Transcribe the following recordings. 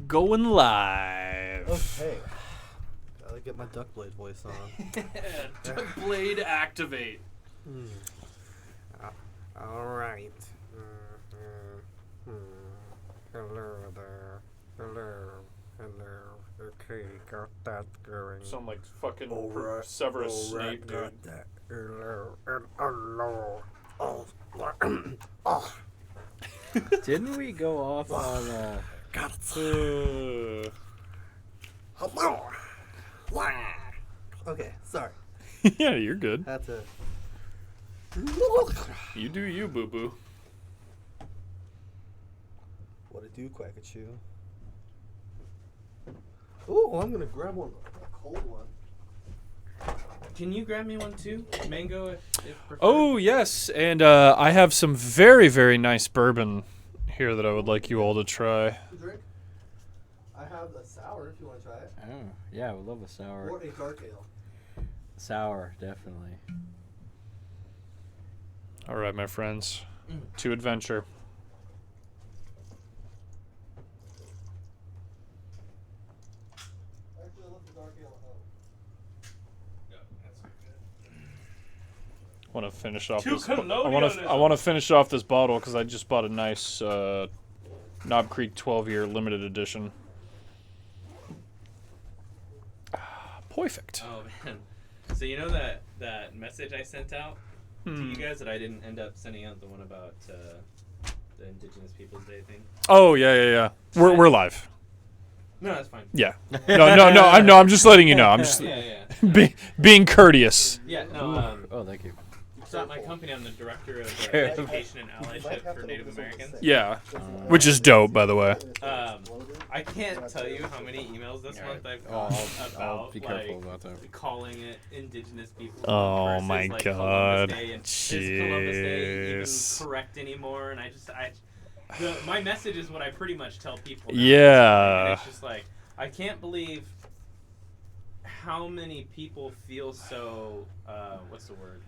Going live. Okay. Gotta get my Duckblade voice on. Duckblade activate. Alright. Hello there. Hello. Okay, got that going. Sound like fucking Severus Snape, dude. Hello. Didn't we go off on Got it. Hello. Okay, sorry. Yeah, you're good. Had to. You do you, boo boo. What it do, Quackachoo? Ooh, I'm gonna grab one. A cold one. Can you grab me one too? Mango, if preferred. Oh, yes. And I have some very, very nice bourbon here that I would like you all to try. Drink. I have a sour if you want to try it. Oh, yeah, I would love a sour. Or a dark ale. Sour, definitely. All right, my friends. To adventure. Actually, I love the dark ale at home. I want to finish off Too this. I colonialism. want to finish off this bottle because I just bought a nice Knob Creek 12-year limited edition. Perfect. Oh man. So you know that message I sent out to you guys that I didn't end up sending out, the one about the Indigenous Peoples Day thing? Oh yeah. We're live. No, that's fine. Yeah. No. I'm just letting you know. I'm just Yeah. being courteous. Yeah. No. Oh, thank you. It's not my company. I'm the director of education and allyship for Native Americans. Yeah. Which is dope, by the way. I can't tell you how many emails this month I've Oh, got I'll about be careful about that. calling it Indigenous People. Oh versus, my like, God. Columbus Day, and is Columbus Day even Jeez. correct anymore? And my message is what I pretty much tell people. Now. Yeah. And it's just like, I can't believe how many people feel so. What's the word?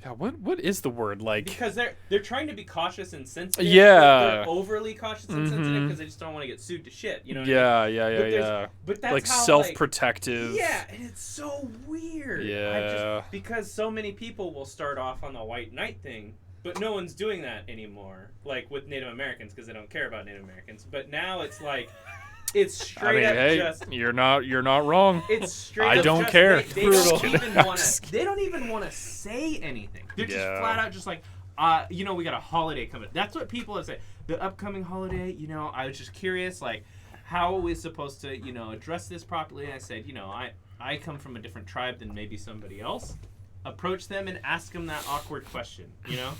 Yeah. What is the word like? Because they're trying to be cautious and sensitive. Yeah. But they're overly cautious and sensitive because they just don't want to get sued to shit. You know what I mean? Yeah. But that's Like how, self-protective. yeah, and it's so weird. Yeah. Because so many people will start off on the white knight thing, but no one's doing that anymore. Like with Native Americans, because they don't care about Native Americans. But now it's like, it's straight up hey, just. you're not wrong. It's straight I up don't just, care. They Brutal. don't even want to say anything. They're just Yeah. flat out just like, we got a holiday coming. That's what people have said. The upcoming holiday, I was just curious, like, how are we supposed to, address this properly? And I said, I come from a different tribe than maybe somebody else. Approach them and ask them that awkward question, Yeah.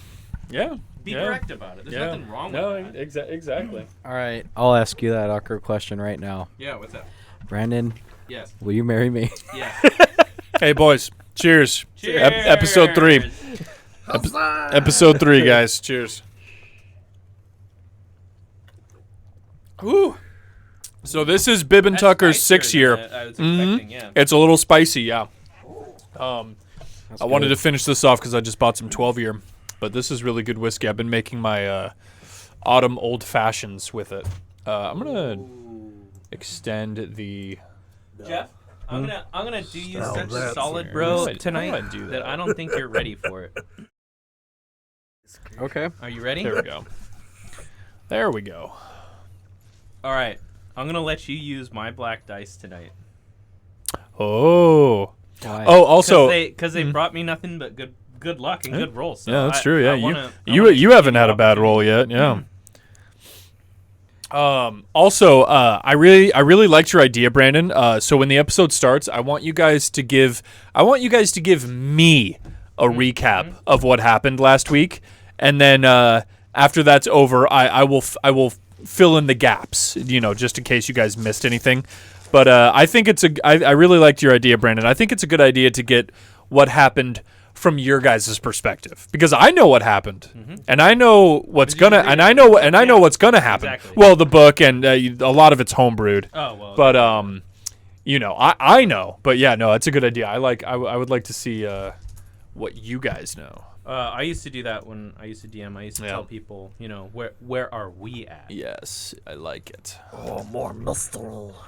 Be direct about it. There's nothing wrong with that. Exactly. All right, I'll ask you that awkward question right now. Yeah, what's up? Brandon, Yes. will you marry me? Yeah. Hey boys, cheers. Cheers. Episode 3. Episode 3, guys. Cheers. Woo. So this is Bib and That's Tucker's spicier 6th year. than I was expecting, yeah. It's a little spicy, yeah. That's I wanted good. to finish this off because I just bought some 12-year. But this is really good whiskey. I've been making my autumn old fashions with it. I'm gonna extend the. Jeff, I'm gonna do you Smell such a that solid, smell. bro, How do I tonight do that that? I don't think you're ready for it. Okay. Are you ready? There we go. There we go. All right. I'm gonna let you use my black dice tonight. Oh. Why? Oh, also. because they brought me nothing but good luck and good rolls. So Yeah, that's true. Yeah, I wanna you haven't had a bad opportunity. roll yet. Yeah. Also, I really liked your idea, Brandon. So when the episode starts, I want you guys to give me a recap of what happened last week, and then after that's over, I will fill in the gaps, just in case you guys missed anything. But I think I really liked your idea, Brandon. I think it's a good idea to get what happened from your guys' perspective, because I know what happened, and I know what's gonna, and I know what's gonna happen. Exactly. Well, the book and a lot of it's homebrewed. Oh well. But I know. But yeah, no, it's a good idea. I would like to see what you guys know. I used to do that when I used to DM. I used to Yeah. tell people, you know, where are we at? Yes, I like it. Oh, more mystery.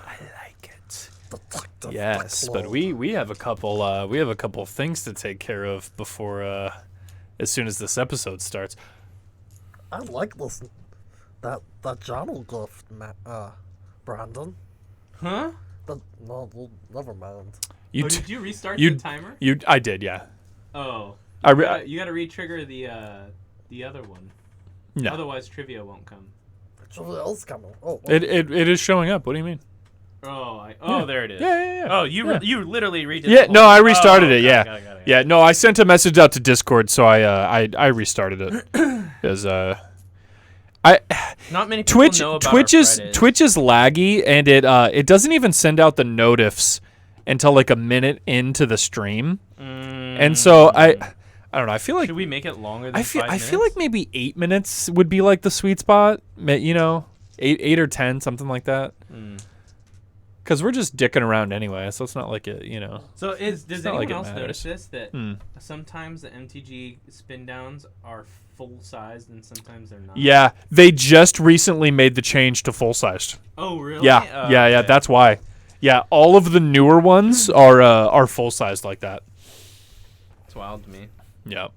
I like it. Detective Yes, but McClure. we have a couple things to take care of before as soon as this episode starts. I like this. That journal gift, Brandon. Huh? No, never mind. You Did you restart you- the timer? I did, yeah. Oh. I You gotta re-trigger the other one. no. Otherwise, trivia won't come. Trivia is coming. Oh, It is showing up. What do you mean? Oh, there it is. Yeah. Oh, you Yeah. you literally redid. Yeah, the no, whole I thing. restarted it. Yeah, Got it. yeah. No, I sent a message out to Discord, so I restarted it because Not many people know about Twitch our is Fridays. Twitch is laggy, and it doesn't even send out the notifs until like a minute into the stream, and so I don't know. I feel like Should we make it longer than I feel 5 I minutes? feel like maybe 8 minutes would be like the sweet spot. You know, eight or 10, something like that. Because we're just dicking around anyway, so it's not like it. You know. So does not anyone like it else matters. notice this that Hmm. sometimes the MTG spin downs are full sized and sometimes they're not? Yeah, they just recently made the change to full sized. Oh really? Yeah, Oh, yeah. okay. That's why. Yeah, all of the newer ones are full sized like that. It's wild to me. Yeah.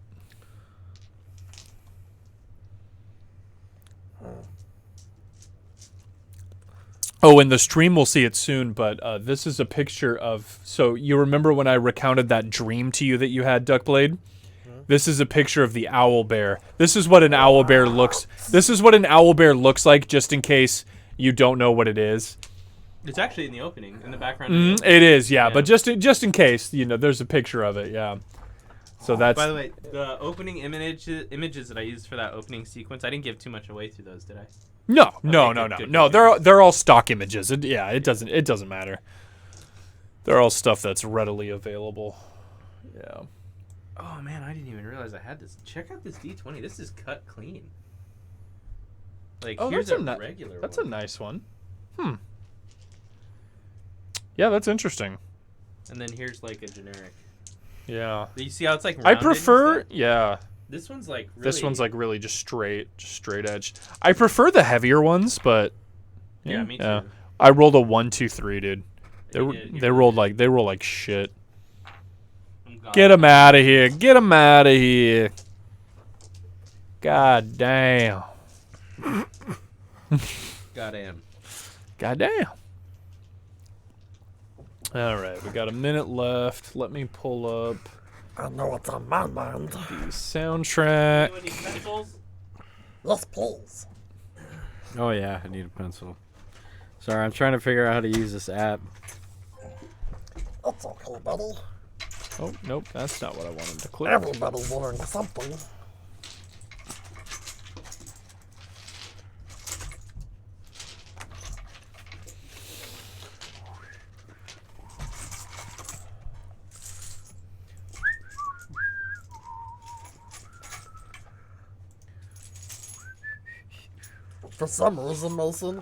Oh, and the stream will see it soon, but this is a picture of. So you remember when I recounted that dream to you that you had, Duckblade? This is a picture of the owl bear. This is what an owl bear looks. This is what an owl bear looks like, just in case you don't know what it is. It's actually in the opening in the background. It is, yeah, Yeah. but just in case, you know, there's a picture of it, yeah. So that's. By the way, the opening images that I used for that opening sequence, I didn't give too much away through those, did I? No. good. They're all stock images. It doesn't matter. They're all stuff that's readily available. Yeah. Oh man, I didn't even realize I had this. Check out this D20. This is cut clean. Like Oh, here's that's a a regular That's one. a nice one. Yeah, that's interesting. And then here's like a generic. Yeah. You see how it's like I rounded and prefer. stuff? Yeah. This one's like really, This one's like really just straight edge. I prefer the heavier ones, but Yeah, me too. I rolled a 1, 2, 3, dude. They You did, you they really rolled did. like shit. I'm gone. Get them out of here. Get them out of here. God damn. Goddamn. God damn. All right, we got a minute left. Let me pull up I know what's on my mind. the soundtrack. Anyone need pencils? Yes, please. Oh yeah, I need a pencil. Sorry, I'm trying to figure out how to use this app. That's okay, buddy. Oh, nope, that's not what I wanted to click. Everybody's learning something. For some reason, Mason,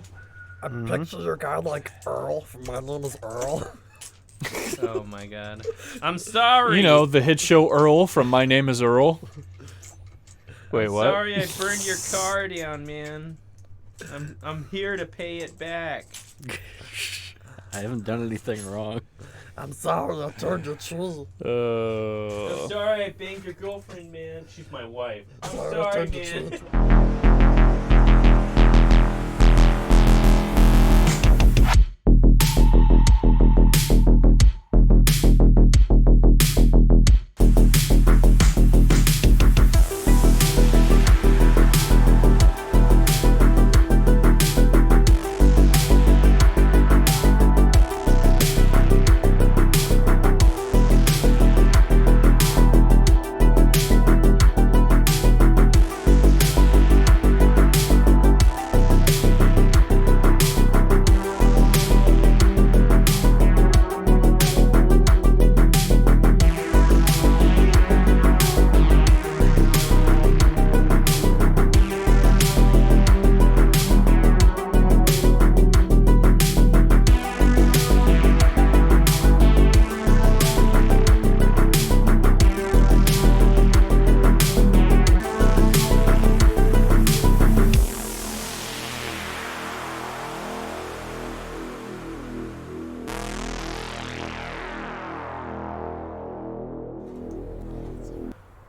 I picture your guy like Earl from My Name is Earl. Oh my god. I'm sorry. You know, the hit show Earl from My Name is Earl. Wait, what? Sorry I burned your car down, man. I'm here to pay it back. I haven't done anything wrong. I'm sorry I turned your tree. I'm sorry I banged your girlfriend, man. She's my wife. I'm Sorry I sorry, turned your man. tree.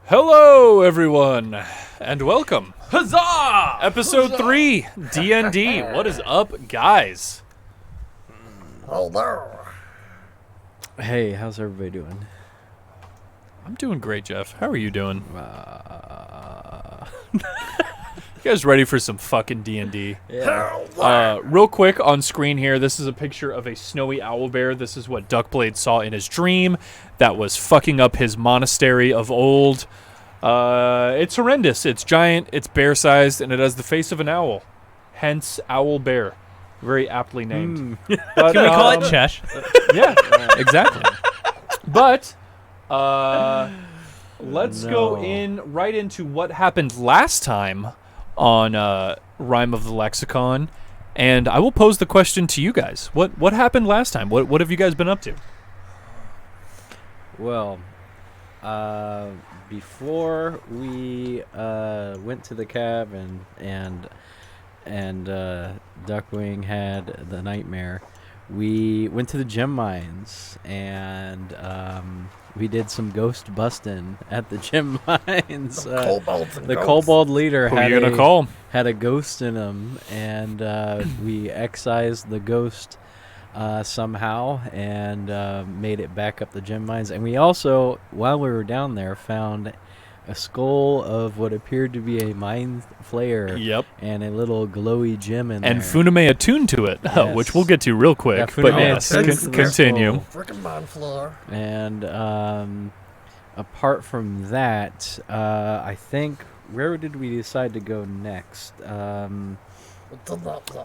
Hello, everyone, and welcome. Huzzah! Episode 3, D&D. What is up, guys? Hello. Hey, how's everybody doing? I'm doing great, Jeff. How are you doing? You guys ready for some fucking D&D? Yeah. Real quick on screen here, this is a picture of a snowy owlbear. This is what Duckblades saw in his dream that was fucking up his monastery of old. It's horrendous. It's giant, it's bear-sized, and it has the face of an owl. Hence, Owlbear. Very aptly named. But, Can we call it Chesh? Yeah, exactly. But let's go right into what happened last time on Rime of the Lexicon, and I will pose the question to you guys. What happened last time? What have you guys been up to? Well, before we went to the cab and Duckwing had the nightmare, we went to the gem mines and we did some ghost busting at the gem mines. The kobold leader Who are you gonna call? had a ghost in him, and we excised the ghost somehow and made it back up the gem mines. And we also, while we were down there, found a skull of what appeared to be a mind flayer. Yep. And a little glowy gem in And there. Funame attuned to it, Yes. which we'll get to real quick. Yeah, but Funame yes, attuned to the continue. skull. Freaking mind floor. And apart from that, I think, where did we decide to go next?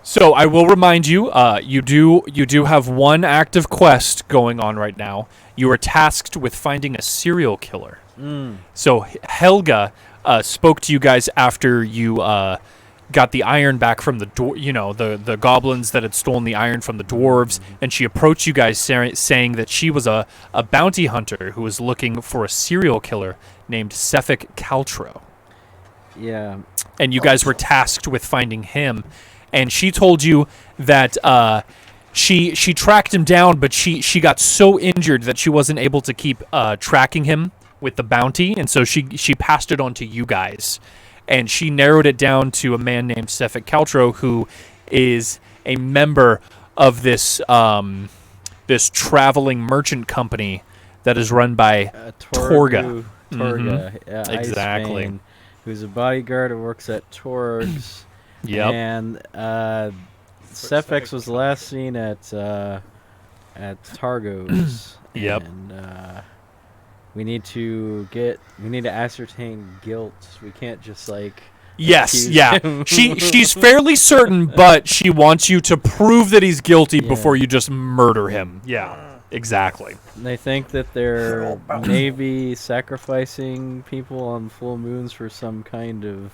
So I will remind you, you do have one active quest going on right now. You are tasked with finding a serial killer. So Helga spoke to you guys after you got the iron back from the the goblins that had stolen the iron from the dwarves, and she approached you guys saying that she was a bounty hunter who was looking for a serial killer named Sefik Caltro. Yeah. And you guys were tasked with finding him, and she told you that she tracked him down, but she got so injured that she wasn't able to keep tracking him with the bounty, and so she passed it on to you guys, and she narrowed it down to a man named Sefik Caltro, who is a member of this this traveling merchant company that is run by Torga. Torga, yeah, Exactly. Icebane, who's a bodyguard who works at Torg's. Yep. And Sefex was last seen at Targos. Yep. And we need to ascertain guilt. We can't just Yes, accuse yeah. him. She's fairly certain, but she wants you to prove that he's guilty before you just murder him. Yeah, exactly. They think that they're maybe sacrificing people on full moons for some kind of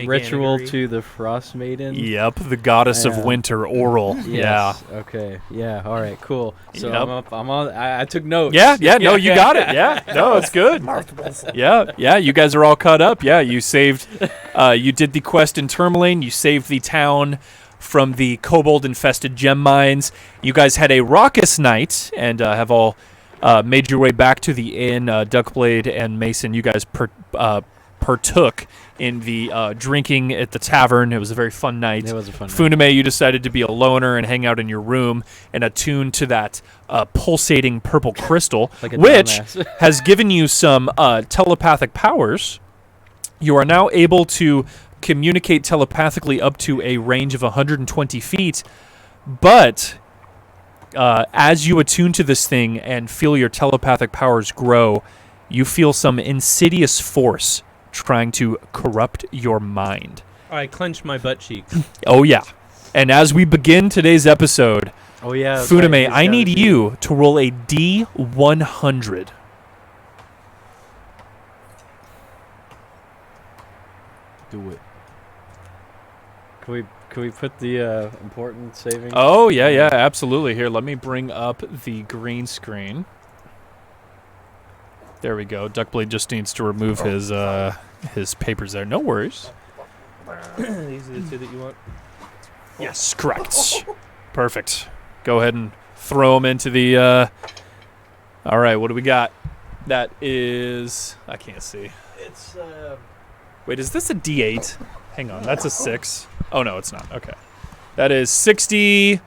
ritual to the Frost Maiden. Yep, the goddess of Yeah. winter, Oral. Yes. Okay. Yeah. All right. Cool. So Yep. I'm on. I took notes. Yeah. No, you got it. Yeah. No, it's good. Yeah. You guys are all caught up. Yeah. You saved. You did the quest in Tourmaline. You saved the town from the kobold-infested gem mines. You guys had a raucous night and have all made your way back to the inn. Duckblade and Mason, you guys partook in the drinking at the tavern. It was a very fun night. It was a fun night. Funame, you decided to be a loner and hang out in your room and attune to that pulsating purple crystal, Like a which dumbass. has given you some telepathic powers. You are now able to communicate telepathically up to a range of 120 feet, but as you attune to this thing and feel your telepathic powers grow, you feel some insidious force trying to corrupt your mind. I clench my butt cheeks. Oh, yeah. And as we begin today's episode, Oh yeah. that's Funame, right, he's I gotta need be- you to roll a D100. do it. Can we put the important saving? Oh, yeah, absolutely. Here, let me bring up the green screen. There we go. Duckblade just needs to remove his papers there. No worries. These are the two that you want. Yes, correct. Perfect. Go ahead and throw them into the... All right, what do we got? That is... I can't see. It's Wait, is this a D8? Hang on, that's a 6. Oh, no, it's not. Okay. That is 60...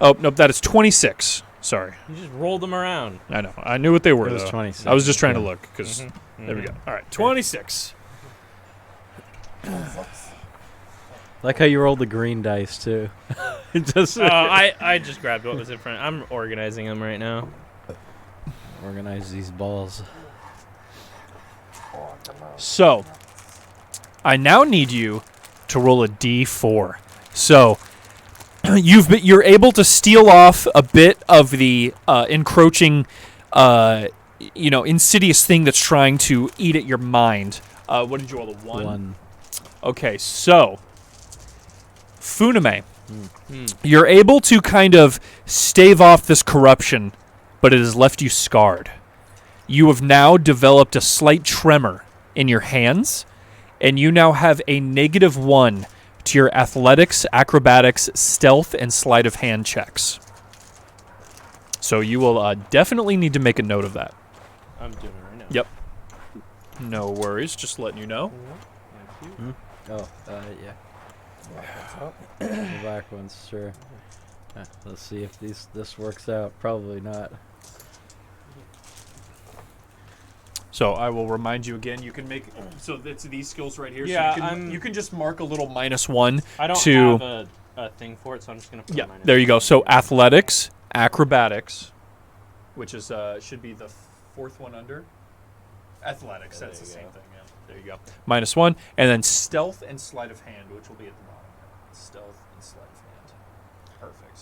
Oh, nope, that is 26. Sorry. You just rolled them around. I know. I knew what they were, It was though. 26. I was just trying to yeah. look, because... There we go. All right, 26. Like how you rolled the green dice too. Just I just grabbed what was in front. I'm organizing them right now. organize these balls. So, I now need you to roll a D4. So, you're able to steal off a bit of the encroaching, insidious thing that's trying to eat at your mind. What did you roll? A 1? 1. Okay, so Funame, you're able to kind of stave off this corruption, but it has left you scarred. You have now developed a slight tremor in your hands, and you now have a -1 to your athletics, acrobatics, stealth, and sleight of hand checks. So you will definitely need to make a note of that. I'm doing it right now. Yep. No worries, just letting you know. Oh, yeah. The black ones, sure. Let's see if this works out. Probably not. So I will remind you again. You can make so it's these skills right here. Yeah, so you can just mark a little -1. I don't to have a thing for it, so I'm just gonna put yeah. mine in. There you go. So athletics, acrobatics, which is should be the 4th one under. Athletics. That's the same thing. Yeah. There you go. -1, and then stealth and sleight of hand, which will be at the bottom. Stealth and sleight of hand. Perfect.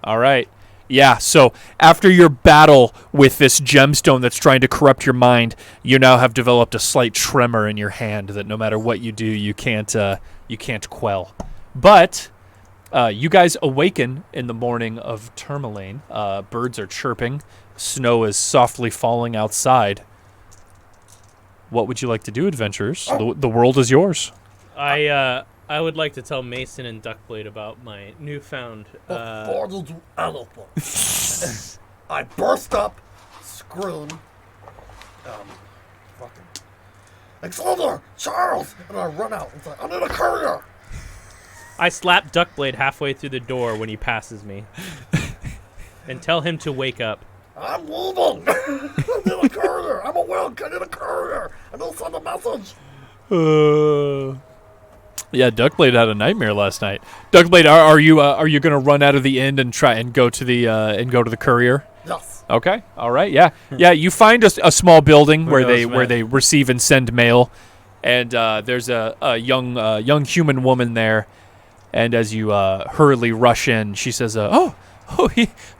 All right. Yeah, so after your battle with this gemstone that's trying to corrupt your mind, you now have developed a slight tremor in your hand that no matter what you do, you can't quell. But you guys awaken in the morning of Tourmaline. Birds are chirping. Snow is softly falling outside. What would you like to do, adventurers? The world is yours. I would like to tell Mason and Duckblade about my newfound. Before you do anything, I burst up, scream, fucking, Xander, Charles, and I run out and say, I need a courier. I slap Duckblade halfway through the door when he passes me, and tell him to wake up. I'm leaving. I need a courier. I'm awake. I need a courier. And they'll send a message. Yeah, Duckblade had a nightmare last night. Duckblade, are you going to run out of the inn and try and go to the courier? Yes. Okay. All right. Yeah. Yeah. You find a small building where they receive and send mail, and there's a young human woman there, and as you hurriedly rush in, she says, "Oh,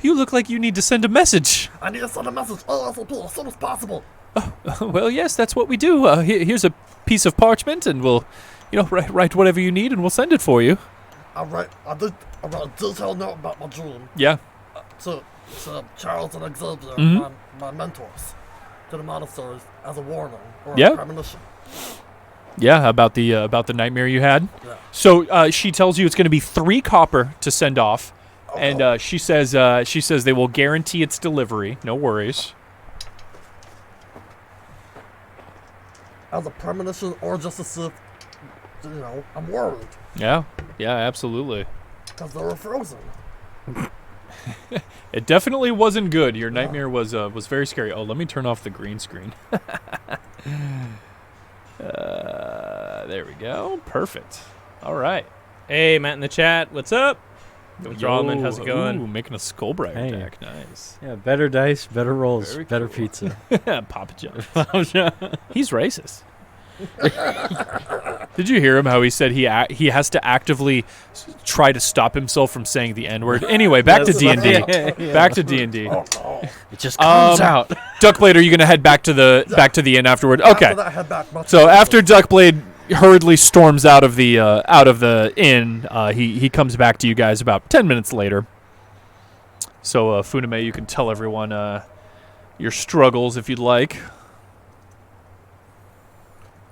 you look like you need to send a message." I need to send a message ASAP as soon as possible. Well, yes, that's what we do. Here's a piece of parchment, and we'll, write whatever you need, and we'll send it for you. I write a detailed note about my dream Yeah. to Charles and Xavier, my mentors, to the monasteries as a warning or Yeah. a premonition. Yeah, about the nightmare you had. Yeah. So she tells you it's going to be 3 copper to send off, Okay. and she says they will guarantee its delivery. No worries. As a premonition or just to see if, I'm worried Yeah. Yeah. Absolutely. because they were frozen. It definitely wasn't good. Your nightmare was very scary. Oh, let me turn off the green screen. There we go. Perfect. All right. Hey, Matt in the chat. What's up? Drawman, how's it going? Ooh, making a Skullbriar Hey. deck. Nice. Yeah, better dice, better rolls, Very better cool. pizza. Papa John. He's racist. Did you hear him? How he said he has to actively try to stop himself from saying the N-word. Anyway, back to D&D. Yeah. Back to D&D. Oh no. It just comes out. Duckblade, are you going to head back to the inn afterward? Okay. After that, head back much So later. after Duckblade hurriedly storms out of the inn, he comes back to you guys about 10 minutes later. So Funame, you can tell everyone your struggles if you'd like.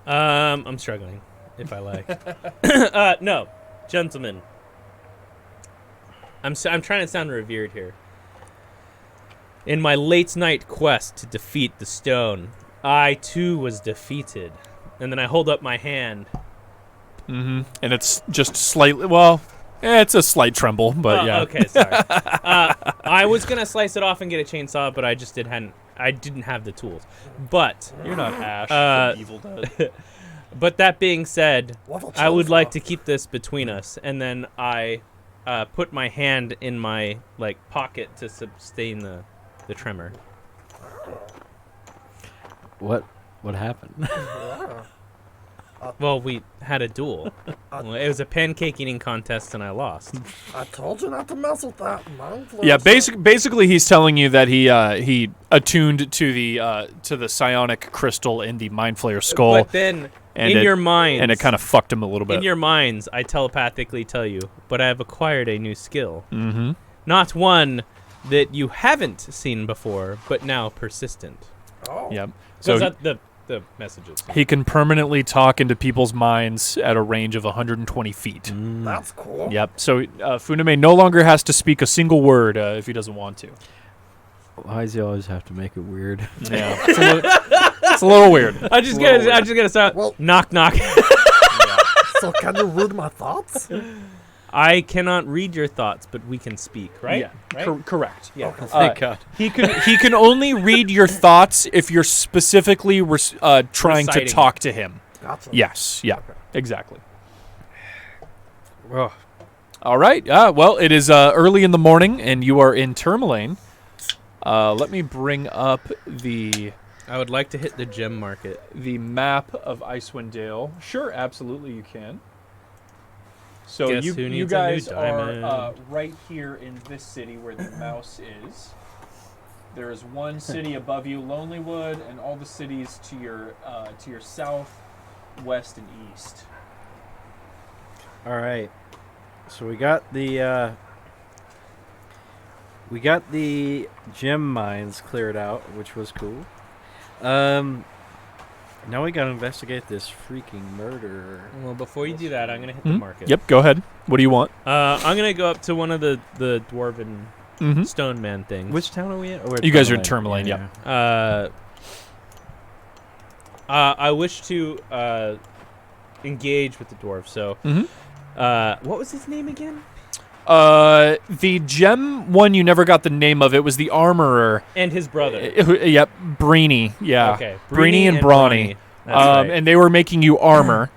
I'm struggling, if I like. No, gentlemen. I'm trying to sound revered here. In my late night quest to defeat the stone, I too was defeated. And then I hold up my hand. Mm-hmm. And it's just slightly, well, it's a slight tremble, but yeah. Okay, sorry. I was gonna slice it off and get a chainsaw, but I just didn't have the tools. But You're not Ash from Evil Dead. but that being said, What a I would chainsaw. like to keep this between us, and then I put my hand in my pocket to sustain the tremor. What happened? Yeah. Well, we had a duel. Well, it was a pancake eating contest, and I lost. I told you not to mess with that. Yeah, basically he's telling you that he attuned to the psionic crystal in the Mind Flayer skull, But then, and in your minds, and it kind of fucked him a little bit. in your minds, I telepathically tell you, but I have acquired a new skill. Mm-hmm. Not one that you haven't seen before, but now persistent. Oh. Yep. So So the messages. he can permanently talk into people's minds at a range of 120 feet. That's cool. Yep. So Funame no longer has to speak a single word if he doesn't want to. Why does he always have to make it weird? Yeah. It's a little weird. I just gotta start. Well- Knock knock. So can you read my thoughts? I cannot read your thoughts, but we can speak, right? Yeah. Right? Correct. Yeah. Thank God. He can only read your thoughts if you're specifically trying to Reciting. talk to him. Gotcha. Yes. Yeah. Okay. Exactly. Oh, All right. Well, it is early in the morning, and you are in Tourmaline. Let me bring up the I would like to hit the gem market. map of Icewinddale. Sure, absolutely, you can. So Guess who you needs a new guys are diamond? right here in this city where the mouse is. There is one city above you, Lonelywood, and all the cities to your south, west, and east. all right. So we got the gem mines cleared out, which was cool. Now we gotta investigate this freaking murder. Well, before you do that, I'm gonna hit the market. Yep. Go ahead. What do you want? I'm gonna go up to one of the dwarven Mm-hmm. stone man things. Which town are we in? Oh, we're at You guys are in Tourmaline. Tourmaline, Yeah. I wish to engage with the dwarf. So, what was his name again? The gem one you never got the name of. It was the armorer. And his brother. Yep, Breeny. Yeah. Okay. Breeny and Brawny. That's right. And they were making you armor.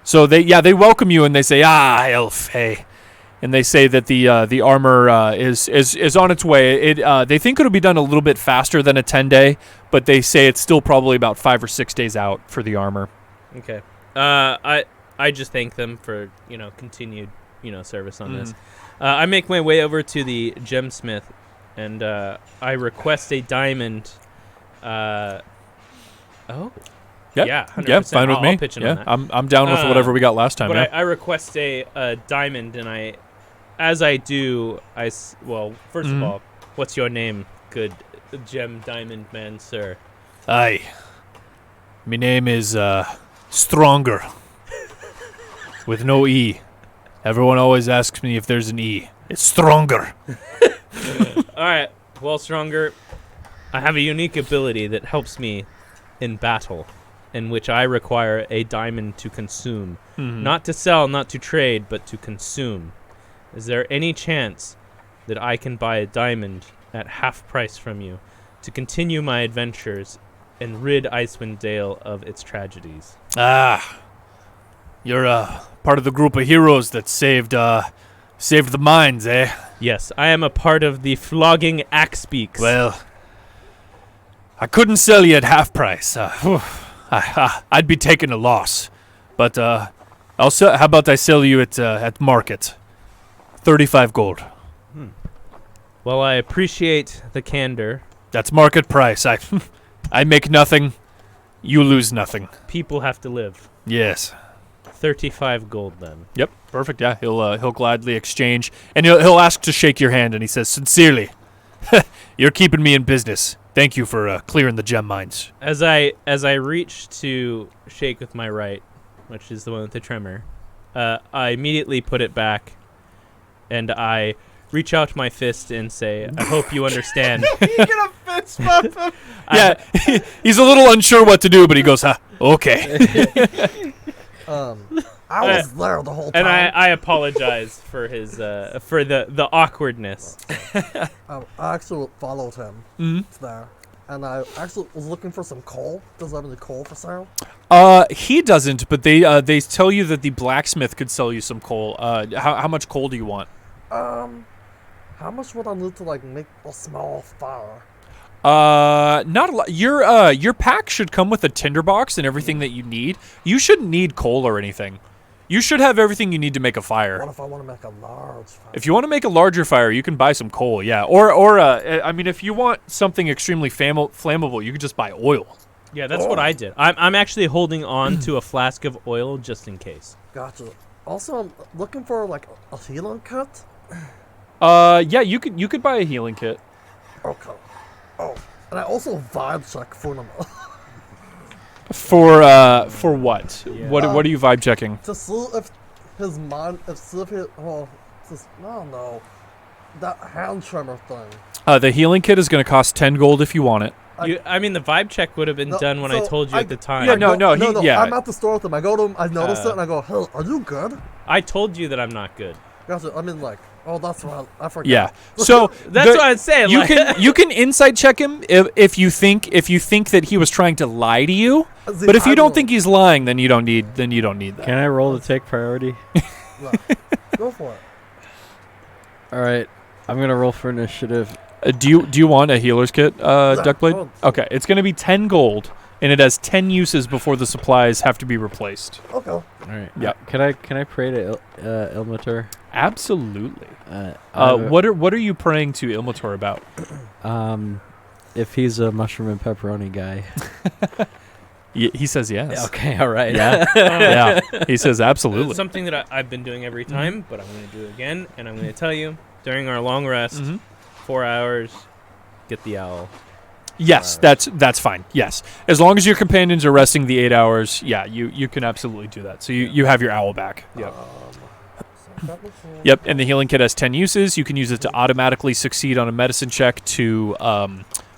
So they welcome you and they say, elf, hey. And they say that the armor is on its way. They think it'll be done a little bit faster than a 10-day, but they say it's still probably about 5 or 6 days out for the armor. Okay. I just thank them for continued service on this. I make my way over to the gemsmith, and I request a diamond. Yep. Yeah, 100%. Yeah, fine with I'll me. pitch in Yeah, on that. I'm down with whatever we got last time. But Yeah. I request a diamond, and as I do, first of all, what's your name, good gem diamond man, sir? Aye. My name is Stronger. With no E. Everyone always asks me if there's an E. It's Stronger. All right, well, Stronger, I have a unique ability that helps me in battle, in which I require a diamond to consume. Not to sell, not to trade, but to consume. Is there any chance that I can buy a diamond at half price from you to continue my adventures and rid Icewinddale of its tragedies? You're part of the group of heroes that saved the mines, eh? Yes, I am a part of the flogging axe beaks. Well, I couldn't sell you at half price. I'd be taking a loss. But I'll sell. How about I sell you at market? 35 gold. Well, I appreciate the candor. That's market price. I make nothing. You lose nothing. People have to live. Yes. 35 gold, then. Yep. Perfect. Yeah. He'll gladly exchange, and he'll ask to shake your hand, and he says, "Sincerely, you're keeping me in business. Thank you for clearing the gem mines." As I reach to shake with my right, which is the one with the tremor, I immediately put it back, and I reach out my fist and say, "I hope you understand." You're gonna fist bump him. Yeah, he's a little unsure what to do, but he goes, okay. I was there the whole time. And I apologize for his for the awkwardness. I actually followed him there. And I actually was looking for some coal. Does that have any coal for sale? He doesn't, but they tell you that the blacksmith could sell you some coal. How much coal do you want? How much would I need to like make a small fire? Not a lot. Your pack should come with a tinderbox and everything that you need. You shouldn't need coal or anything. You should have everything you need to make a fire. What if I want to make a large fire? If you want to make a larger fire, you can buy some coal, yeah. Or I mean, if you want something extremely flammable, you could just buy oil. Yeah, that's what I did. I'm actually holding on to a flask of oil just in case. Gotcha. Also, I'm looking for like a healing kit. Yeah, you could buy a healing kit. Okay. Oh, and I also vibe check for them. For what? Yeah. What are you vibe checking? To see if his mind, if he, just, I don't know, that hand tremor thing. The healing kit is going to cost 10 gold if you want it. I mean, the vibe check would have been done when I told you at the time. Yeah, no, yeah. I'm at the store with him. I go to him, I notice it, and I go, "Hey, are you good?" I told you that I'm not good. Gotcha. I mean, like, oh, that's right. I forgot. Yeah. So That's what I'd say. You like- you can insight check him if you think that he was trying to lie to you. See, But if you I don't will. think he's lying, then you don't need that. Can I roll to take priority? No. Go for it. All right, I'm gonna roll for initiative. Do you want a healer's kit, Duckblade? oh. Okay, it's going to be 10 gold, and it has 10 uses before the supplies have to be replaced. Okay. All right. Yeah. Can I pray to Ilmater? Absolutely. What are you praying to Ilmator about? If he's a mushroom and pepperoni guy. He says yes. Okay. All right. Yeah. Yeah. He says absolutely. It's something that I've been doing every time, but I'm going to do it again, and I'm going to tell you, during our long rest, 4 hours, get the owl. Yes, that's fine. Yes, as long as your companions are resting the 8 hours, yeah, you can absolutely do that. So you have your owl back. Yep. Yep, and the healing kit has 10 uses. You can use it to automatically succeed on a medicine check to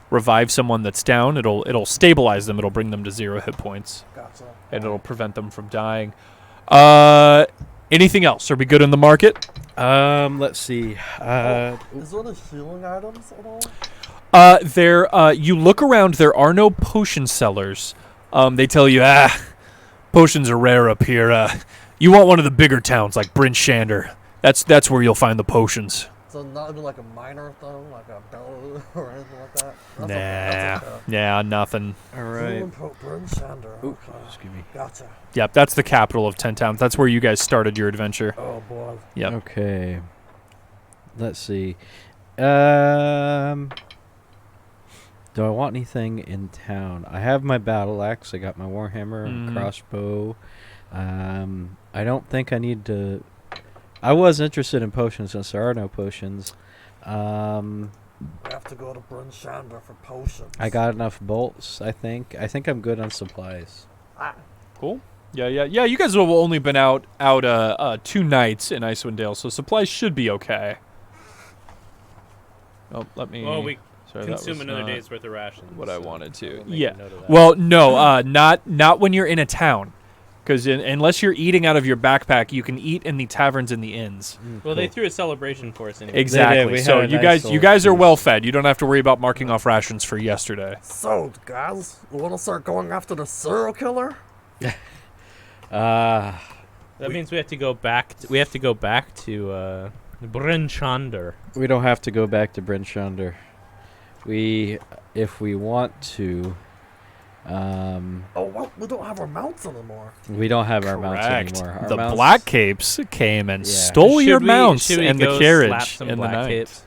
revive someone that's down. It'll stabilize them. It'll bring them to 0 hit points, Gotcha. and it'll prevent them from dying. Anything else? Are we good in the market? Let's see. Is there any healing items at all? You look around. There are no potion sellers. They tell you, potions are rare up here. You want one of the bigger towns like Bryn Shander. That's where you'll find the potions. So not even like a minor thing, like a bell or anything like that? Nah. That's okay. Yeah, nothing. All right. Bryn Shander. Ooh, Okay. excuse me. Gotcha. Yep, that's the capital of 10 towns. That's where you guys started your adventure. Oh boy. Yep. Okay. Let's see. Do I want anything in town? I have my battle axe. I got my warhammer, crossbow. I don't think I need to. I was interested in potions since there are no potions. We have to go to Bryn Shander for potions. I got enough bolts. I think I'm good on supplies. Cool. Yeah. You guys have only been out 2 nights in Icewinddale, so supplies should be okay. Oh, let me. Well, we sorry, that consume was another not day's worth of rations. what I so wanted to. we'll make a Yeah. note of that. Well, no, not when you're in a town, because unless you're eating out of your backpack, you can eat in the taverns and the inns. Well, they threw a celebration for us anyway. Exactly. We So had a you nice guys are little well feast. fed. You don't have to worry about marking off rations for yesterday. So, guys, we want to start going after the serial killer? That means we have to go back. We have to go back to Bryn Shander. We don't have to go back to Bryn Shander. If we want to, Oh, well, we don't have our mounts anymore. we don't have our mounts Correct. anymore. Our The mounts, Black Capes came and Yeah. stole your mounts should we and go the carriage slap some in the black night. capes?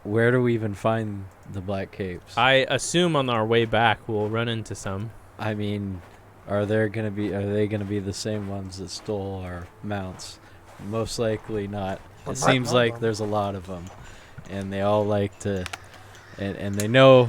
Where do we even find the Black Capes? I assume on our way back we'll run into some. I mean, are they gonna be the same ones that stole our mounts? Most likely not. But It might seems not, like though. there's a lot of them, and they all like to, and they know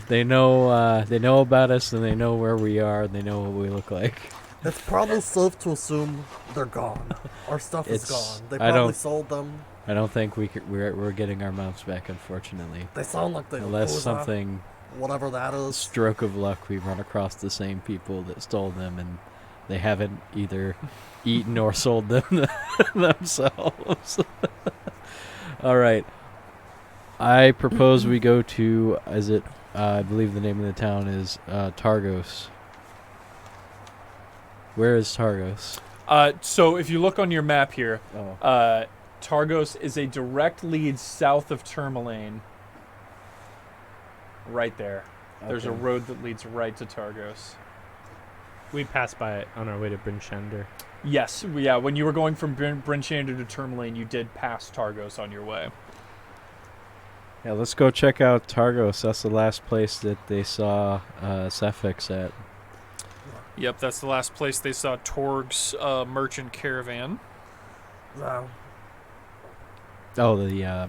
about us, and they know where we are, and they know what we look like. It's probably safe to assume they're gone. Our stuff is It's- gone. They I probably don't- sold them. I don't think we're getting our mounts back, unfortunately. They sound like they Unless lose something whatever that is. stroke of luck, we run across the same people that stole them, and they haven't either eaten or sold them themselves. All right. I propose we go to, I believe the name of the town is Targos. Where is Targos? So if you look on your map here, Oh. Targos is a direct lead south of Tourmaline. Right there. There's a Okay. road that leads right to Targos. We passed by it on our way to Bryn Shander. Yes, yeah. When you were going from Bryn Shander to Tourmaline, you did pass Targos on your way. Yeah, let's go check out Targos. That's the last place that they saw Cephix at. Yep, that's the last place they saw Torg's merchant caravan. No. Oh, the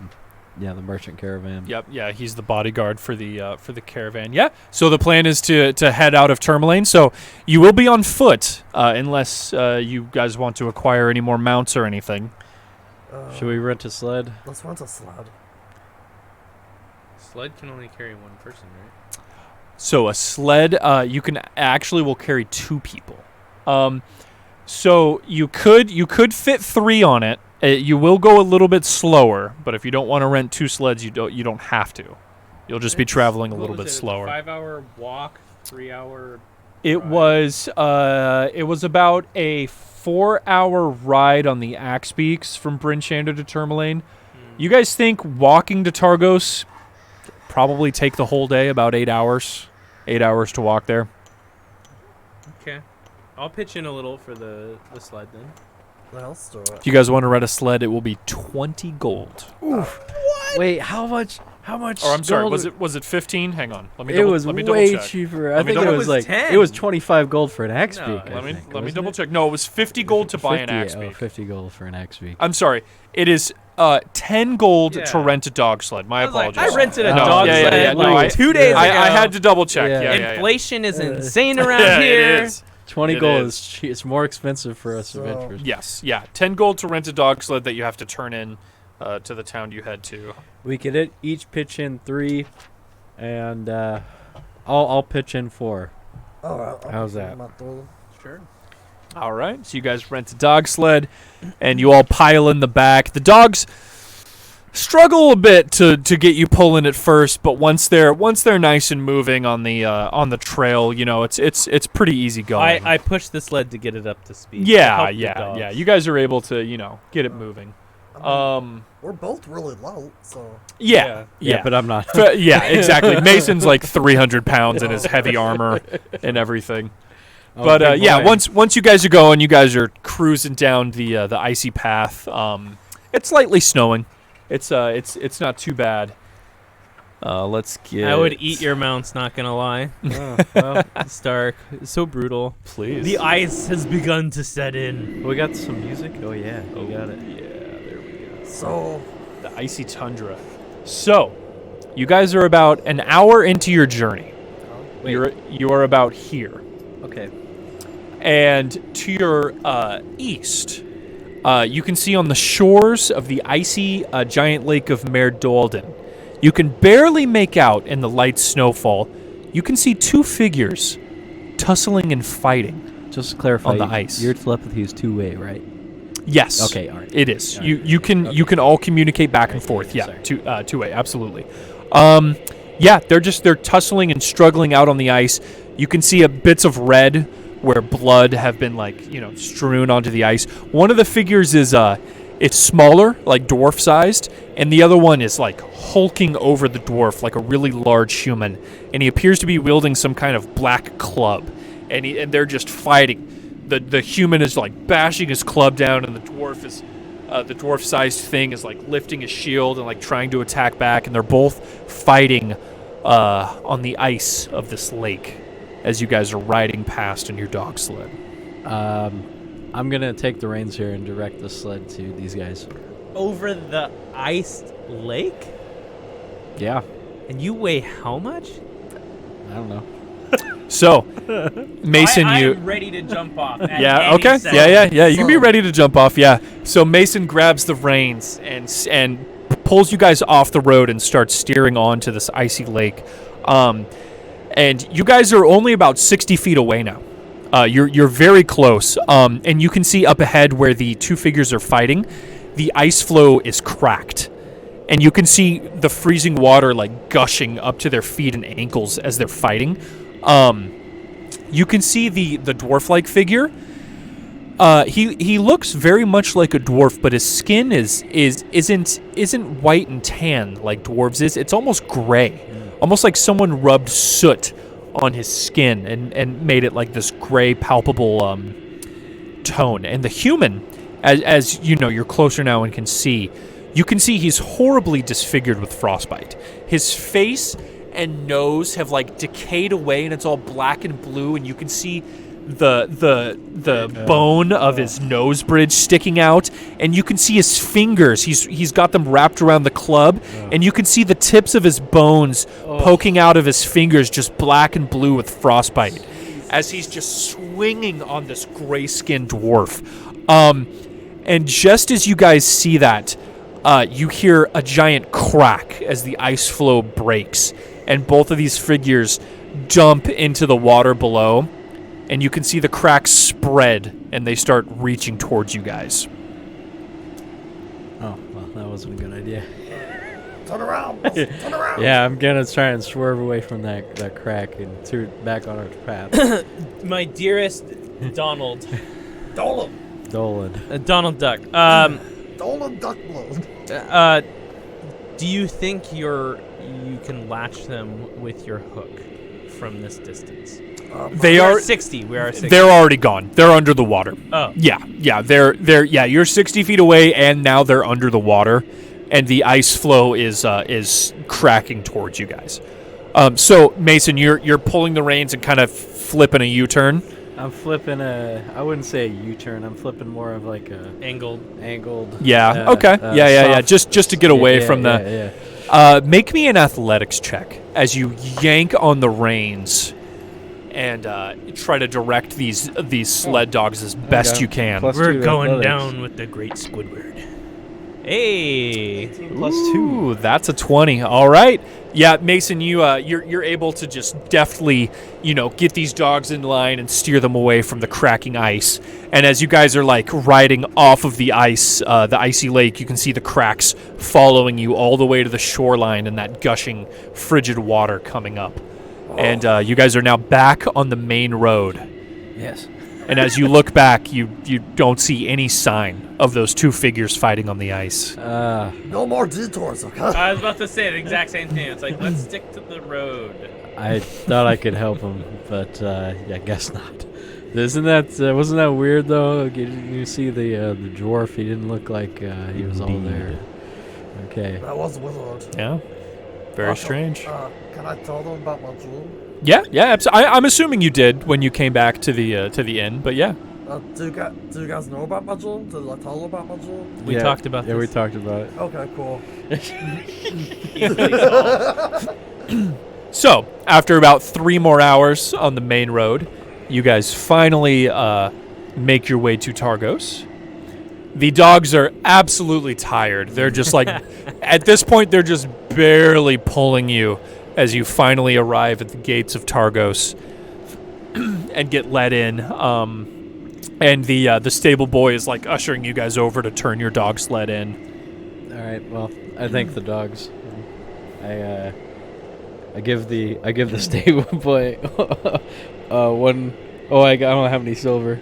merchant caravan. Yep, yeah, he's the bodyguard for the caravan. Yeah, so the plan is to head out of Tourmaline. So you will be on foot unless you guys want to acquire any more mounts or anything. Should we rent a sled? Let's rent a sled. Sled can only carry one person, right? So a sled, you will carry 2 people. So you could fit 3 on it. You will go a little bit slower, but if you don't want to rent 2 sleds, you don't have to. You'll just be traveling a little bit slower. 5-hour walk, 3-hour. It was about a 4-hour ride on the Axe Beaks from Bryn Shander to Tourmaline. You guys think walking to Targos probably take the whole day, about 8 hours? 8 hours to walk there. Okay. I'll pitch in a little for the sled then. Let's do it. If you guys want to rent a sled, it will be 20 gold. Wait, how much? Or I'm sorry, gold was it 15 ? Hang on. Let me It was double way check. cheaper. Let I me think it double- was It was 10. it was 25 gold for an axe No, beak. Let me double check. No, it was 50 gold to buy an 50, axe oh, beak. 50 gold for an axe beak. I'm sorry. It is 10 gold to Yeah. rent a dog sled. My apologies. I rented a No, dog yeah, sled yeah, yeah, no, like 2 days ago. I had to double check. Yeah. Yeah. Inflation is insane around Yeah, here. it is. 20 It gold is. is it's more expensive for us So- adventurers. Yes, yeah. 10 gold to rent a dog sled that you have to turn in to the town you head to. We could each pitch in 3, and I'll pitch in 4. All right. How's that? Sure. All right. So you guys rent a dog sled, and you all pile in the back. The dogs struggle a bit to get you pulling at first, but once they're nice and moving on the trail, you know, it's pretty easy going. I pushed the sled to get it up to speed. to yeah, help the yeah, dogs. yeah. You guys are able to, you know, get it moving. We're both really low, so. Yeah. Yeah, but I'm not. Yeah, exactly. Mason's like 300 pounds in his heavy armor and everything. Oh, But big yeah, boy. once you guys are going, you guys are cruising down the icy path. It's lightly snowing. It's not too bad. Let's get. I would eat your mounts, not gonna lie. Oh, well, It's dark. It's so brutal. please. The ice has begun to set in. we got some music. Oh yeah, you got it. Yeah, there we go. So, The Icy Tundra. So, you guys are about an hour into your journey. Wait. You are about here. Okay. And to your east, you can see on the shores of the icy giant lake of Mer Dalden, you can barely make out in the light snowfall, you can see 2 figures tussling and fighting. Just to clarify, On the ice. your telepathy is 2-way, right? Yes. Okay, all right. It is. All You can can all communicate back and forth. Yeah, sorry. two-way, absolutely. Yeah, they're tussling and struggling out on the ice. You can see bits of red where blood have been strewn onto the ice. One of the figures is it's smaller, like dwarf-sized, and the other one is like hulking over the dwarf like a really large human, and he appears to be wielding some kind of black club, and they're just fighting. The human is like bashing his club down, and the dwarf-sized thing is like lifting his shield and like trying to attack back, and they're both fighting on the ice of this lake as you guys are riding past in your dog sled. I'm gonna take the reins here and direct the sled to these guys. Over the iced lake? Yeah, And you weigh how much? I don't know. So, Mason, I'm ready to jump off. At Yeah, any okay. second. Yeah. You can be ready to jump off, yeah. So Mason grabs the reins and pulls you guys off the road and starts steering onto this icy lake. And you guys are only about 60 feet away now. You're very close. And you can see up ahead where the two figures are fighting, the ice flow is cracked. And you can see the freezing water like gushing up to their feet and ankles as they're fighting. You can see the dwarf-like figure. He looks very much like a dwarf, but his skin isn't white and tan like dwarves is. It's almost gray, almost like someone rubbed soot on his skin and made it like this gray, palpable tone. And the human, as you know, you're closer now and can see. You can see he's horribly disfigured with frostbite. His face and nose have like decayed away, and it's all black and blue, and you can see the bone of his nose bridge sticking out, and you can see his fingers. He's got them wrapped around the club, and you can see the tips of his bones poking out of his fingers, just black and blue with frostbite, as he's just swinging on this gray-skinned dwarf. And just as you guys see that, you hear a giant crack as the ice flow breaks, and both of these figures dump into the water below, and you can see the cracks spread, and they start reaching towards you guys. Oh, well, that wasn't a good idea. Turn around. Turn around. Yeah, I'm gonna try and swerve away from that crack and turn back on our path. My dearest Donald. Dolan. Donald Duck. Dolan Duckblades. Do you think you can latch them with your hook from this distance? They We are are 60. We are 60. They're already gone. They're under the water. Oh. Yeah. They're you're 60 feet away, and now they're under the water, and the ice flow is cracking towards you guys. So Mason, you're pulling the reins and kind of flipping a U-turn. I'm flipping I wouldn't say a U-turn. I'm flipping more of like a Angled. Yeah. Okay. Yeah. Just to get away from the. Yeah. Make me an athletics check as you yank on the reins and try to direct these sled dogs as best Okay. you can. Plus We're 2 going athletics. down with the great Squidward. Hey. Plus 2. Ooh, that's a 20. All right. Yeah, Mason, you're able to just deftly, get these dogs in line and steer them away from the cracking ice. And as you guys are like riding off of the ice, the icy lake, you can see the cracks following you all the way to the shoreline and that gushing, frigid water coming up. And you guys are now back on the main road. Yes. And as you look back, you don't see any sign of those two figures fighting on the ice. No more detours, okay? I was about to say the exact same thing. It's like, let's stick to the road. I thought I could help him, but I guess not. Wasn't that weird though? You see the dwarf? He didn't look like he was all there. Okay. That was a wizard. Yeah, very strange. Can I tell them about my jewel? Yeah. I'm assuming you did when you came back to the inn, but yeah. Do you guys know about my jewel? Did I tell them about my jewel? We talked about Yeah, this. we talked about it. Okay, cool. So after about 3 more hours on the main road, you guys finally make your way to Targos. The dogs are absolutely tired. They're just like, at this point, they're just barely pulling you as you finally arrive at the gates of Targos and get let in. And the stable boy is like ushering you guys over to turn your dog sled in. All right. Well, I thank the dogs. I give the stable boy one. Oh, I don't have any silver.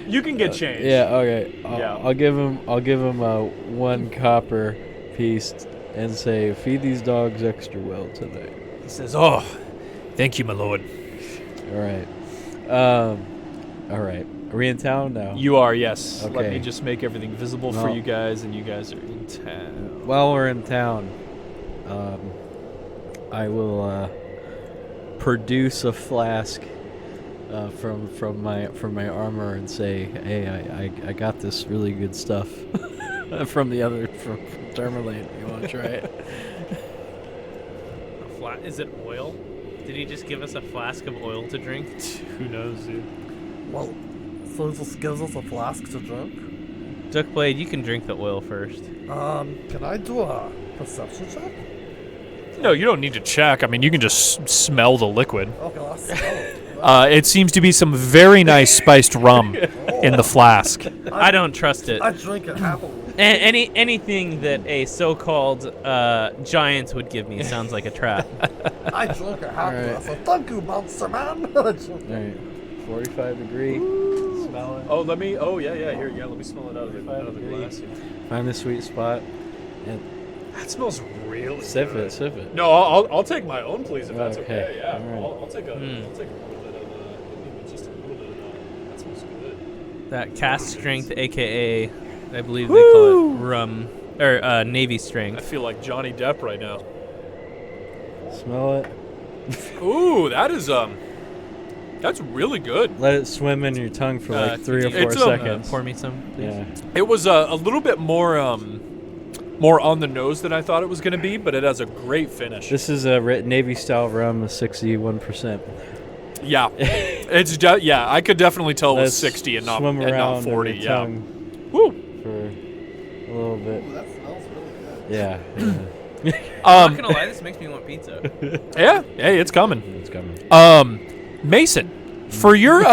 You can get change. Yeah. Okay. Yeah. I'll give him 1 copper piece and say, feed these dogs extra well tonight. He says, "Oh, thank you, my lord." All right. All right. Are we in town now? You are, yes. Let Okay. me just make everything visible for No. you guys, and you guys are in town. While we're in town, I will produce a flask from my armor and say, "Hey, I got this really good stuff from Tourmaline. You want to try it?" Is it oil? Did he just give us a flask of oil to drink? Who knows, dude? Well, so he just gives us a flask to drink. Duckblade, you can drink the oil first. Can I do a perception check? No, you don't need to check. I mean, you can just smell the liquid. Okay, let's smell it. It seems to be some very nice spiced rum in the flask. I don't trust it. I drink it happily. Anything that a so-called giant would give me sounds like a trap. I drink it happily. Alright. I said, thank you, monster man. All right, 45 degree. Smell it. Oh, let me. Oh, yeah. Here, let me smell it out of the glass. Find the sweet spot. And That smells really sip good. it, sip it. No, I'll take my own, please, if that's Okay. okay. Yeah, All right. I'll take a little bit of just a little bit of that. That smells good. That cast strength, aka, I believe they call it rum or navy I strength. feel like Johnny Depp right now. Smell it. Ooh, that's really good. Let it swim in your tongue for like 3 or 4 it's, seconds. Pour me some, please. Yeah. It was a little bit more more on the nose than I thought it was going to be, but it has a great finish. This is a Navy style rum, 61%. Yeah, I could definitely tell it was 60 and not swim around 40. in your Yeah. tongue Woo. for a little bit. Ooh, that smells really good. Yeah. I'm not gonna lie, this makes me want pizza. Yeah. Hey, it's coming. It's coming. Mason, for your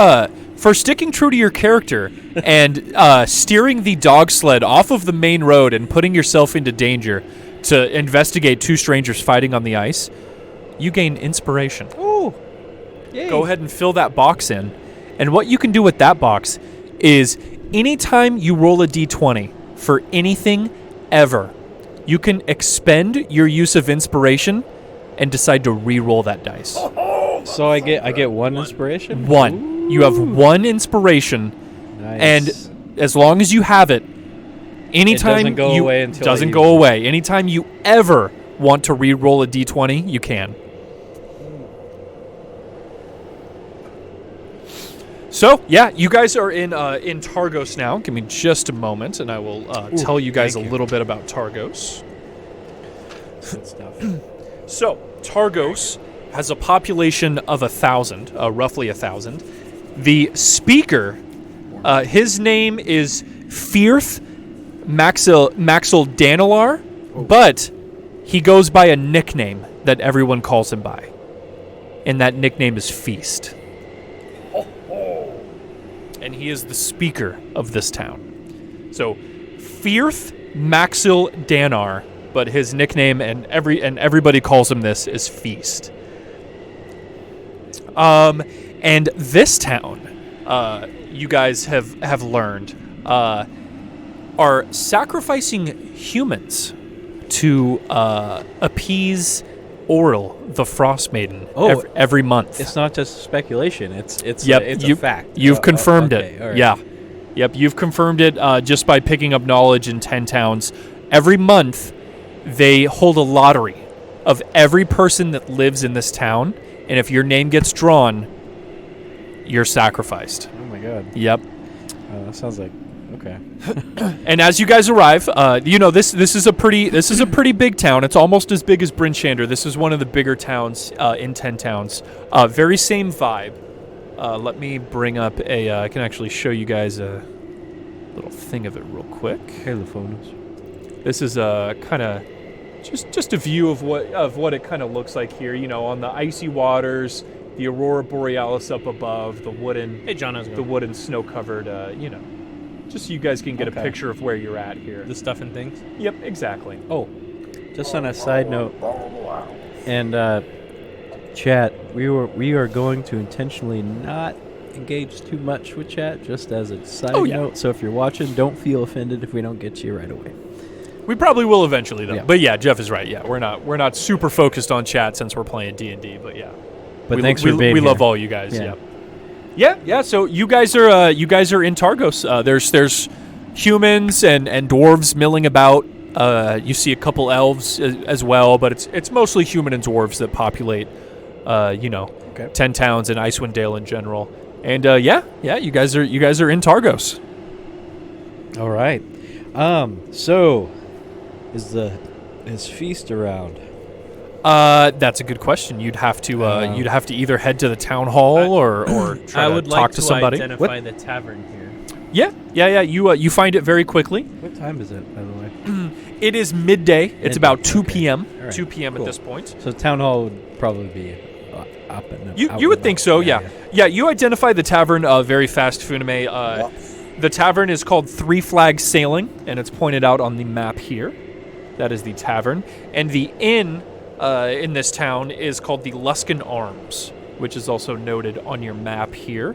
for sticking true to your character and steering the dog sled off of the main road and putting yourself into danger to investigate 2 strangers fighting on the ice, you gain inspiration. Oh. Yay. Go ahead and fill that box in. And what you can do with that box is anytime you roll a d20 for anything ever, you can expend your use of inspiration and decide to re-roll that dice. So I get one inspiration? 1. You have 1 inspiration, Nice. and as long as you have it, anytime doesn't go you away until I doesn't use go it. away. Anytime you ever want to re-roll a d20, you can. So, yeah, you guys are in Targos now. Give me just a moment, and I will tell you guys a thank you. little bit about Targos. Good stuff. So, Targos has a population of 1,000, roughly 1,000. The speaker, his name is Firth Maxil Danilar, but he goes by a nickname that everyone calls him by. And that nickname is Feast. And he is the speaker of this town. So, Firth Maxil Danar, but his nickname and everybody calls him this is Feast. And this town, you guys have learned, are sacrificing humans to appease Oril, the Frost Maiden, Oh, every month. It's not just speculation. It's Yep, it's you- a fact. You've confirmed okay, it. all right. Yeah. Yep, you've confirmed it just by picking up knowledge in 10 towns. Every month, they hold a lottery of every person that lives in this town, and if your name gets drawn, you're sacrificed. Oh my god. Yep. That sounds like okay. And as you guys arrive, this is a pretty big town. It's almost as big as Bryn Shander. This is one of the bigger towns in 10 towns. Very same vibe. Let me bring up I can actually show you guys a little thing of it real quick. Telephones. This is a kind of just a view of what it kind of looks like here. On the icy waters, the aurora borealis up above, the wooden Hey, John, how's it the going? wooden snow-covered, just so you guys can get a Okay. picture of where you're at here. The stuff and things. Yep, exactly. Oh, just on a side note, and chat, we are going to intentionally not engage too much with chat, just as a side Oh, yeah. note. So if you're watching, don't feel offended if we don't get to you right away. We probably will eventually, though. Yeah. But yeah, Jeff is right. Yeah, we're not super focused on chat since we're playing D&D. But yeah, But we, thanks we, for being we here. love all you guys. Yeah. Yeah. So you guys are in Targos. There's humans and dwarves milling about. You see a couple elves as well, but it's mostly human and dwarves that populate. 10 towns and Icewinddale in general. And you guys are in Targos. All right. So is Feast around? That's a good question. You'd have to either head to the town hall or try I to would talk like to somebody. identify the tavern here. Yeah. You find it very quickly. What time is it, by the way? It is midday. It's about 2 okay. p.m. All right, 2 p.m. cool. at this point. So town hall would probably be up and out You would and think about. so, yeah. You identify the tavern very fast, Funame. The tavern is called Three Flags Sailing, and it's pointed out on the map here. That is the tavern. And the inn in this town is called the Luskin Arms, which is also noted on your map here.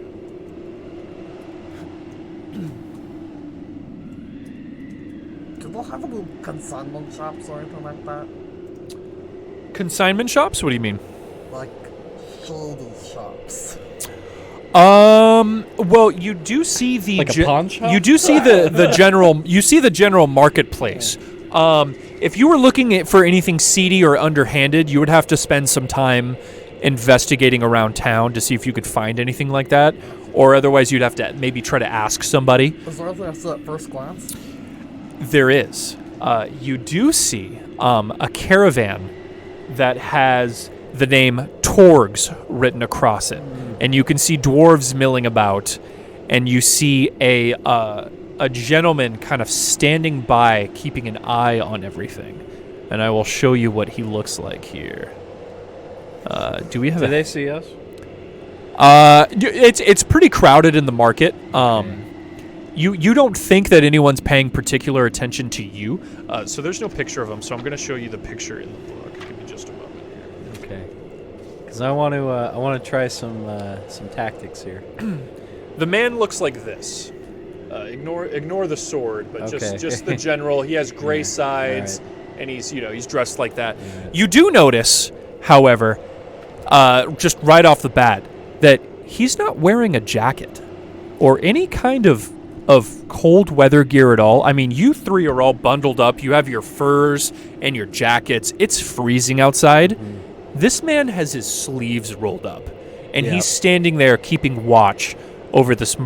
Do they have any consignment shops or anything like that? Consignment shops? What do you mean? Like shady shops. Well, you do see the Like a pawn shop? You do see the general marketplace. If you were looking for anything seedy or underhanded, you would have to spend some time investigating around town to see if you could find anything like that, or otherwise you'd have to maybe try to ask somebody. Is there anything I see at first glance? There is. You do see a caravan that has the name Torgs written across it. And you can see dwarves milling about, and you see a gentleman kind of standing by, keeping an eye on everything. And I will show you what he looks like here. Do we have Do they see us? It's pretty crowded in the market. You don't think that anyone's paying particular attention to you, so there's no picture of him. So I'm going to show you the picture in the book. Give me just a moment here. Okay. Because I want to try some tactics here. The man looks like this. Ignore the sword, but Okay. just the general. He has gray Yeah, sides, alright. and he's dressed like that. Yeah. You do notice, however, just right off the bat, that he's not wearing a jacket or any kind of cold weather gear at all. I mean, you three are all bundled up. You have your furs and your jackets. It's freezing outside. This man has his sleeves rolled up, and Yep. he's standing there keeping watch over his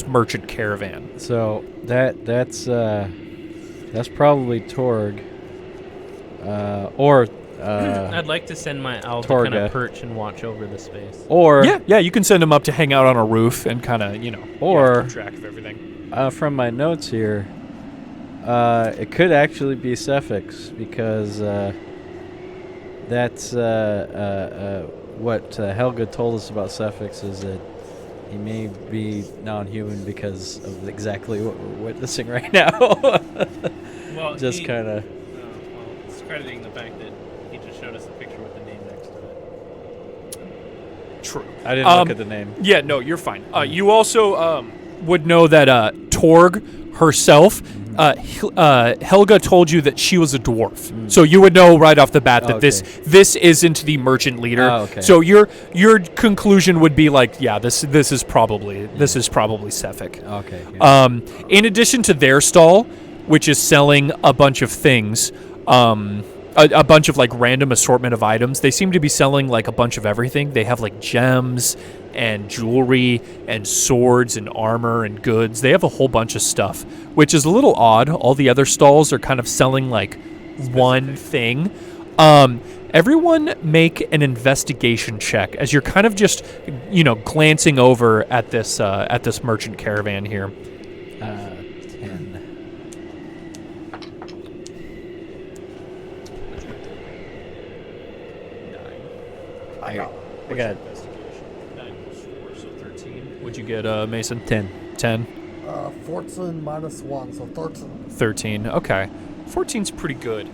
merchant caravan. So that's probably Torg, or I'd like to send my owl to kind Torga. of perch and watch over the space. or Yeah, you can send him up to hang out on a roof and kind of Or- keep track of everything. from my notes here, it could actually be Suffix because that's what Helga told us about Suffix is that he may be non-human because of exactly what we're witnessing right now. Well, Just kind of. discrediting the fact that he just showed us a picture with the name next to it. True. I didn't look at the name. Yeah, no, you're fine. You also would know that Torg herself, Helga told you that she was a dwarf. So you would know right off the bat that Okay. this isn't the merchant leader. Oh, okay. So your conclusion would be like, yeah, this is probably Sefik. Okay. Yeah. In addition to their stall, which is selling a bunch of things, a bunch of like random assortment of items, they seem to be selling like a bunch of everything. They have like gems and jewelry and swords and armor and goods. They have a whole bunch of stuff, which is a little odd. All the other stalls are kind of selling like one thing. Everyone make an investigation check as you're kind of just, glancing over at this merchant caravan here. 10. I got Investigation. 9 plus 4, so 13. What'd you get, Mason? 10. 10. 14 minus 1, so 13. 13. Okay. 14's pretty good.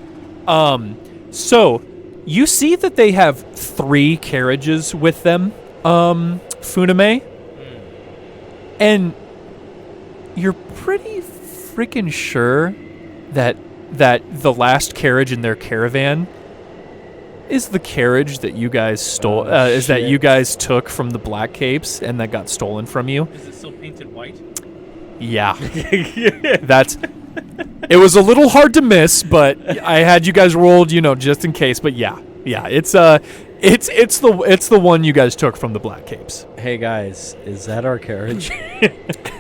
So you see that they have 3 carriages with them, Funame. And you're pretty freaking sure that the last carriage in their caravan is the carriage that you guys stole. Is that shit. you guys took from the Black Capes and that got stolen from you? Is it still painted white? Yeah. It was a little hard to miss, but I had you guys rolled, just in case. But yeah, it's the one you guys took from the Black Capes. Hey guys, is that our carriage?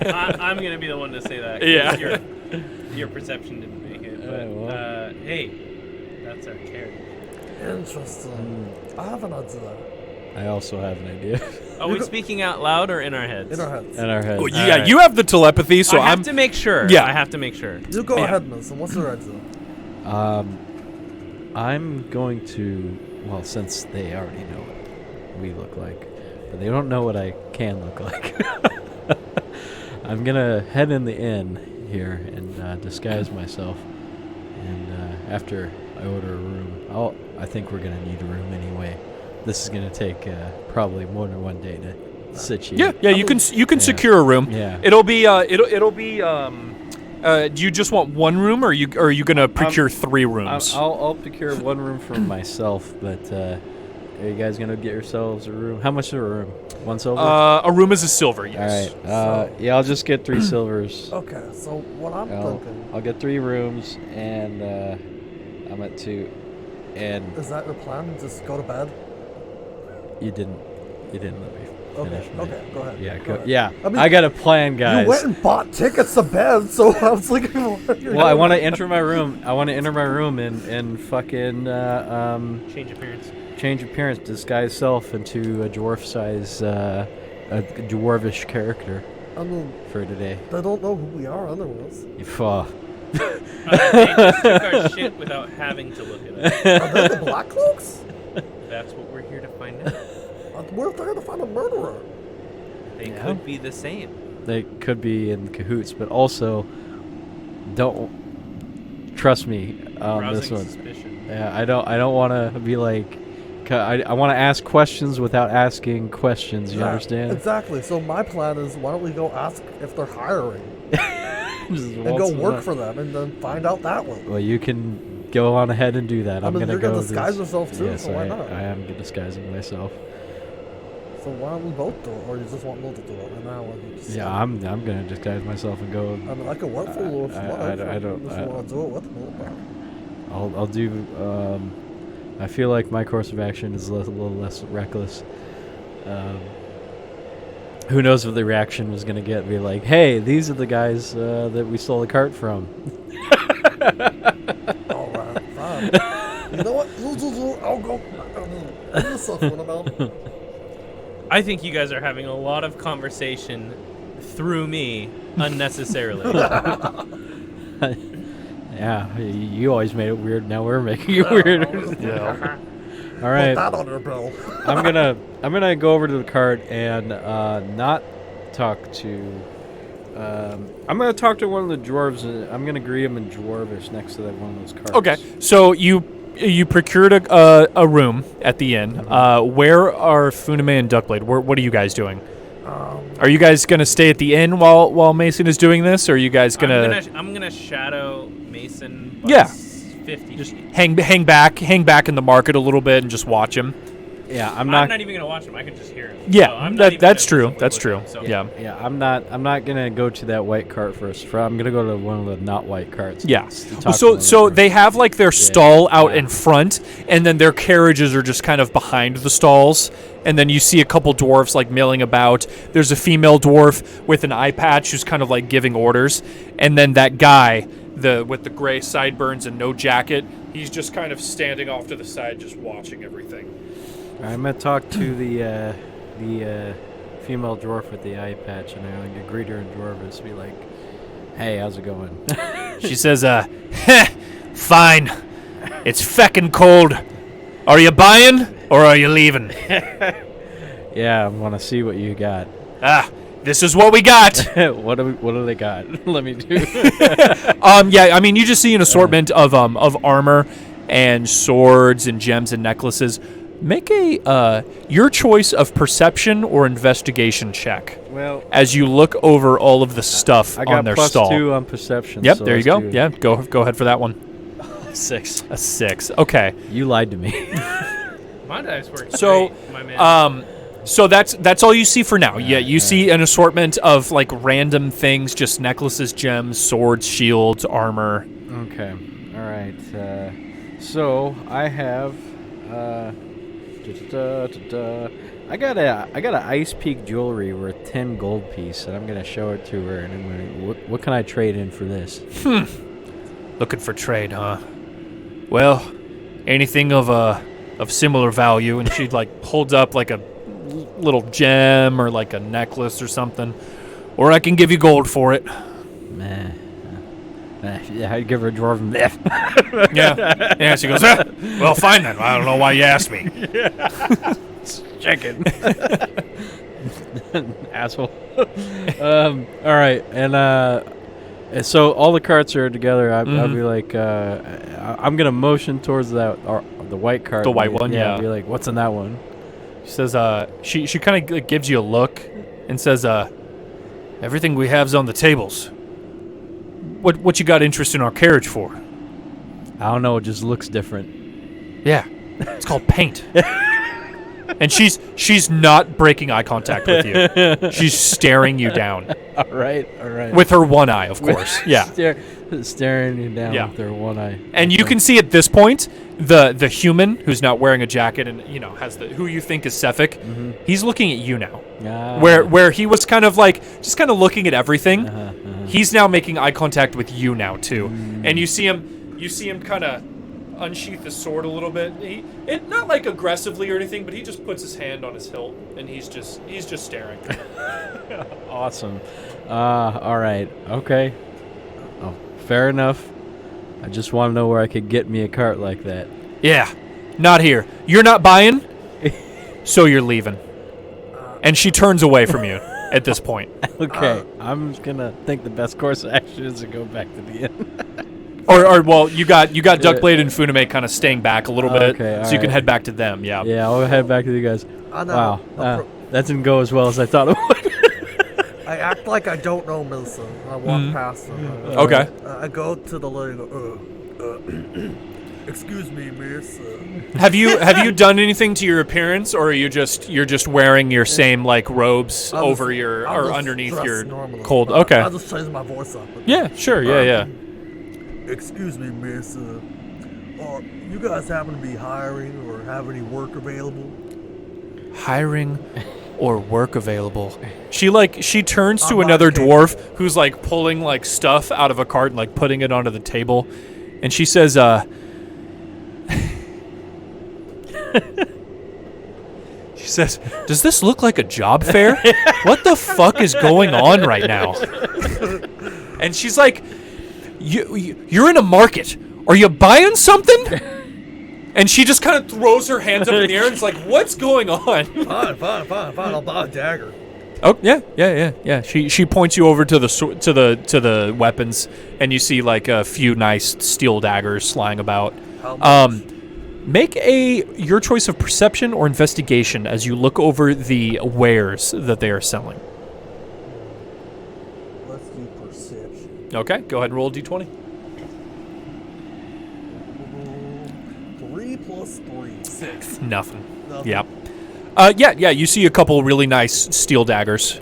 I'm gonna be the one to say that. 'cause Yeah. Your perception didn't make it. But well. hey, that's our carriage. Interesting. I have an idea. I also have an idea. Are we speaking out loud or in our heads? In our heads. In our heads. Well, yeah, you have the telepathy, so I have I'm. to make sure. Yeah. I have to make sure. You go Yeah. ahead, Mason. What's your idea? I'm going to, well, since they already know what we look like, but they don't know what I can look like. I'm gonna head in the inn here and disguise myself. And after I order a room, I think we're gonna need a room anyway. This is gonna take probably more than one day to situate. Yeah, you can secure a room. Yeah. It'll be do you just want one room, or are you gonna procure 3 rooms? I'll procure one room for myself, but are you guys gonna get yourselves a room? How much is a room? 1 silver? A room is a silver, All yes. right. Yeah, I'll just get 3 silvers. Okay, so what I'm thinking... I'll get 3 rooms, and I'm at 2. And Is that your plan? Just go to bed? you didn't let me finish. Okay, go ahead. Yeah, go ahead. yeah. I mean, I got a plan, guys. You went and bought tickets to bed, so I was like... Well, I want to enter my room. And fucking Change appearance. change appearance, disguise self into a dwarf-size, a dwarvish character I mean, for today. they don't know who we are anyways. If, They just took our shit without having to look at it. Are they the Black Cloaks? That's what we're here to find out. We're there to find a murderer. They Yeah. could be the same. they could be in cahoots, but also don't trust me on this Rousing one. suspicion. Yeah, I don't want to be like. I want to ask questions without asking questions. You Yeah, understand? Exactly. So my plan is, why don't we go ask if they're hiring and go Waltz work with for them, and then find out that way. Well, you can go on ahead and do that. I I'm mean, gonna you're go gonna disguise yourself too, Yes, so why not? I am disguising myself. So why don't we both do it, or you just want Lou to do it? And now you just Yeah, I'm gonna disguise myself and go. I mean, I could work for Lou if you want. I don't. If you want to do it with me, but I'll do. I feel like my course of action is a little less reckless. Who knows what the reaction was gonna get? Be like, hey, these are the guys that we stole the cart from. all right, fine. You know what? I'll go. I'll do something about it. I think you guys are having a lot of conversation through me unnecessarily. Yeah, you always made it weird. Now we're making it weird. Yeah. All right. Put that on your bill. I'm gonna go over to the cart and not talk to. I'm gonna talk to one of the dwarves. I'm gonna greet him in dwarvish next to that one of those carts. Okay, so you procured a room at the inn. Where are Funame and Duckblade? What are you guys doing? Are you guys gonna stay at the inn while Mason is doing this, or are you guys gonna? I'm gonna shadow Mason. Yeah. 50. Just hang back in the market a little bit and just watch him. Yeah, I'm not even gonna watch him. I can just hear him. Yeah, So I'm not even that's gonna true. look That's at true. him, so- Yeah. Yeah, I'm not gonna go to that white cart first. I'm gonna go to one of the not white carts. Yeah. to talk Well, to so one of so them. they have like their stall out Yeah. in front, and then their carriages are just kind of behind the stalls. And then you see a couple dwarfs like milling about. There's a female dwarf with an eye patch who's kind of like giving orders, and then that guy, with the gray sideburns and no jacket, he's just kind of standing off to the side, just watching everything. I'm gonna talk to the female dwarf with the eye patch, and I'm gonna greet her in dwarvish. Be like, "Hey, how's it going?" She says, fine. It's feckin' cold. Are you buying or are you leaving? Yeah, I want to see what you got. This is what we got. What do they got? Let me do. Yeah, I mean, you just see an assortment of armor and swords and gems and necklaces. Make a your choice of perception or investigation check Well, as you look over all of the stuff I got on their plus stall. 2 on perception. Yep, so there you let's go. do Yeah, go ahead for that one. 6. A 6. Okay. You lied to me. My dice work So, great, my man. So that's all you see for now. Yeah, you see an assortment of like random things, just necklaces, gems, swords, shields, armor. Okay. All right. So I have. I got a Ice Peak jewelry worth 10 gold piece, and I'm gonna show it to her. And I'm gonna, what can I trade in for this? Looking for trade, huh? Well, anything of of similar value, and she like holds up like a little gem or like a necklace or something, or I can give you gold for it. Meh. Yeah, I'd give her a dwarven. Yeah. She goes, well, fine then. I don't know why you asked me. Chicken. Asshole. All right, and so all the carts are together. I'll be like, I'm gonna motion towards the white cart. The white one, yeah. I'll be like, what's in that one? She says, she kind of gives you a look and says, everything we have's on the tables. What you got interest in our carriage for? I don't know. It just looks different. Yeah, it's called paint. And she's not breaking eye contact with you. She's staring you down. All right. With her one eye, of course. Yeah. Staring you down with her one eye. And you can see at this point the human who's not wearing a jacket and has who you think is Sefik. He's looking at you now. Where he was kind of like just kind of looking at everything. He's now making eye contact with you now too. And you see him kind of unsheath his sword a little bit. Not like aggressively or anything, but he just puts his hand on his hilt and he's just staring. Awesome. All right. Okay. Oh, fair enough. I just want to know where I could get me a cart like that. Yeah. Not here. You're not buying, so you're leaving. And she turns away from you at this point. Okay. I'm gonna think the best course of action is to go back to the inn. Or well, you got Duckblade and Funame kind of staying back a little bit, so you can head back to them. Yeah. Yeah, I'll head back to you guys. Wow, that didn't go as well as I thought it would. I act like I don't know Milsa. I walk past them. Okay. I go to the lady and go, excuse me, miss. Have you done anything to your appearance, or are you're just wearing your same like robes over your or underneath your cold? Okay. I'll just change my voice up. Yeah, sure. Yeah. Excuse me, miss. Are you guys happen to be hiring or have any work available? Hiring or work available. She turns to another dwarf who's like pulling like stuff out of a cart and like putting it onto the table, and she says, she says, "Does this look like a job fair? What the fuck is going on right now?" And she's like, You're in a market. Are you buying something?" And she just kind of throws her hands up in the air and is like, "What's going on?" Fine. I'll buy a dagger. Oh yeah. She points you over to the weapons, and you see like a few nice steel daggers lying about. How much? Make your choice of perception or investigation as you look over the wares that they are selling. Let's do perception. Okay, go ahead and roll a d20. 3 plus 3, 6. Nothing. Yep. Yeah. You see a couple really nice steel daggers,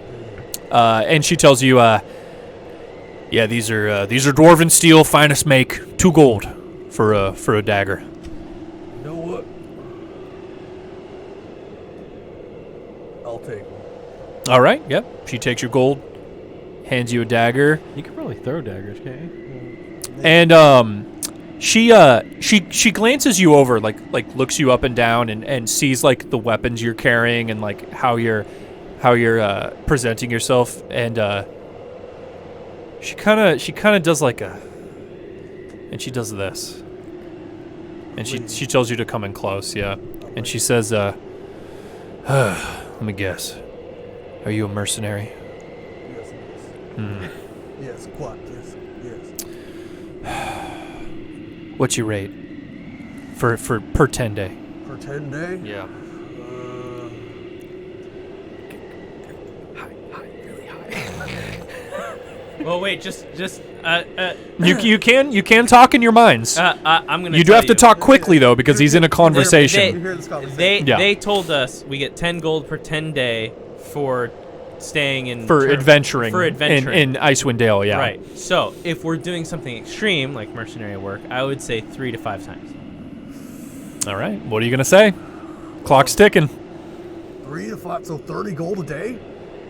and she tells you, "Yeah, these are dwarven steel, finest make, 2 gold for a dagger." You know what? I'll take them. All right. Yep. She takes your gold, hands you a dagger, You could probably throw daggers, can't you? and she glances you over, like looks you up and down, and sees like the weapons you're carrying and like how you're presenting yourself, and she kind of does like and she does this, and she tells you to come in close, yeah, and she says, let me guess, are you a mercenary? Yes. Yes, quite. Yes. What's your rate for per 10 day? For 10 day? Yeah. Really high. Well, wait, just You can talk in your minds. I'm gonna. You do tell have to talk quickly though, because he's in a conversation. You hear this conversation. They told us we get 10 gold per 10 day for staying in adventuring in Icewinddale, yeah. Right. So if we're doing something extreme like mercenary work, I would say 3 to 5 times. All right. What are you gonna say? Clock's ticking. 3 to 5, so 30 gold a day?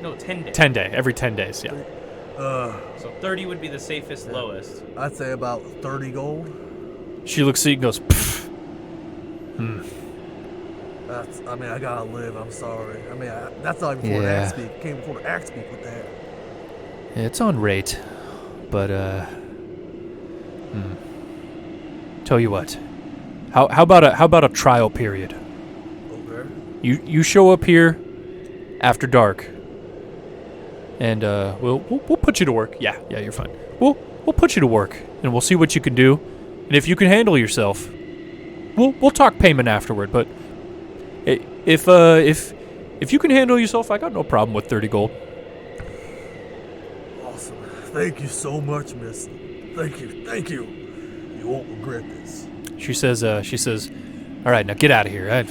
No, 10 days. 10 day, every 10 days, yeah. So 30 would be the safest, lowest. I'd say about 30 gold. She looks at you and goes, I mean, I gotta live. I'm sorry. I mean, that's not even before the act speak. Came before the act speak with that. It's on rate, but tell you what, how about a trial period? Okay. You show up here after dark, and we'll put you to work. Yeah, you're fine. We'll put you to work, and we'll see what you can do, and if you can handle yourself, we'll talk payment afterward. But if you can handle yourself, I got no problem with 30 gold. Awesome. Thank you so much, miss. Thank you. You won't regret this. She says, all right, now get out of here.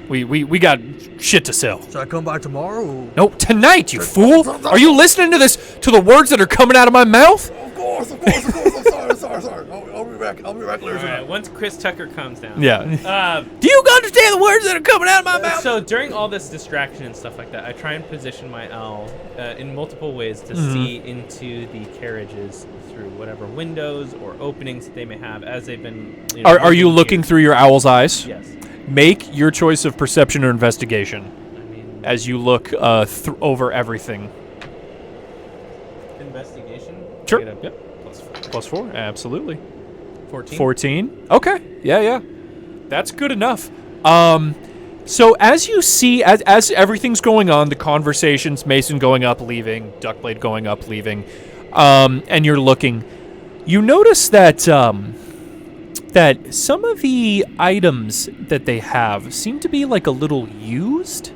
We got shit to sell. Should I come by tomorrow? Or? No, tonight, you fool! Are you listening to the words that are coming out of my mouth? Of course. I'm sorry. I'll be back later. All right, once Chris Tucker comes down. Yeah. Do you understand the words that are coming out of my mouth? So during all this distraction and stuff like that, I try and position my owl in multiple ways to see into the carriages through whatever windows or openings that they may have as they've been. Are you looking through your owl's eyes? Yes. Make your choice of perception or investigation I mean, as you look over everything. investigation. Sure. Get a Yep. +4. +4, absolutely. 14. 14. Okay. Yeah. That's good enough. So as you see, as everything's going on, the conversations, Mason going up, leaving, Duckblade going up, leaving, and you're looking, you notice that that some of the items that they have seem to be like a little used.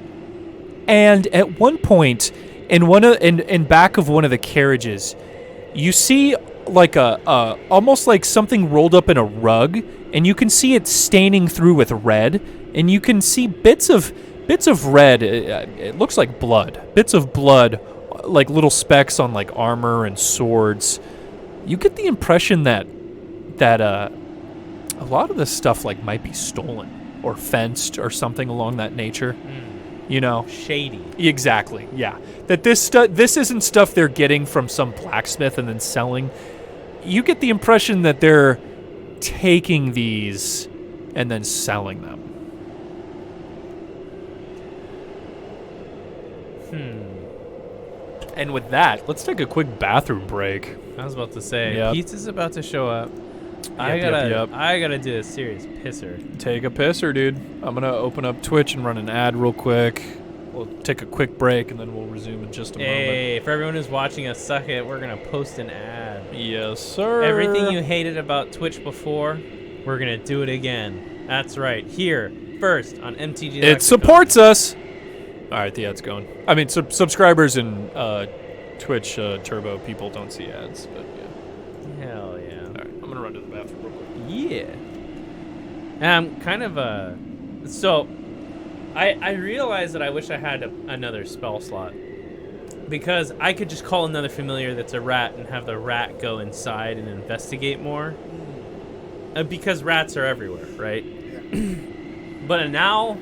And at one point, in back of one of the carriages, you see like a almost like something rolled up in a rug, and you can see it staining through with red, and you can see bits of red. It looks like blood. Bits of blood, like little specks on like armor and swords. You get the impression that a lot of this stuff like might be stolen or fenced or something along that nature. You know, Shady. exactly. Yeah, that this isn't stuff they're getting from some blacksmith and then selling. You get the impression that they're taking these and then selling them. And with that, let's take a quick bathroom break. I was about to say, Yep. pizza's about to show up. I Yep. gotta do a serious pisser. Take a pisser, dude. I'm gonna open up Twitch and run an ad real quick. We'll take a quick break and then we'll resume in just a moment. Hey, for everyone who's watching us, suck it. We're gonna post an ad. Yes, sir. Everything you hated about Twitch before, we're gonna do it again. That's right. Here, first on MTG. It supports us. All right, the ad's going. I mean, subscribers and Twitch Turbo people don't see ads, but yeah. Hell yeah. All right, I'm gonna run to the bathroom real quick. Yeah. Kind of so I realized that I wish I had another spell slot, because I could just call another familiar that's a rat and have the rat go inside and investigate more, because rats are everywhere, right? But an owl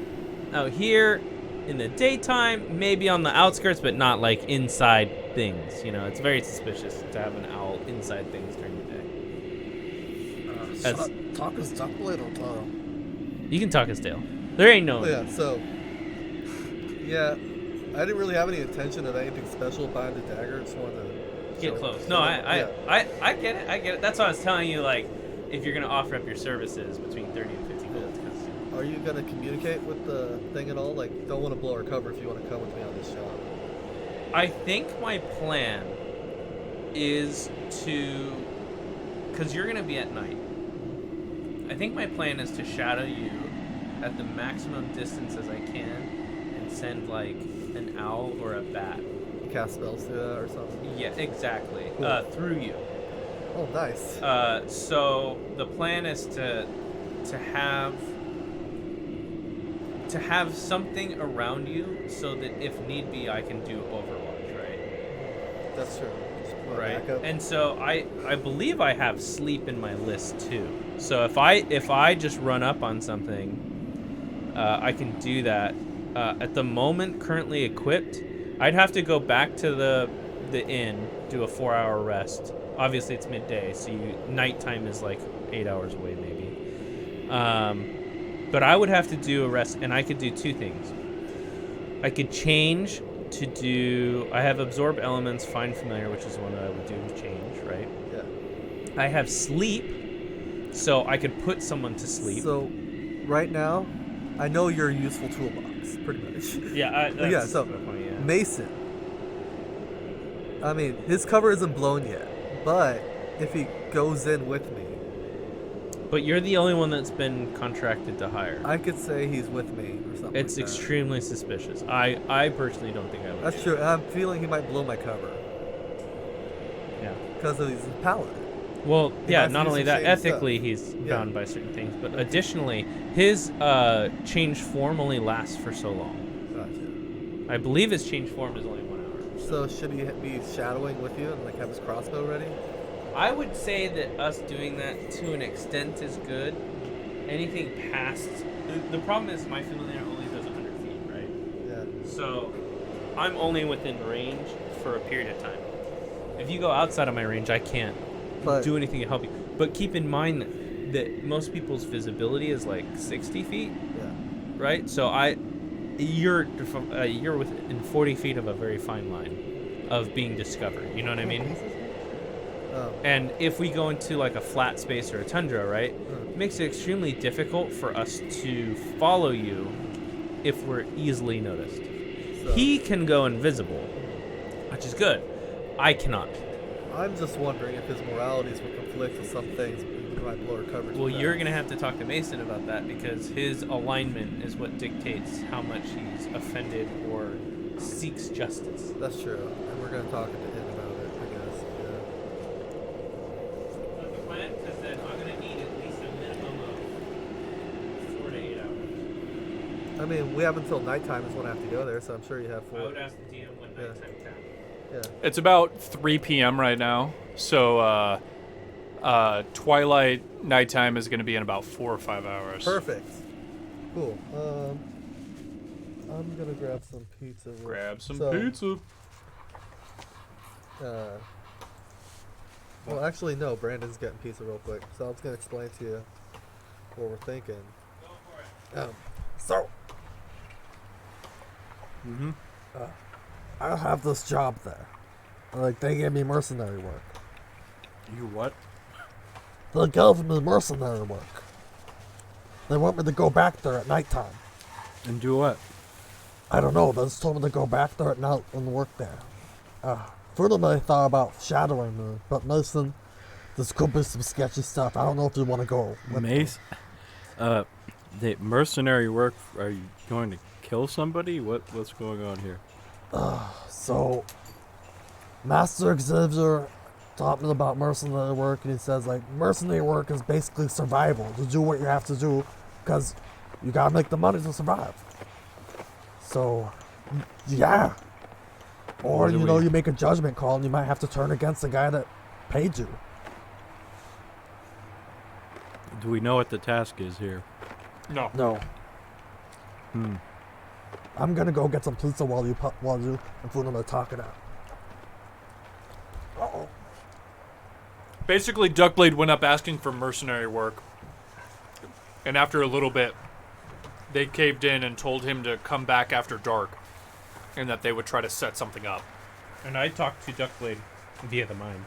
out here in the daytime, maybe on the outskirts, but not like inside things. You know, it's very suspicious to have an owl inside things during the day. Talk as Duckblade or Taro? You can talk as Dale. There ain't no. Yeah, so I didn't really have any intention of anything special behind the dagger. Just wanted to Get close. No, I get it. I get it. That's why I was telling you, like, if you're gonna offer up your services between 30 and 50 minutes. Are you gonna communicate with the thing at all? Like, don't want to blow our cover if you want to come with me on this shot. I think my plan is to, because you're gonna be at night. I think my plan is to shadow you at the maximum distance as I can, and send like an owl or a bat. Cast spells through that or something. Yeah, exactly. Cool. Through you. Oh, nice. So the plan is to have something around you so that if need be I can do Overwatch, right? That's true. Just put a Right. backup. And so I believe I have sleep in my list too. So if I just run up on something, I can do that. At the moment, currently equipped, I'd have to go back to the inn, do a 4-hour rest. Obviously, it's midday, so nighttime is like 8 hours away, maybe. But I would have to do a rest, and I could do two things. I could change to do. I have absorb elements, find familiar, which is the one that I would do to change, right? Yeah. I have sleep, so I could put someone to sleep. So, right now, I know you're a useful toolbox, pretty much. Yeah, Yeah, so, the point, yeah. Mason. I mean, his cover isn't blown yet, but if he goes in with me, But you're the only one that's been contracted to hire. I could say he's with me or something. It's like that. extremely suspicious. I personally don't think I would. That's true. I'm feeling he might blow my cover Yeah. because he's a paladin. Well, He yeah. might Not do only some that, shady ethically stuff. he's Yeah. bound by certain things, but additionally, his change form only lasts for so long. Gotcha. I believe his change form is only 1 hour. So should he be shadowing with you and like have his crossbow ready? I would say that us doing that to an extent is good. Anything past the problem is my familiar only does 100 feet, right? Yeah. So I'm only within range for a period of time. If you go outside of my range, I can't But do anything to help you. But keep in mind that most people's visibility is like 60 feet, yeah. right? So you're within 40 feet of a very fine line of being discovered. You know what I mean? Oh. And if we go into like a flat space or a tundra, right, it makes it extremely difficult for us to follow you if we're easily noticed. So, He can go invisible, which is good. I cannot. I'm just wondering if his moralities will conflict with some things. He might blow our coverage. Well, with you're that. going to have to talk to Mason about that because his alignment is what dictates how much he's offended or seeks justice. That's true. And we're gonna talk to him about it, I guess. That's the plan, because then I'm going to need at least a minimum of 4 to 8 hours. Yeah. I mean, we have until nighttime is when I have to go there, so I'm sure you have I 4. would ask the DM when Yeah. nighttime tap. Yeah. It's about 3 p.m. right now, so twilight nighttime is going to be in about 4 or 5 hours. Perfect. Cool. I'm gonna grab some pizza. Grab some So, pizza. Well, actually, no. Brandon's getting pizza real quick, so I was gonna explain to you what we're thinking. Go for it. So, I have this job there. Like, they gave me mercenary work. You what? They gave me mercenary work. They want me to go back there at nighttime. And do what? I don't know. They just told me to go back there at night and work there. Furthermore, they thought about shadowing me, but Mason, this could be some sketchy stuff. I don't know if you want to go with me. Mace? The mercenary work, are you going to kill somebody? What's going on here? So, Master Xavier taught me about mercenary work, and he says, like, mercenary work is basically survival. To do what you have to do, because you gotta make the money to survive. So, yeah. Or, What do you know, we- you make a judgment call, and you might have to turn against the guy that paid you. Do we know what the task is here? No. No. Hmm. I'm gonna go get some pizza while you and Funo are talking out. Uh-oh. Basically, Duckblade went up asking for mercenary work, and after a little bit, they caved in and told him to come back after dark, and that they would try to set something up. And I talked to Duckblade via the mind,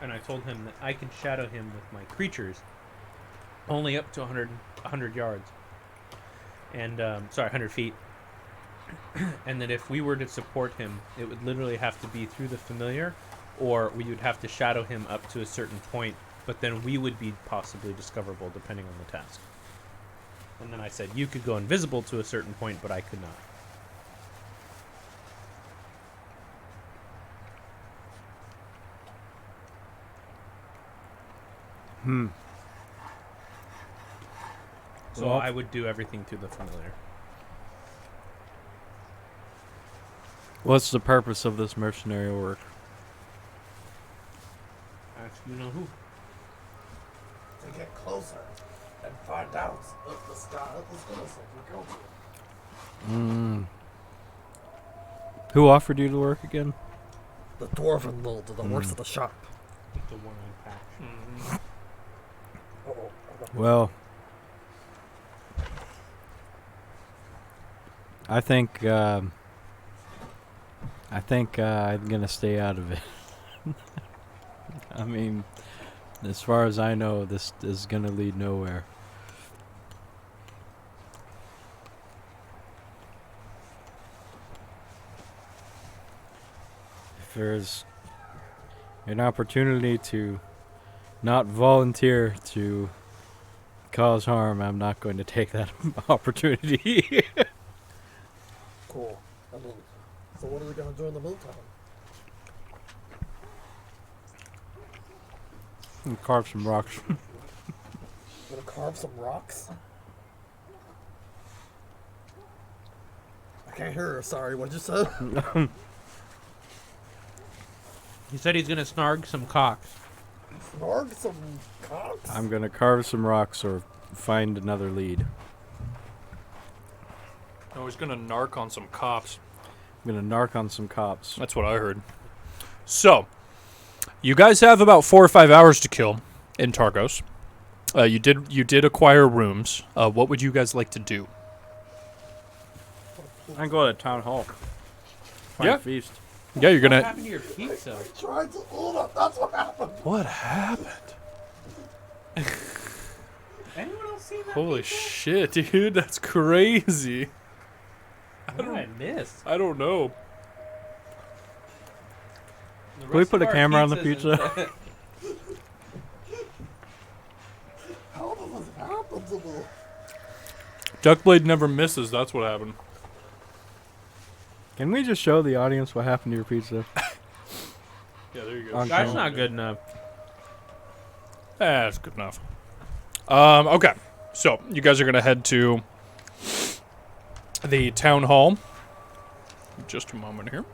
and I told him that I can shadow him with my creatures only up to 100 yards. And, 100 feet. And that if we were to support him, it would literally have to be through the familiar, or we would have to shadow him up to a certain point, but then we would be possibly discoverable depending on the task. And then I said, you could go invisible to a certain point, but I could not. Hmm. So Well- I would do everything through the familiar. What's the purpose of this mercenary work? Ask you know who. To get closer and find out if the sky is innocent. We go to Hmm. Who offered you to work again? The dwarven lord that works at the shop. The one-eyed patch. Uh-oh. Well, I think I'm gonna stay out of it. I mean, as far as I know, this is gonna lead nowhere. If there's an opportunity to not volunteer to cause harm, I'm not going to take that opportunity. Cool. I mean, so what are we gonna do in the meantime? And carve some rocks. Gonna carve some rocks? I can't hear her. Sorry, what'd you say? He said he's gonna snarg some cocks. Snarg some cocks? I'm gonna carve some rocks or find another lead. I was gonna narc on some cops. I'm gonna narc on some cops. That's what I heard. So, you guys have about 4 or 5 hours to kill in Targos. You did acquire rooms. What would you guys like to do? I can go to town hall. Find Yeah. a feast. Yeah, you're What gonna. happened to your pizza? Tried to hold up. That's what happened. What happened? Anyone else seen that? Holy pizza? shit, dude! That's crazy. What did I miss? I don't know. The Can we rest put of a our camera on the pizzas pizza? How does this happen to me? Duckblade never misses. That's what happened. Can we just show the audience what happened to your pizza? Yeah, there you go. On That's camera. not good enough. That's good enough. Okay, so you guys are gonna head to the town hall. Just a moment here.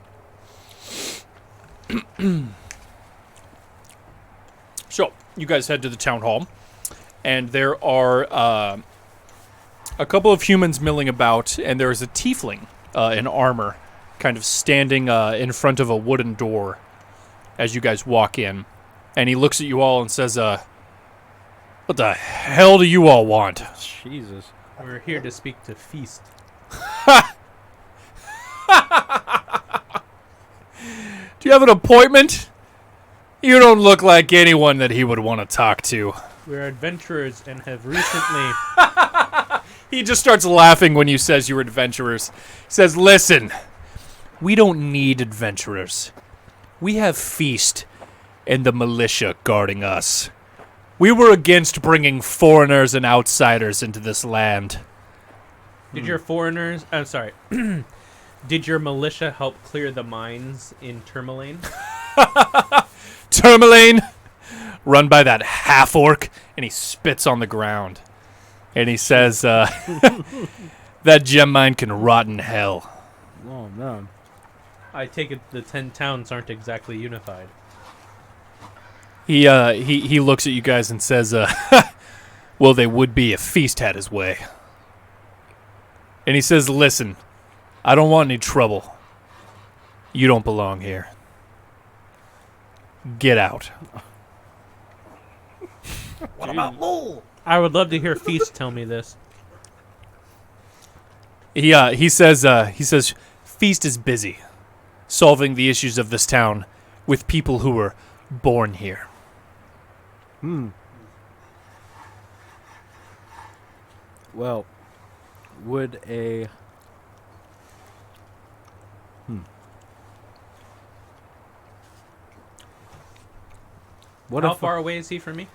So you guys head to the town hall, and there are a couple of humans milling about, and there is a tiefling in armor, kind of standing in front of a wooden door as you guys walk in, and he looks at you all and says, "What the hell do you all want?" Jesus. We're here to speak to Feast. Do you have an appointment? You don't look like anyone that he would want to talk to. We're adventurers and have recently. He just starts laughing when you says you're adventurers. He says, "Listen, we don't need adventurers. We have Feast and the militia guarding us. We were against bringing foreigners and outsiders into this land." Did your foreigners? I'm sorry. Did your militia help clear the mines in Tourmaline? Tourmaline, run by that half-orc, and he spits on the ground. And he says, that gem mine can rot in hell. Oh, no. I take it the 10 towns aren't exactly unified. He looks at you guys and says, well, they would be if Feast had his way. And he says, "Listen, I don't want any trouble. You don't belong here. Get out." What about Mole? I would love to hear Feast tell me this. He says, "Feast is busy solving the issues of this town with people who were born here." Well, would a... What How if far away is he from me?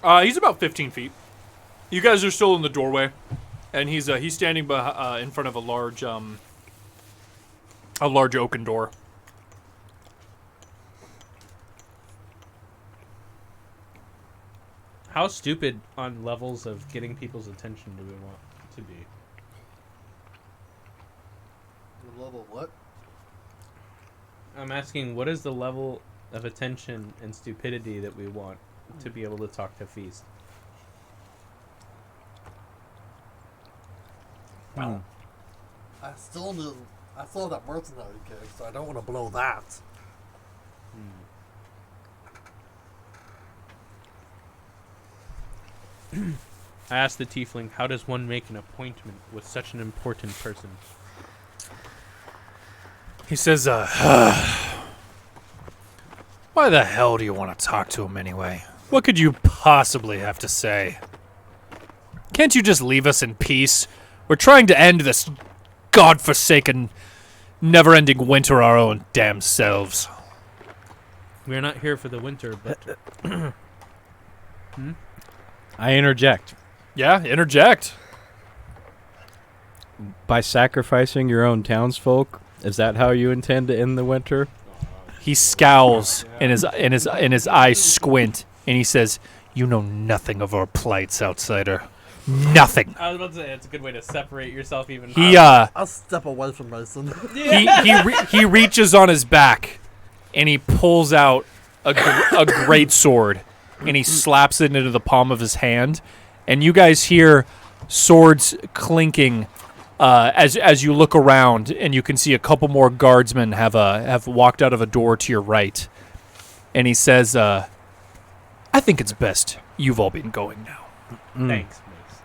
He's about 15 feet. You guys are still in the doorway, and he's standing in front of a large oaken door. How stupid on levels of getting people's attention do we want to be? The level what? I'm asking, what is the level of attention and stupidity that we want to be able to talk to Feast? Well, I still have that mercenary gig, so I don't want to blow that. I asked the tiefling, how does one make an appointment with such an important person? He says, why the hell do you want to talk to him anyway? What could you possibly have to say? Can't you just leave us in peace? We're trying to end this godforsaken, never-ending winter our own damn selves. We're not here for the winter, but I interject. Yeah, interject. By sacrificing your own townsfolk, is that how you intend to end the winter? He scowls and his eyes squint, and he says, "You know nothing of our plights, outsider. Nothing." I was about to say it's a good way to separate yourself even. I'll step away from Mason. He reaches on his back, and he pulls out a great sword, and he slaps it into the palm of his hand, and you guys hear swords clinking as you look around, and you can see a couple more guardsmen have walked out of a door to your right, and he says, "I think it's best you've all been going now." Thanks, Mace.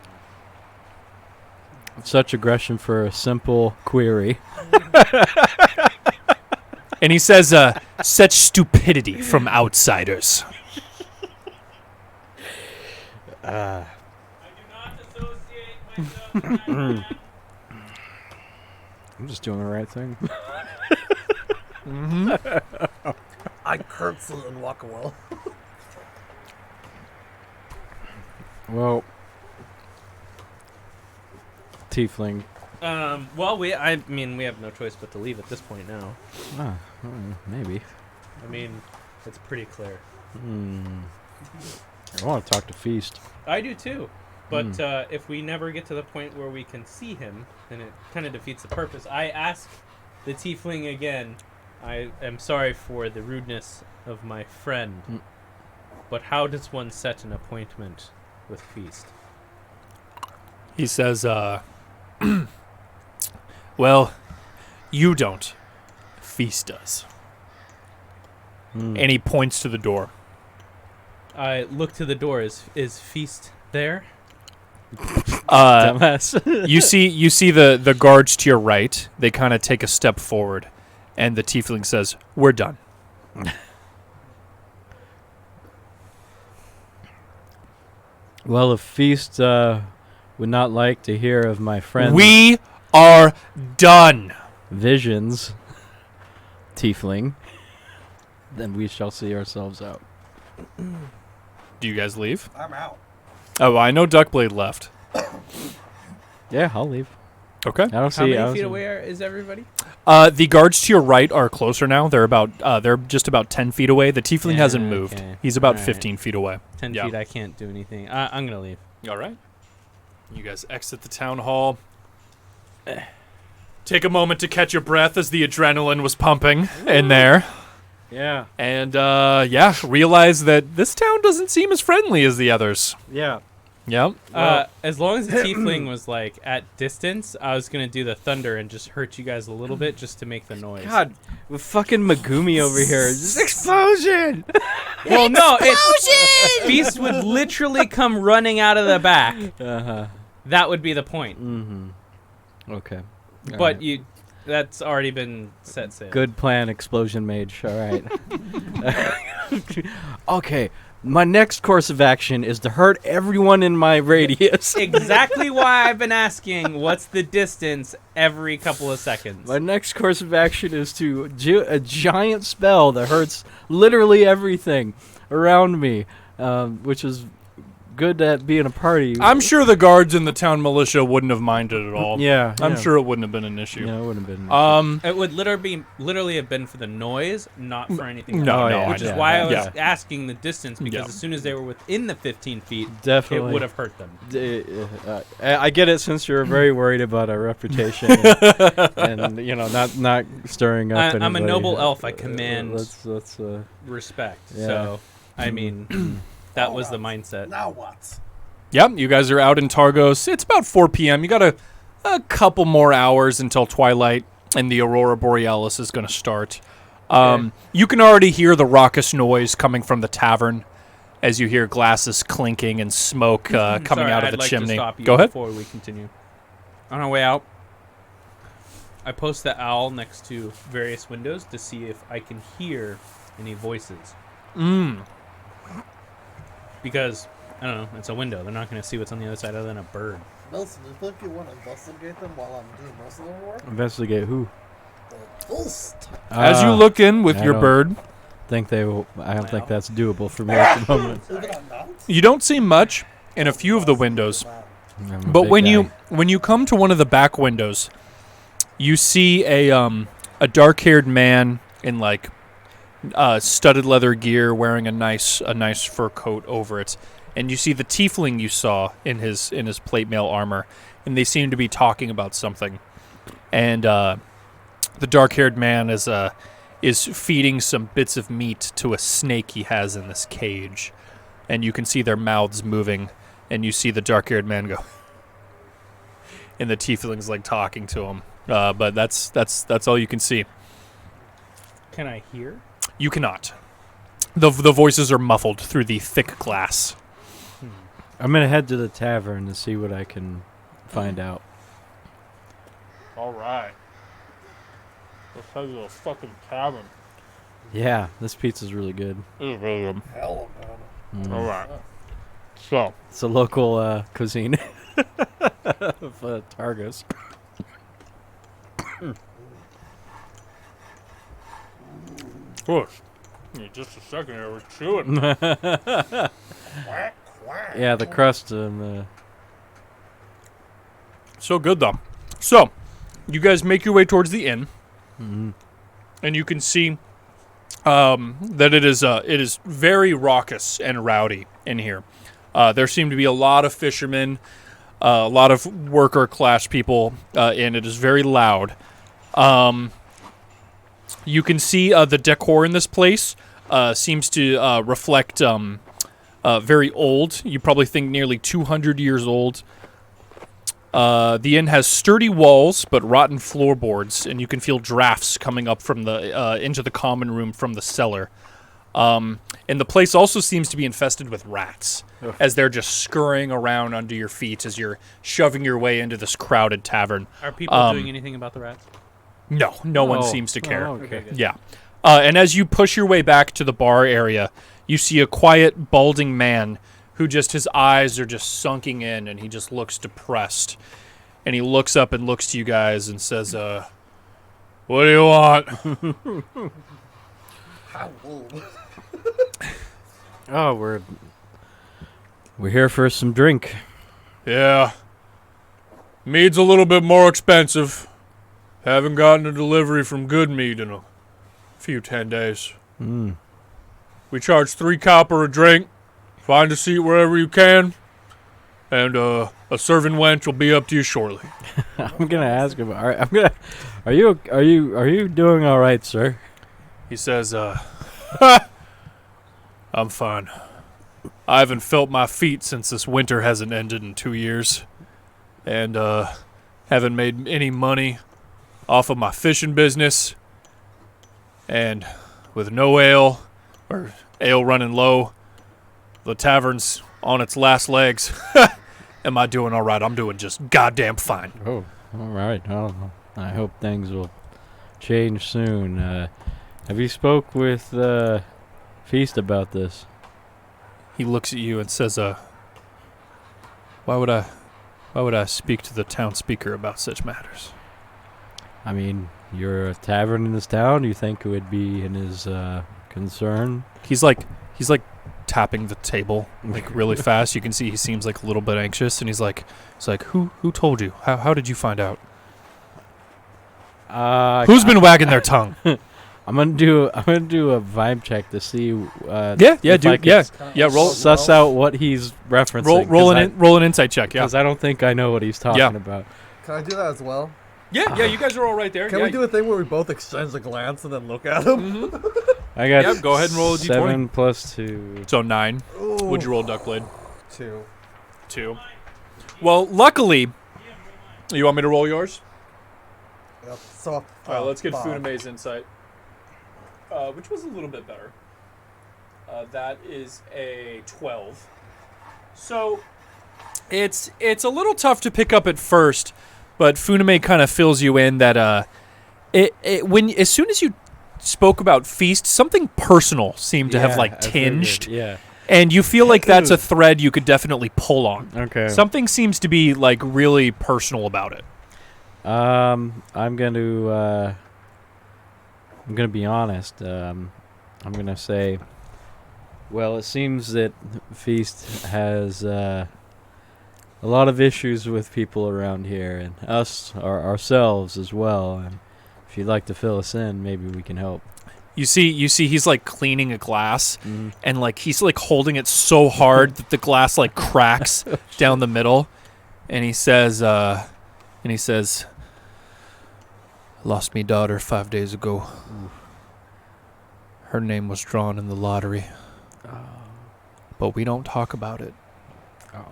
Such aggression for a simple query. And he says, "Such stupidity from outsiders." I do not associate myself with that. I'm just doing the right thing. I curtsy and walk away. Well, tiefling. Well, we have no choice but to leave at this point now. Maybe. I mean, it's pretty clear. I want to talk to Feast. I do too. But if we never get to the point where we can see him, then it kind of defeats the purpose. I ask the tiefling again, I am sorry for the rudeness of my friend, but how does one set an appointment with Feast? He says, well, you don't. Feast does. And he points to the door. I look to the door. Is Feast there? Dumbass. You see the guards to your right. They kind of take a step forward, and the tiefling says, "We're done." Well, if Feast would not like to hear of my friend's We are done. visions, tiefling, then we shall see ourselves out. Do you guys leave? I'm out. Oh, I know Duckblade left. Yeah, I'll leave. Okay. I don't see. How I many don't feet see- away is everybody? The guards to your right are closer now. They're just about 10 feet away. The tiefling Yeah, hasn't moved. okay. He's about Alright. 15 feet away. 10 Yeah. feet, I can't do anything. I'm going to leave. All right. You guys exit the town hall. Take a moment to catch your breath as the adrenaline was pumping in there. Yeah. And, realize that this town doesn't seem as friendly as the others. Yeah. Yep. As long as the tiefling was like at distance, I was going to do the thunder and just hurt you guys a little bit just to make the noise. God, with fucking Megumi over here. Just explosion! Well, no, Feast would literally come running out of the back. Uh-huh. That would be the point. Mm-hmm. Okay. But that's already been set sail. Good plan, explosion mage. All right. Okay. My next course of action is to hurt everyone in my radius. Exactly why I've been asking what's the distance every couple of seconds. My next course of action is to do a giant spell that hurts literally everything around me, which is good at being a party. I'm sure the guards in the town militia wouldn't have minded at all. Yeah. I'm sure it wouldn't have been an issue. Yeah, it wouldn't have been. It would literally have been for the noise, not for anything No, else. no, Which is yeah, why I was yeah. asking the distance, because Yeah. as soon as they were within the 15 feet, Definitely. it would have hurt them. I get it, since you're very worried about our reputation and not stirring up. I'm a anybody. noble elf. I command Let's respect. Yeah. So, I mean, that was the mindset. Now what? Yep, you guys are out in Targos. It's about 4 p.m. You got a couple more hours until twilight, and the Aurora Borealis is going to start. You can already hear the raucous noise coming from the tavern. as you hear glasses clinking and smoke coming Sorry, out of I'd the like chimney. To stop you Go ahead. before we continue. On our way out, I post the owl next to various windows to see if I can hear any voices. Because, I don't know, it's a window. They're not going to see what's on the other side other than a bird. Nelson, do you think you want to investigate them while I'm doing mercenary work? Investigate who? Ghost. As you look in with I your don't bird, think they will. I don't think that's doable for me at the moment. Even on mount? you don't see much in a few of the windows. I'm a But big when guy. you come to one of the back windows, you see a dark-haired man in like studded leather gear, wearing a nice fur coat over it, and you see the tiefling you saw in his plate mail armor, and they seem to be talking about something. And the dark-haired man is feeding some bits of meat to a snake he has in this cage, and you can see their mouths moving, and you see the dark-haired man go, and the tiefling's like talking to him. But that's all you can see. Can I hear? You cannot. The voices are muffled through the thick glass. I'm gonna head to the tavern to see what I can find out. All right. Let's head to the fucking tavern. Yeah, this pizza's really good. Hell, man. Mm. All right. So, It's a local cuisine of Targos. push. Just a second here, we're chewing. Quack, quack. Yeah, the crust and the. So good though. So, you guys make your way towards the inn, Mm. and you can see that it is very raucous and rowdy in here. There seem to be a lot of fishermen, a lot of worker class people, and it is very loud. You can see the decor in this place seems to reflect very old. You probably think nearly 200 years old. The inn has sturdy walls but rotten floorboards, and you can feel drafts coming up from the into the common room from the cellar. And the place also seems to be infested with rats, as they're just scurrying around under your feet as you're shoving your way into this crowded tavern. Are people doing anything about the rats? No one Oh. seems to care. Oh, okay. good. Yeah. And as you push your way back to the bar area, you see a quiet, balding man who just, his eyes are just sunking in, and he just looks depressed. And he looks up and looks to you guys and says, what do you want? How old? Oh, we're here for some drink. Yeah. Mead's a little bit more expensive. Haven't gotten a delivery from Good Mead in a few 10 days. Mm. We charge 3 copper a drink. Find a seat wherever you can, and a serving wench will be up to you shortly. I'm gonna ask him. Are you doing all right, sir? He says, I'm fine. I haven't felt my feet since this winter hasn't ended in 2 years, and haven't made any money off of my fishing business, and with no ale, or ale running low, the tavern's on its last legs. Am I doing all right? I'm doing just goddamn fine. Oh, all right. Oh, I hope things will change soon. Have you spoke with Feast about this? He looks at you and says, why would I speak to the town speaker about such matters? I mean, you're a tavern in this town. Do you think it would be in his concern? He's like tapping the table like really fast. You can see he seems like a little bit anxious, and he's like, who told you? How did you find out? Who's been wagging their tongue? I'm gonna do a vibe check to see. Roll suss out what he's referencing. roll an insight check. Yeah, Because I don't think I know what he's talking about. Can I do that as well? yeah. You guys are all right there. Can we do a thing where we both exchange a glance and then look at him? I got. Yeah, go ahead and roll a d20. 7 plus 2. So 9. Ooh. Would you roll Duckblade? 2. Well, luckily, you want me to roll yours? Yep. So, All right, let's get 5. Funame's insight, which was a little bit better. That is a 12. So it's a little tough to pick up at first, but Funame kind of fills you in that as soon as you spoke about feast, something personal seemed to have like tinged. Yeah. And you feel like that's a thread you could definitely pull on. Okay. Something seems to be like really personal about it. I'm gonna be honest. I'm gonna say, well, it seems that Feast has a lot of issues with people around here, and ourselves as well. And if you'd like to fill us in, maybe we can help. You see, he's like cleaning a glass, and like he's like holding it so hard that the glass like cracks down the middle, and he says, "Lost me daughter 5 days ago. Her name was drawn in the lottery, but we don't talk about it.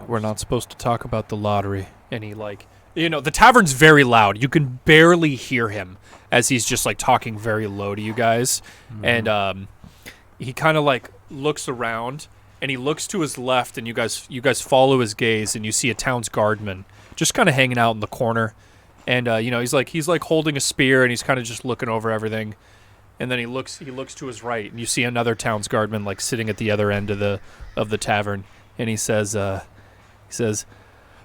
We're not supposed to talk about the lottery." And he like, the tavern's very loud. You can barely hear him as he's just like talking very low to you guys. And he kind of like looks around, and he looks to his left, and you guys follow his gaze, and you see a town's guardman just kind of hanging out in the corner. And he's like holding a spear, and he's kind of just looking over everything. And then he looks to his right, and you see another town's guardman like sitting at the other end of the tavern, and he says,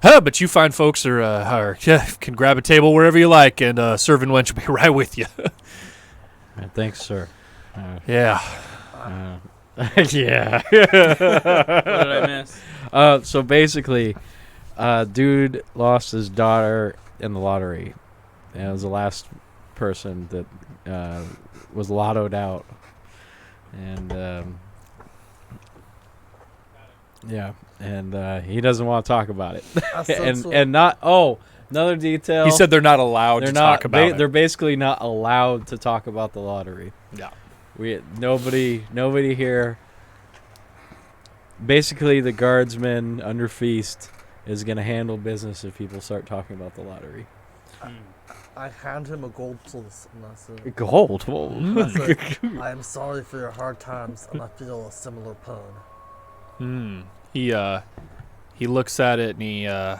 but you fine folks can grab a table wherever you like, and serving wench will be right with you. Thanks, sir. Yeah. Yeah. What did I miss? So basically, dude lost his daughter in the lottery. And it was the last person that was lottoed out. And he doesn't want to talk about it. Another detail. He said they're not allowed to talk about it. They're basically not allowed to talk about the lottery. Yeah. Nobody here. Basically, the guardsman under Feast is going to handle business if people start talking about the lottery. I hand him a gold piece, and I said, Gold? I said, I am sorry for your hard times, and I feel a similar pain. He looks at it, and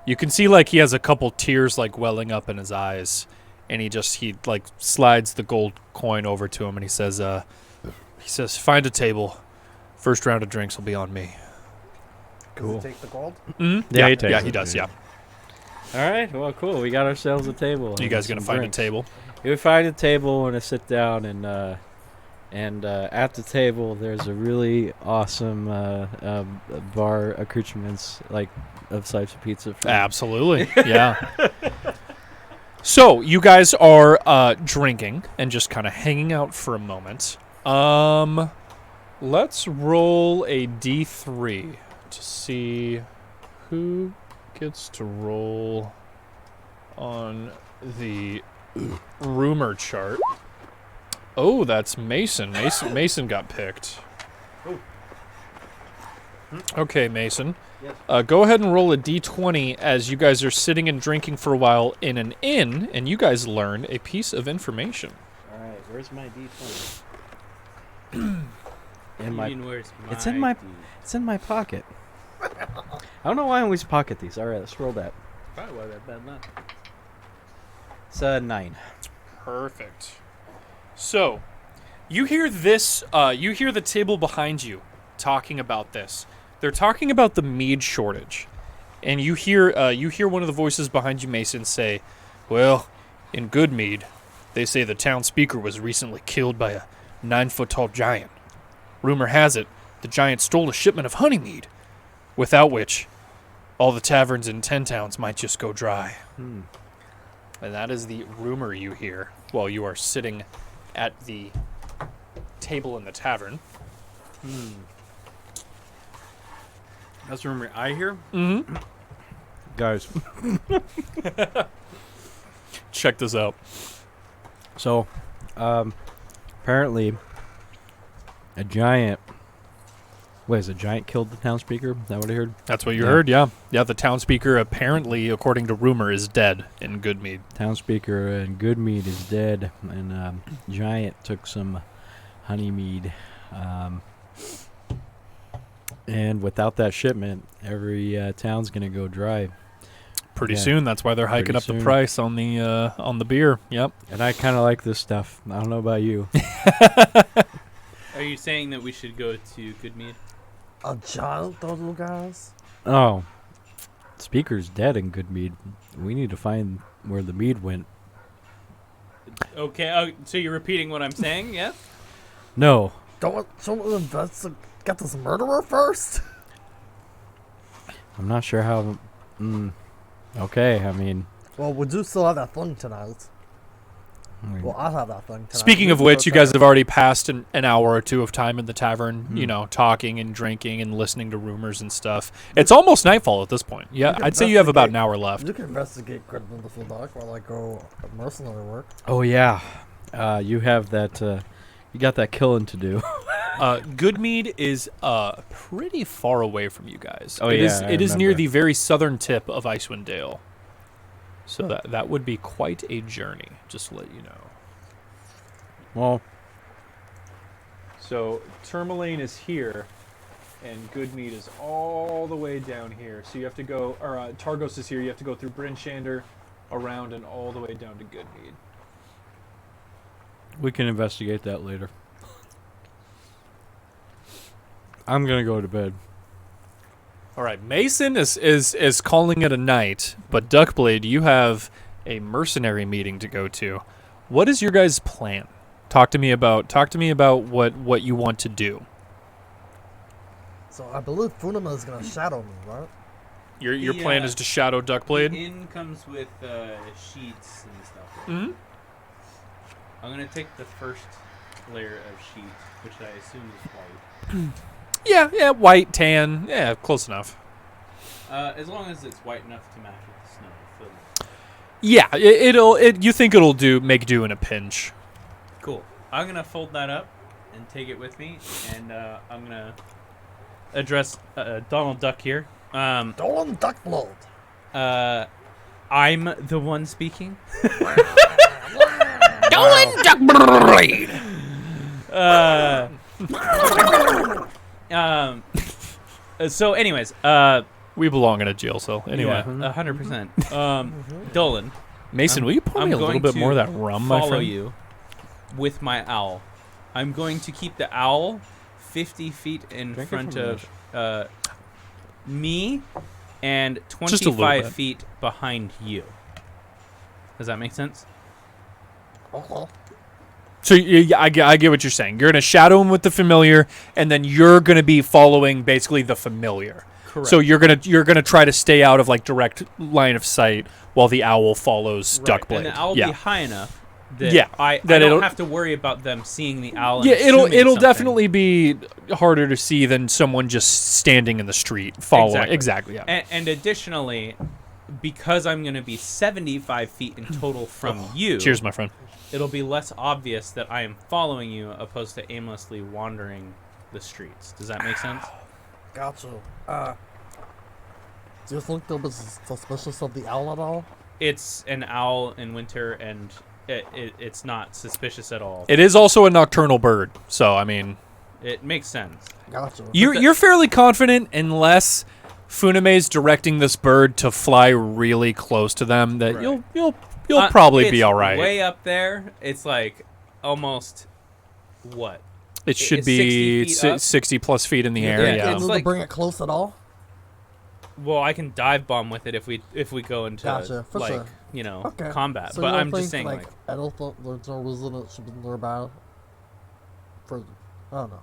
you can see like he has a couple tears like welling up in his eyes, and he like slides the gold coin over to him, and he says, "Find a table. First round of drinks will be on me." Cool. Does he take the gold? Mm-hmm. Yeah, he takes he it, does. yeah. Yeah. All right. Well, cool. We got ourselves a table. You guys gonna find drinks. a table? We find a table and sit down, and at the table there's a really awesome bar accoutrements like of types of pizza. Absolutely. Yeah. So you guys are drinking and just kind of hanging out for a moment. Let's roll a D3 to see who gets to roll on the rumor chart. Oh, that's Mason. Mason got picked. Okay, Mason. Yes. Go ahead and roll a d20 as you guys are sitting and drinking for a while in an inn, and you guys learn a piece of information. All right. Where's my D20? Where's It's in my pocket. I don't know why I always pocket these. All right, let's roll that. Probably why that bad luck. It's a 9. Perfect. So, you hear this, you hear the table behind you talking about this. They're talking about the mead shortage. And you hear one of the voices behind you, Mason, say, "Well, in good mead, they say the town speaker was recently killed by a 9-foot-tall giant. Rumor has it, the giant stole a shipment of honey mead, without which all the taverns in 10 towns might just go dry." And that is the rumor you hear while you are sitting at the table in the tavern. That's the rumor I hear. Mm-hmm. Guys. Check this out. So, apparently, a giant killed the town speaker? Is that what I heard? That's what you heard, yeah. Yeah, the town speaker apparently, according to rumor, is dead in Goodmead. Town speaker in Goodmead is dead, and giant took some honey mead. And without that shipment, every town's gonna go dry. Pretty Yeah. soon. That's why they're hiking Pretty up the soon. price on the beer. Yep. And I kind of like this stuff. I don't know about you. Are you saying that we should go to Goodmead? A giant, those little guys. Oh, Speaker's dead in Goodmead. We need to find where the mead went. Okay, so you're repeating what I'm saying, yes? No, Don't we get this murderer first? I'm not sure how. Okay, I mean, Well, we do still have that thing tonight. Well, I'll have that thing tonight. Speaking of which, you guys have already passed an hour or two of time in the tavern, you know, talking and drinking and listening to rumors and stuff. It's almost nightfall at this point. Yeah, can I'd say you have about an investigate- hour left. You can investigate Criminal the Full Dark while I go mercenary work. oh yeah, you have that. You got that killing to do. Goodmead is pretty far away from you guys. Oh, It is- yeah, I it is near remember. the very southern tip of Icewinddale. So that would be quite a journey, just to let you know. Well, So Tourmaline is here, and Goodmead is all the way down here. So you have to go, or Targos is here. You have to go through Bryn Shander, around, and all the way down to Goodmead. we can investigate that later. I'm gonna go to bed. All right, Mason is calling it a night, but Duckblade, you have a mercenary meeting to go to. What is your guys' plan? Talk to me about what you want to do. So I believe Funima is gonna shadow me, right? Your plan is to shadow Duckblade. The inn comes with sheets and stuff. Mm-hmm. I'm gonna take the first layer of sheet, which I assume is white. Yeah, white, tan, yeah, close enough. As long as it's white enough to match with the snow. So. Yeah, you think it'll make do in a pinch. Cool. I'm gonna fold that up and take it with me, and I'm gonna address Donald Duck here. Dolan Duckblood. I'm the one speaking. So anyways, We belong in a jail cell. Anyway, 100%. Dolan, Mason, will you pour me a little going bit to more of that rum, my follow friend? you with my owl. I'm going to keep the owl 50 feet in Drink it front from of me and Just a little 25 bit. feet behind you. Does that make sense? Okay. So I get what you're saying. You're gonna shadow him with the familiar, and then you're gonna be following basically the familiar. Correct. So you're gonna try to stay out of like direct line of sight while the owl follows Right. Duckblade. And the owl yeah. be high enough that Yeah, I that don't it'll- have to worry about them seeing the owl. And Yeah, it'll assuming something. definitely be harder to see than someone just standing in the street following. Exactly. Yeah. And additionally, because I'm going to be 75 feet in total from you, Cheers, my friend. it'll be less obvious that I am following you opposed to aimlessly wandering the streets. Does that make sense? Gotcha. Do you think they'll be suspicious of the owl at all? It's an owl in winter, and it's not suspicious at all. It is also a nocturnal bird, so I mean, It makes sense. Gotcha. you're fairly confident unless Funame's directing this bird to fly really close to them that Right. you'll probably be It's all right. Way up there, it's like almost what? It should it's be 60 feet up? 60 plus feet in the air. Yeah, Yeah. it's Will like- they bring it close at all? Well, I can dive bomb with it if we go into Gotcha, for like sure. combat. So but you I'm don't just think, saying like, I don't think there's no reason it should be nearby. For I don't know.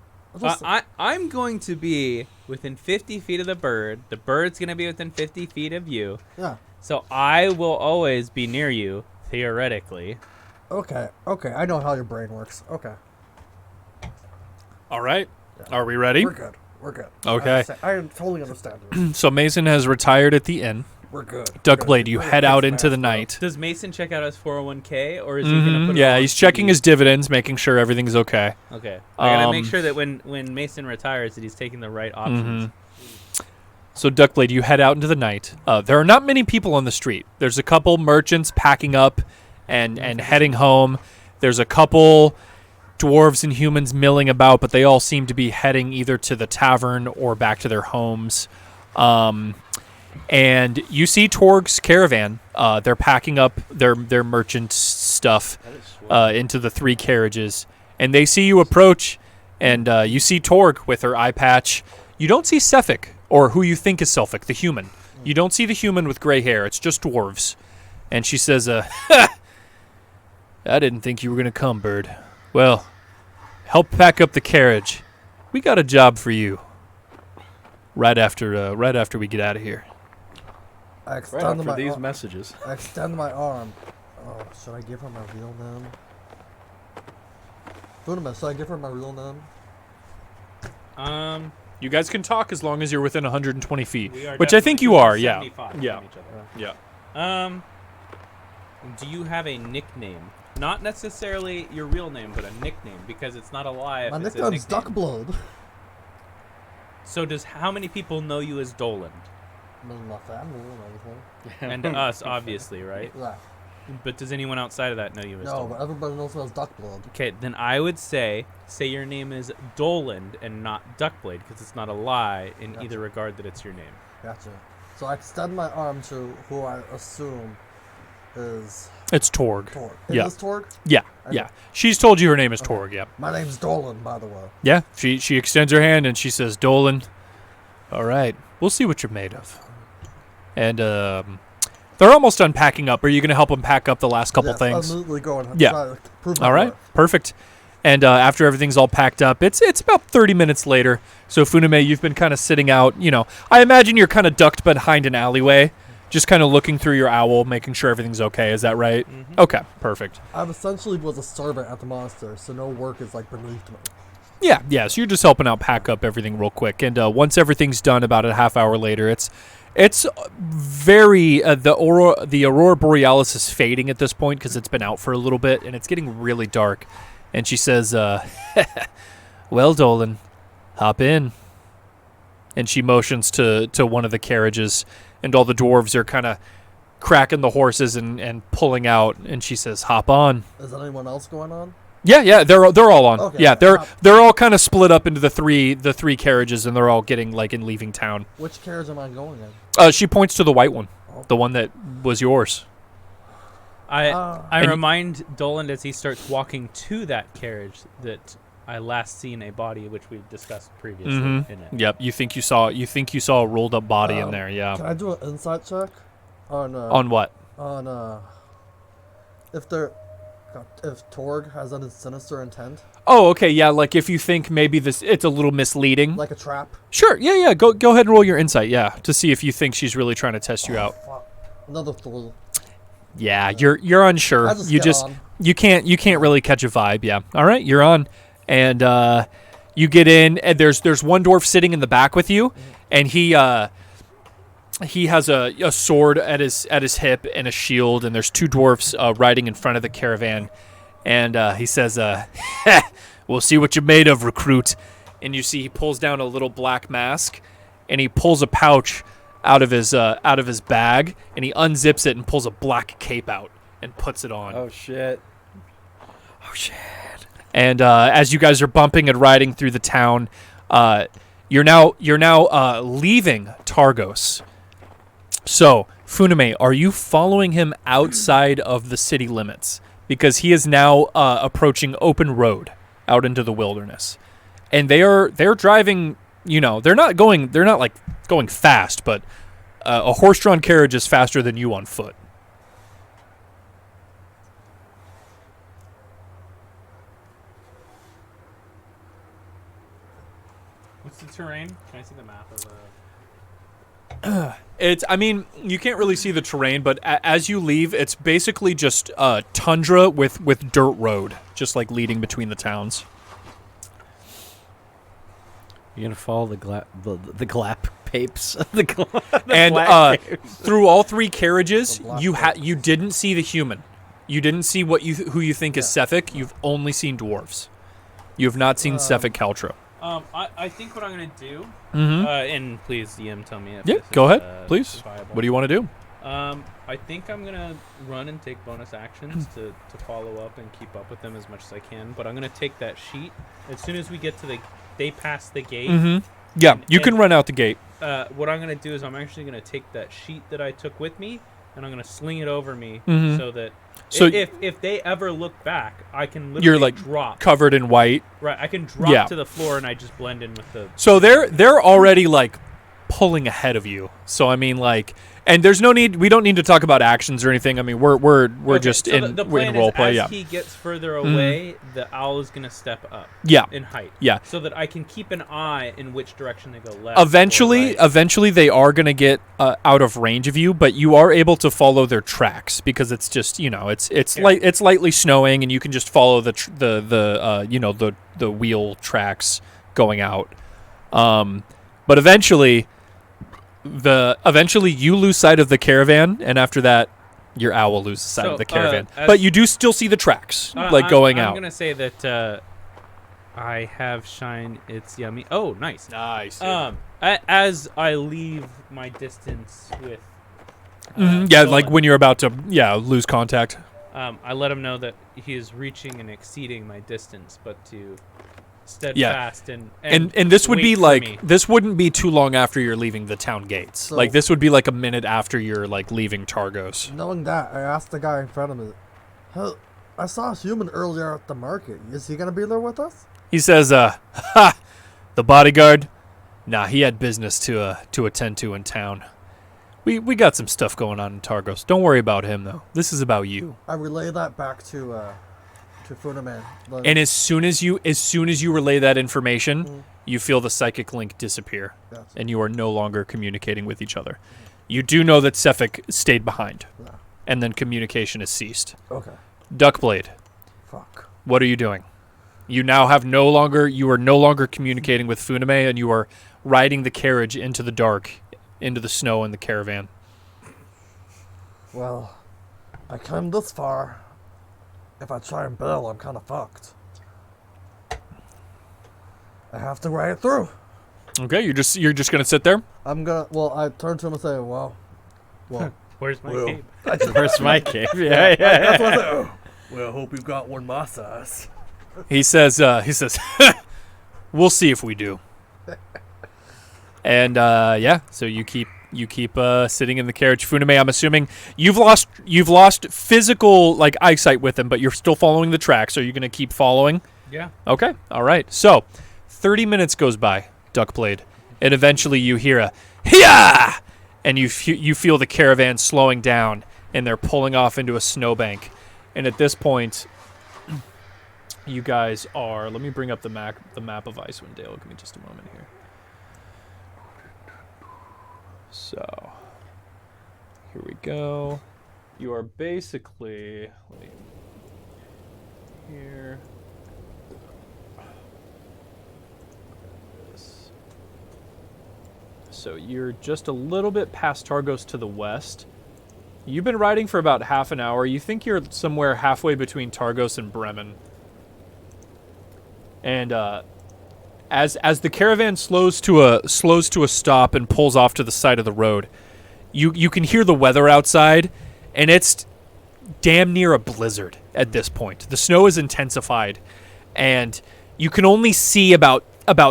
I'm going to be within 50 feet of the bird. The bird's going to be within 50 feet of you. Yeah. So I will always be near you, theoretically. Okay. Okay. I know how your brain works. Okay. All right. Are we ready? We're good. We're good. Okay. I totally understand you. So Mason has retired at the inn. We're good. Duckblade, you We're head good. out Fix into the fast, bro. night. Does Mason check out his 401k, or is he going to put it Yeah, on he's checking CD? his dividends, making sure everything's okay. Okay. I got to make Um, sure that when Mason retires that he's taking the right options. So Duckblade, you head out into the night. There are not many people on the street. There's a couple merchants packing up and heading home. There's a couple dwarves and humans milling about, but they all seem to be heading either to the tavern or back to their homes. And you see Torg's caravan. They're packing up their merchant stuff into the 3 carriages. And they see you approach, and you see Torg with her eye patch. You don't see Sefik, or who you think is Sefik, the human. You don't see the human with gray hair. It's just dwarves. And she says, I didn't think you were going to come, bird. Well, help pack up the carriage. We got a job for you. Right after we get out of here. I Right extend after my these messages. I extend my arm. Oh, should I give her my real name? Funima, should I give her my real name? You guys can talk as long as you're within 120 feet, We are which I think you are. Yeah. 75 from Yeah. each other. Yeah. Do you have a nickname? Not necessarily your real name, but a nickname, because it's not a lie. If My it's nickname's a nickname. Duckblade. So how many people know you as Doland? I mean, my family and everything. And us, obviously, right? Yeah. But does anyone outside of that know you as No, Doland? but everybody knows me as Duckblade. Okay, then I would say your name is Doland and not Duckblade, because it's not a lie in Gotcha. either regard that it's your name. Gotcha. So I extend my arm to who I assume is It's Torg. Torg. Yeah. Is this Torg? Yeah. Okay. Yeah. She's told you her name is Torg. Yeah. My name's Dolan, by the way. Yeah. She extends her hand and she says, Dolan, all right, we'll see what you're made of. And they're almost done packing up. Are you going to help them pack up the last couple Yes, things? I'm immediately going. Yeah. Try to prove my All right, worth. perfect. And after everything's all packed up, it's about 30 minutes later. So Funime, you've been kind of sitting out. I imagine you're kind of ducked behind an alleyway, just kind of looking through your owl, making sure everything's okay. Is that right? Mm-hmm. Okay, perfect. I essentially was a servant at the monastery, so no work is like beneath me. Yeah. So you're just helping out pack up everything real quick. And once everything's done, about a half hour later, it's very the aurora borealis is fading at this point because it's been out for a little bit and it's getting really dark. And she says, well, Dolan, hop in. And she motions to one of the carriages, and all the dwarves are kind of cracking the horses and pulling out. And she says, hop on. Is anyone else going on? Yeah, they're all on. Okay, Yeah, hop. they're all kind of split up into the three carriages, and they're all getting and leaving town. Which carriage am I going in? She points to the white one, the one that was yours. I And- remind Doland as he starts walking to that carriage that I last seen a body which we discussed previously in it. Yep. You think you saw a rolled up body in there? Yeah. Can I do an insight check on On what? if Torg has any sinister intent, Oh, okay. Yeah. Like if you think maybe it's a little misleading. like a trap? Sure. Yeah. Go ahead and roll your insight. Yeah, to see if you think she's really trying to test you out. Fuck. Another 3. Yeah. You're unsure. I just You get just on. you can't really catch a vibe. Yeah. All right. You're on, and you get in, and there's one dwarf sitting in the back with you, and he has a sword at his hip and a shield, and there's 2 dwarfs riding in front of the caravan, and he says, "We'll see what you're made of, recruit." And you see he pulls down a little black mask, and he pulls a pouch out of his bag, and he unzips it and pulls a black cape out and puts it on. Oh shit. And as you guys are bumping and riding through the town, you're now leaving Targos. So, Funime, are you following him outside of the city limits? Because he is now approaching open road out into the wilderness, and they're driving. They're not like going fast, but a horse-drawn carriage is faster than you on foot. What's the terrain? Can I see the map of You can't really see the terrain, but as you leave, it's basically just tundra with dirt road, just like leading between the towns. You're gonna follow the glap papes. And through all 3 carriages, The black you didn't see the human. You didn't see who you think is Sefik. You've only seen dwarves. You have not seen Sefik Kaltro. I think what I'm gonna do, Mm-hmm. and please DM tell me if Yeah, this go is, ahead, please. viable. What do you want to do? I I think I'm gonna run and take bonus actions to follow up and keep up with them as much as I can. But I'm gonna take that sheet as soon as we get to they pass the gate. Mm-hmm. Yeah, you can and- run out the gate. What I'm gonna do is I'm actually gonna take that sheet that I took with me and I'm gonna sling it over me Mhm. so that So- if they ever look back, I can literally You're like drop. covered in white. Right, I can drop Yeah. to the floor and I just blend in with the. So they're already like pulling ahead of you. So I mean like, and there's no need. We don't need to talk about actions or anything. I mean we're Okay, just so in the we're in plan role is play. as Yeah. he gets further away, the owl is gonna step up Yeah. in height. Yeah. So that I can keep an eye in which direction they go left. or Eventually, right. they are gonna get out of range of you, but you are able to follow their tracks because it's just it's Yeah. it's lightly snowing and you can just follow the wheel tracks going out. But eventually you lose sight of the caravan, and after that, your owl loses sight So, of the caravan. as- But you do still see the tracks going I'm out. gonna say that I have shine. It's yummy. Oh, nice. Nice. As I leave my distance with. Yeah, like Nolan, when you're about to lose contact. I let him know that he is reaching and exceeding my distance, but to steadfast And this would wait be for like me. this wouldn't be too long after you're leaving the town gates. So- Like this would be like a minute after you're like leaving Targos. Knowing that, I asked the guy in front of me, "Hey, I saw a human earlier at the market. Is he gonna be there with us?" He says, "Ha, the bodyguard. Nah, he had business to attend to in town. We got some stuff going on in Targos. Don't worry about him though. This is about you." I relay that back to Funaman. And as soon as you relay that information, you feel the psychic link disappear, Gotcha. and you are no longer communicating with each other. You do know that Cephik stayed behind, Yeah. and then communication has ceased. Okay. Duckblade, Fuck. what are you doing? You are no longer communicating with Funame, and you are riding the carriage into the dark, into the snow in the caravan. Well, I climbed this far. If I try and bail, I'm kind of fucked. I have to ride it through. Okay, you're just gonna sit there. I'm gonna. Well, I turn to him and say, "Well, Where's my Well, cape? Where's my cave? Yeah, yeah. that's what I say. "Oh, well, I hope you've got one my size." He says, "We'll see if we do." And so you keep sitting in the carriage. Funame, I'm assuming you've lost physical like eyesight with him, but you're still following the tracks. Are you going to keep following? Yeah. Okay, all right. So 30 minutes goes by, Duckblade, and eventually you hear a "Hiya!" and you feel the caravan slowing down, and they're pulling off into a snowbank. And at this point, you guys are. Let me bring up the map of Icewinddale. Give me just a moment here. So, here we go. You are basically here. So you're just a little bit past Targos to the west. You've been riding for about half an hour. You think you're somewhere halfway between Targos and Bremen. And as the caravan slows to a stop and pulls off to the side of the road, you can hear the weather outside, and it's damn near a blizzard at this point. The snow is intensified, and you can only see about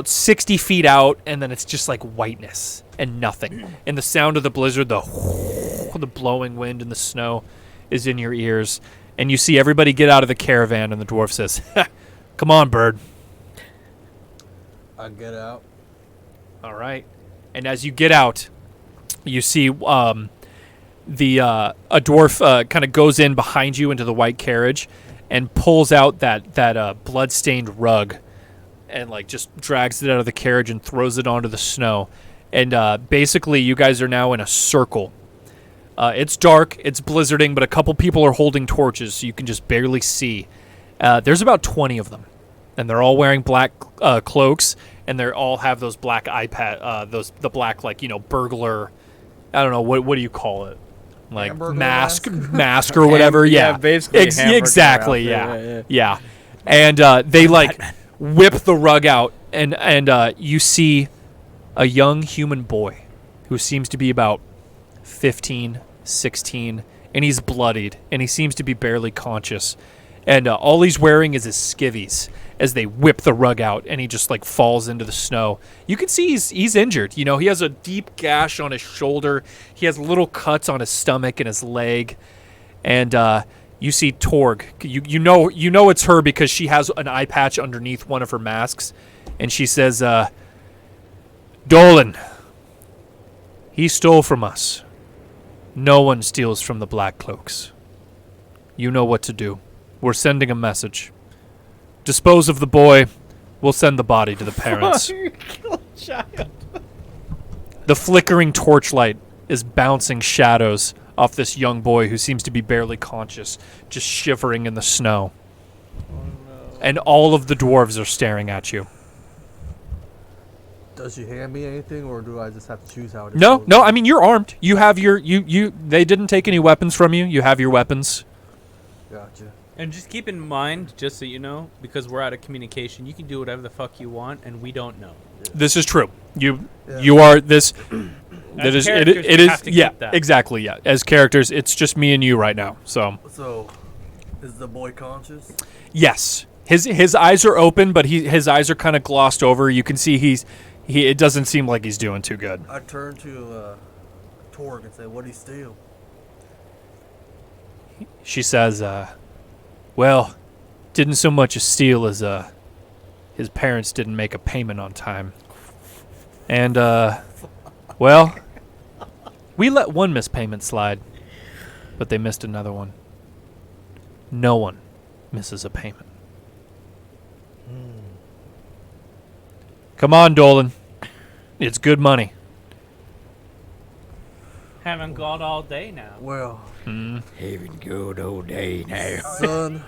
60 feet out, and then it's just like whiteness and nothing. And the sound of the blizzard, the blowing wind and the snow is in your ears, and you see everybody get out of the caravan, and the dwarf says, "Come on, bird." I get out. All right. And as you get out, you see a dwarf kind of goes in behind you into the white carriage and pulls out that blood-stained rug and like just drags it out of the carriage and throws it onto the snow. And basically you guys are now in a circle. It's dark, it's blizzarding, but a couple people are holding torches so you can just barely see. There's about 20 of them. And they're all wearing black cloaks, and they all have those black the black burglar. I don't know what do you call it, like Hamburger mask or whatever. Yeah, basically. hamburger exactly. outfit, Yeah. And they whip the rug out, and you see a young human boy who seems to be about 15, 16, and he's bloodied, and he seems to be barely conscious. And all he's wearing is his skivvies as they whip the rug out, and he just like falls into the snow. You can see he's injured. You know, he has a deep gash on his shoulder. He has little cuts on his stomach and his leg. And you see Torg. You know it's her because she has an eye patch underneath one of her masks, and she says, "Dolan, he stole from us. No one steals from the Black Cloaks. You know what to do. We're sending a message. Dispose of the boy. We'll send the body to the parents." The flickering torchlight is bouncing shadows off this young boy who seems to be barely conscious, just shivering in the snow. And all of the dwarves are staring at you. Does she hand me anything, or do I just have to choose how it No, I mean, you're armed. You have your, they didn't take any weapons from you. You have your weapons. Gotcha. And just keep in mind, just so you know, because we're out of communication, you can do whatever the fuck you want, and we don't know. This is true. You are this. That is it. characters, It we is have to yeah, keep that. exactly. Yeah, as characters, it's just me and you right now. So So, is the boy conscious? yes, his eyes are open, but his eyes are kind of glossed over. You can see it doesn't seem like he's doing too good. I turn to Torg and say, "What did he steal?" She says, "Well, didn't so much as steal as his parents didn't make a payment on time, and well, we let one missed payment slide, but they missed another one. No one misses a payment. Come on, Dolan. It's good money." Haven't got all day now. Well, Having good old day now. son,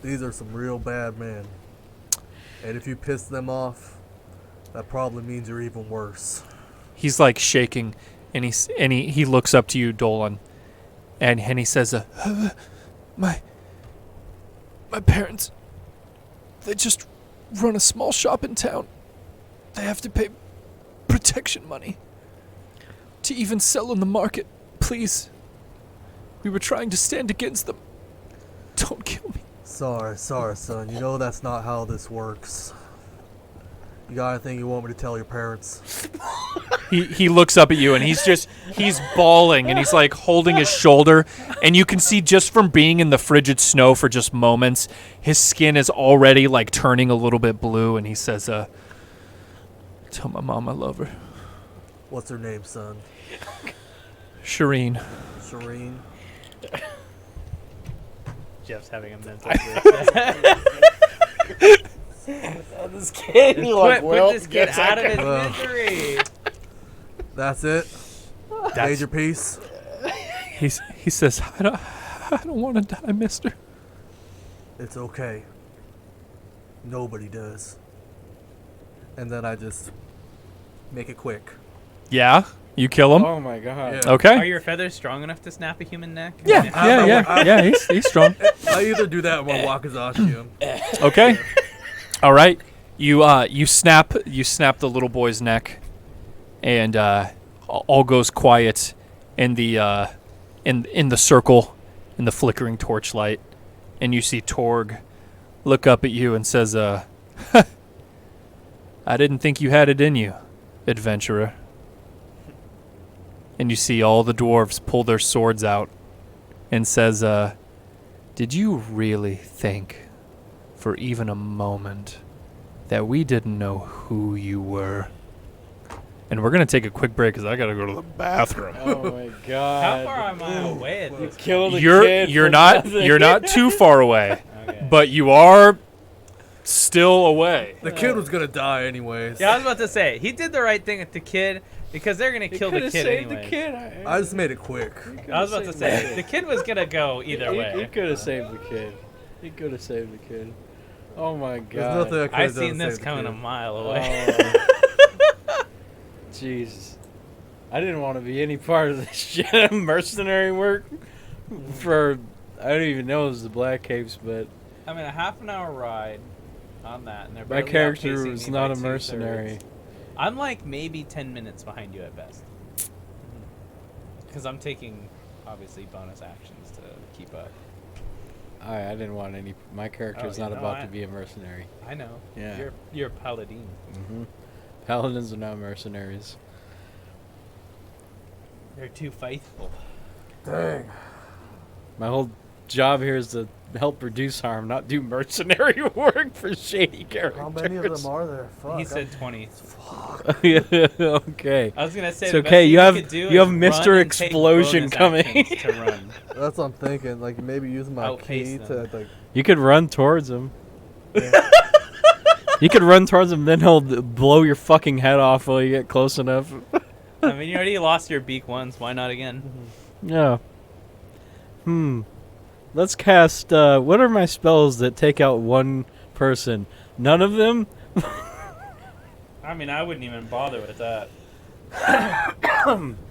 these are some real bad men. And if you piss them off, that probably means you're even worse. He's like shaking, and he looks up to you, Dolan, and he says, my parents, they just run a small shop in town. They have to pay protection money to even sell in the market. Please, we were trying to stand against them. Don't kill me." Sorry, son. You know that's not how this works. You got anything you want me to tell your parents? He looks up at you, and he's bawling, and he's like holding his shoulder, and you can see just from being in the frigid snow for just moments, his skin is already like turning a little bit blue, and he says, "Tell my mom I love her. What's her name, son? Shireen." Shireen? Jeff's having a mental This kid, Put, you like, put well, this kid guess out I of his Well. misery. That's it? Major piece? He says, I don't want to die, mister." It's okay. Nobody does. And then I just make it quick. Yeah? You kill him? Oh my god. Yeah. Okay. Are your feathers strong enough to snap a human neck? Yeah, he's strong. I either do that or I'll wakizashi him. Okay. All right. You snap the little boy's neck, and all goes quiet in the in the circle, in the flickering torchlight, and you see Torg look up at you and says, "I didn't think you had it in you, adventurer." And you see all the dwarves pull their swords out and says, "Did you really think for even a moment that we didn't know who you were?" And we're going to take a quick break because I got to go to the bathroom. Oh my god. How far am I away at this? Killed a kid. You're for not nothing. you're not too far away, Okay. but you are still away. The kid was gonna die anyways. Yeah, I was about to say, he did the right thing with the kid because they're going to He kill the coulda kid saved anyway. the kid. I just made it quick. I was about to say, the kid was going to go either He way. could have saved the kid. He could have saved the kid. Oh my god. There's nothing I could I have done seen to this save the coming kid. a mile away. Oh. Jesus. I didn't want to be any part of this shit. Mercenary work for, I don't even know it was the Black Capes, but I mean, a half an hour ride on that. And they're my barely character outpacing was me not by a mercenary. 2/3. I'm like maybe 10 minutes behind you at best. Because I'm taking, obviously, bonus actions to keep up. I didn't want any. My character's Oh, not yeah, no, about I- to be a mercenary. I know. Yeah. You're a paladin. Mm-hmm. Paladins are not mercenaries. They're too faithful. Dang. My whole job here is to help reduce harm, not do mercenary work for shady characters. How many of them are there? Fuck. He said 20. Yeah, okay. I was gonna say It's the best okay, thing you have- could do you is have run Mr. and take Explosion bonus coming. actions to run. That's what I'm thinking. Like maybe use my Outpace key them. to like. You could run towards him. You could run towards him, then he'll blow your fucking head off while you get close enough. I mean, you already lost your beak once. Why not again? Yeah. Let's cast. What are my spells that take out one person? None of them? I mean, I wouldn't even bother with that.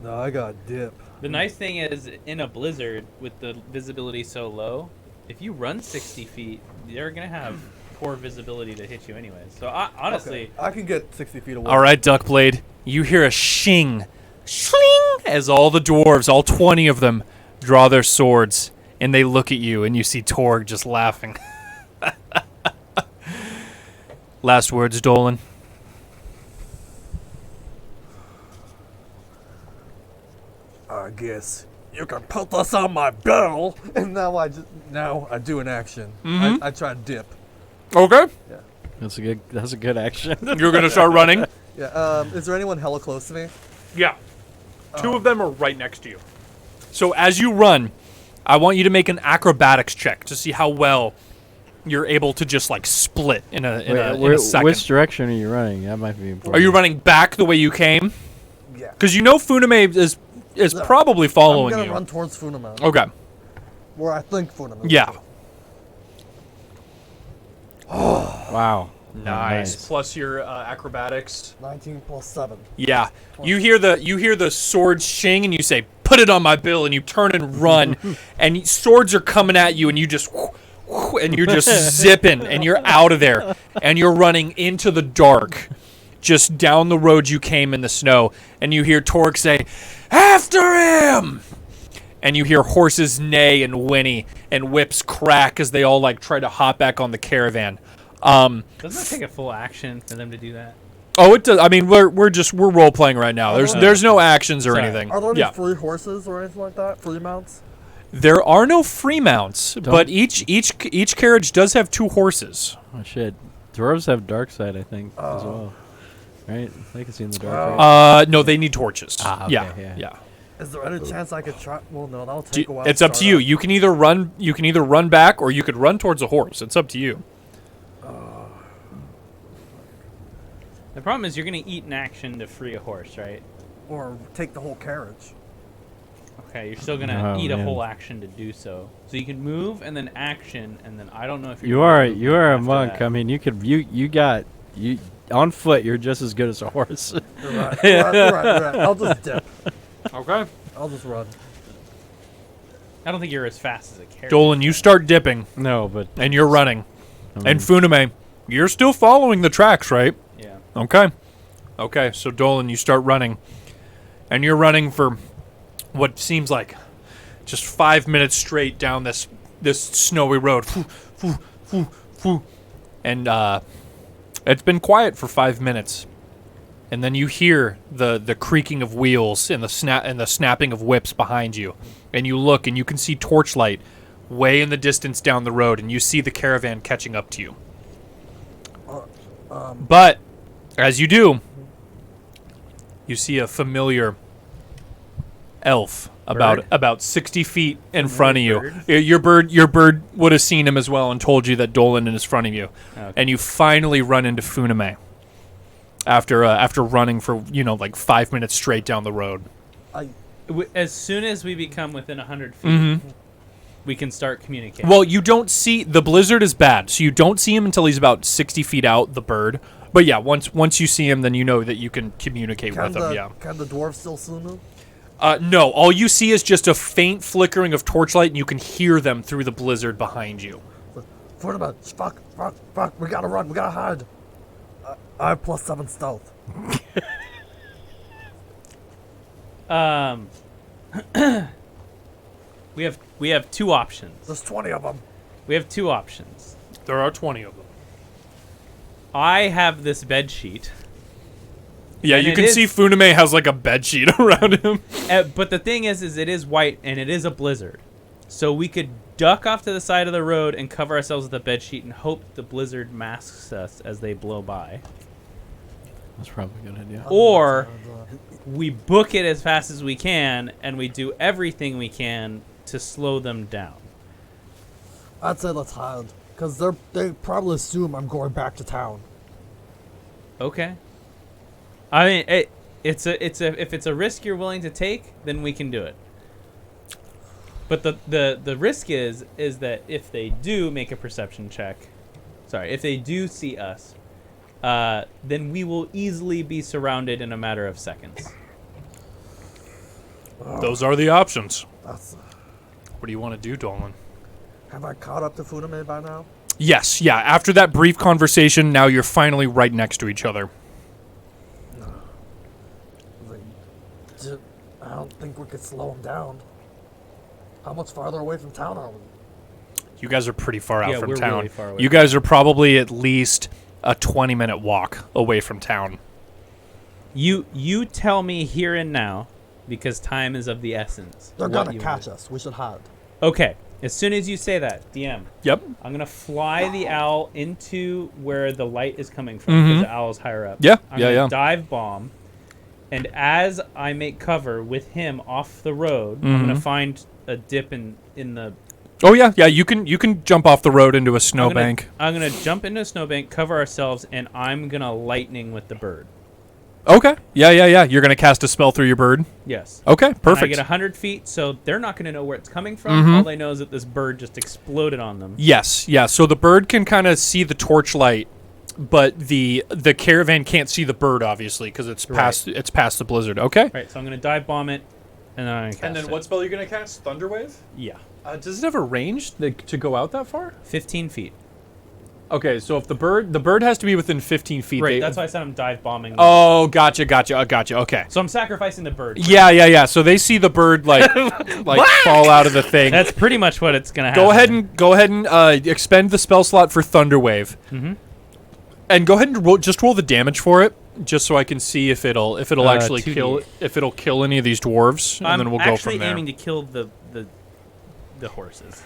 No, I got dip. The nice thing is, in a blizzard, with the visibility so low, if you run 60 feet, you're going to have poor visibility to hit you anyway. So, honestly, Okay. I can get 60 feet away. All right, Duckblade. You hear a shing, shling, as all the dwarves, all 20 of them, draw their swords, and they look at you, and you see Torg just laughing. Last words, Dolan. I guess you can put this on my bill. And now I do an action. Mhm. I try to dip. Okay. That's a good action. You're going to start running? Yeah. Is there anyone hella close to me? Yeah. Two of them are right next to you. So as you run, I want you to make an acrobatics check to see how well you're able to just like split in a second. Which direction are you running? That might be important. Are you running back the way you came? Yeah. Because you know Funame is No, probably I'm following gonna you. run towards Funama. Okay. Where I think Funama. Yeah. Wow. Nice. Plus your acrobatics. 19 plus 7. Yeah. You hear the sword shing and you say, "Put it on my bill," and you turn and run, and swords are coming at you, and you just and you're just zipping, and you're out of there, and you're running into the dark, just down the road you came in the snow, and you hear Torque say, "After him!" And you hear horses neigh and whinny, and whips crack as they all like try to hop back on the caravan. doesn't it take a full action for them to do that? Oh, it does. I mean, we're role playing right now. There's no actions or Sorry. anything. Are there any Yeah. free horses or anything like that? Free mounts? There are no free mounts, but each carriage does have 2 horses. Oh shit. Dwarves have dark side, I think, as well. Right? They can see in the dark. Oh. right? No, they need torches. Ah, okay, yeah. yeah. Is there any chance I could try? Well, no, that'll take a while. It's up to you. You can either run back or you could run towards a horse. It's up to you. The problem is you're going to eat an action to free a horse, right? Or take the whole carriage. Okay, you're still going to Oh, eat a man. whole action to do so. So you can move and then action, and then I don't know if You gonna are move you are a after monk. that. I mean, you on foot. You're just as good as a horse. You're right. You're right. I'll just dip. Okay. I'll just run. I don't think you're as fast as a carriage. Dolan, you start dipping No, but and you're running. I mean, And Funame, you're still following the tracks, right? Yeah. Okay. Okay, so Dolan, you start running. And you're running for what seems like just 5 minutes straight down this snowy road. And it's been quiet for 5 minutes. And then you hear the creaking of wheels and the snapping of whips behind you. And you look and you can see torchlight way in the distance down the road, and you see the caravan catching up to you. But as you do, you see a familiar elf about 60 feet in front of you. bird? Your bird would have seen him as well and told you that Dolan is in front of you. Okay. And you finally run into Funame after running for like 5 minutes straight down the road. As soon as we become within 100 feet, we can start communicating. Well, you don't see the blizzard is bad, so you don't see him until he's about 60 feet out. The bird, but yeah, once you see him, then you know that you can communicate with him. Yeah. Can the dwarf still see me? No, all you see is just a faint flickering of torchlight, and you can hear them through the blizzard behind you. Funama, fuck, we gotta run, we gotta hide. I have +7 stealth. We have two options. There's 20 of them. We have two options. There are 20 of them. I have this bed sheet. Yeah, And you it can is- see Funame has like a bed sheet around him. But the thing is it is white and it is a blizzard. So we could duck off to the side of the road and cover ourselves with a bed sheet and hope the blizzard masks us as they blow by. That's probably a good idea. Or we book it as fast as we can and we do everything we can to slow them down. I'd say let's hide. Because they probably assume I'm going back to town. Okay. I mean, if it's a risk you're willing to take, then we can do it. But the risk is that if they do make a perception check, if they do see us, then we will easily be surrounded in a matter of seconds. Those are the options. That's. What do you want to do, Dolan? Have I caught up to Funame by now? Yes, yeah. After that brief conversation, now you're finally right next to each other. I don't think we could slow him down. How much farther away from town are we? You guys are pretty far out Yeah, from we're town. really far away You from guys are probably at least a 20-minute walk away from town. You tell me here and now, because time is of the essence. They're what gonna you catch want. us. We should hide. Okay. As soon as you say that, DM, Yep. I'm gonna fly the owl into where the light is coming from because the owl is higher up. Yeah, I'm yeah, gonna yeah. dive bomb, and as I make cover with him off the road, I'm gonna find a dip in the. Oh yeah, yeah. You can jump off the road into a snowbank. I'm gonna jump into a snowbank, cover ourselves, and I'm gonna lightning with the bird. Okay. Yeah, yeah, yeah. You're gonna cast a spell through your bird. Yes. Okay, And I perfect. get 100 feet, so they're not gonna know where it's coming from. All they know is that this bird just exploded on them. Yes, yeah. So the bird can kind of see the torchlight, but the caravan can't see the bird obviously because it's past the blizzard. Okay. Right. So I'm gonna dive bomb it, and then I'm gonna cast And then it. what spell are you gonna cast? Thunderwave. Yeah. Does it have a range to go out that far? 15 feet. Okay, so if the bird has to be within 15 feet. Right. That's why I said I'm dive bombing. Oh, gotcha. Okay. So I'm sacrificing the bird. Yeah. So they see the bird like fall out of the thing. That's pretty much what it's gonna happen. Go ahead and expend the spell slot for Thunderwave. Mhm. And go ahead and roll the damage for it, just so I can see if it'll actually 2d8. kill any of these dwarves, and I'm then we'll go from there. actually aiming to kill the horses.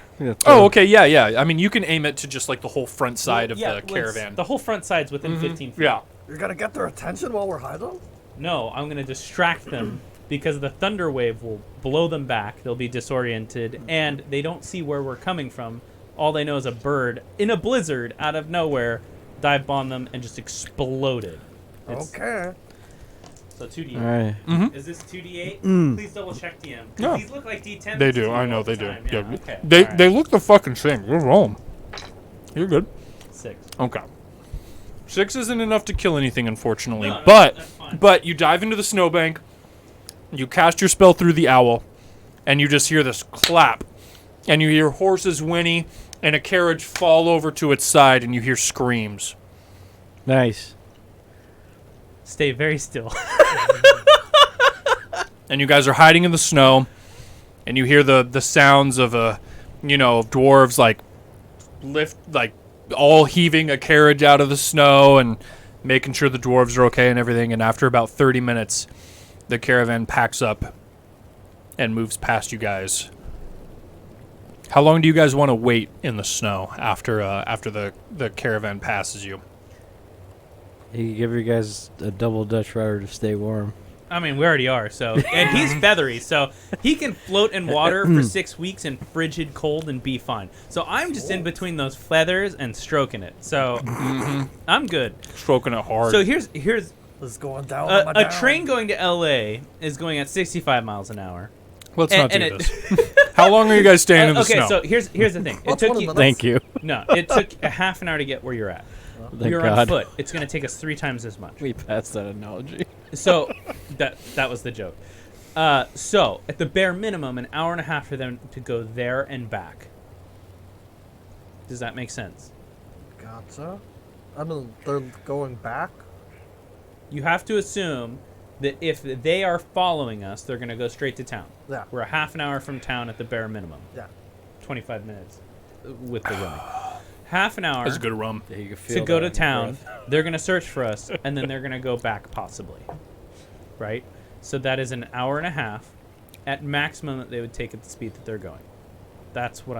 Oh, okay, yeah. I mean, you can aim it to just like the whole front side of the caravan. The whole front side's within 15 feet. Yeah. You're gonna get their attention while we're hiding? No, I'm gonna distract them because the thunder wave will blow them back. They'll be disoriented, and they don't see where we're coming from. All they know is a bird in a blizzard out of nowhere dive bomb them and just exploded. Okay. So 2d8. All right. Is this 2d8? Please double check DM. 'Cause No. These look like d10s. They to do. me I all know the they do. time. Yeah. Okay. They all right. they look the fucking same. You're wrong. You're good. 6. Okay. 6 isn't enough to kill anything, unfortunately. No, but that's fine. but you dive into the snowbank, you cast your spell through the owl, and you just hear this clap, and you hear horses whinny, and a carriage fall over to its side, and you hear screams. Nice. Stay very still. And you guys are hiding in the snow, and you hear the sounds of dwarves all heaving a carriage out of the snow and making sure the dwarves are okay and everything. And after about 30 minutes, the caravan packs up and moves past you guys. How long do you guys want to wait in the snow after the caravan passes you? You give your guys a double Dutch rudder to stay warm. I mean, we already are, so. And he's feathery, so he can float in water for 6 weeks in frigid cold and be fine. So I'm just in between those feathers and stroking it. So I'm good. Stroking it hard. So here's It's going down. on my a down. train going to LA is going at 65 miles an hour. Let's and- not do and this. How long are you guys staying in the Okay, snow? so here's the thing. It What's took one of you the- Thank you. No, it took a half an hour to get where you're at. Thank You're on God. foot. It's going to take us 3 times as much. We passed that analogy. So that was the joke. So at the bare minimum, an hour and a half for them to go there and back. Does that make sense? Gotcha. I mean, they're going back. You have to assume that if they are following us, they're going to go straight to town. Yeah. We're a half an hour from town at the bare minimum. Yeah. 25 minutes with the running. Half an hour That's a good rum. Yeah, you can to feel go that to in your town. breath. They're going to search for us, and then they're going to go back possibly. Right? So that is an hour and a half at maximum that they would take at the speed that they're going. That's why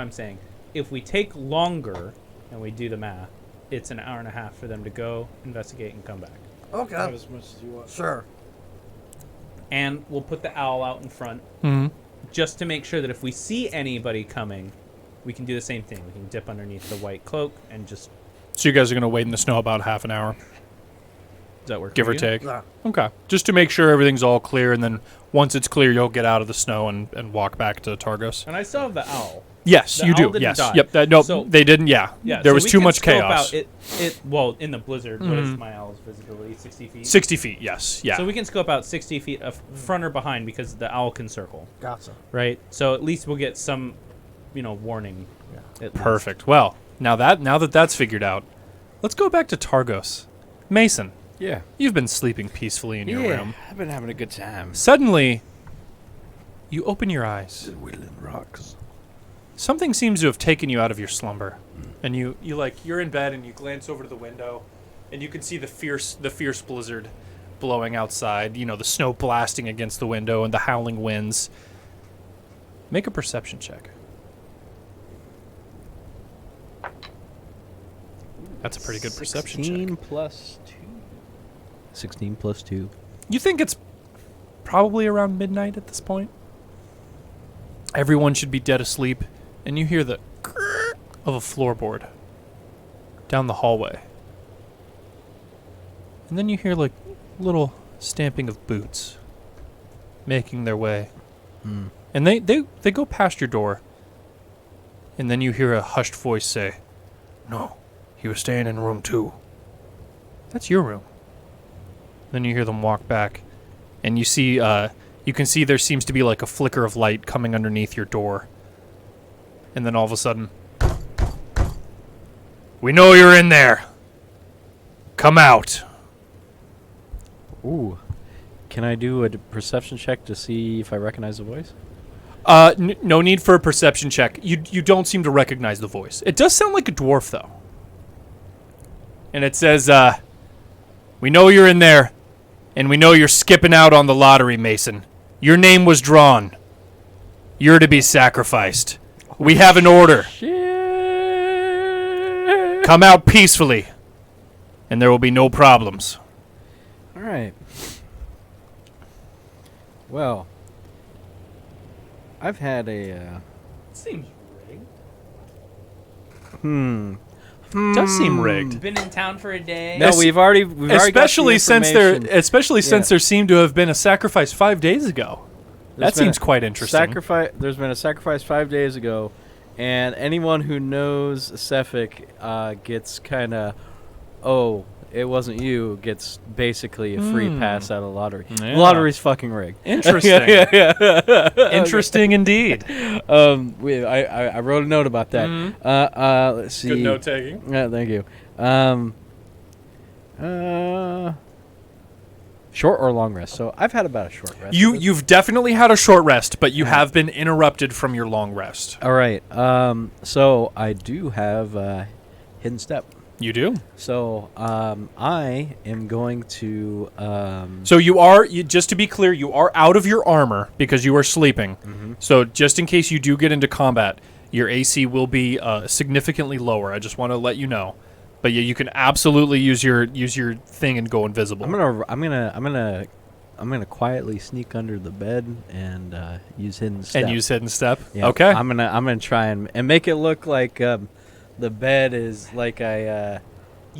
I'm saying if we take longer and we do the math, it's an hour and a half for them to go, investigate, and come back. Okay. Have as much as you want. Sure. And we'll put the owl out in front Mm-hmm. just to make sure that if we see anybody coming, we can do the same thing. We can dip underneath the white cloak and just... So you guys are going to wait in the snow about half an hour, Does that work give for or you? take? Yeah. Okay. Just to make sure everything's all clear, and then once it's clear, you'll get out of the snow and walk back to Targos. And I still have the owl. Yes, The you owl do. didn't Yes. die. Yep. No, So- they didn't. Yeah. Yeah, There so was we too can much scope chaos. out well, in the blizzard, what is Mhm. my owl's visibility? 60 feet? 60 feet. Yes. Yeah. So we can scope out 60 feet of front or behind because the owl can circle, Gotcha. right? So at least we'll get some, warning. at least. Perfect. Well, now that that's figured out, let's go back to Targos. Mason, Yeah. you've been sleeping peacefully in your room. I've been having a good time. Suddenly, you open your eyes. Whittling rocks. Something seems to have taken you out of your slumber, and you're in bed and you glance over to the window, and you can see the fierce blizzard blowing outside. The snow blasting against the window and the howling winds. Make a perception check. That's a pretty good perception check. 16 plus 2. 16 plus 2. You think it's probably around midnight at this point? Everyone should be dead asleep, and you hear the of a floorboard down the hallway. And then you hear little stamping of boots making their way. And they go past your door. And then you hear a hushed voice say, "No, he was staying in room 2. That's your room." Then you hear them walk back, and you can see there seems to be a flicker of light coming underneath your door. And then all of a sudden, "We know you're in there. Come out." Ooh. Can I do a perception check to see if I recognize the voice? No need for a perception check. You don't seem to recognize the voice. It does sound like a dwarf, though. And it says, "We know you're in there, and we know you're skipping out on the lottery, Mason. Your name was drawn. You're to be sacrificed. We have an order. Shit. Come out peacefully, and there will be no problems." All right. Well, I've had a Seems rigged. Does seem rigged. Been in town for a day. No, we've already got the Especially since information. there seemed to have been a sacrifice 5 days ago. There's That been seems a quite interesting. There's been a sacrifice 5 days ago, and anyone who knows Cephik gets kind of, oh, it wasn't you, gets basically a free pass out of the lottery. Yeah. The lottery's fucking rigged. Interesting. Interesting indeed. I wrote a note about that. Let's see. Good note taking. Yeah, thank you. Short or long rest? So I've had about a short rest. You've definitely had a short rest, but you have been interrupted from your long rest. All right. So I do have hidden step. You do. So I am going to. So you are, just to be clear, you are out of your armor because you are sleeping. So just in case you do get into combat, your AC will be significantly lower. I just want to let you know. But yeah, you can absolutely use your thing and go invisible. I'm gonna quietly sneak under the bed and use hidden step. And use hidden step. Yeah, Okay. I'm gonna try and make it look like the bed is like You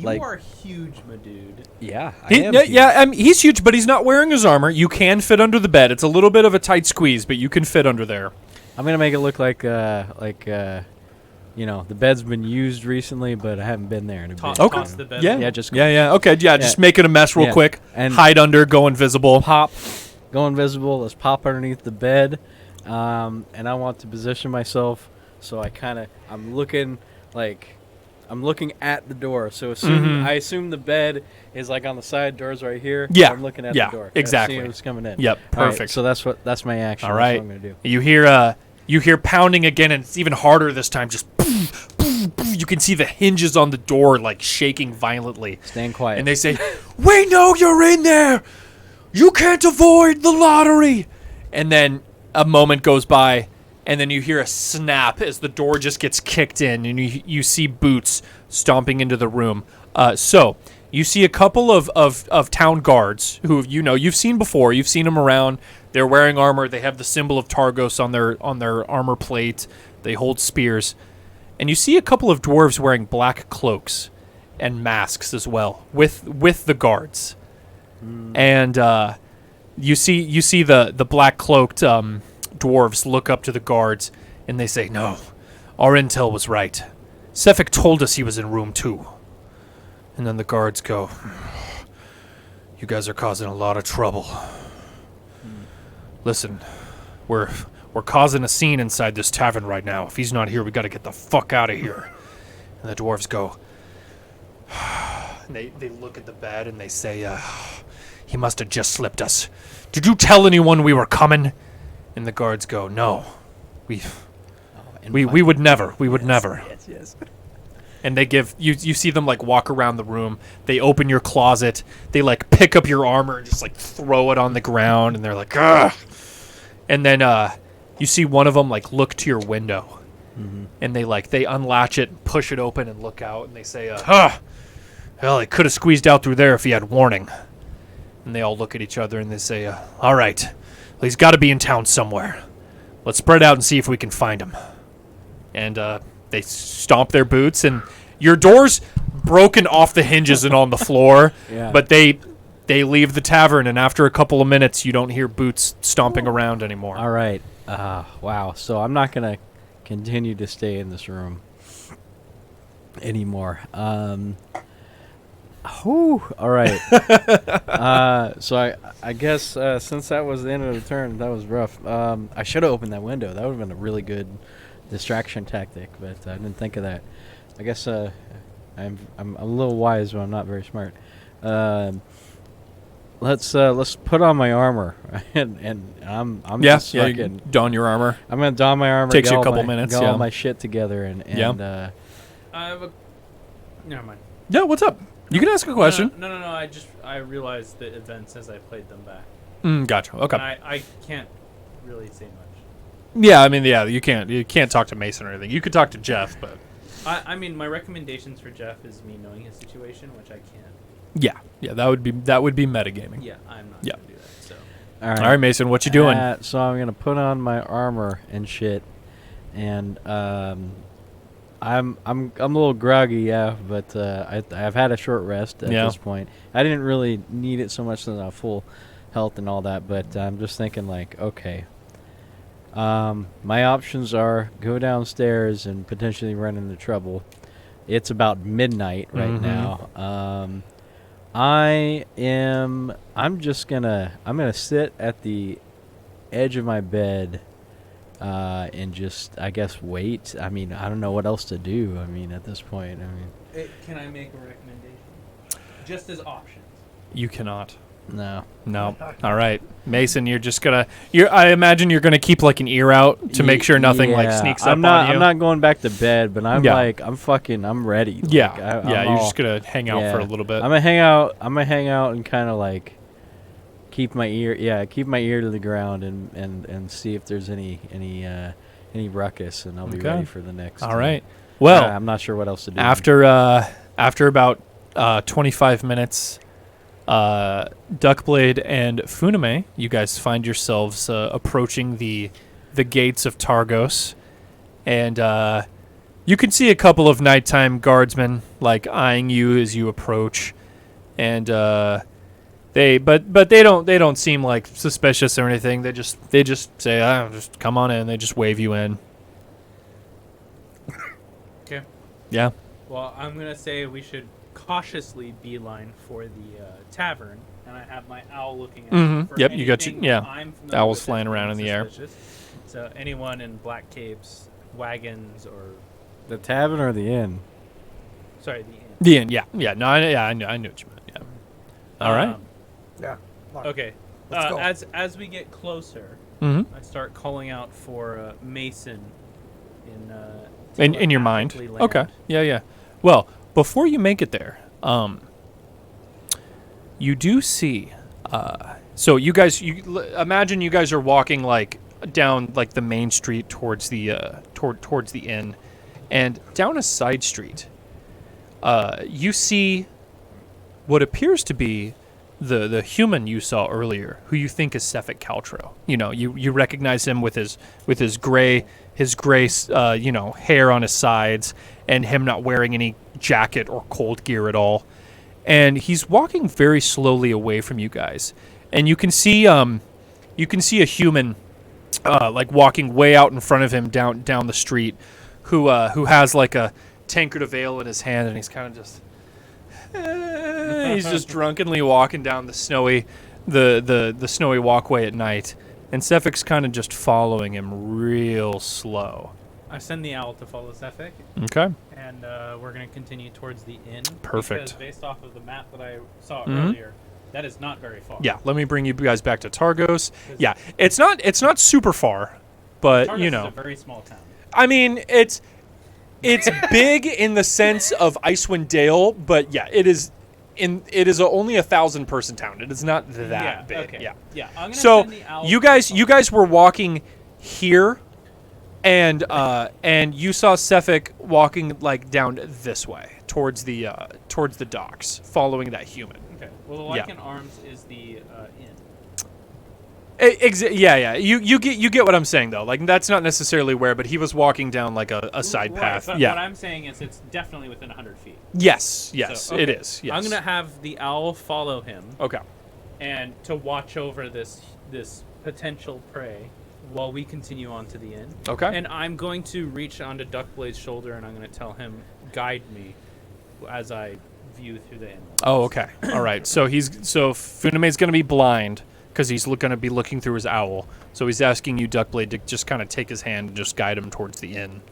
like- are huge, my dude. yeah. I am huge. He's huge, but he's not wearing his armor. You can fit under the bed. It's a little bit of a tight squeeze, but you can fit under there. I'm gonna make it look like the bed's been used recently, but I haven't been there in a bit. Okay. Toss the bed. Yeah. Yeah, just Okay. Yeah. Just make it a mess real Yeah. quick. And Hide under. Go invisible. go invisible. Let's pop underneath the bed, and I want to position myself so I'm looking like I'm looking at the door. So assume, Mhm. I assume the bed is like on the side. Door's right here. Yeah, I'm looking at yeah, the door. exactly. Seeing what's coming in. Yep, All right, perfect. so that's my action. All That's right. what I'm gonna do. You hear pounding again, and it's even harder this time. Just you can see the hinges on the door like shaking violently. Staying quiet. And they say, "We know you're in there. You can't avoid the lottery." And then a moment goes by, and then you hear a snap as the door just gets kicked in, and you see boots stomping into the room. So you see a couple of town guards who you've seen before. You've seen them around. They're wearing armor. They have the symbol of Targos on their armor plate. They hold spears. And you see a couple of dwarves wearing black cloaks and masks as well with the guards. And you see the black cloaked dwarves look up to the guards and they say, "No, our intel was right. Sefik told us he was in room 2. And then the guards go, "You guys are causing a lot of trouble. Listen, we're causing a scene inside this tavern right now. If he's not here, we got to get the fuck out of here." And the dwarves go, and they look at the bed and they say, "He must have just slipped us. Did you tell anyone we were coming?" And the guards go, "No, we would never. We would never." Yes. And they give you see them like walk around the room. They open your closet. They like pick up your armor and just like throw it on the ground. And they're like, "Ugh." And then you see one of them like look to your window, and they unlatch it, push it open, and look out. And they say, "Well, he could have squeezed out through there if he had warning." And they all look at each other and they say, "All right, well, he's got to be in town somewhere. Let's spread out and see if we can find him." And they stomp their boots, and your door's broken off the hinges and on the floor. Yeah. But they leave the tavern, and after a couple of minutes, you don't hear boots stomping around anymore. All right. Wow. So I'm not gonna continue to stay in this room anymore. All right. So I guess since that was the end of the turn, that was rough. I should have opened that window. That would have been a really good distraction tactic, but I didn't think of that. I guess I'm a little wise, but I'm not very smart. Let's put on my armor, and I'm just You fucking. don your armor. I'm gonna don my armor. Takes get you a all couple my- minutes, Get yeah. all my shit together, and Yeah. I have a. Never mind. Yeah, what's up? You can ask a question. No. I realized the events as I played them back. Gotcha. Okay. And I can't really say much. Yeah, I mean, yeah, you can't talk to Mason or anything. You could talk to Jeff, but I mean, my recommendations for Jeff is me knowing his situation, which I can't. yeah, that would be metagaming. Yeah, I'm not Yeah. gonna do that. So all right. All right, Mason, what you doing? So I'm gonna put on my armor and shit, and I'm a little groggy, yeah, but I've had a short rest at Yeah. this point. I didn't really need it so much than full health and all that, but I'm just thinking like, okay, my options are go downstairs and potentially run into trouble. It's about midnight right Mhm. now. I'm gonna sit at the edge of my bed and just, I guess, wait. I mean, I don't know what else to do. I mean, at this point, can I make a recommendation? Just as options. You cannot. no. No. All right, Mason, you're just gonna. I imagine you're gonna keep like an ear out to make sure nothing like Yeah, sneaks up I'm not, on you. I'm not going back to bed, but I'm Yeah. I'm ready. Like, Yeah, I'm you're all- just gonna hang out for a little bit. I'm gonna hang out. And kind of like keep my ear to the ground and see if there's any ruckus, and I'll be Okay. ready for the next. All right. Well, I'm not sure what else to do. after about 25 minutes, Duckblade and Funame, you guys find yourselves approaching the gates of Targos, and you can see a couple of nighttime guardsmen like eyeing you as you approach, and they don't seem like suspicious or anything. They just say, just come on in. They just wave you in. Okay. Yeah. Well, I'm gonna say we should cautiously beeline for the tavern, and I have my owl looking at Mhm. for Yep, you got anything yeah. I'm familiar Owls with flying that's around in the air. suspicious. So anyone in black capes, wagons, or the tavern or the inn. Sorry, the inn. The inn. Yeah. No. I knew what you meant. Yeah. All right. Yeah. Look, Okay. Let's go. As we get closer, Mm-hmm. I start calling out for Mason In your mind. telepathically Okay. land. Yeah. Well, before you make it there, you do see. So you guys, imagine you guys are walking like down like the main street towards the towards the inn, and down a side street, you see what appears to be the human you saw earlier, who you think is Sefik Caltro. You know, you recognize him with his gray hair on his sides, and him not wearing any jacket or cold gear at all. And he's walking very slowly away from you guys, and you can see a human like walking way out in front of him down the street, who has like a tankard of ale in his hand, and he's kind of just he's just drunkenly walking down the snowy walkway at night, and Sefik's kind of just following him real slow. I send the owl to follow Sefik, Okay. and we're going to continue towards the inn. Perfect. Because based off of the map that I saw Mhm. earlier, that is not very far. Yeah, let me bring you guys back to Targos. Yeah, it's not super far, but Targos you is know, a very small town. I mean, it's big in the sense of Icewinddale, but yeah, it is only 1,000-person town. It is not that big. Okay. Yeah. Yeah. I'm gonna So send the owl you guys were walking here, and you saw Sefik walking like down this way towards the docks, following that human. Okay. Well, the Yeah. Lycan Arms is the inn. Yeah. You get what I'm saying though. Like that's not necessarily where, but he was walking down like a side Right, path. but Yeah. What I'm saying is it's definitely within 100 feet. Yes. So, It okay. is. Yes. I'm gonna have the owl follow him Okay. and to watch over this potential prey while we continue on to the inn. Okay. And I'm going to reach onto Duckblade's shoulder and I'm going to tell him, guide me as I view through the inn. Oh, okay. All right. So Funame's going to be blind because he's going to be looking through his owl. So he's asking you, Duckblade, to just kind of take his hand and just guide him towards the inn.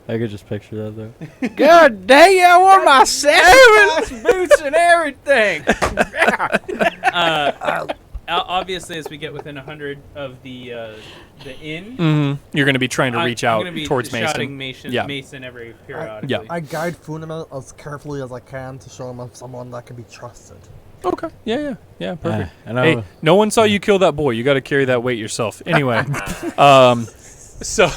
I could just picture that though. God dang, I wore my Sefik boots and everything. Obviously, as we get within 100 of the inn, Mm-hmm. You're going to be trying to reach I'm out gonna be towards shouting Mason. Mason every periodically. Yeah. I guide Funima as carefully as I can to show him I'm someone that can be trusted. Okay. Yeah. Perfect. and Hey, no one saw you kill that boy. You got to carry that weight yourself. Anyway, so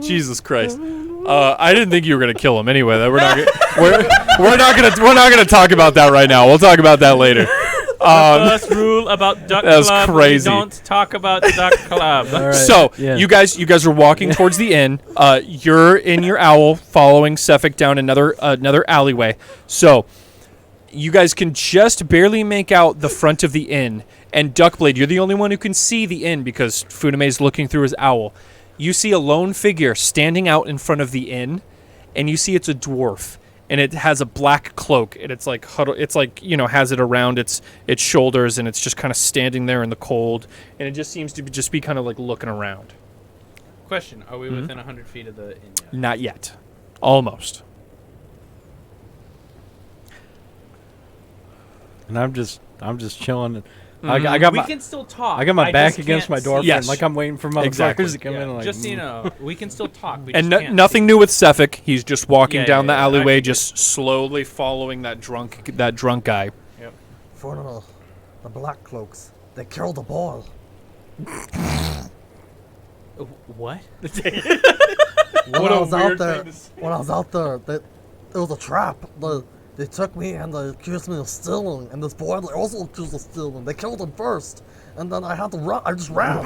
Jesus Christ. I didn't think you were gonna kill him. Anyway, we're not gonna talk about that right now. We'll talk about that later. First rule about Duck That was Club: crazy. we don't talk about Duck Club. All right. So Yeah. you guys are walking towards the inn. You're in your owl, following Sefik down another alleyway. So you guys can just barely make out the front of the inn. And Duckblade, you're the only one who can see the inn because Funame's looking through his owl. You see a lone figure standing out in front of the inn, and you see it's a dwarf, and it has a black cloak, and it's like has it around its shoulders, and it's just kind of standing there in the cold, and it just seems to be kind of like looking around. Question: are we within 100 feet of the inn yet? Not yet, almost. And I'm just chilling. I got We my can still talk. I got my back just against my can't door see. Yes. frame, like I'm waiting for motherfuckers Exactly. to come Yeah, in. Like, just so you know, we can still talk. We And just can't nothing see. new with Sefik. He's just walking Yeah, down the yeah, alleyway, I just slowly following that drunk guy. Funima, the black cloaks, they killed the boy. What? When I was out there, it was a trap. They took me and they accused me of stealing, and this boy they also accused of stealing. They killed him first, and then I had to run. I just ran.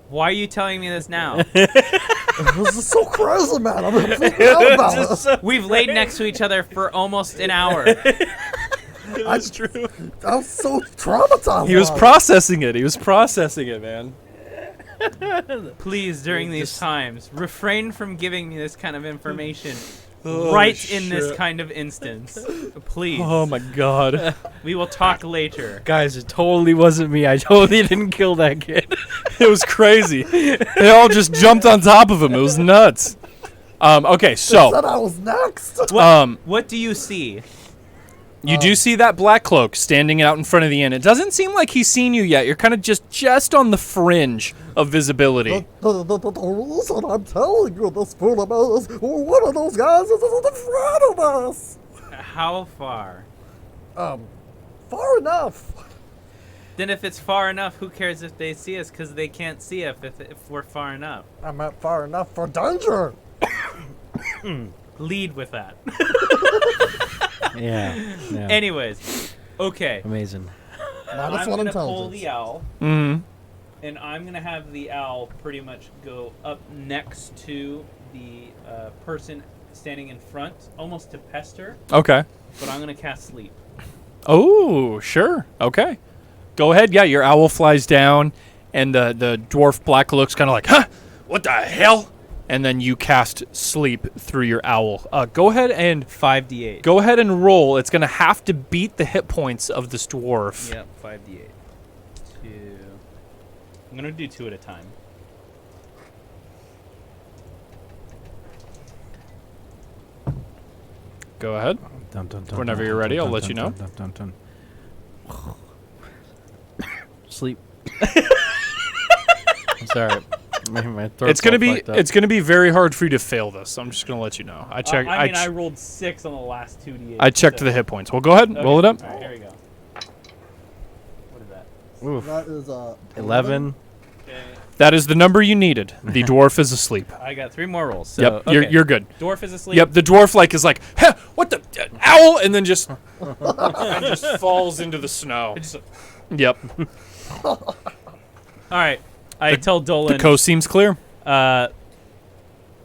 Why are you telling me this now? It was just so crazy, man. I've been freaking out about it. We've laid next to each other for almost an hour. That's true. I was so traumatized. He was by it. processing it, man. Please, during these times, refrain from giving me this kind of information right in this kind of instance. Please. Oh my god. We will talk later. guys, it totally wasn't me. I totally didn't kill that kid. It was crazy. They all just jumped on top of him. It was nuts. Okay, so Said I was next. What do you see? you do see that black cloak standing out in front of the inn. It doesn't seem like he's seen you yet. You're kind of just on the fringe of visibility. The reason I'm telling you this fool about is one of those guys is in front of us. How far? Far enough. Then if it's far enough, who cares if they see us? Because they can't see us if we're far enough. I meant far enough for danger. Lead with that. Yeah. Anyways, okay. Amazing. Minus I'm one gonna pull intelligence. the owl, Mm-hmm. and I'm gonna have the owl pretty much go up next to the person standing in front, almost to pester. Okay. But I'm gonna cast sleep. Oh, sure. Okay. Go ahead. Yeah, your owl flies down, and the dwarf black looks kind of like, huh? What the hell? And then you cast sleep through your owl. Go ahead and 5d8. go ahead and roll. It's gonna have to beat the hit points of this dwarf. Yep, 5d8. 2. I'm gonna do 2 at a time. Go ahead. Dun, dun, dun, Whenever dun, you're dun, ready, dun, I'll dun, let you dun, know. dun, dun, dun. Sleep. I'm sorry. My throat's It's gonna all be fucked up. it's gonna be very hard for you to fail this. I'm just gonna let you know. I checked. I mean, I rolled 6 on the last 2d8. I checked the hit points. Well, go ahead. Okay. Roll it up. All right, here we go. What is that? Oof. That is 11. Okay. That is the number you needed. The dwarf is asleep. I got 3 more rolls. So, Yep, okay. you're good. Dwarf is asleep. Yep, the dwarf is like, huh, what the owl, and then just and just falls into the snow. Yep, All right. I tell the Dolan, coast seems clear.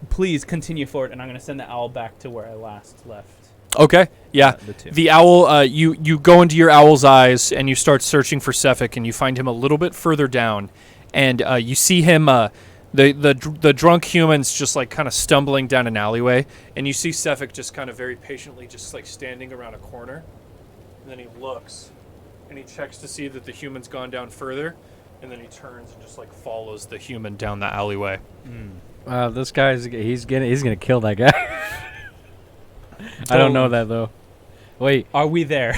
please continue forward, and I'm going to send the owl back to where I last left. Okay, yeah. The 2. The owl, you go into your owl's eyes and you start searching for Sefik, and you find him a little bit further down, and you see him. The drunk human's just like kind of stumbling down an alleyway, and you see Sefik just kind of very patiently just like standing around a corner, and then he looks, and he checks to see that the human's gone down further, and then he turns and just like follows the human down the alleyway. This guy's he's gonna kill that guy. I don't know that though. Wait. Are we there?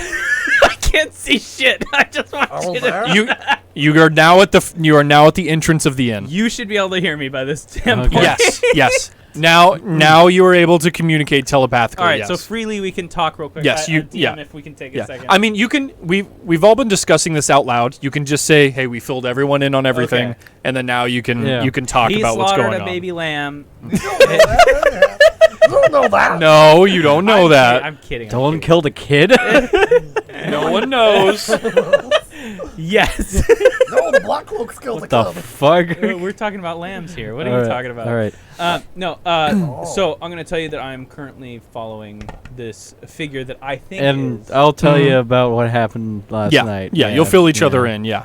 I can't see shit. I just want Are we you to. there? You are now at the entrance of the inn. You should be able to hear me by this damn Okay. point. Yes. Now you are able to communicate telepathically. All right, yes. so freely we can talk real quick. Yes, DM if we can take a Yeah. second. I mean, you can. We've all been discussing this out loud. You can just say, "Hey, we filled everyone in on everything," Okay. and then now you can Yeah. you can talk he about what's slaughtered going a on. baby lamb. You don't know that. No, you don't know I'm that. kidding, I'm kidding. Dolan killed a kid? No one knows. Yes. No, the black cloaks killed What the the kid. fuck? We're talking about lambs here. What are you Alright, talking about? All right. No. So I'm gonna tell you that I'm currently following this figure that I think And is. I'll tell you about what happened last Yeah, night. yeah. You'll fill each yeah. other in. Yeah.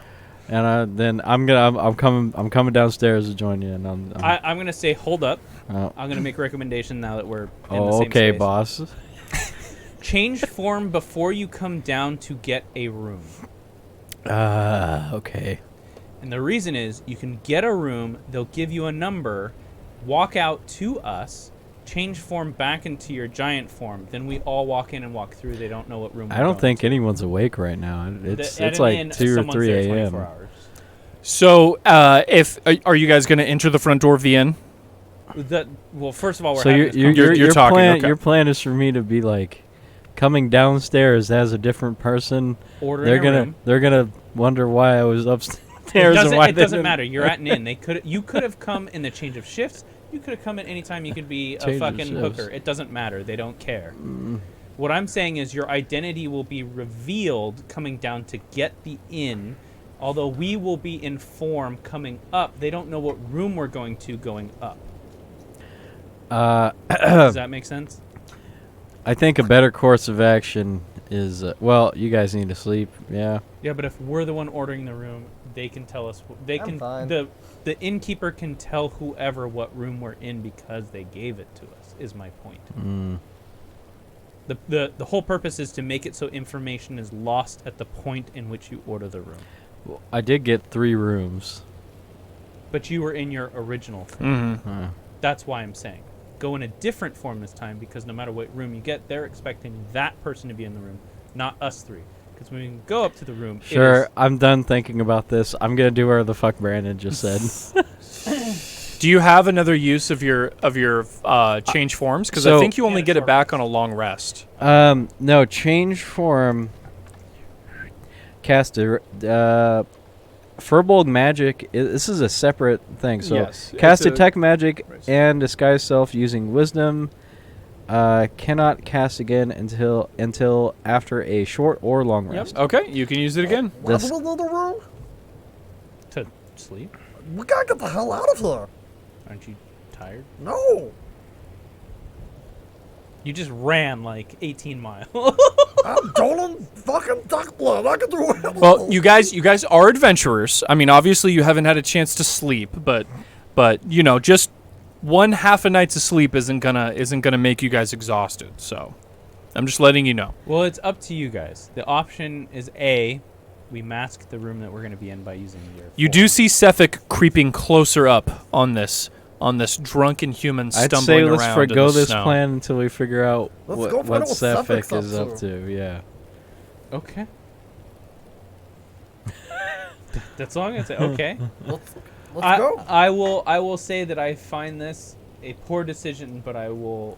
And then I'm coming downstairs to join you. And I'm gonna say hold up. oh, I'm gonna make a recommendation now that we're in the oh, same okay, space. boss. Change form before you come down to get a room. Okay. And the reason is you can get a room, they'll give you a number, walk out to us, change form back into your giant form. Then we all walk in and walk through. They don't know what room I we're don't going think to. anyone's awake right now. It's At an like inn, 2 or someone's 3 there 24 a.m. hours. So, are you guys going to enter the front door of the inn? Well, first of all, we're So having You're your talking, plan okay. your plan is for me to be like coming downstairs as a different person. ordering They're a room. gonna wonder why I was upstairs. It doesn't matter. You're at an inn. You could have come in the change of shifts. You could have come at any time. You could be a Change of fucking shifts. hooker. It doesn't matter. They don't care. What I'm saying is your identity will be revealed coming down to get the inn. Although we will be in form coming up, they don't know what room we're going to going up. Does that make sense? I think a better course of action is well, you guys need to sleep. Yeah. Yeah, but if we're the one ordering the room, they can tell us. I'm fine. The innkeeper can tell whoever what room we're in because they gave it to us. Is my point. The whole purpose is to make it so information is lost at the point in which you order the room. I did get 3 rooms. but you were in your original form. Mm-hmm. That's why I'm saying go in a different form this time, because no matter what room you get, they're expecting that person to be in the room, not us three. Because when we go up to the room, Sure, I'm done thinking about this. I'm gonna do whatever the fuck Brandon just said. Do you have another use of your change forms? Because I So- think you only Yeah, get it Targos. back on a long rest. No, change form. Caster. Furbolg magic. This is a separate thing. So Yes, cast it's a- detect magic Right. and disguise self using wisdom. Cannot cast again until after a short or long rest. Okay, you can use it again. This- What's another room? to sleep. We gotta get the hell out of here. Aren't you tired? No. You just ran like 18 miles. I'm Dolan fucking Duckblade. I can do it. Well, you guys are adventurers. I mean, obviously you haven't had a chance to sleep, but you know, just one half a night's of sleep isn't gonna make you guys exhausted. So, I'm just letting you know. Well, it's up to you guys. The option is A, we mask the room that we're going to be in by using your You do see Sefik creeping closer up on this drunken human I'd stumbling say let's around in forgo the this snow. plan until we figure out Let's what go find what out what Seffik's Sefik is up up to. to. Yeah. Okay. That's all I'm going to say. Okay. Let's I, go. I will say that I find this a poor decision, but I will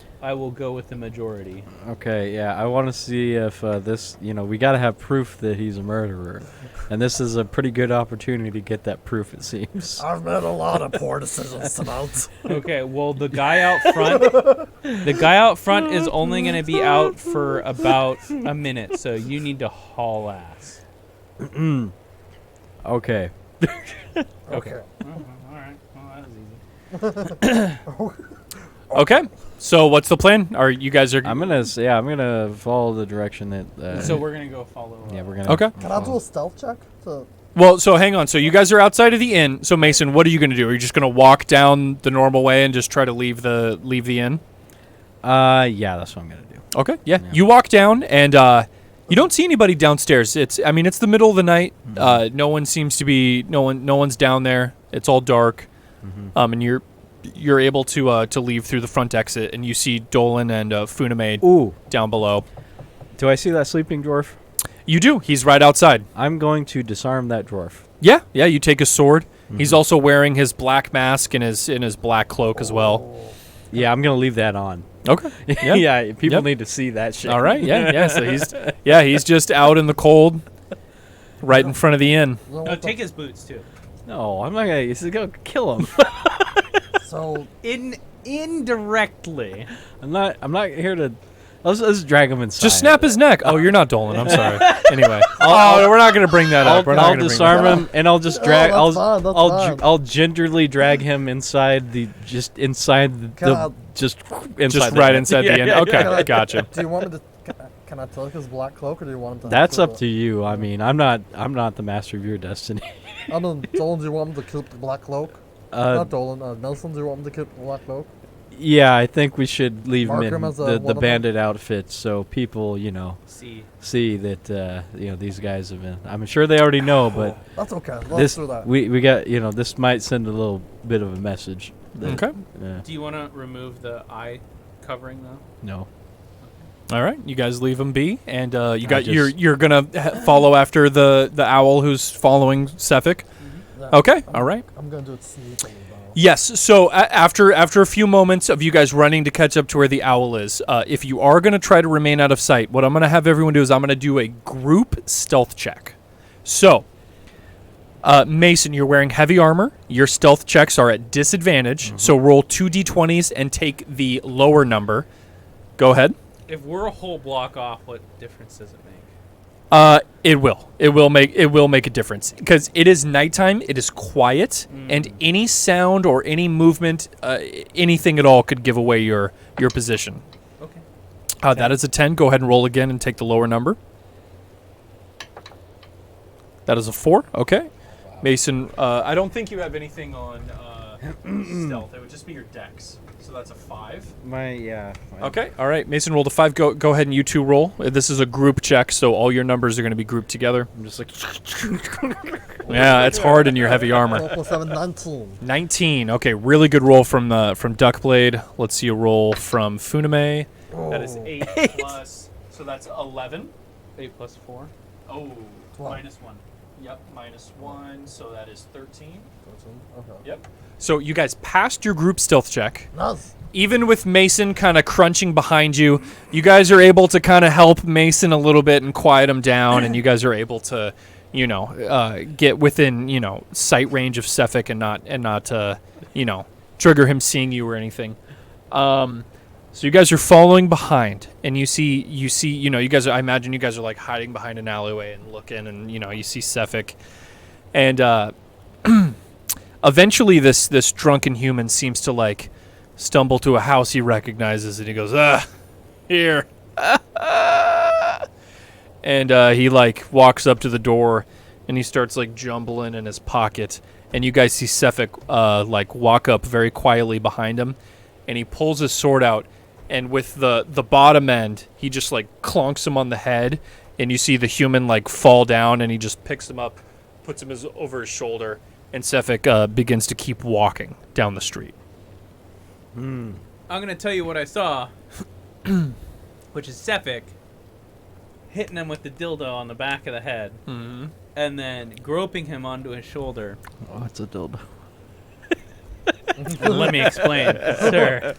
go with the majority. Okay, yeah, I want to see if this, we got to have proof that he's a murderer. And this is a pretty good opportunity to get that proof, it seems. I've made a lot of poor decisions tonight. Okay, well the guy out front is only going to be out for about a minute, so you need to haul ass. Okay. Okay. All right. Well, that was easy. Okay. So what's the plan? Are you guys I'm gonna follow the direction that. So we're going to go follow. yeah, we're gonna. Okay. Can I do a stealth check? Well, so hang on. So you guys are outside of the inn. So Mason, what are you going to do? Are you just going to walk down the normal way and just try to leave the inn? Yeah, that's what I'm gonna do. Okay. Yeah. Yeah. You walk down and you don't see anybody downstairs. It's the middle of the night. No one seems to be no one's down there. It's all dark. And you're able to leave through the front exit, and you see Dolan and Funame Ooh, down below. do I see that sleeping dwarf? You do. He's right outside. I'm going to disarm that dwarf. Yeah. You take a sword. He's also wearing his black mask and his black cloak as well. Yeah, I'm gonna leave that on. Okay. Yeah, people Yep. need to see that shit. All right. Yeah. So he's just out in the cold, right in front of the inn. No, take his boots too. No, I'm not gonna. This is gonna kill him. So Indirectly. I'm not here to. Let's drag him inside. Just snap his neck. Oh, you're not Dolan. I'm sorry. Anyway. We're not gonna bring that up. We're not I'll gonna bring disarm that up. him, and I'll just Oh, drag. that's fine, that's fine. I'll gingerly drag him inside the just inside Can I- just inside Just the right inn. inside the inn. Yeah, Okay. yeah. Gotcha. do you want me to? Can I take his black cloak, or do you want him to? That's up to you. I mean, I'm not the master of your destiny. I don't. Dolan, do you want him to keep the black cloak? Not Dolan. Nelson, do you want him to keep the black cloak? Yeah, I think we should leave Mark him him in as a the one of them? bandit outfit so people, see that these guys have been. I'm sure they already know, but That's okay. Let's this do that. we got this might send a little bit of a message. that- Okay. Do you want to remove the eye covering though? No. All right. You guys leave him be, and just- you're gonna follow after the owl who's following Sefik. Yeah. Okay. All right. I'm gonna do it sneakily though. Yes. So after a few moments of you guys running to catch up to where the owl is, if you are going to try to remain out of sight, what I'm going to have everyone do is I'm going to do a group stealth check. So, Mason, you're wearing heavy armor. Your stealth checks are at disadvantage. So roll 2 d20s and take the lower number. Go ahead. If we're a whole block off, what difference does it make? It will. It will make a difference because it is nighttime. It is quiet, and any sound or any movement, anything at all, could give away your position. Okay. That is a 10. Go ahead and roll again and take the lower number. That is a 4. Okay. Mason, I don't think you have anything on stealth. It would just be your dex. So that's a 5. My Okay. All right. Mason rolled a 5. Go ahead and you two roll. This is a group check, so all your numbers are going to be grouped together. I'm just like Yeah, it's hard in your heavy armor. 12 plus 7, 19. 19. Okay, really good roll from Duckblade. Let's see a roll from Funame. That is 8 plus. So that's 11. 8 plus 4. Oh, 12. minus 1. Yep, minus 1. So that is 13. 13. Okay. Yep. So you guys passed your group stealth check. Nice. Even with Mason kind of crunching behind you, you guys are able to kind of help Mason a little bit and quiet him down, and you guys are able to, get within, sight range of Sefik and not, trigger him seeing you or anything. So you guys are following behind, and you see, you guys are, I imagine you guys are like hiding behind an alleyway and looking, and you see Sefik, and eventually this drunken human seems to like stumble to a house he recognizes, and he goes, here. And he like walks up to the door, and he starts like jumbling in his pocket, and you guys see Sefik like walk up very quietly behind him, and he pulls his sword out, and with the bottom end, he just like clonks him on the head, and you see the human like fall down, and he just picks him up, puts him over his shoulder, and Sefik begins to keep walking down the street. I'm going to tell you what I saw, which is Sefik hitting him with the dildo on the back of the head, and then groping him onto his shoulder. oh, it's a dildo. Let me explain, sir.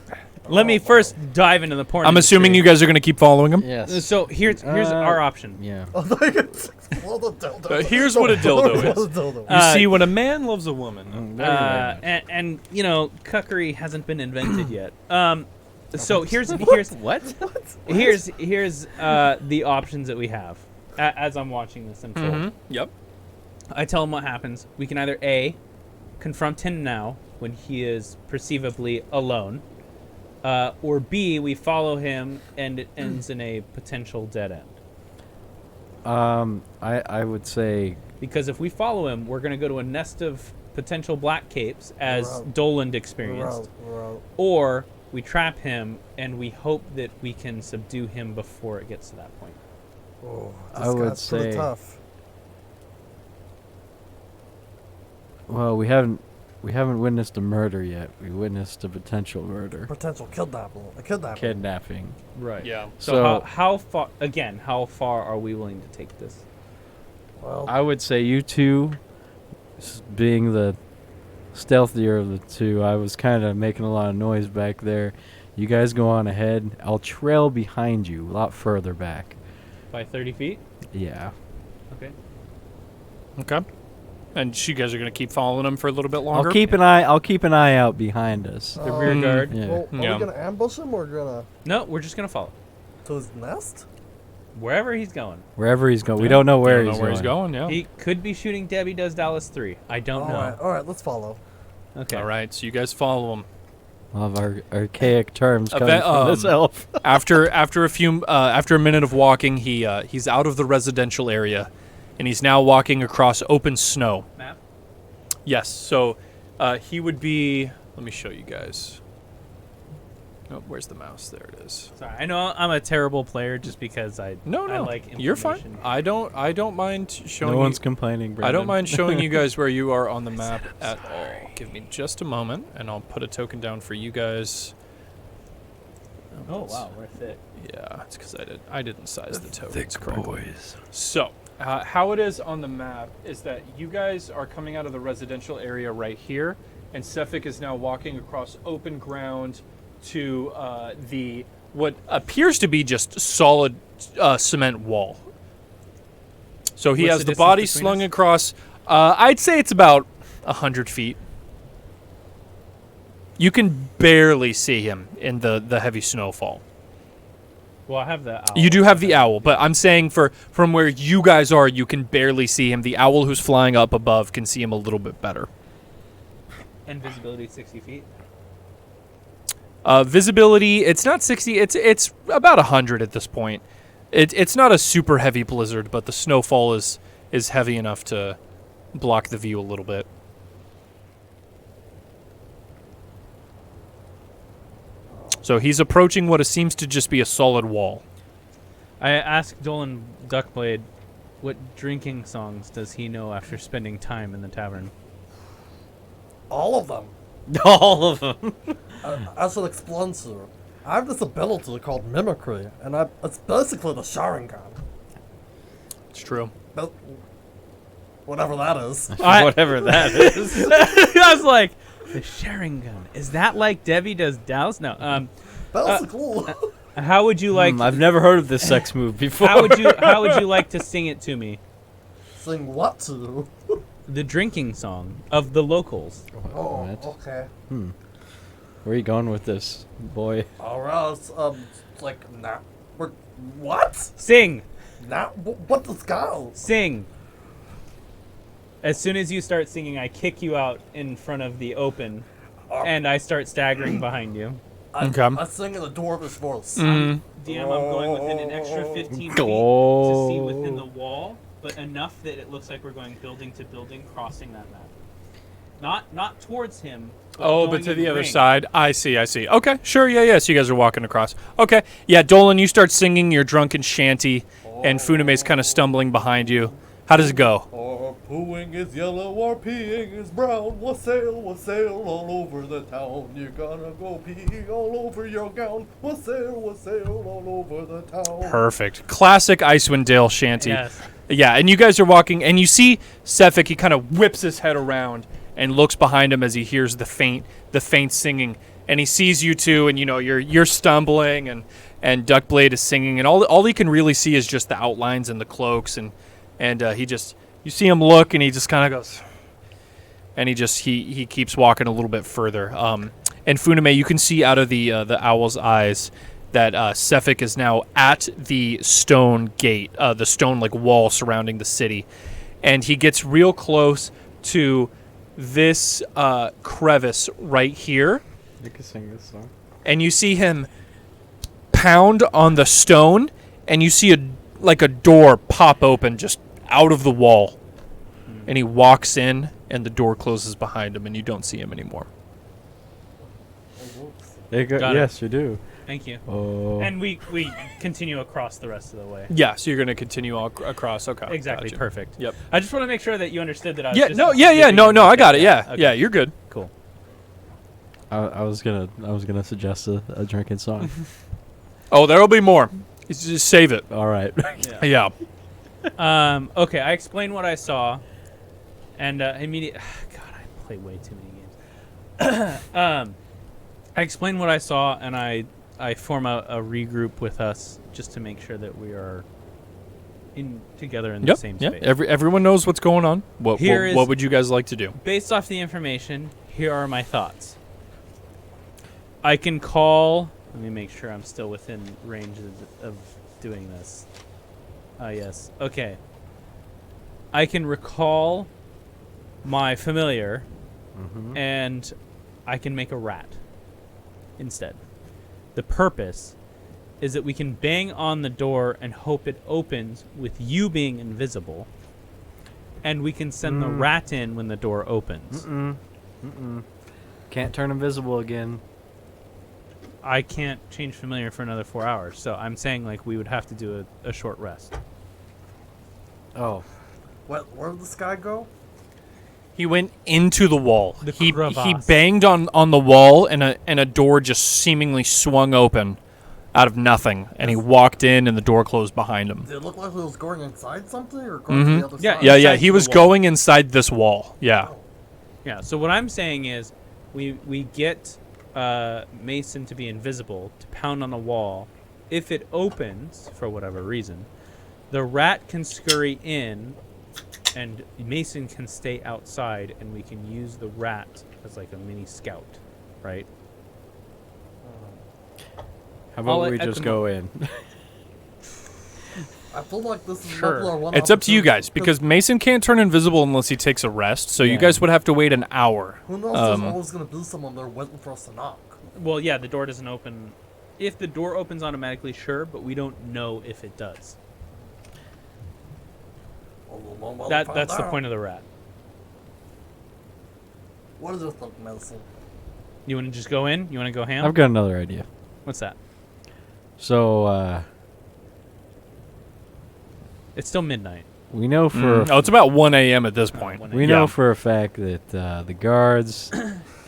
Let me first dive into the porn I'm assuming you industry. guys are going to keep following him. Yes. So here's our option. Yeah. I thought you could explode the dildo. Here's what a dildo is. Explode the dildo. You see, when a man loves a woman, And cuckery hasn't been invented yet. So here's What? here's the options that we have as I'm watching this unfold. Yep. I tell him what happens. We can either A, confront him now when he is perceivably alone, or B, we follow him and it ends in a potential dead end. I would say Because if we follow him, we're going to go to a nest of potential black capes, as We're out. Doland experienced. We're out. Or we trap him and we hope that we can subdue him before it gets to that point. Oh, I would guy's pretty say- tough. well, we haven't witnessed a murder yet. We witnessed a potential murder. Potential kidnapping. Kidnapping. Right. Yeah. So, how far are we willing to take this? Well, I would say you two, being the stealthier of the two, I was kind of making a lot of noise back there. You guys go on ahead. I'll trail behind you a lot further back. By 30 feet? Yeah. Okay. Okay. And you guys are going to keep following him for a little bit longer? I'll keep an eye out behind us. The rear guard. Yeah. well, are Yeah. we gonna ambush him or gonna No, we're just going to follow. to his nest? Wherever he's going. Wherever he's going. We don't know where he's going. Yeah. He could be shooting Debbie Does Dallas 3. I don't know. All right, let's follow. Okay. All right. So you guys follow him. Of our archaic terms coming Event- from this elf. After a minute of walking, he's out of the residential area, and he's now walking across open snow. Map? Yes. So he would be. Let me show you guys. Oh, where's the mouse? There it is. Sorry, I know I'm a terrible player just because I No, like you're fine. information. I don't mind showing. No you, one's complaining, Brandon. I don't mind showing you guys where you are on the map at all. Give me just a moment, and I'll put a token down for you guys. Oh wow, we're thick. Yeah, it's because I didn't size the tokens correctly. So, how it is on the map is that you guys are coming out of the residential area right here, and Sefik is now walking across open ground to the what appears to be just solid cement wall. So he What's has the the distance body between slung us? across. I'd say it's about 100 feet. You can barely see him in the heavy snowfall. Well, I have the owl. You do have the owl, but I'm saying from where you guys are, you can barely see him. The owl who's flying up above can see him a little bit better. And visibility 60 feet. Visibility, it's not 60. It's about 100 at this point. It's not a super heavy blizzard, but the snowfall is heavy enough to block the view a little bit. So he's approaching what seems to just be a solid wall. I asked Dolan Duckblade, what drinking songs does he know after spending time in the tavern? All of them. All of them. As an explorer, I have this ability called mimicry, and it's basically the Sharingan. It's true. But whatever that is. Whatever that is. I was like, the sharing gun. Is that like Debbie does Dows? No. Basically. How would you like? I've never heard of this sex move before. How would you like to sing it to me? Sing what to? The drinking song of the locals. Oh, What? okay. Where are you going with this, boy? Alright, like, nah. What? Sing, Nah, what let's go? sing. As soon as you start singing, I kick you out in front of the open, and I start staggering behind you. Okay. I sing in the dwarvish voice. Mm. DM, I'm going within an extra 15 feet to Oh. see within the wall, but enough that it looks like we're going building to building, crossing that map. Not towards him. Oh, going but to in the other ring. side. I see. Okay, sure. Yeah. So you guys are walking across. Okay. Yeah, Dolan, you start singing your drunken shanty, and Funame's kind of stumbling behind you. How does it go? Or pooing is yellow or peeing is brown. We'll sail all over the town. You're gonna go pee all over your gown. We'll sail all over the town. Perfect. Classic Icewinddale shanty. Yes. Yeah, and you guys are walking, and you see Sefik. He kind of whips his head around and looks behind him as he hears the faint singing, and he sees you two, and you're stumbling, and Duckblade is singing, and all he can really see is just the outlines and the cloaks, and you see him look, and he just kind of goes, and he keeps walking a little bit further. And Funame, you can see out of the owl's eyes that Sefik is now at the stone gate, the stone like wall surrounding the city, and he gets real close to this crevice right here, You can sing this song. and you see him pound on the stone, and you see a door pop open just out of the wall, and he walks in, and the door closes behind him, and you don't see him anymore. Got it. Yes, you do. Thank you. Oh. And we continue across the rest of the way. Yeah, so you're going to continue all across. Okay. Exactly. Gotcha. Perfect. Yep. I just want to make sure that you understood that I was Yeah, just no, giving no, you I the got it. Yeah, okay. yeah, you're good. Cool. I was gonna suggest a drinking song. Oh, there'll be more. Just save it. All right. Yeah. Okay, I explained what I saw, and immediately, God, I play way too many games. I explained what I saw, and I form a regroup with us just to make sure that we are together in the same Yep. space. Everyone knows what's going on. What would you guys like to do? Based off the information, here are my thoughts. I can call. Let me make sure I'm still within range of doing this. Yes. Okay. I can recall my familiar, and I can make a rat instead. The purpose is that we can bang on the door and hope it opens with you being invisible, and we can send the rat in when the door opens. Can't turn invisible again. I can't change familiar for another 4 hours, so I'm saying like we would have to do a short rest. Oh. Where did this guy go? He went into the wall. The He crevasse. banged on the wall, and a door just seemingly swung open out of nothing, and he walked in, and the door closed behind him. Did it look like he was going inside something or going to the other Yeah, side? Yeah, Inside he the was wall. going inside this wall. Yeah. Yeah, so what I'm saying is we get Mason to be invisible, to pound on the wall. If it opens, for whatever reason, the rat can scurry in, and Mason can stay outside, and we can use the rat as like a mini scout, right? How about All we at just the go in? I feel like this is Sure. another one. It's up to you guys, because Mason can't turn invisible unless he takes a rest, so you Yeah. guys would have to wait an hour. who knows? There's always going to be someone there waiting for us to knock. Well, yeah, the door doesn't open. If the door opens automatically, sure, but we don't know if it does. That's the point of the rat. What is this, Mason? You want to just go in? You want to go ham? I've got another idea. What's that? So It's still midnight. we know for Oh, it's about 1 a.m. at this point. we know for a fact that the guards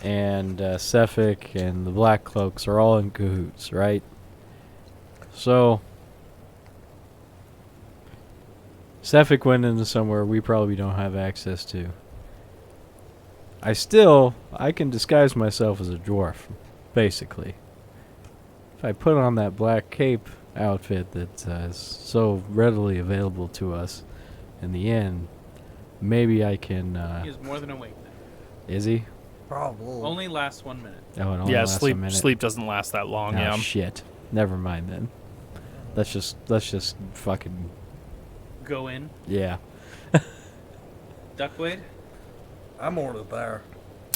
and Cephik and the Black Cloaks are all in cahoots, right? So Cephik went into somewhere we probably don't have access to. I can disguise myself as a dwarf, basically. If I put on that black cape outfit that is so readily available to us in the inn, maybe I can. He is more than awake now. Is he? Probably. Only lasts 1 minute. Oh, it only Yeah, lasts a sleep minute. sleep doesn't last that long. Oh, Yeah. shit. Never mind then. Let's just fucking Go in. yeah. Duckblade. I'm already there.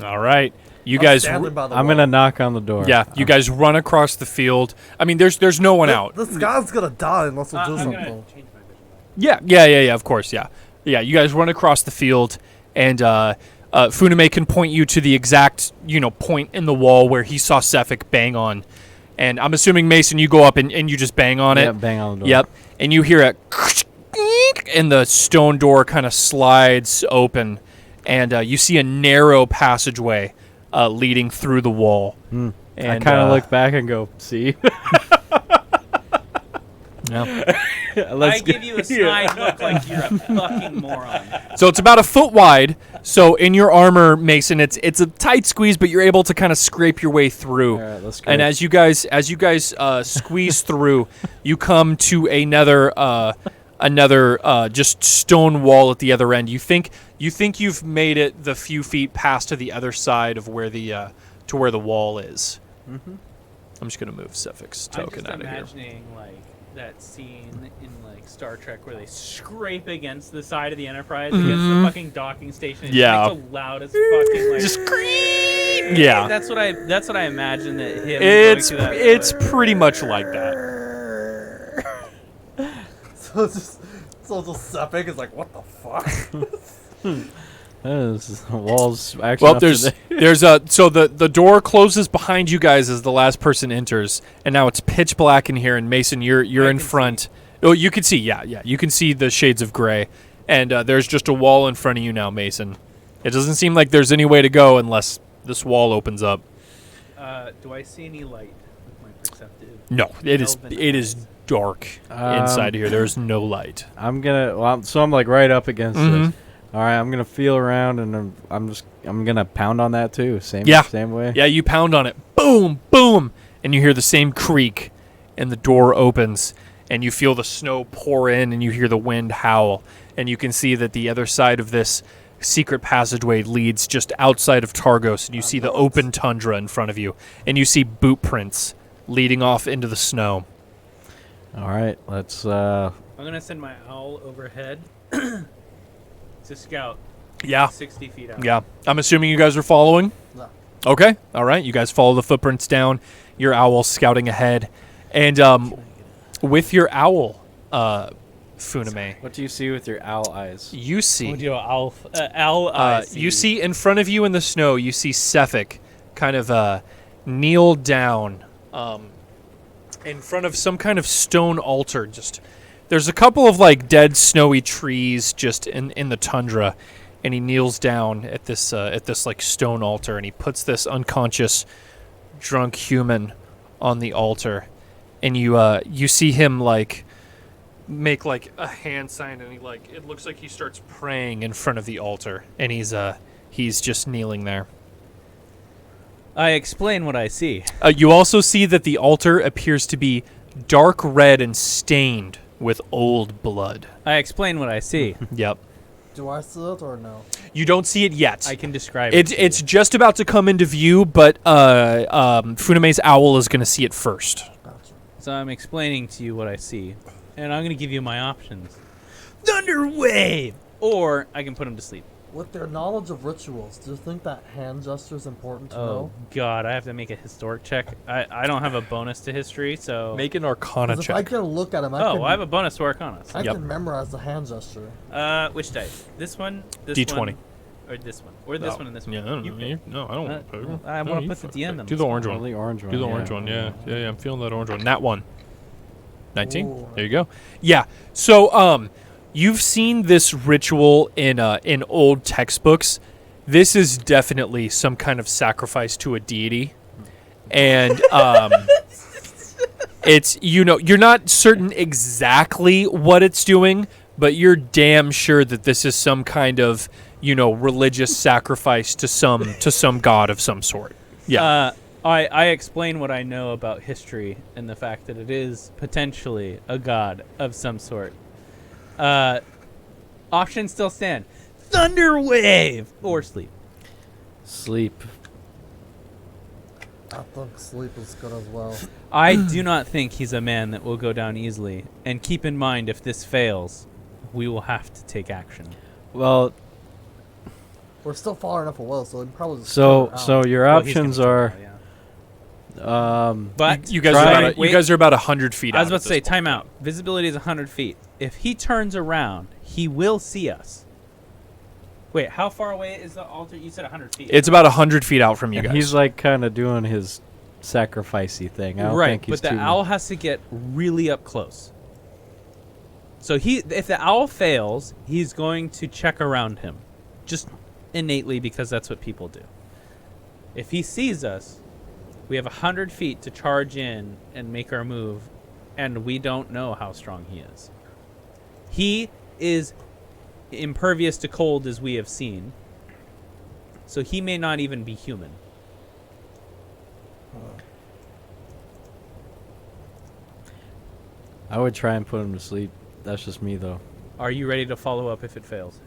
All right. You I'm guys. standing by the I'm wall. gonna knock on the door. Yeah. You guys run across the field. I mean, there's no one out. This guy's gonna die unless we do I'm something. gonna change my vision. Yeah. Of course. Yeah. You guys run across the field, and Funame can point you to the exact point in the wall where he saw Cephik bang on. And I'm assuming, Mason, you go up and you just bang on it. Yeah, bang on the door. Yep. And you hear a and the stone door kind of slides open, and you see a narrow passageway leading through the wall. I And kind of look back and go, see? I give you a snide look like you're a fucking moron. So it's about a foot wide. So in your armor, Mason, it's a tight squeeze, but you're able to kind of scrape your way through. All right, let's go. And as you guys squeeze through, you come to another just stone wall at the other end. You think you've made it the few feet past to the other side of where the wall is. Mm-hmm. I'm just gonna move Cephick's I'm token just out of here. imagining like that scene in like Star Trek where they scrape against the side of the Enterprise against the fucking docking station. It's Yeah. like the loudest fucking like. Just yeah. That's what I imagine that him. It's going through that, it's pretty much like that. So just Sepik is like, what the fuck? This wall's actually. Well, so the door closes behind you guys as the last person enters, and now it's pitch black in here. And Mason, you're in front. Oh, you can see, yeah, you can see the shades of gray, and there's just a wall in front of you now, Mason. It doesn't seem like there's any way to go unless this wall opens up. Do I see any light with my perceptive? No, it is Elven dark inside here. There's no light. I'm like right up against Mhm. this. All right, I'm gonna feel around and I'm gonna pound on that too. Same way. Yeah, you pound on it. Boom, boom. And you hear the same creak, and the door opens, and you feel the snow pour in, and you hear the wind howl, and you can see that the other side of this secret passageway leads just outside of Targos, and you see the open tundra in front of you, and you see boot prints leading off into the snow. All right, let's. I'm gonna send my owl overhead to scout. Yeah. 60 feet out. Yeah. I'm assuming you guys are following? No. Okay. All right. You guys follow the footprints down. Your owl scouting ahead. And with your owl, Funame, What do you see with your owl eyes? you see... What do you owl eyes? you see in front of you in the snow, you see Cephik kind of kneel down in front of some kind of stone altar. Just there's a couple of like dead snowy trees just in the tundra, and he kneels down at this like stone altar, and he puts this unconscious drunk human on the altar, and you see him like make like a hand sign, and it looks like he starts praying in front of the altar, and he's just kneeling there. I explain what I see. You also see that the altar appears to be dark red and stained with old blood. I explain what I see. Yep. Do I see it or no? You don't see it yet. I can describe it. It's just about to come into view, but Funame's owl is going to see it first. Gotcha. So I'm explaining to you what I see, and I'm going to give you my options. Thunder Wave! Or I can put him to sleep. With their knowledge of rituals, do you think that hand gesture is important to Oh, know? God, I have to make a historic check. I don't have a bonus to history, so... Make an Arcana 'Cause if I check. can look at him, I have a bonus to Arcana. I Yep. can memorize the hand gesture. Which dice? This one? This D20. one, Or this one. Or this one and this one. Yeah, I don't You know. pick. No, I don't want to pick. I No, want you to put the fucking DM pick. in Do this the one. orange one. The orange one. Do the yeah. orange one. Yeah. I'm feeling that orange one. That one. 19. Ooh. There you go. Yeah. So, you've seen this ritual in old textbooks. This is definitely some kind of sacrifice to a deity, and it's you're not certain exactly what it's doing, but you're damn sure that this is some kind of religious sacrifice to some god of some sort. Yeah. I explain what I know about history and the fact that it is potentially a god of some sort. Options still stand. Thunder wave or sleep. Sleep. I think sleep is good as well. I do not think he's a man that will go down easily. And keep in mind, if this fails, we will have to take action. Well, We're still far enough away, so we can probably just so figure it out. so your Well, he's gonna options check are it out, yeah. But you guys try- are about 100 feet. I was out about at to say, this time point. out. Visibility is 100 feet. If he turns around, he will see us. Wait, how far away is the altar? You said 100 feet. It's about 100 feet out from you and guys. he's like kind of doing his sacrificey thing. I don't right, think he's but the too owl has to get really up close. So if the owl fails, he's going to check around him, just innately because that's what people do. If he sees us, we have 100 feet to charge in and make our move, and we don't know how strong he is. He is impervious to cold, as we have seen, so he may not even be human. I would try and put him to sleep. That's just me, though. Are you ready to follow up if it fails?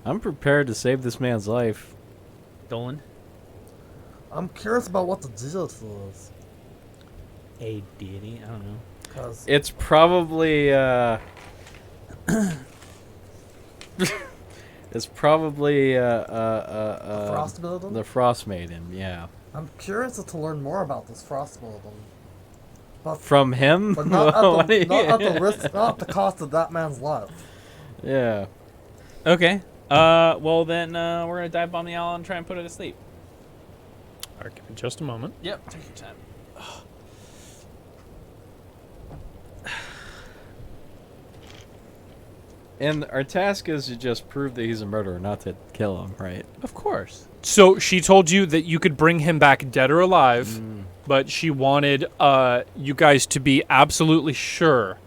I'm prepared to save this man's life. Dolan? I'm curious about what the deal is. A deity? I don't know. Because It's probably it's probably Frost Maiden? the Frost Maiden. Yeah, I'm curious to learn more about this Frost Maiden. But, from him. but not, What do at the, you- not at the risk, not at the cost of that man's life. Yeah. Okay. Well then, we're gonna dive bomb the owl and try and put it to sleep. All right, give me just a moment. Yep. Take your time. And our task is to just prove that he's a murderer, not to kill him, right? Of course. So she told you that you could bring him back dead or alive, but she wanted you guys to be absolutely sure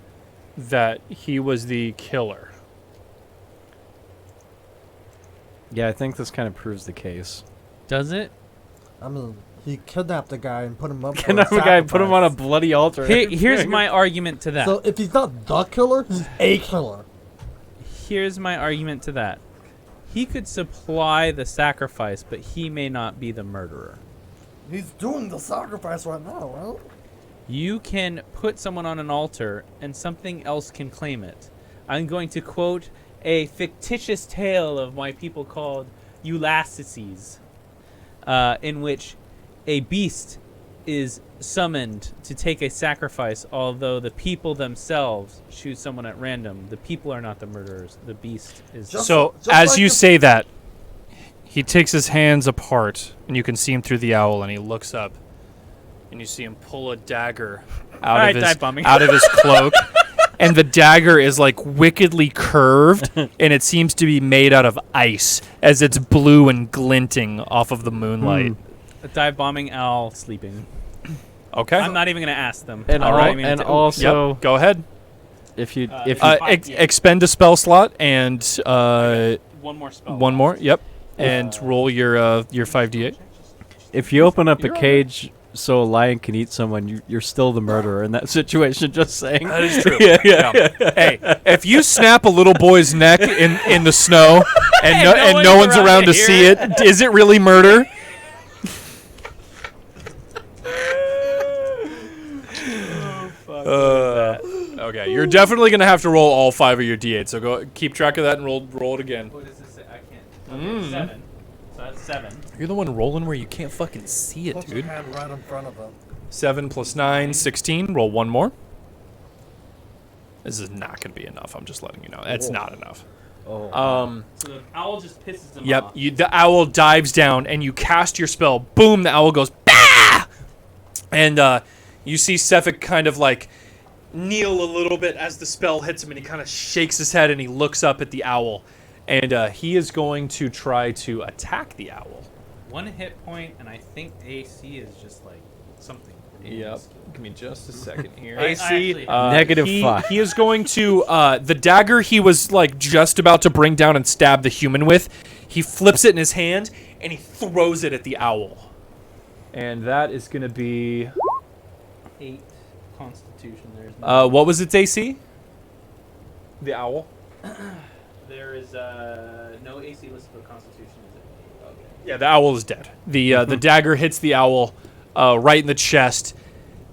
that he was the killer. Yeah, I think this kind of proves the case. Does it? I mean, he kidnapped a guy and put him up. Can have a guy put him on a bloody altar? Here's my argument to that. So if he's not the killer, he's a killer. Here's my argument to that. He could supply the sacrifice, but he may not be the murderer. He's doing the sacrifice right now, right? You can put someone on an altar, and something else can claim it. I'm going to quote a fictitious tale of my people called Ulysses, in which a beast is summoned to take a sacrifice, although the people themselves choose someone at random. The people are not the murderers. The beast is. Just- So just as like you the- say that, he takes his hands apart, and you can see him through the owl, and he looks up, and you see him pull a dagger out Alright, of dive his bombing. out of his cloak, and the dagger is like wickedly curved, and it seems to be made out of ice, as it's blue and glinting off of the moonlight. A dive bombing owl sleeping. Okay. I'm not even going to ask them. And I'm all- not even gonna and ta- also- Yep. Go ahead. If you Uh, if you, Expend a spell slot and one more spell. one more. Yep. And roll your 5d8. if you open up a You're all cage so a lion can eat someone, you're still the murderer in that situation. Just saying. That is true. Yeah, yeah. Hey, if you snap a little boy's neck in the snow and And no one's around to hear see it, is it really murder? Okay, you're definitely gonna have to roll all 5 of your d8. So go keep track of that and roll it again. What does this say? I can't. Okay, 7. So that's 7. You're the one rolling where you can't fucking see it, Put your dude. hand right in front of him. 7 plus 9, 16. Roll one more. This is not gonna be enough. I'm just letting you know. It's not enough. Oh. So the owl just pisses him Yep. off. The owl dives down, and you cast your spell. Boom! The owl goes, bah! And you see Sefik kind of like kneel a little bit as the spell hits him, and he kind of shakes his head, and he looks up at the owl. And he is going to try to attack the owl. 1 hit point, and I think AC is just like something. Yep. Give me just a second here. AC -5. He is going to the dagger he was like just about to bring down and stab the human with. He flips it in his hand and he throws it at the owl. And that is going to be 8 Constitution. There's what was its AC? The owl. there is no AC listed for Constitution. Is it? Okay. Yeah, the owl is dead. The dagger hits the owl right in the chest,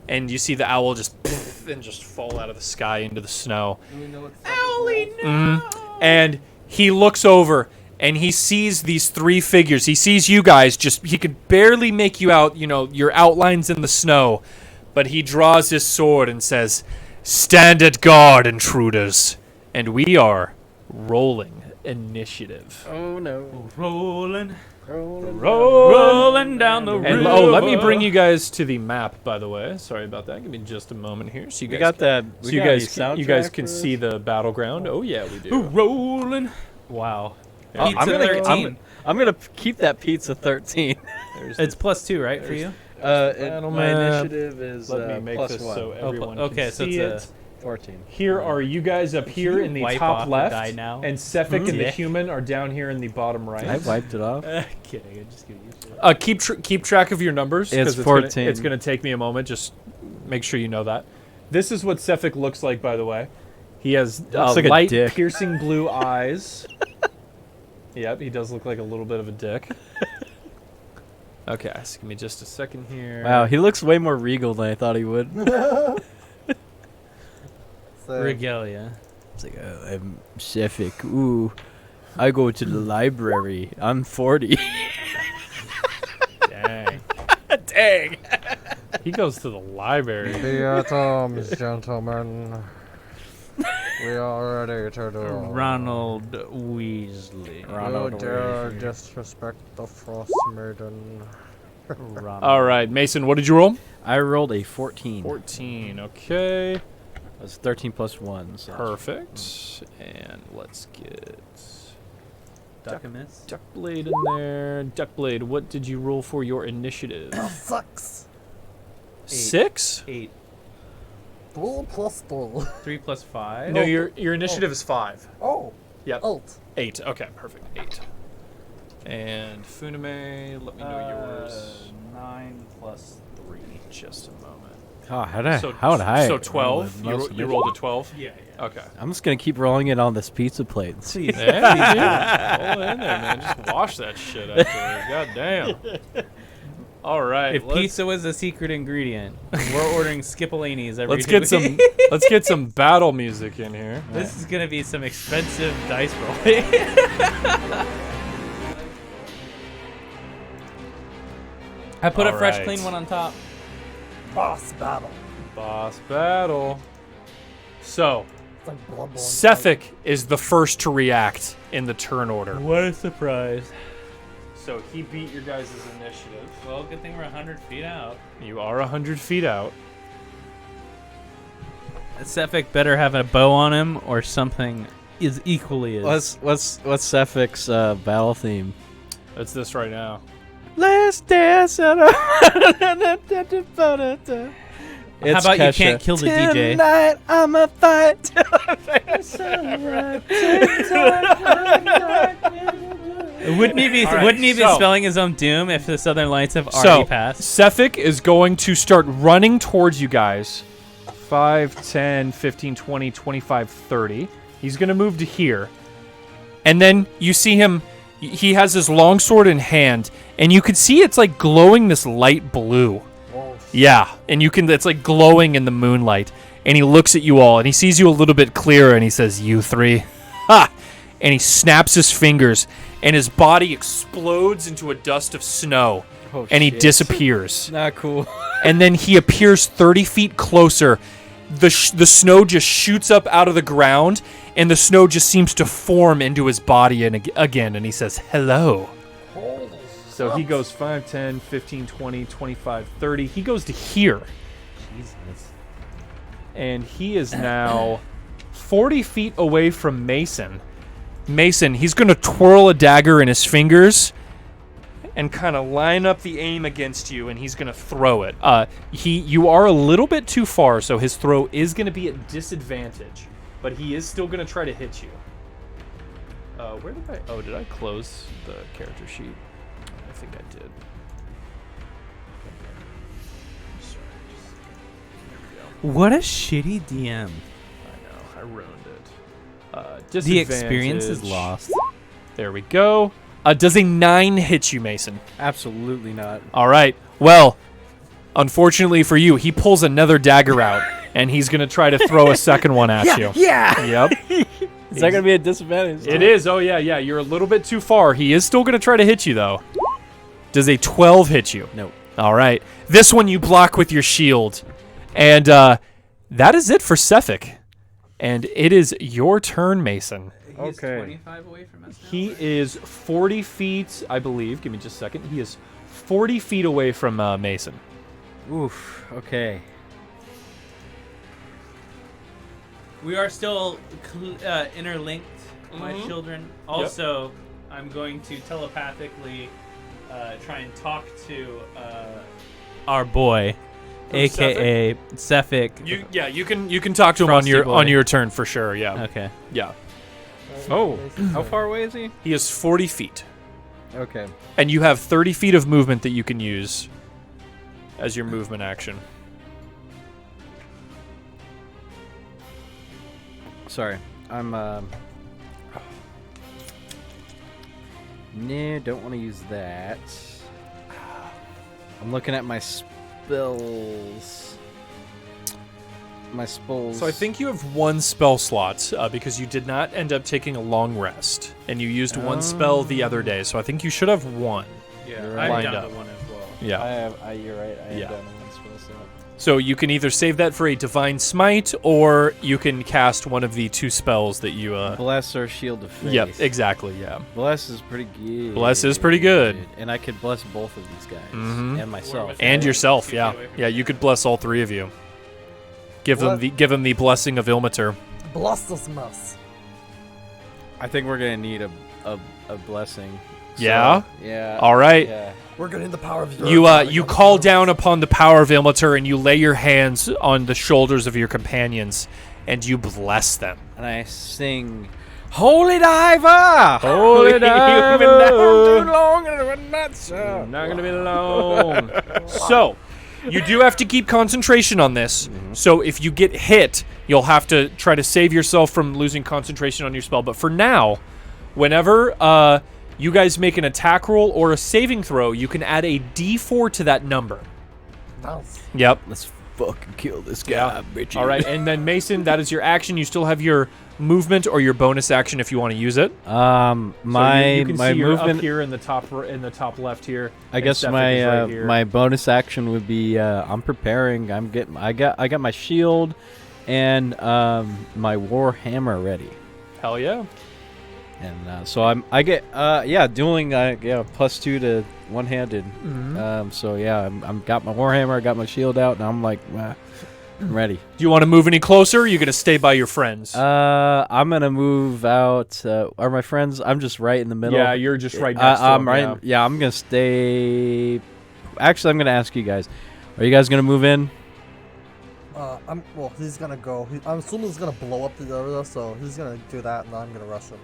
and you see the owl just and just fall out of the sky into the snow. Owlie, no! And he looks over and he sees these 3 figures. He sees you guys. He could barely make you out, your outlines in the snow. But he draws his sword and says, "Stand at guard, intruders." And we are rolling initiative. Oh no. Rolling Rolling. down the And river. let me bring you guys to the map, by the way. Sorry about that. Give me just a moment here. So you We guys got that. So you guys can see the battleground. Oh yeah, we do. Rolling. Wow. Yeah, Pizza 13. I'm gonna keep that pizza 13. There's It's +2, right, for you? battle My map. initiative is Let me make +1. this so everyone okay, can so see it's it. 14. Here are you guys up here you in the wipe top off the left, die now? and Sefik and the Yeah. human are down here in the bottom right. I wiped it off. Kidding. I'm just giving you shit. Keep track of your numbers. It's 'cause 14. It's gonna take me a moment. Just make sure you know that. This is what Sefik looks like, by the way. He has Looks like a light, dick. piercing blue eyes. Yep, he does look like a little bit of a dick. Okay, so give me just a second here. Wow, he looks way more regal than I thought he would. Regalia. It's like, I'm Sefik. Ooh, I go to the library. I'm 40. Dang. Dang. He goes to the library. The atoms, gentlemen. We are ready to do. Ronald Weasley. You dare disrespect the Frost Maiden. All right, Mason, what did you roll? I rolled a 14. 14. Okay. That's 13 plus 1. So. Perfect. And let's get Duckamus. Duckblade in there. Duckblade, what did you roll for your initiative? Sucks. 6? 8. 2 plus 2. 3 plus 5. No, your initiative is 5. Oh. Yep. Alt. 8. Okay, perfect. 8. And Funame, let me know yours. 9 plus 3. Just a moment. Oh, how did I? So 12. You rolled a 12? Yeah. Okay. I'm just gonna keep rolling it on this pizza plate. And see. Yeah, you do. Roll it in there, man. Just wash that shit after. God damn. All right. If pizza was a secret ingredient, we're ordering Skippolanis every Let's get some. Let's get some battle music in here. This is gonna be some expensive dice rolling. I put a All fresh, right. clean one on top. Boss battle. Boss battle. So, It's like Bloodborne. Sefik is the first to react in the turn order. What a surprise! So he beat your guys' initiative. Well, good thing we're 100 feet out. You are 100 feet out. Sefik better have a bow on him or something is equally as. What's Sefik's battle theme? That's this right now. Let's dance. How How about you can't kill the DJ? Tonight I'ma fight. Wouldn't he be? All right, Wouldn't he be so- spelling his own doom if the Southern Lights have So, already passed? Sefik is going to start running towards you guys. 5, 10, 15, 20, 25, 30. He's going to move to here. And then you see him, he has his longsword in hand, and you can see it's like glowing this light blue. Oh, Yeah, and it's like glowing in the moonlight. And he looks at you all, and he sees you a little bit clearer, and he says, "You three." Ha! And he snaps his fingers, and his body explodes into a dust of snow, Oh, and he shit. disappears. Not cool. And then he appears 30 feet closer, the snow just shoots up out of the ground, and the snow just seems to form into his body again, and he says, hello. Holy So he goes 5, 10, 15, 20, 25, 30. He goes to here. Jesus. And he is now 40 feet away from Mason. Mason, he's going to twirl a dagger in his fingers and kind of line up the aim against you, and he's going to throw it. You are a little bit too far, so his throw is going to be at disadvantage, but he is still going to try to hit you. Where did I... Oh, did I close the character sheet? I think I did. What a shitty DM. I know, I ruined it. The experience is Disadvantage. lost. There we go. Does a 9 hit you, Mason? Absolutely not. All right. Well, unfortunately for you, he pulls another dagger out, and he's going to try to throw a second one at you. Yeah. Yep. Is that going to be a disadvantage? It is. Oh, yeah. You're a little bit too far. He is still going to try to hit you, though. Does a 12 hit you? No. All right. This one you block with your shield. And that is it for Sefik. And it is your turn, Mason. He's Okay. 25 away from us now. He is 40 feet, I believe. Give me just a second. He is 40 feet away from Mason. Oof. Okay. We are still interlinked, my children. Also, I'm going to telepathically try and talk to Our boy, aka Sefik. You can talk to him Frosty boy. on your turn for sure. Yeah. Okay. Yeah. Oh. How far away is he? He is 40 feet. Okay. And you have 30 feet of movement that you can use as your movement action. Sorry. I'm No, don't want to use that. I'm looking at my spells. My spells. So I think you have one spell slot because you did not end up taking a long rest, and you used one spell the other day. So I think you should have one. Yeah, You're I'm right. down Lined to one as well. Yeah. You're right. I Yeah. am down to one spell slot. So you can either save that for a divine smite, or you can cast one of the 2 spells that you. Bless or shield of faith. Yep, exactly. Yeah. Bless is pretty good. Bless is pretty good. And I could bless both of these guys Mhm. and myself. And yourself. 2 Yeah. feet away from Yeah. You could bless all 3 of you. Give them the blessing of Ilmater. Bless this mess. I think we're gonna need a blessing. Yeah? Yeah. All right. Yeah. We're getting the power of your You call down upon the power of Ilmater, and you lay your hands on the shoulders of your companions, and you bless them. And I sing, "Holy Diver, Holy You've been Diver. down too long in a nutshell." Not gonna be long. So, you do have to keep concentration on this. So if you get hit, you'll have to try to save yourself from losing concentration on your spell. But for now, whenever you guys make an attack roll or a saving throw, you can add a D4 to that number. Nice. Yep. Let's fucking kill this guy, bitch. All right, and then Mason, that is your action. You still have your movement or your bonus action if you want to use it. My So you can my see you're movement. up here in the top left here. I and guess Stefan my is right here. my bonus action would be I'm preparing. I got my shield and my war hammer ready. Hell yeah. And so I get dueling +2 to one-handed. So yeah, I'm got my warhammer, I got my shield out, and I'm like, I'm ready. Do you want to move any closer? Or are you gonna stay by your friends? I'm gonna move out. Are my friends? I'm just right in the middle. Yeah, you're just right next to I'm him, right. Yeah, I'm gonna stay. Actually, I'm gonna ask you guys. Are you guys gonna move in? He's gonna go. I'm assuming he's gonna blow up the area, so he's gonna do that, and I'm gonna rush him.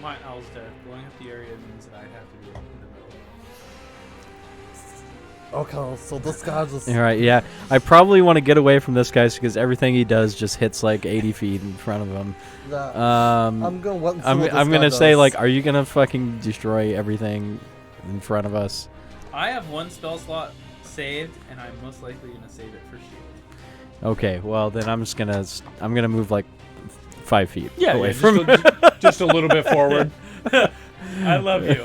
My owl's dead. Blowing up the area means that I have to be in the middle. Okay, so this guy just. All right. Yeah, I probably want to get away from this guy because everything he does just hits like 80 feet in front of him. I'm gonna wait and see I'm what this gonna guy say does. like, are you gonna fucking destroy everything in front of us? I have one spell slot saved, and I'm most likely gonna save it for shield. Okay. Well, then I'm gonna move like 5 feet away just from. just a little bit forward. I love you.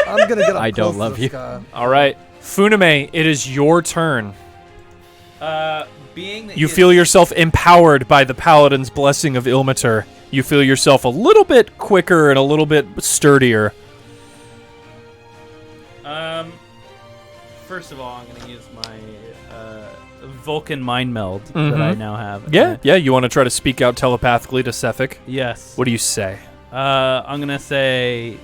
I'm gonna get up I don't close to love this you. guy. All right, Funame, it is your turn. Being that You he feel is- yourself empowered by the paladin's blessing of Ilmater. You feel yourself a little bit quicker and a little bit sturdier. First of all, I'm gonna use my Vulcan mind meld that I now have. Yeah, yeah. You want to try to speak out telepathically to Sefik? Yes. What do you say? I'm gonna say.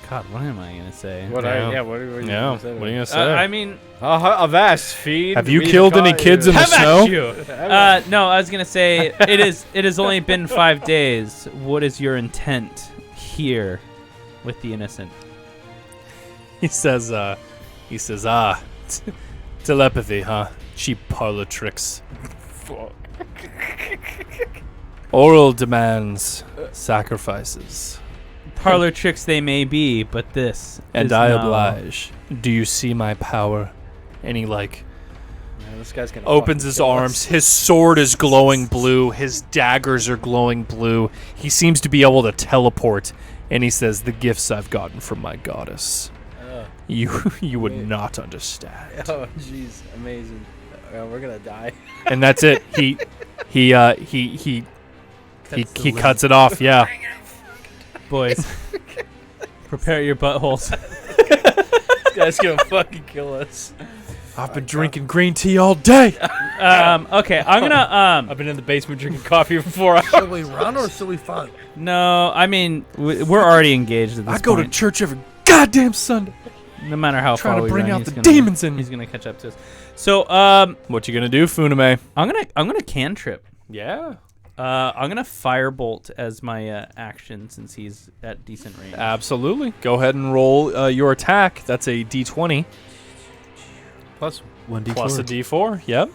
God, what am I gonna say? What Yeah. what are you Yeah. gonna say? What are you gonna say? I mean, Avast, feed. Have you me the killed any co- kids in the have snow? at you. No, I was gonna say it has only been 5 days. What is your intent here with the innocent? He says, telepathy, huh? Cheap parlor tricks. Oral demands, sacrifices. Parlor tricks they may be, but this And is I no. oblige. Do you see my power? And he, like, Man, this guy's gonna opens fucking his kill arms. us. His sword is glowing blue. His daggers are glowing blue. He seems to be able to teleport. And he says, the gifts I've gotten from my goddess. You would Wait. not understand. Oh, jeez, amazing. We're gonna die. And that's it. He cuts it off. Yeah. Boys, prepare your buttholes. This guy's gonna fucking kill us. I've been drinking green tea all day. Okay, I'm gonna I've been in the basement drinking coffee for 4 hours. Should we run or should we fight? No, I mean we're already engaged at this I go to point. church every goddamn Sunday. No matter how trying far to we bring run, out he's the gonna- demons in me. He's gonna catch up to us. So What you gonna do, Funame? I'm gonna cantrip. Yeah. I'm gonna firebolt as my action since he's at decent range. Absolutely. Go ahead and roll your attack. That's a d20 Plus 1d4. plus a d4. Yep.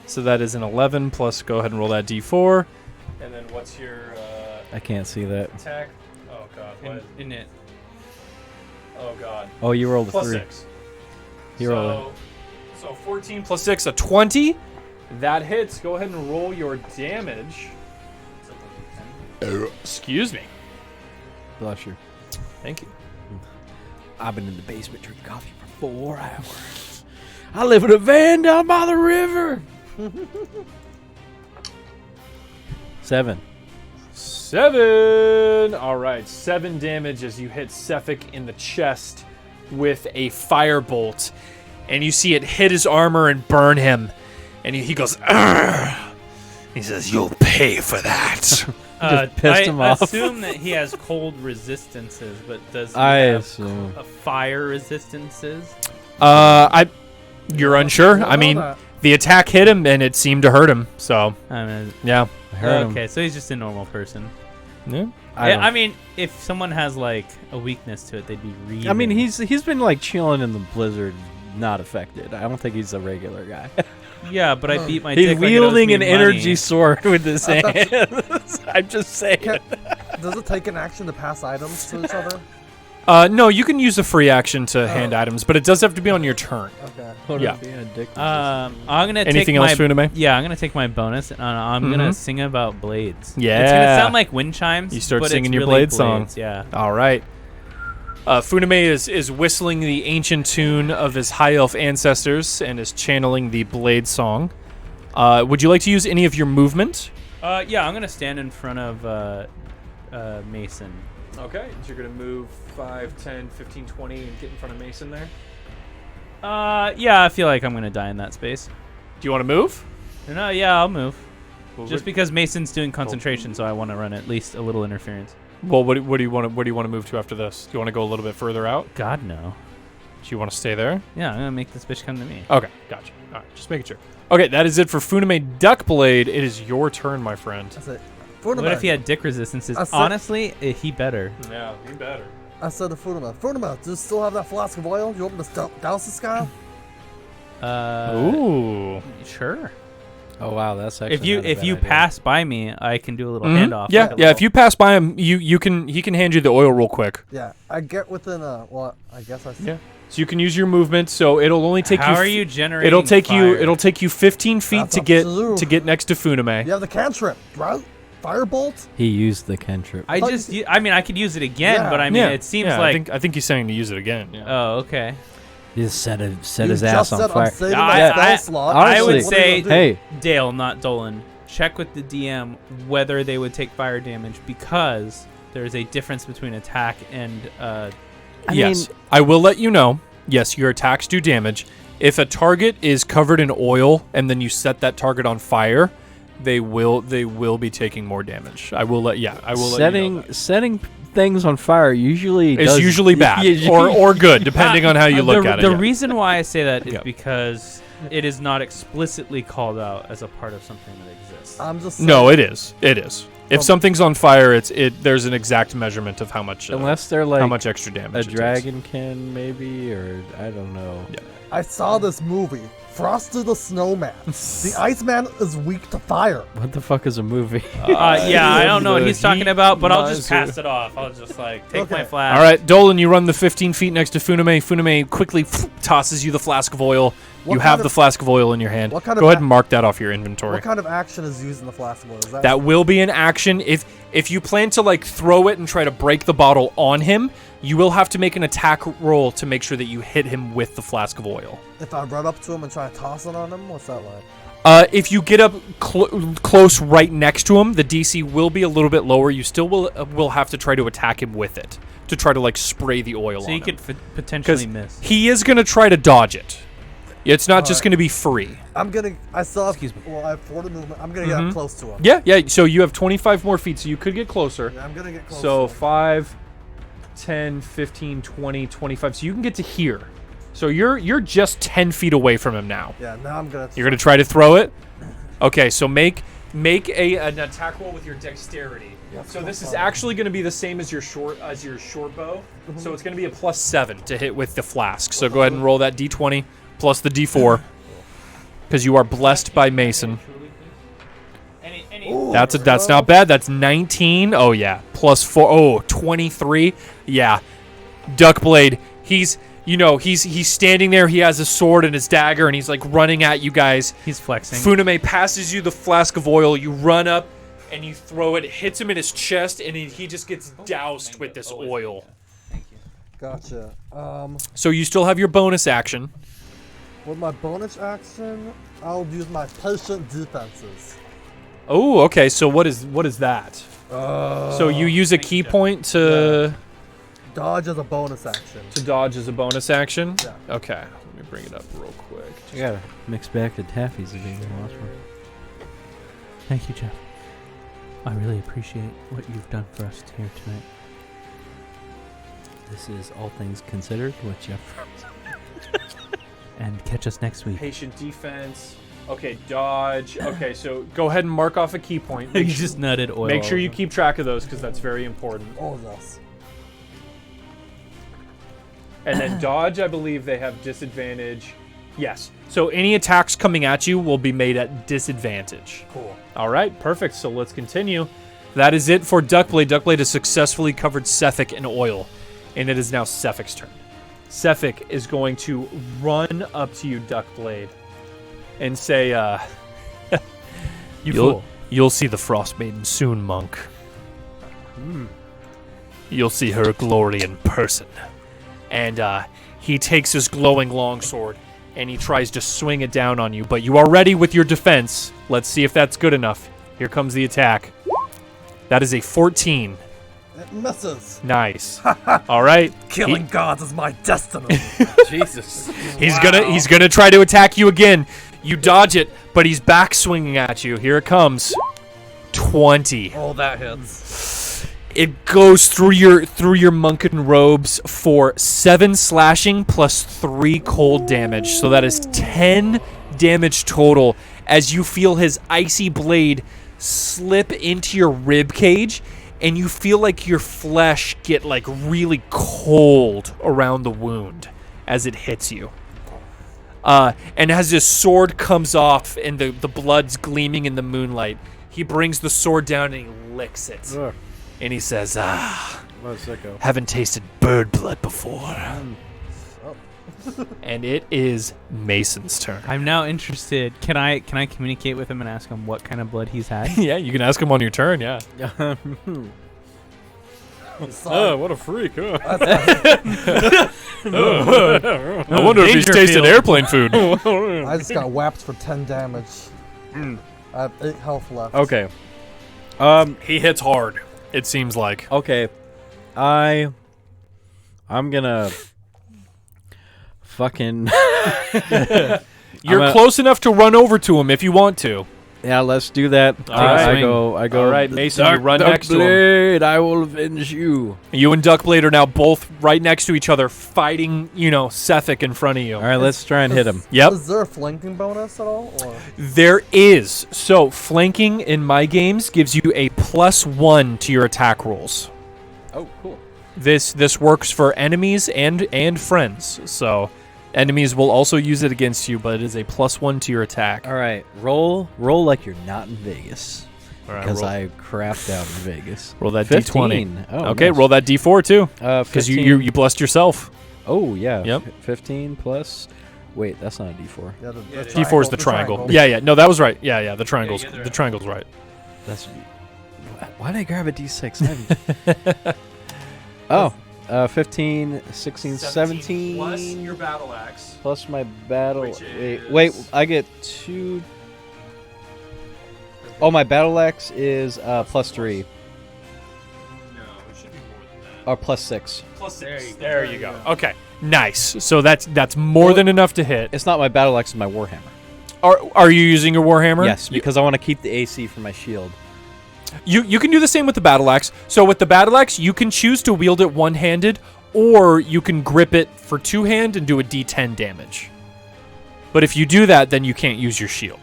So that is an 11 plus. Go ahead and roll that d4. And then what's your I can't see that. attack? Oh god. In it. Oh god. Oh, you rolled a Plus 3. 6. You rolled So 14 plus 6, a 20. That hits. Go ahead and roll your damage. Excuse me. Bless you. Thank you. I've been in the basement drinking coffee for 4 hours. I live in a van down by the river. 7. 7. All right, 7 damage as you hit Sefik in the chest with a firebolt, and you see it hit his armor and burn him. And he goes, "Argh." He says, "You'll pay for that." Just pissed him off. I assume that he has cold resistances, but does he I have assume. fire resistances? You're unsure. I mean, the attack hit him, and it seemed to hurt him. So, I mean, yeah. I heard him. okay, so he's just a normal person. Yeah. I mean, if someone has like a weakness to it, they'd be really. I mean, he's been like chilling in the blizzard, not affected. I don't think he's a regular guy. yeah, but I beat my. He's dick like it owes wielding me an money. energy sword with his hands. I'm just saying. Does it take an action to pass items to each other? No, you can use a free action to hand items, but it does have to be on your turn. Okay. Yeah. I'm gonna Anything take else, my, Funame? Yeah, I'm gonna take my bonus and I'm gonna sing about blades. Yeah. It's gonna sound like wind chimes. You start but singing it's your really blade song. blades, Yeah. All right. Funame is whistling the ancient tune of his high elf ancestors and is channeling the blade song. Would you like to use any of your movement? Yeah, I'm gonna stand in front of Mason. Okay, so you're going to move 5, 10, 15, 20 and get in front of Mason there. Yeah, I feel like I'm gonna die in that space. Do you want to move? No, yeah, I'll move. Just because Mason's doing concentration, so I want to run at least a little interference. Well, what do you want to move to after this? Do you want to go a little bit further out? God, no. Do you want to stay there? Yeah, I'm gonna make this bitch come to me. Okay, gotcha. All right, just making sure. Okay, that is it for Funame Duckblade. It is your turn, my friend. That's it. What if he had dick resistances? I said- Honestly, he better. Yeah, you better. I said to Funima, Funima, do you still have that flask of oil? You want me to douse this guy? Ooh. Sure. Oh wow, that's actually. If you pass by me, I can do a little Mhm. handoff. Yeah, like a yeah. If little- you pass by him, he can hand you the oil real quick. Yeah, I get within well, I guess I. Yeah. So you can use your movement. So it'll only take How you. are you generating? It'll take fire? you 15 feet That's to up get to you. to get next to Funame. You have the cantrip, right? Firebolt? He used the cantrip. I thought I mean, I could use it again, Yeah. but I mean, it seems yeah, like. I think he's saying to use it again. Yeah. Oh, okay. He just set You his just ass on said fire. I'm saving Yeah, my I- spell slot. I would Honestly, What are you say, gonna do? Hey, Dale, not Dolan, check with the DM whether they would take fire damage because there's a difference between attack and Yes, I will let you know. Yes, your attacks do damage. If a target is covered in oil and then you set that target on fire, they will be taking more damage. I will let you know that. setting things on fire usually It's does, usually bad or good depending on how you look at it. The yeah. reason why I say that is Yeah. because it is not explicitly called out as a part of something that exists. I'm just No, saying, it is. It is. If something's on fire, there's an exact measurement of how much unless they're like how much extra damage a it takes. dragon can maybe, or I don't know. Yeah. I saw this movie, Frosty the Snowman. The Iceman is weak to fire. What the fuck is a movie? Yeah, I don't know what the he's talking heat about, but I'll just miser. pass it off. I'll just like take my Okay. flash. All right, Dolan, you run the 15 feet next to Funame. Funame quickly tosses you the flask of oil. What You kind have of- the flask of oil in your hand. what kind Go of ahead a- and mark that off your inventory. What kind of action is used in the flask of oil? Is that, That will be an action. If you plan to like throw it and try to break the bottle on him, you will have to make an attack roll to make sure that you hit him with the flask of oil. if I run up to him and try to toss it on him? What's that like? If you get up close right next to him, the DC will be a little bit lower. You still will have to try to attack him with it to try to like spray the oil So on you him. could potentially 'Cause miss. he is going to try to dodge it. It's not just Alright. going to be free. I still have, Excuse me. well, I have 40 movement. I'm gonna get up close to him. Yeah. So you have 25 more feet, so you could get closer. Yeah, I'm gonna get close So to him. 5, 10, 15, 20, 25. So you can get to here. So you're just 10 feet away from him now. Yeah, now I'm gonna. You're going to try to throw it? Okay, so make an attack roll with your dexterity. So this is actually going to be the same as your short bow. So it's going to be a +7 to hit with the flask. So go ahead and roll that d20 plus the d4 because you are blessed by Mason. Ooh, That's not bad. That's 19. Oh yeah. +4. Oh, 23. Yeah. Duckblade. He's standing there. He has a sword and his dagger and he's like running at you guys. He's flexing. Funame passes you the flask of oil. You run up and you throw it. It hits him in his chest and he just gets doused with this oil. Gotcha. So you still have your bonus action. With my bonus action, I'll use my patient defenses. Oh, okay. So what is that? So you use a key point to Dodge as a bonus action. dodge as a bonus action. Yeah. Okay. Let me bring it up real quick. You gotta mix back the taffies again. Last one. Thank you, Jeff. I really appreciate what you've done for us here tonight. This is all things considered. What Jeff? And catch us next week. Patient defense. Okay, dodge. Okay, so go ahead and mark off a key point. You Make, sure, just nutted oil. make sure all you over. keep track of those because that's very important. Oh, yes. And then dodge, I believe they have disadvantage. Yes. So any attacks coming at you will be made at disadvantage. Cool. All right, perfect. So let's continue. That is it for Duckblade. Duckblade has successfully covered Sefik in oil, and it is now Sefik's turn. Sefik is going to run up to you, Duckblade, and say, You'll see the Frost Maiden soon, monk. You'll see her glory in person. And he takes his glowing longsword and he tries to swing it down on you, but you are ready with your defense. Let's see if that's good enough. Here comes the attack. That is a 14. It misses. Nice. All right. Killing gods is my destiny. Jesus. He's gonna try to attack you again. You dodge it, but he's back swinging at you. Here it comes. 20. Oh, that hits. It goes through your monken robes for 7 slashing plus 3 cold damage. So that is 10 damage total as you feel his icy blade slip into your rib cage and you feel like your flesh get like really cold around the wound as it hits you. And as his sword comes off and the blood's gleaming in the moonlight, he brings the sword down and he licks it. Ugh. And he says, What a sicko. haven't tasted bird blood before. And it is Mason's turn. I'm now interested. Can I communicate with him and ask him what kind of blood he's had? Yeah, you can ask him on your turn, yeah. Sorry. what a freak. Huh? That's- I wonder if he's Danger tasted field. airplane food. I just got whapped for 10 damage. I have 8 health left. Okay. He hits hard, it seems like. Okay. I'm gonna fucking You're I'm a- close enough to run over to him if you want to. yeah. Let's do that. All right. I go. All right, Mason, you run next to him. Duckblade, I will avenge you. You and Duckblade are now both right next to each other, fighting, Sethek in front of you. All right, let's try and hit him. Yep. Is there a flanking bonus at all? Or? There is. So, flanking in my games gives you a +1 to your attack rolls. Oh, cool. This works for enemies and friends. So, enemies will also use it against you, but it is a +1 to your attack. All right, roll like you're not in Vegas. All right, Because roll, I crapped out in Vegas. roll that 15. D20. Oh, Okay, nice. roll that D4 too, because 15. you blessed yourself. Oh yeah. Yep. 15 plus. Wait, that's not a D4. Yeah, the D4 is the triangle. Yeah, no, that was right. Yeah, the triangle's you get the the triangle's right. That's. Why did I grab a D6? Oh, 15, 16, 17. your battle axe. Plus my battle. Which Wait, is- I get 2. Oh, my battle axe is +3 No, it should be more than that. or +6. There you go. Okay, nice. So that's more than enough to hit. It's not my battle axe; it's my warhammer. Are you using your warhammer? Yes, because I want to keep the AC for my shield. You can do the same with the battle axe. So with the battle axe, you can choose to wield it one-handed, or you can grip it for two-hand and do a D10 damage. But if you do that, then you can't use your shield.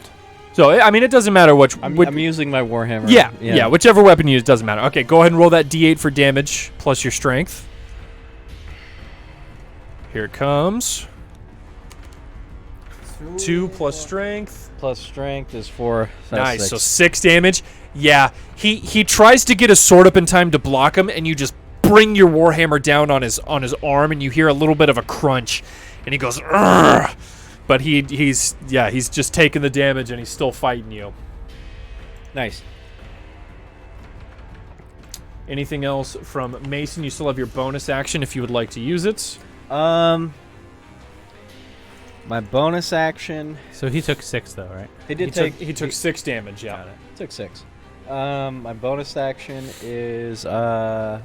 So I mean, it doesn't matter which. I'm using my warhammer. Yeah, whichever weapon you use doesn't matter. Okay, go ahead and roll that D8 for damage plus your strength. Here it comes. 2 plus strength. Plus strength is 4. So Nice. 6. So 6 damage. Yeah, he tries to get his sword up in time to block him, and you just bring your warhammer down on his arm, and you hear a little bit of a crunch, and he goes, "Urgh!" But he's just taking the damage, and he's still fighting you. Nice. Anything else from Mason? You still have your bonus action if you would like to use it. My bonus action. So he took 6 though, right? He did take. He took 6 damage. Yeah. Got it. Took 6. My bonus action is I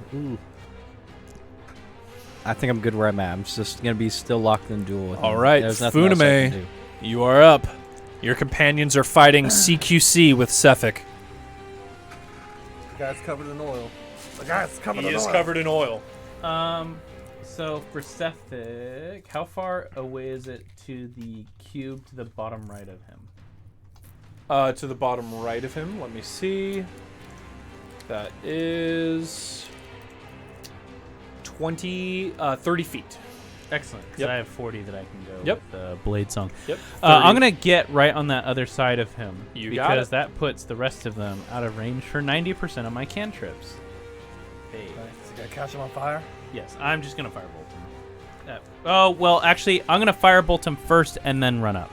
think I'm good where I'm at. I'm just gonna be still locked in duel with him. All right, There's nothing else I Funame. can do. You are up. Your companions are fighting CQC with Sethek. The guy's covered in oil. The guy's covered He in is oil. covered in oil. So for Sethek, how far away is it to the cube to the bottom right of him? To the bottom right of him. Let me see. That is 30 feet. Excellent, because Yep. I have 40 that I can go Yep. with the blade song. Yep. I'm going to get right on that other side of him. You got because it. that puts the rest of them out of range for 90% of my cantrips. Hey. Nice. You gotta catch him on fire. Yes, I'm just going to firebolt him. Oh, well, actually, I'm going to firebolt him first and then run up.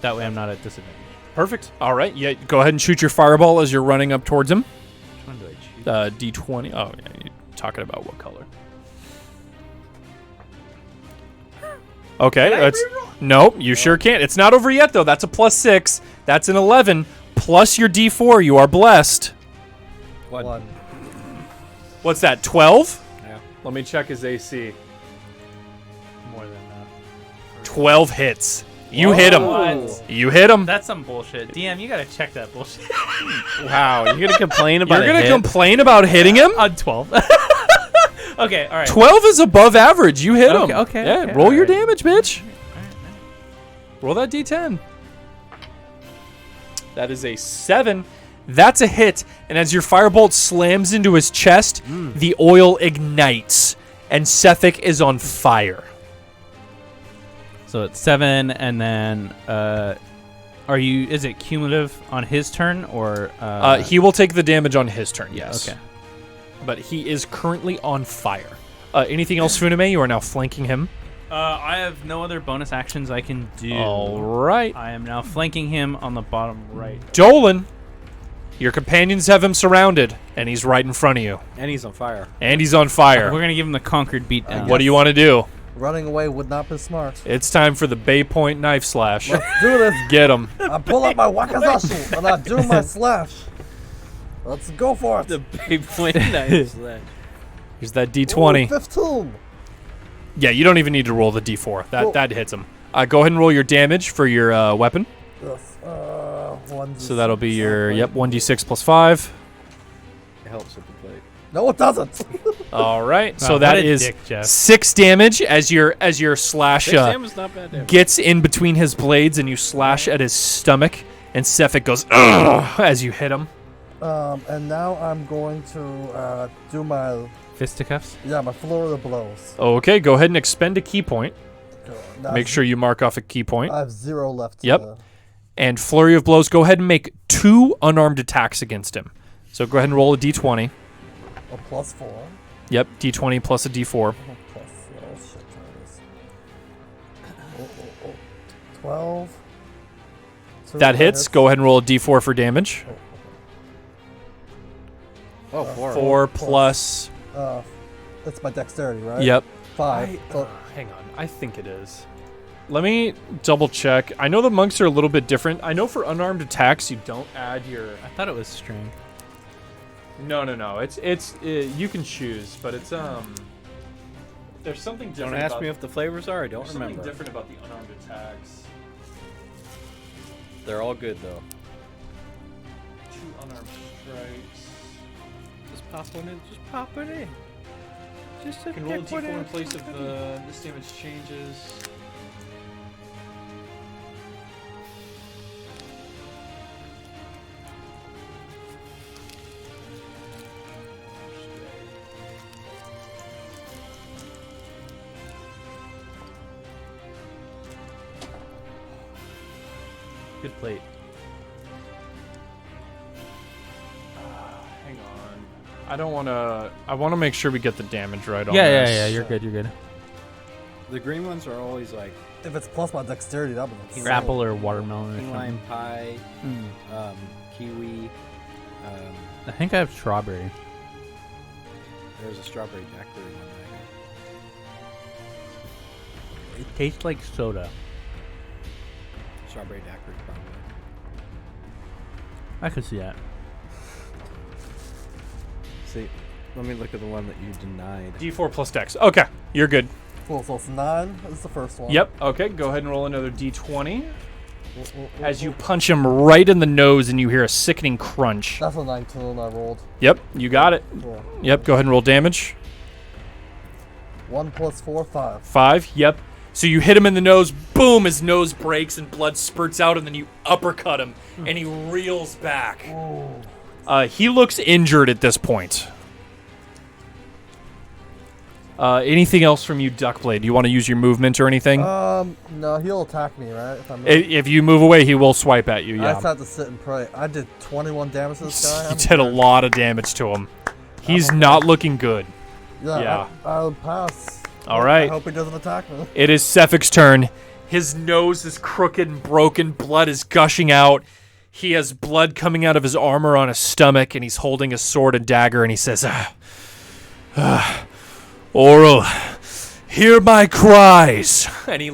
That way I'm not at disadvantage. Perfect. All right. Yeah. Go ahead and shoot your fireball as you're running up towards him. Which one do I choose? D20. Oh, yeah. You're talking about what color? Okay. Nope. You sure can't. It's not over yet, though. That's a +6. That's an 11. Plus your D4. You are blessed. One. What's that? 12? Yeah. Let me check his AC. More than that. 12 hits. You hit him. What? You hit him. That's some bullshit. DM, you gotta check that bullshit. Wow, you're gonna complain about You're a going to hit? complain about hitting him? On 12. Okay, all right. 12 is above average. You hit him. Okay, okay, Yeah, okay, roll your alright. damage, bitch. Roll that D10. That is a 7. That's a hit. And as your firebolt slams into his chest, the oil ignites, and Sethek is on fire. So it's 7, and then is it cumulative on his turn or He will take the damage on his turn, yes. Okay. But he is currently on fire. Anything else, Funame? You are now flanking him. I have no other bonus actions I can do. All right. I am now flanking him on the bottom right. Dolan, your companions have him surrounded. And he's right in front of you. And he's on fire. And he's on fire. We're gonna give him the conquered beatdown. What do you want to do? Running away would not be smart. It's time for the Bay Point knife slash. Let's do this. Get him. I pull out my wakizashi and I do my slash. Let's go for it. The big point knife slash. Here's that D20. Ooh, 15. Yeah, you don't even need to roll the D4. Cool. That hits him. Go ahead and roll your damage for your weapon. Yes. 1d6. So that'll be your 1d6 plus 5. It helps with the plate. No, it doesn't. All right. Wow, So what that a is dick, Jeff. 6 damage as your slash 6 damage, not bad damage. gets in between his blades and you slash at his stomach and Cephik goes ugh as you hit him. And now I'm going to do my Fisticuffs. my flurry of blows. Okay, go ahead and expend a key point. Now Make sure you mark off a key point. I have 0 left. Yep. And flurry of blows, go ahead and make 2 unarmed attacks against him. So go ahead and roll a d20. A plus 4. Yep, d20 plus a d4. Plus, oh shit, try this. 12. That hits. Go ahead and roll a d4 for damage. Oh, 4. 4 plus. It's my dexterity, right? Yep. 5. So Hang on. I think it is. Let me double check. I know the monks are a little bit different. I know for unarmed attacks you don't add your. I thought it was strength. No. It's you can choose, but it's There's something different. Don't ask about, me if the flavors are. I don't there's remember. something different about the unarmed attacks. They're all good though. 2 unarmed strikes. Just pop one in. Just pop it in. Just You can roll a d4 in place of this damage changes. Good plate. Hang on. I don't want to. I want to make sure we get the damage right on Yeah, this. You're good. You're good. The green ones are always like if it's plus my dexterity, that would be insane. Apple or watermelon or key lime something. pie, kiwi. I think I have strawberry. There's a strawberry daiquiri one right here. It tastes like soda. Strawberry daiquiri probably. I could see that. See, let me look at the one that you denied. D4 plus dex. Okay, you're good. Cool, so it's 9 is the first one. Yep. Okay, go ahead and roll another d20. As you punch him right in the nose and you hear a sickening crunch. That's a 19 I rolled. Yep, you got it. Cool. Yep, go ahead and roll damage. 1 plus 4, 5. 5. Yep. So you hit him in the nose, boom, his nose breaks and blood spurts out, and then you uppercut him, and he reels back. He looks injured at this point. Anything else from you, Duckblade? Do you want to use your movement or anything? No, he'll attack me, right? If you move away, he will swipe at you, I yeah. just have to sit and pray. I did 21 damage to this guy. You did a lot of damage to him. He's not looking good. Yeah. I'll pass. All I right. hope he doesn't attack me. It is Cephick's turn. His nose is crooked and broken. Blood is gushing out. He has blood coming out of his armor on his stomach, and he's holding a sword and dagger, and he says, Oral, hear my cries. And he,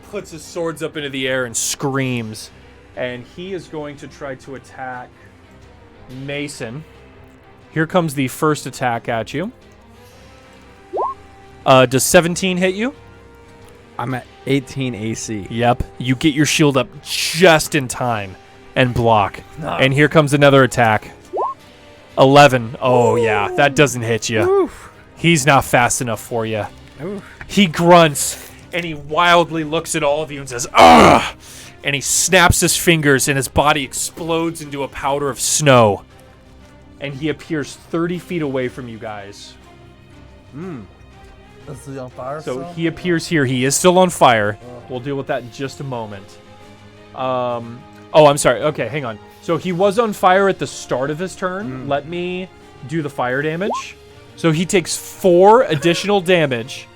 puts his swords up into the air and screams. And he is going to try to attack Mason. Here comes the first attack at you. Does 17 hit you? I'm at 18 AC. Yep. You get your shield up just in time and block. And here comes another attack. 11. Oh, yeah. That doesn't hit you. Oof. He's not fast enough for you. Oof. He grunts, and he wildly looks at all of you and says, "Ugh!" And he snaps his fingers, and his body explodes into a powder of snow. And he appears 30 feet away from you guys. Is he on fire? So still? he appears here. He is still on fire. We'll deal with that in just a moment. Oh, I'm sorry. Okay, hang on. So he was on fire at the start of his turn. Let me do the fire damage. So he takes 4 additional damage,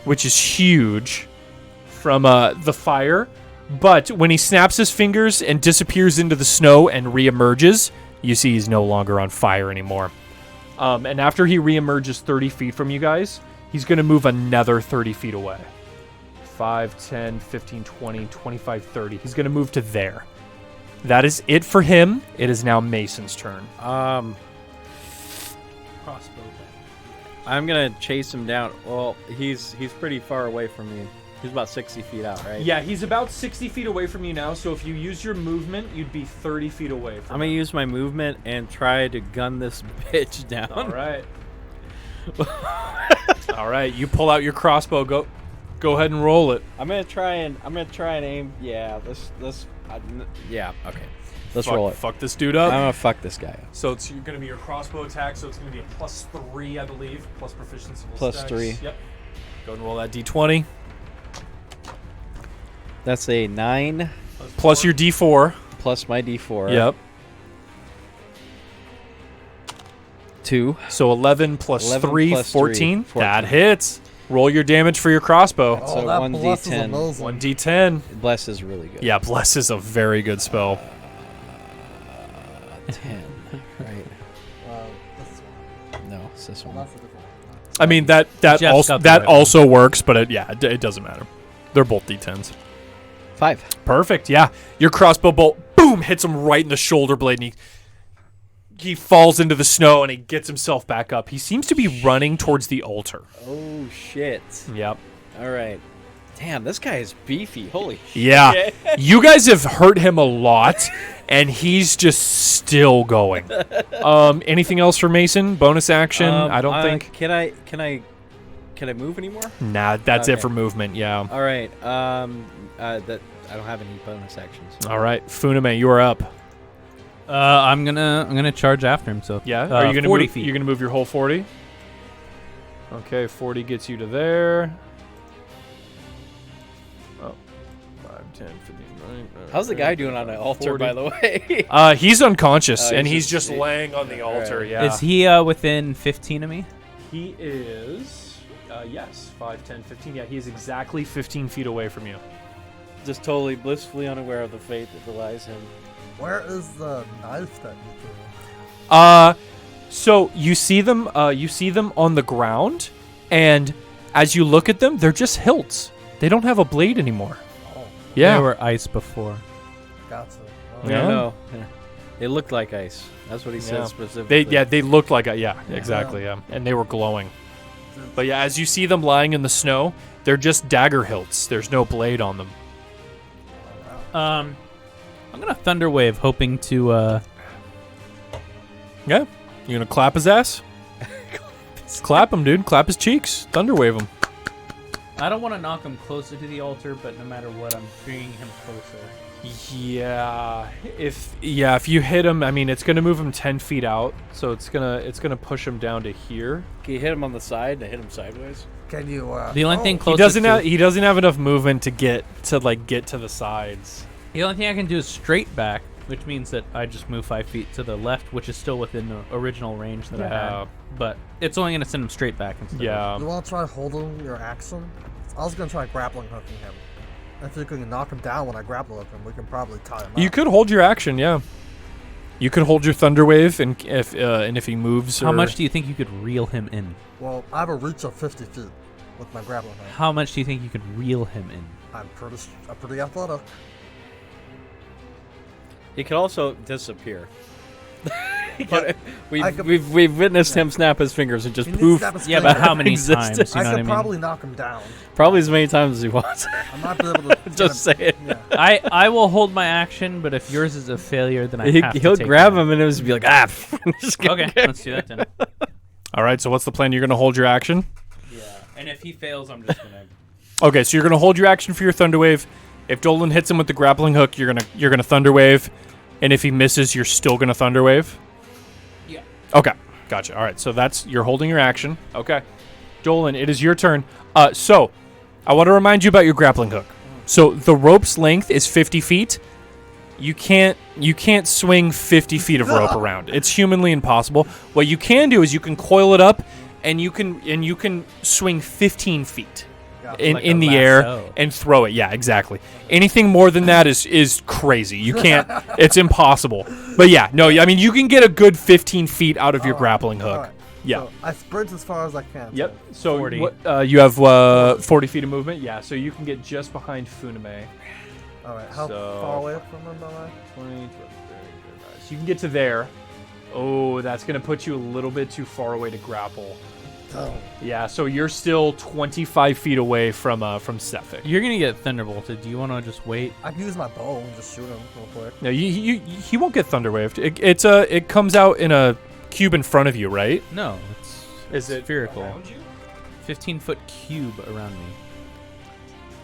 which is huge, from the fire. But when he snaps his fingers and disappears into the snow and reemerges, you see he's no longer on fire anymore. And after he reemerges 30 feet from you guys, he's going to move another 30 feet away. 5, 10, 15, 20, 25, 30. He's going to move to there. That is it for him. It is now Mason's turn. crossbow. I'm gonna chase him down. Well, he's pretty far away from me. He's about 60 feet out, right? Yeah, he's about 60 feet away from you now, so if you use your movement, you'd be 30 feet away from I'm gonna him. use my movement and try to gun this bitch down. All right. All right, you pull out your crossbow. Go ahead and roll it. I'm gonna try and aim. Yeah, yeah. Okay, let's roll it. Fuck this dude I'm up. gonna fuck this guy up. So it's going to be your crossbow attack, so it's going to be a +3, I believe, plus proficiency. +3. Yep. Go and roll that d20. That's a 9 Plus your d4. plus my d4. Yep. 2. So 11 plus 11 3, plus 14. 3, That hits. Roll your damage for your crossbow. That's a that 1d10. bless is amazing. 1d10. Bless is really good. Yeah, Bless is a very good spell. 10. Right? This one. No, it's this Well, one. that's a different one. I mean, that Jeff's got the right one. also works, but it doesn't matter. They're both d10s. 5. Perfect. Yeah, your crossbow bolt, boom, hits him right in the shoulder blade, and he falls into the snow, and he gets himself back up. He seems to be running towards the altar. Oh shit! Yep. All right. Damn, this guy is beefy. Holy shit! Yeah, you guys have hurt him a lot, and he's just still going. Anything else for Mason? Bonus action? I don't think. Can I move anymore? Nah, that's it Okay. for movement. Yeah. All right. That I don't have any bonus actions. All right, Funame, you are up. I'm gonna charge after him. So Yeah. Are you gonna 40 move, feet? You're gonna move your whole 40. Okay, 40 gets you to there. Oh, 5, 10, 15, 9. How's the guy doing on the altar, 40. by the way? He's unconscious, and he's he's just- just laying on the altar. Alright. Yeah. Is he within 15 of me? He is. Yes, 5, 10, 15. Yeah, he is exactly 15 feet away from you. Just totally blissfully unaware of the fate that belies him. Where is the knife that you threw? So you see them. You see them on the ground, and as you look at them, they're just hilts. They don't have a blade anymore. Oh, Yeah. They were ice before. gotcha. Oh, Yeah. No. They look like ice. That's what he Yeah. said specifically. They looked like exactly. Yeah, and they were glowing. But yeah, as you see them lying in the snow, they're just dagger hilts. There's no blade on them. I'm gonna thunder wave, hoping to. Yeah, you gonna clap his ass? Clap him, dude. Clap his cheeks. Thunder wave him. I don't want to knock him closer to the altar, but no matter what, I'm bringing him closer. Yeah, if you hit him, I mean, it's gonna move him 10 feet out, so it's gonna push him down to here. Can you hit him on the side to hit him sideways? Can you? The only thing He closest he doesn't have enough movement to get to the sides. the only thing I can do is straight back, which means that I just move 5 feet to the left, which is still within the original range that I Yeah. had. But it's only gonna send him straight back instead. Yeah. You want to try holding your action? I was gonna try grappling hooking him. If you can knock him down when I grapple hook him, we can probably tie him You up. could hold your action, yeah. You could hold your thunder wave, and if he moves, How much do you think you could reel him in? Well, I have a reach of 50 feet with my grappling hook. How much do you think you could reel him in? I'm pretty athletic. He could also disappear. But We've witnessed him snap his fingers and just He needs to poof. snap his Yeah, but fingers. how many Existed. times? You I know what could I mean? probably knock him down. Probably as many times as he wants. I might be able to. Just say it. Yeah. I will hold my action, but if yours is a failure, then I have to He'll take grab mine. him and it'll just be like, just get- Okay, let's do that then. All right. So what's the plan? You're gonna hold your action. Yeah, and if he fails, I'm just gonna. Okay. So you're gonna hold your action for your thunder wave. If Dolan hits him with the grappling hook, you're gonna thunder wave, and if he misses, you're still gonna thunder wave. Yeah. Okay. Gotcha. All right. So you're holding your action. Okay. Dolan, it is your turn. So I want to remind you about your grappling hook. So the rope's length is 50 feet. You can't swing 50 feet of rope around. It's humanly impossible. What you can do is you can coil it up, and you can swing 15 feet. in, Like in a the air lasso. and throw it. Yeah, exactly. Anything more than that is crazy. You can't. It's impossible. But yeah, no. I mean, you can get a good 15 feet out of your grappling hook. Alright, Yeah. So I sprint as far as I can. Yep. So 40. you have 40 feet of movement. Yeah. So you can get just behind Funame. Alright, how So- far away from him am I? 20. So you can get to there. Oh, that's gonna put you a little bit too far away to grapple. Oh. Yeah. So you're still 25 feet away from Cephik. You're gonna get thunderbolted. Do you want to just wait? I can use my bow and just shoot him real quick. No, he won't get thunderwaved. It comes out in a cube in front of you, right? No, Is it spherical? 15-foot cube around me.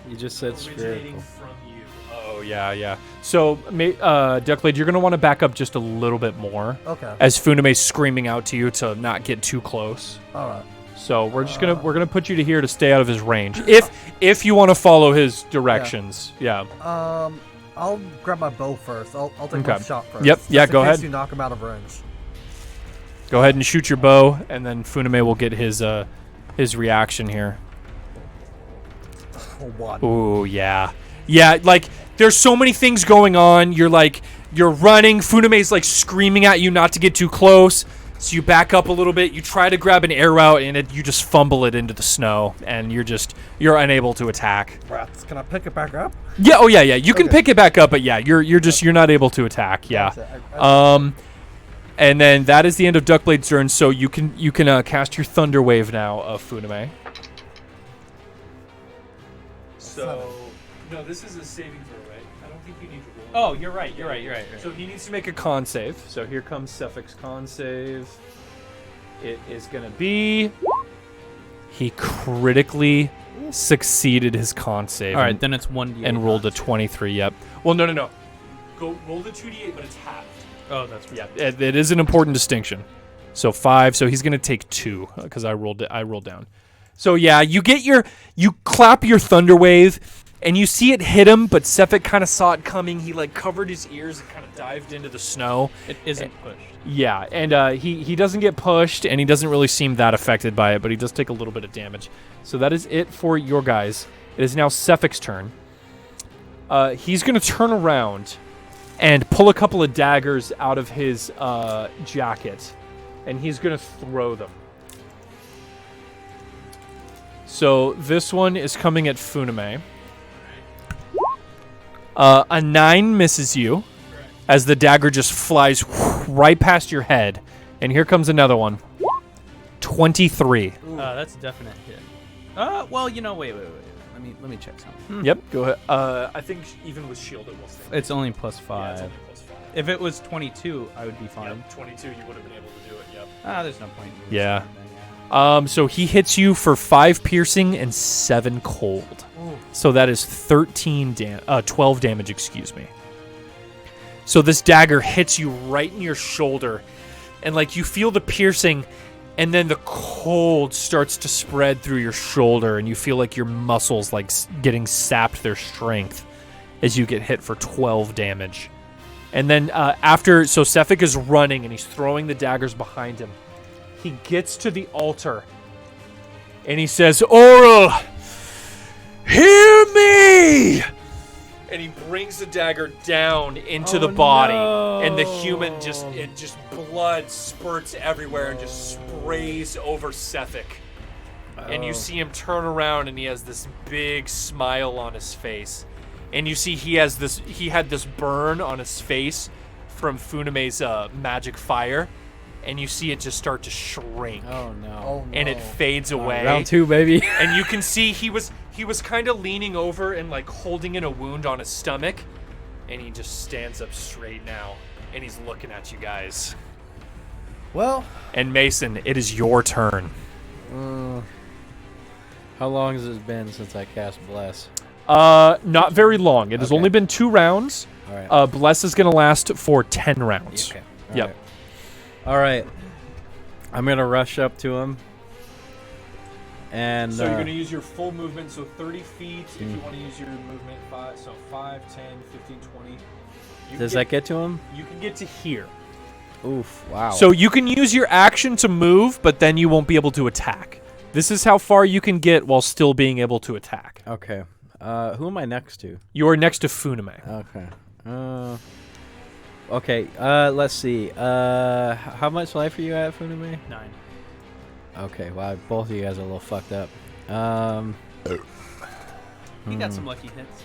You just said spherical. from you. Oh yeah. So, Duckblade, you're gonna want to back up just a little bit more Okay. as Funame's screaming out to you to not get too close. Alright. So we're gonna put you to here to stay out of his range. If you want to follow his directions, yeah. I'll grab my bow first. I'll take Okay. one shot first. Yep, just yeah, in go case ahead. You knock him out of range. Go ahead and shoot your bow, and then Funame will get his reaction here. Oh, one. Ooh, yeah. Yeah, like, there's so many things going on. You're running. Funame's, like, screaming at you not to get too close. So you back up a little bit. You try to grab an arrow out, and you just fumble it into the snow. And you're unable to attack. Rats. Can I pick it back up? Yeah, oh, yeah. You can Okay. pick it back up, but yeah, you're not able to attack. Yeah. And then that is the end of Duckblade's turn, so you can cast your Thunder Wave now of Funame. So, no, this is a saving throw, right? I don't think you need to roll. Oh, you're right. So he needs to make a con save. So here comes Cephic's con save. It is going to be... He critically succeeded his con save. All right, then it's 1d8. and rolled a 23, yep. Well, no. Go roll the 2d8, but it's halved. Oh, that's right. Yeah, it is an important distinction. So 5, so he's going to take 2 because I rolled down. So yeah, you clap your Thunder Wave and you see it hit him, but Cephik kind of saw it coming. He like covered his ears and kind of dived into the snow. It isn't pushed. Yeah, and he doesn't get pushed and he doesn't really seem that affected by it, but he does take a little bit of damage. So that is it for your guys. It is now Cephick's turn. He's going to turn around and pull a couple of daggers out of his jacket, and he's going to throw them. So this one is coming at Funame. A 9 misses you, as the dagger just flies right past your head. And here comes another one. 23. That's a definite hit. Well, wait. Let me check something. Yep, go ahead. I think even with shield it will stay. It's only +5. Yeah, it's only +5. If it was 22, I would be fine. Yep, 22, you would have been able to do it, yep. There's no point. in Yeah. saying that, So he hits you for 5 piercing and 7 cold. So that is 12 damage, excuse me. So this dagger hits you right in your shoulder, and like you feel the piercing, and then the cold starts to spread through your shoulder, and you feel like your muscles like getting sapped their strength as you get hit for 12 damage. And then so Cephik is running, and he's throwing the daggers behind him. He gets to the altar, and he says, "Aura, hear me!" And he brings the dagger down into the body, and the human just blood spurts everywhere and just sprays over Cephik. And you see him turn around, and he has this big smile on his face. And you see he had this burn on his face from Funame's magic fire. And you see it just start to shrink. Oh no. Oh, no. And it fades away. Round 2, baby. And you can see he was kind of leaning over and like holding in a wound on his stomach. And he just stands up straight now. And he's looking at you guys. Well, And Mason, it is your turn. How long has it been since I cast Bless? Not very long. It has Okay. only been 2 rounds. All right. Bless is going to last for 10 rounds. Okay. Yep. All right. I'm gonna rush up to him. And So you're going to use your full movement, so 30 feet if you want to use your movement. 5, 10, 15, 20. does that get to him? You can get to here. Oof! Wow. So you can use your action to move, but then you won't be able to attack. This is how far you can get while still being able to attack. Okay. Who am I next to? You are next to Funime. Okay. Okay. Let's see. How much life are you at, Funime? 9. Okay. Well, both of you guys are a little fucked up. He got some lucky hits.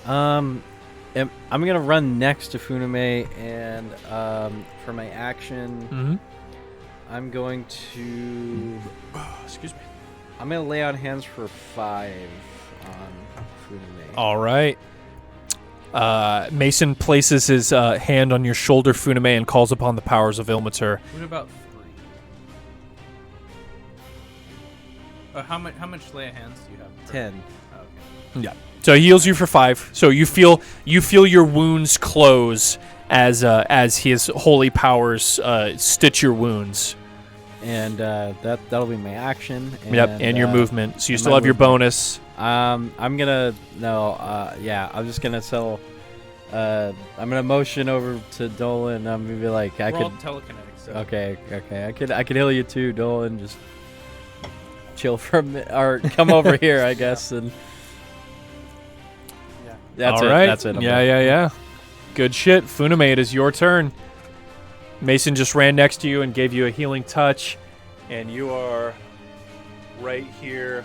I'm gonna run next to Funime, and for my action, Mm-hmm. I'm going to. Excuse me. I'm gonna lay on hands for 5 on Funime. All right. Mason places his hand on your shoulder, Funime, and calls upon the powers of Ilmater. What about 3? How much lay of hands do you have? 10. Oh, okay. Yeah. So he heals you for 5. So you feel your wounds close as his holy powers stitch your wounds. And that'll be my action. And your movement. So you and still my have your movement. bonus. I'm gonna I'm just gonna tell. I'm gonna motion over to Dolan. I'm gonna be like, I Roll could. telekinetic. So. Okay. I could heal you too, Dolan. Just chill for a minute, or come over here, I guess. And Yeah. that's All it. right. That's it. I'm Yeah, done. yeah. Good shit. Funime, it is your turn. Mason just ran next to you and gave you a healing touch. And you are right here.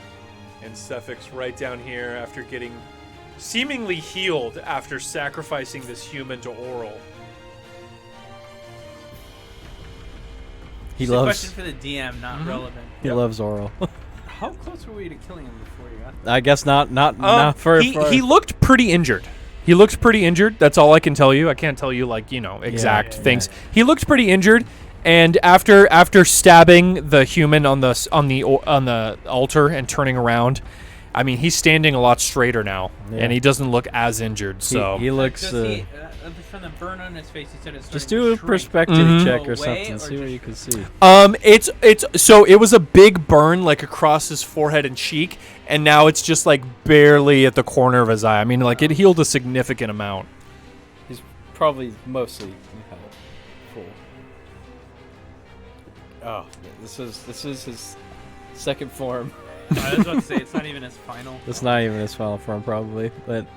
And Cephix right down here after getting seemingly healed after sacrificing this human to Oral. He It's a loves. question for the DM, not relevant. He loves Oral. How close were we to killing him before you got there? I guess not for. He looked pretty injured. That's all I can tell you. I can't tell you exact things. yeah. He looked pretty injured, and after stabbing the human on the altar and turning around, I mean, he's standing a lot straighter now, Yeah. and he doesn't look as injured. So he looks. Does he, from the burn on his face, he said it's Just starting do to a shrink. perspective Mhm. check Go or away, something. or See what just you can see. so it was a big burn across his forehead and cheek, and now it's just barely at the corner of his eye. I mean, it healed a significant amount. He's probably mostly full. Oh, this is his second form. I was about to say it's not even his final. It's not even his final form, probably, but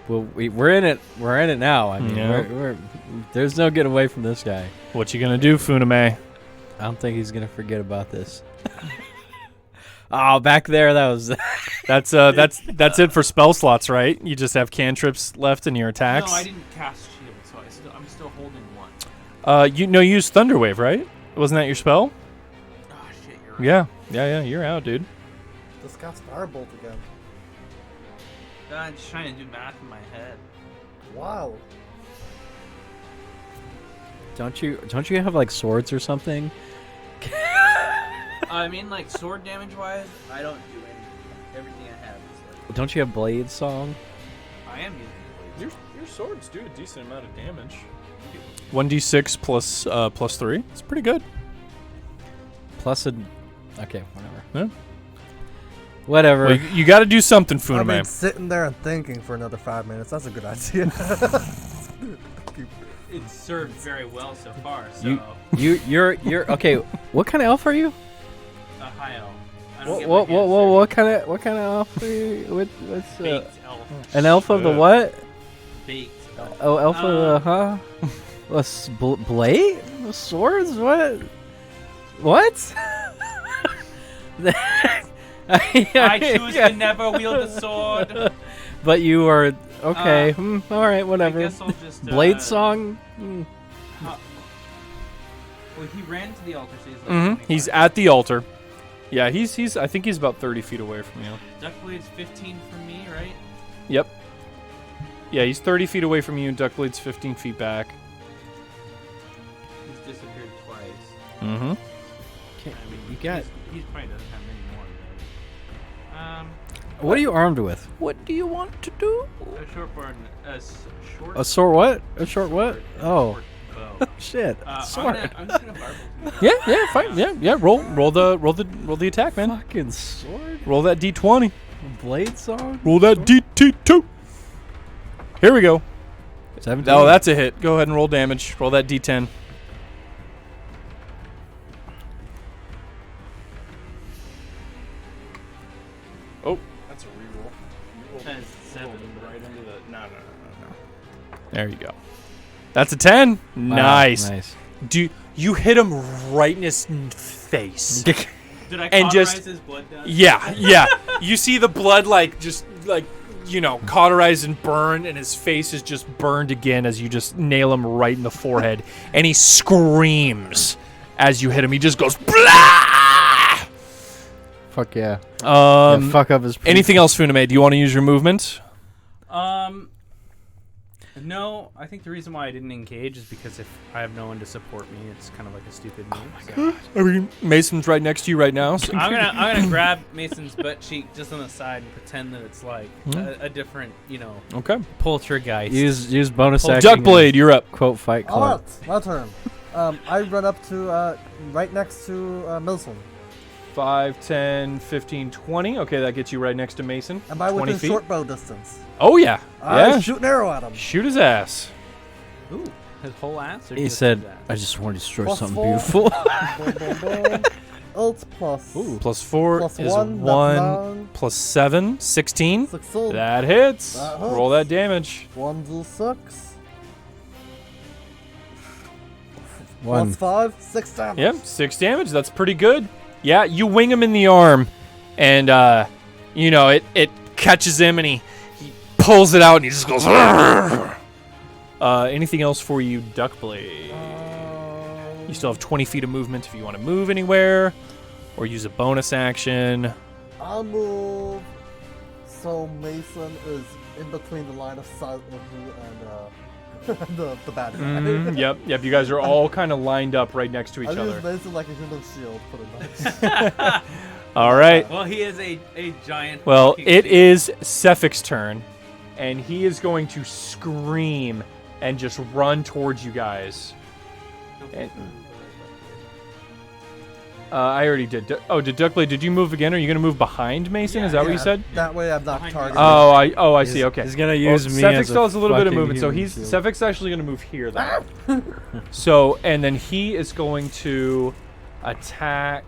we're in it. We're in it now. I mean, Yeah. there's no getting away from this guy. What you gonna do, Funime? I don't think he's gonna forget about this. Oh, back there, that was. That's it for spell slots, right? You just have cantrips left in your attacks. No, I didn't cast shield, so I'm still holding one. You use Thunderwave, right? Wasn't that your spell? Oh shit, you're right. Yeah. You're out, dude. Just cast Firebolt again. I'm just trying to do math in my head. Wow. Don't you have swords or something? I mean, sword damage wise, I don't do anything. Everything I have is Don't you have blade song? I am using blades. Your swords do a decent amount of damage. 1d6 plus 3. It's pretty good. Plus a. Okay, whatever. Yeah. Whatever. Well, you got to do something, I Funime. mean, sitting there and thinking for another 5 minutes, that's a good idea. It's served very well so far. So You're okay. What kind of elf are you? a high elf. I don't get What my hands what kind of elf are you? What's dirty. Baked elf. an elf of the what? Baked elf. Oh, elf of the blade? Swords? What? What? I choose to never wield a sword. But you are okay. All right, I whatever. guess I'll just. Blade song. Well, he ran to the altar, so he's Mm-hmm. 25. He's at the altar. Yeah, he's. I think he's about 30 feet away from you. Duckblades 15 from me, right? Yep. Yeah, he's 30 feet away from you. Duckblade's 15 feet back. He's disappeared twice. Mm-hmm. I mean, You got. He probably doesn't have many more of those. What are you armed with? What do you want to do? A short bow. Short. A sword? What? A short what? Oh, Short bow. shit. Sword. I'm just gonna barble. Yeah, fine. Yeah. Roll the attack, man. Fucking sword. Roll that d20. Blade song. Roll that d2. Here we go. 17. Oh, that's a hit. Go ahead and roll damage. Roll that d10. There you go. That's a 10. Nice. Nice. Do you hit him right in his face? Did I And cauterize just- his blood dust? Yeah. You see the blood cauterize and burn, and his face is just burned again as you just nail him right in the forehead, and he screams as you hit him. He just goes blah. Fuck yeah. Yeah, fuck up his. Anything else, Funame? Do you want to use your movement? No, I think the reason why I didn't engage is because if I have no one to support me, it's kind of like a stupid move. So. I mean, Mason's right next to you right now. So. I'm gonna grab Mason's butt cheek just on the side and pretend that it's like a different, Okay. poltergeist. Use bonus action. Duckblade, you're up. Quote Fight Club. Alright, my turn. I run up to right next to Milson. 5, 10, 15, 20. Okay, that gets you right next to Mason. Am I 20 within feet. short bow distance? Oh, yeah. I shoot an arrow at him. Shoot his ass. Ooh, his whole ass. Or He just said, his ass? "I just want to destroy Plus something 4. beautiful." Boom, boom, boom. Ult plus. Plus 4 Plus is 1, 1. that's 9. Plus 7, 16. 16. That hits. That Roll that damage. 1 to 6. One. Plus 5, 6 damage. Yep, 6 damage. That's pretty good. Yeah, you wing him in the arm, and it catches him, and he pulls it out, and he just goes. Anything else for you, Duckblade? You still have 20 feet of movement if you want to move anywhere, or use a bonus action. I'll move so Mason is in between the line of sight of you and the bad guy. Yep. You guys are all kind of lined up right next to each I'll use other. Mason like a human shield, pretty much. All right. Well, he is a giant. Well, fucking it shield. is Sephic's turn, and he is going to scream and just run towards you guys. And- I already did. Did Duckblade? Did you move again? Are you going to move behind Mason? Is that what you said? That way I'm not Behind targeted. I see. Okay. He's gonna use me Sephix as a still has a little bit of fucking movement, so human shield. Sephic's actually going to move here. Though. So, and then he is going to attack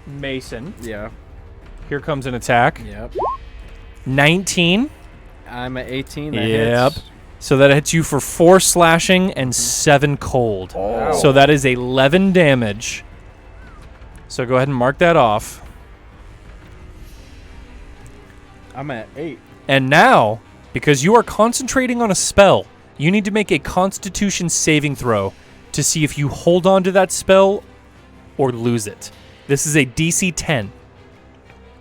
Mason. Yeah. Here comes an attack. Yep. 19. I'm at 18. That Yep. hits. So that hits you for 4 slashing and 7 cold. Oh. So that is 11 damage. So go ahead and mark that off. I'm at 8. And now, because you are concentrating on a spell, you need to make a Constitution saving throw to see if you hold on to that spell or lose it. This is a DC 10.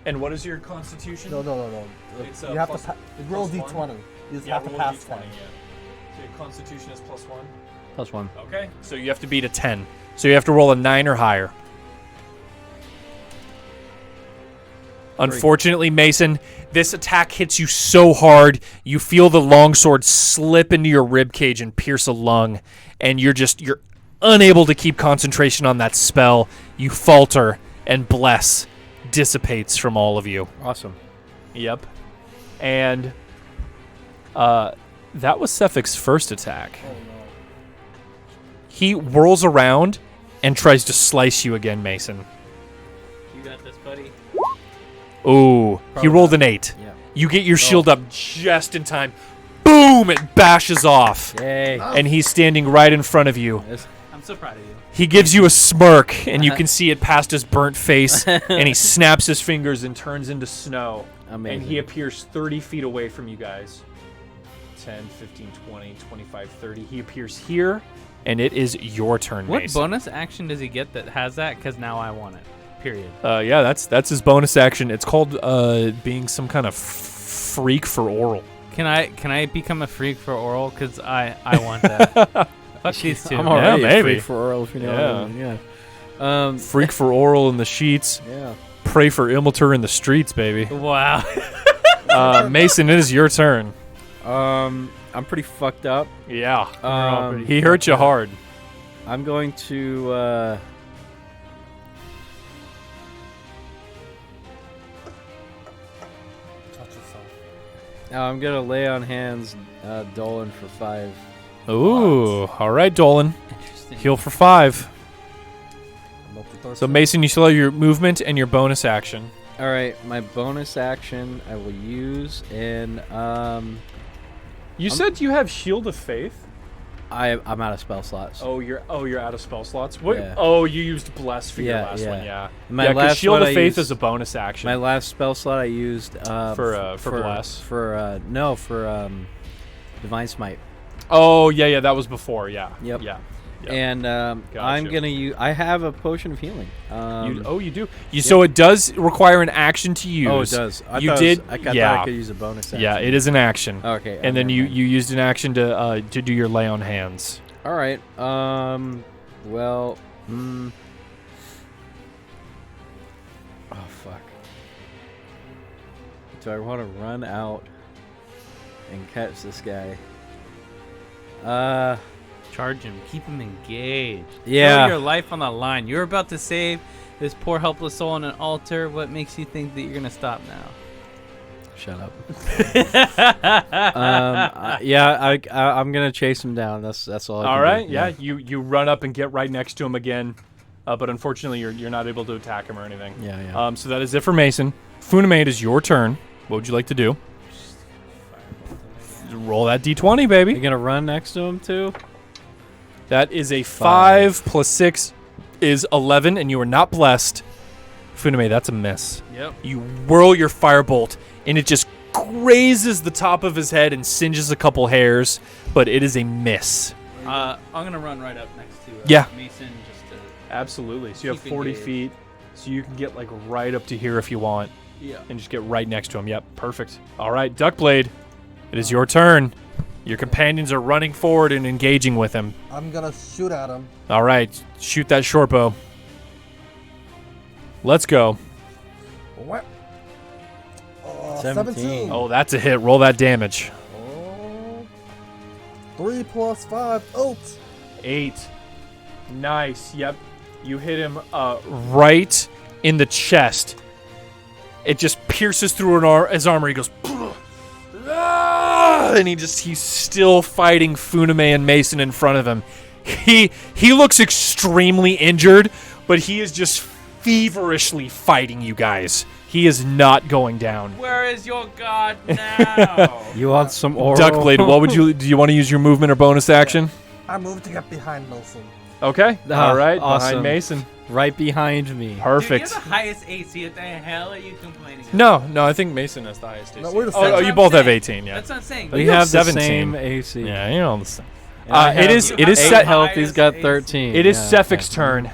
And what is your Constitution? No. It's, You have plus- to roll plus d20. You just have to roll pass D20, 10. So your Constitution is +1. +1. Okay. So you have to beat a 10. So you have to roll a 9 or higher. Unfortunately, Mason, this attack hits you so hard, you feel the longsword slip into your ribcage and pierce a lung, and you're unable to keep concentration on that spell. You falter, and bless dissipates from all of you. Awesome. Yep. And that was Sephic's first attack. Oh, no. He whirls around and tries to slice you again, Mason. You got this, buddy. Ooh, he Probably rolled not. an 8. Yeah. You get your shield up just in time. Boom! It bashes off. Yay. And he's standing right in front of you. I'm so proud of you. He gives you a smirk, and you can see it past his burnt face, and he snaps his fingers and turns into snow. Amazing. And he appears 30 feet away from you guys. 10, 15, 20, 25, 30. He appears here, and it is your turn, What Mason. bonus action does he get that has that? Because now I want it. Period. Yeah, that's his bonus action. It's called being some kind of freak for oral. Can I become a freak for oral? Because I want that. Fuck these two. I'm Yeah, already maybe. free for oral if you know what I mean. Yeah. Freak for oral in the sheets. Yeah. Pray for Imilter in the streets, baby. Wow. Mason, it is your turn. I'm pretty fucked up. Yeah. He hurt you hard. I'm going to Touch yourself. I'm gonna lay on hands Dolan for 5. Ooh. All right, Dolan. Interesting. Heal for 5. I'm up to 13. So, Mason, you still have your movement and your bonus action. All right, my bonus action I will use in You said you have Shield of Faith? I'm out of spell slots. Oh, you're out of spell slots. What? Yeah. Oh, you used Bless for your Yeah, last yeah. one. Yeah. My yeah, 'cause last Shield one of I Faith used- is a bonus action. My last spell slot I used For Bless? For Divine Smite. Oh yeah, that was before. Yeah. Yep. Yeah. Yep. And Gotcha. I'm gonna use. I have a potion of healing. You do. So it does require an action to use. Oh, it does. I You thought did. I thought yeah. I could use a bonus action. Yeah, it is an action. Okay. And then never you mind. used an action to do your lay on hands. All right. Well. Oh fuck. Do I want to run out and catch this guy? Charge him. Keep him engaged. Yeah. Throw your life on the line. You're about to save this poor helpless soul on an altar. What makes you think that you're gonna stop now? Shut up. I'm gonna chase him down. That's all. All right. Yeah. You run up and get right next to him again, but unfortunately you're not able to attack him or anything. Yeah. So that is it for Mason. Funame, it is your turn. What would you like to do? Roll that d20, You baby. gonna run next to him too? That is a 5 plus 6 is 11, and you are not blessed. Funame, that's a miss. Yep. You whirl your firebolt, and it just grazes the top of his head and singes a couple hairs, but it is a miss. I'm gonna run right up next to Yeah. Mason just to. Absolutely. So you have Keep 40 engaged. feet, so you can get like right up to here if you want, Yeah. and just get right next to him. Yep, perfect. All right, Duckblade, it is your turn. Your companions are running forward and engaging with him. I'm gonna shoot at him. All right, shoot that short bow. Let's go. What? 17. 17. Oh, that's a hit. Roll that damage. Oh. 3 plus 5. 8. 8. Nice. Yep. You hit him right in the chest. It just pierces through his armor. He goes, "Ah!" and he's still fighting Funame and Mason in front of him. He looks extremely injured, but he is just feverishly fighting you guys. He is not going down. Where is your god now? You want some oral? Duckblade, do you want to use your movement or bonus action? I moved to get behind Nelson. Okay. Ah, All right. awesome. Behind Mason. Right behind me. Dude, you Perfect. have the highest AC. What the hell are you complaining about? No, I think Mason has the highest AC. No, we're the oh, same. you That's both what I'm have saying. 18, yeah. That's what I'm saying. We you have have the 17. same AC. Yeah, you know the same. And I it have is 8 set. health. He's got Highest 13. It is Yeah, Cephic's okay. turn.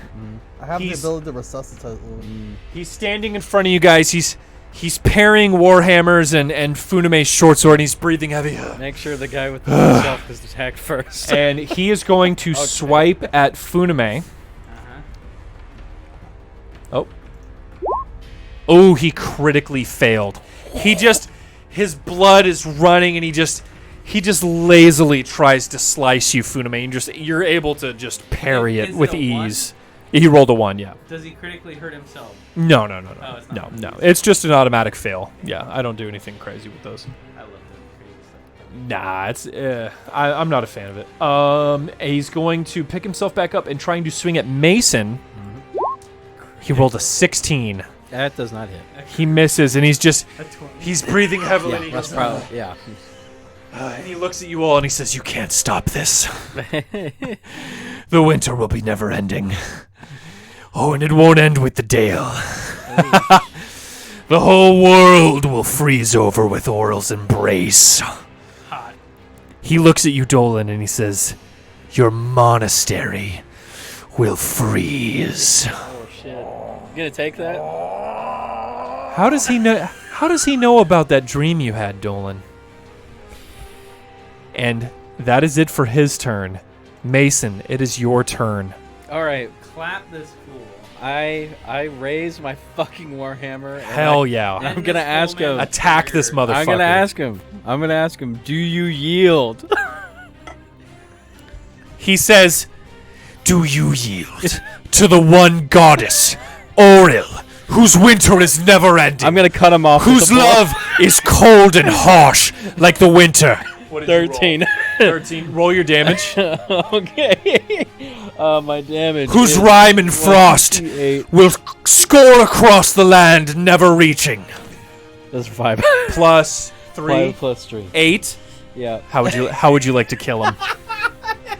I have the He's- ability to resuscitate him. He's standing in front of you guys. He's parrying warhammers and Funame's short sword, and he's breathing heavy. Make sure the guy with the himself is attacked first. And he is going to swipe at Funame. Uh-huh. Oh, he critically failed. His blood is running, and he just lazily tries to slice you, Funame. And you're able to just parry it Is with it a 1? ease. He rolled a 1, yeah. Does he critically hurt himself? No. Oh, it's not. No. It's just an automatic fail. Yeah, I don't do anything crazy with those. I love the crazy stuff. Nah, it's I'm not a fan of it. He's going to pick himself back up and trying to swing at Mason. He rolled a 16. That does not hit. He misses, and he's breathing heavily. and he That's goes, probably yeah. and he looks at you all and he says, "You can't stop this. The winter will be never ending. Oh, and it won't end with the Dale. The whole world will freeze over with Oral's embrace." Hot. He looks at you, Dolan, and he says, "Your monastery will freeze." Oh shit! You gonna take that? How does he know? How does he know about that dream you had, Dolan? And that is it for his turn. Mason, it is your turn. All right. Clap this fool. I raise my fucking warhammer. and Hell yeah! I'm gonna ask him. Attack this motherfucker. I'm gonna ask him. Do you yield? He says, "Do you yield to the one goddess, Oril, whose winter is never ending, I'm gonna cut him off. whose love is cold and harsh like the winter?" 13. 13. Roll your damage. Okay. My damage. Whose is rime and frost 28. will score across the land, never reaching. That's 5. Plus 3. 5 plus 3. 8. Yeah. How would you like to kill him?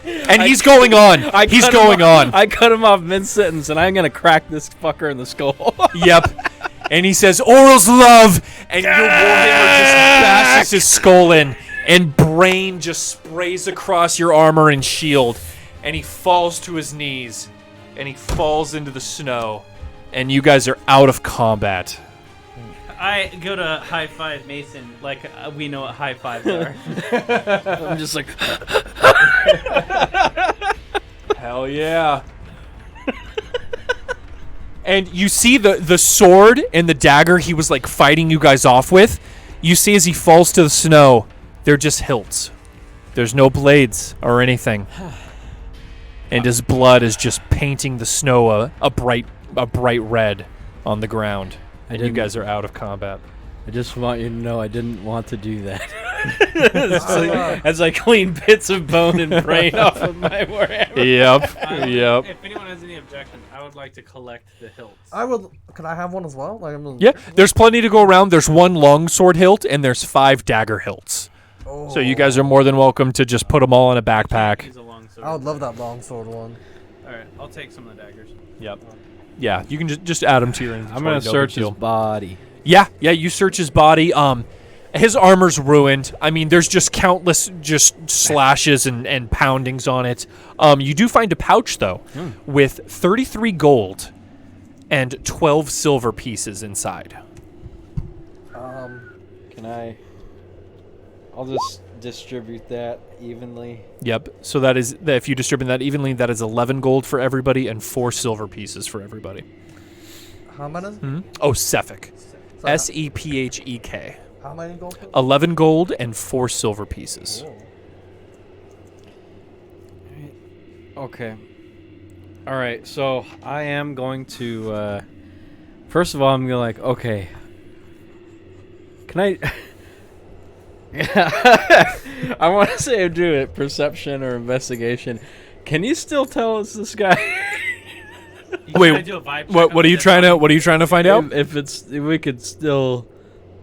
And he's going on. He's going on. I cut him off mid-sentence, and I'm going to crack this fucker in the skull. Yep. And he says, Oral's love! And your Warhammer just bashes his skull in, and brain just sprays across your armor and shield. And he falls to his knees, and he falls into the snow. And you guys are out of combat. I go to high five Mason like we know what high fives are. I'm just like... Hell yeah. And you see the sword and the dagger he was like fighting you guys off with. You see as he falls to the snow, they're just hilts. There's no blades or anything. And his blood is just painting the snow a bright red on the ground. And you guys are out of combat. I just want you to know I didn't want to do that. As I clean bits of bone and brain off of my Warhammer. Yep. If anyone has any objections, I would like to collect the hilts. Could I have one as well? Yeah, there's plenty to go around. There's one longsword hilt and there's 5 dagger hilts. Oh. So you guys are more than welcome to just put them all in a backpack. Use a long sword. I would love that longsword one. All right, I'll take some of the daggers. Yep. Yeah, you can just add them to your inventory. I'm going to no search big his deal. body. Yeah, you search his body. His armor's ruined. I mean, there's just countless just slashes and poundings on it. You do find a pouch, though, with 33 gold and 12 silver pieces inside. Can I... I'll just distribute that evenly. Yep. So that is, if you distribute that evenly, that is 11 gold for everybody and 4 silver pieces for everybody. How many? Mm-hmm. Oh, Sephek. Sephek. How many gold? 11 gold and 4 silver pieces. Okay. All right, so I am going to... first of all, I'm going to okay. Can I... I want to say do it, perception or investigation. Can you still tell it's this guy? Wait, what are you trying to find out? If we could still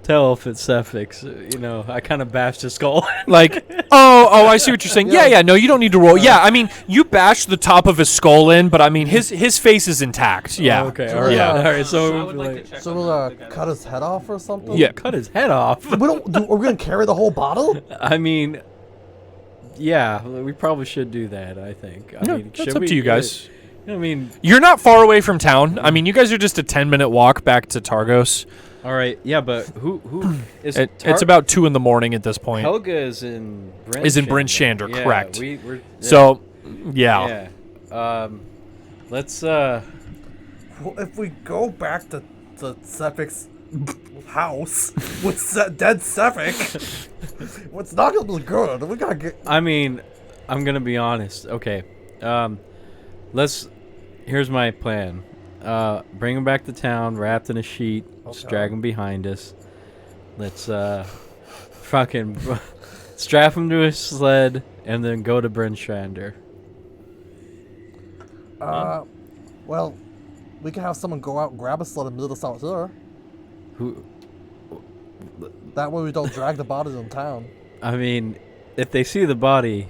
tell if it's Sephek. I kind of bashed his skull. Like, oh, I see what you're saying. Yeah, no, you don't need to roll. Yeah, I mean, you bashed the top of his skull in, but I mean, his face is intact. Yeah. Oh, okay. So All right. yeah. All right. I So would like to check So on we'll the guy cut that- his head off or something? Yeah. cut his head off. Are we gonna carry the whole bottle? I mean, yeah, we probably should do that. I think. I No, mean, that's should up we, to you guys. I mean, You're not far away from town. I mean, you guys are just a 10-minute walk back to Targos. all right. Yeah, but who is? It's about 2 in the morning at this point. Helga is in Bryn. Is in Bryn Shander, Yeah, correct. We're So, yeah. Yeah. Let's. Well, if we go back to Sephek's house with dead Sephek, it's not gonna be good. We gotta get. I mean, I'm gonna be honest. Okay. Let's. Here's my plan. Bring him back to town, wrapped in a sheet. Just drag him behind us. Let's fucking strap him to his sled and then go to Bryn Shander. Well, we can have someone go out and grab a sled and meet us out there. Who? That way we don't drag the bodies in town. I mean, if they see the body,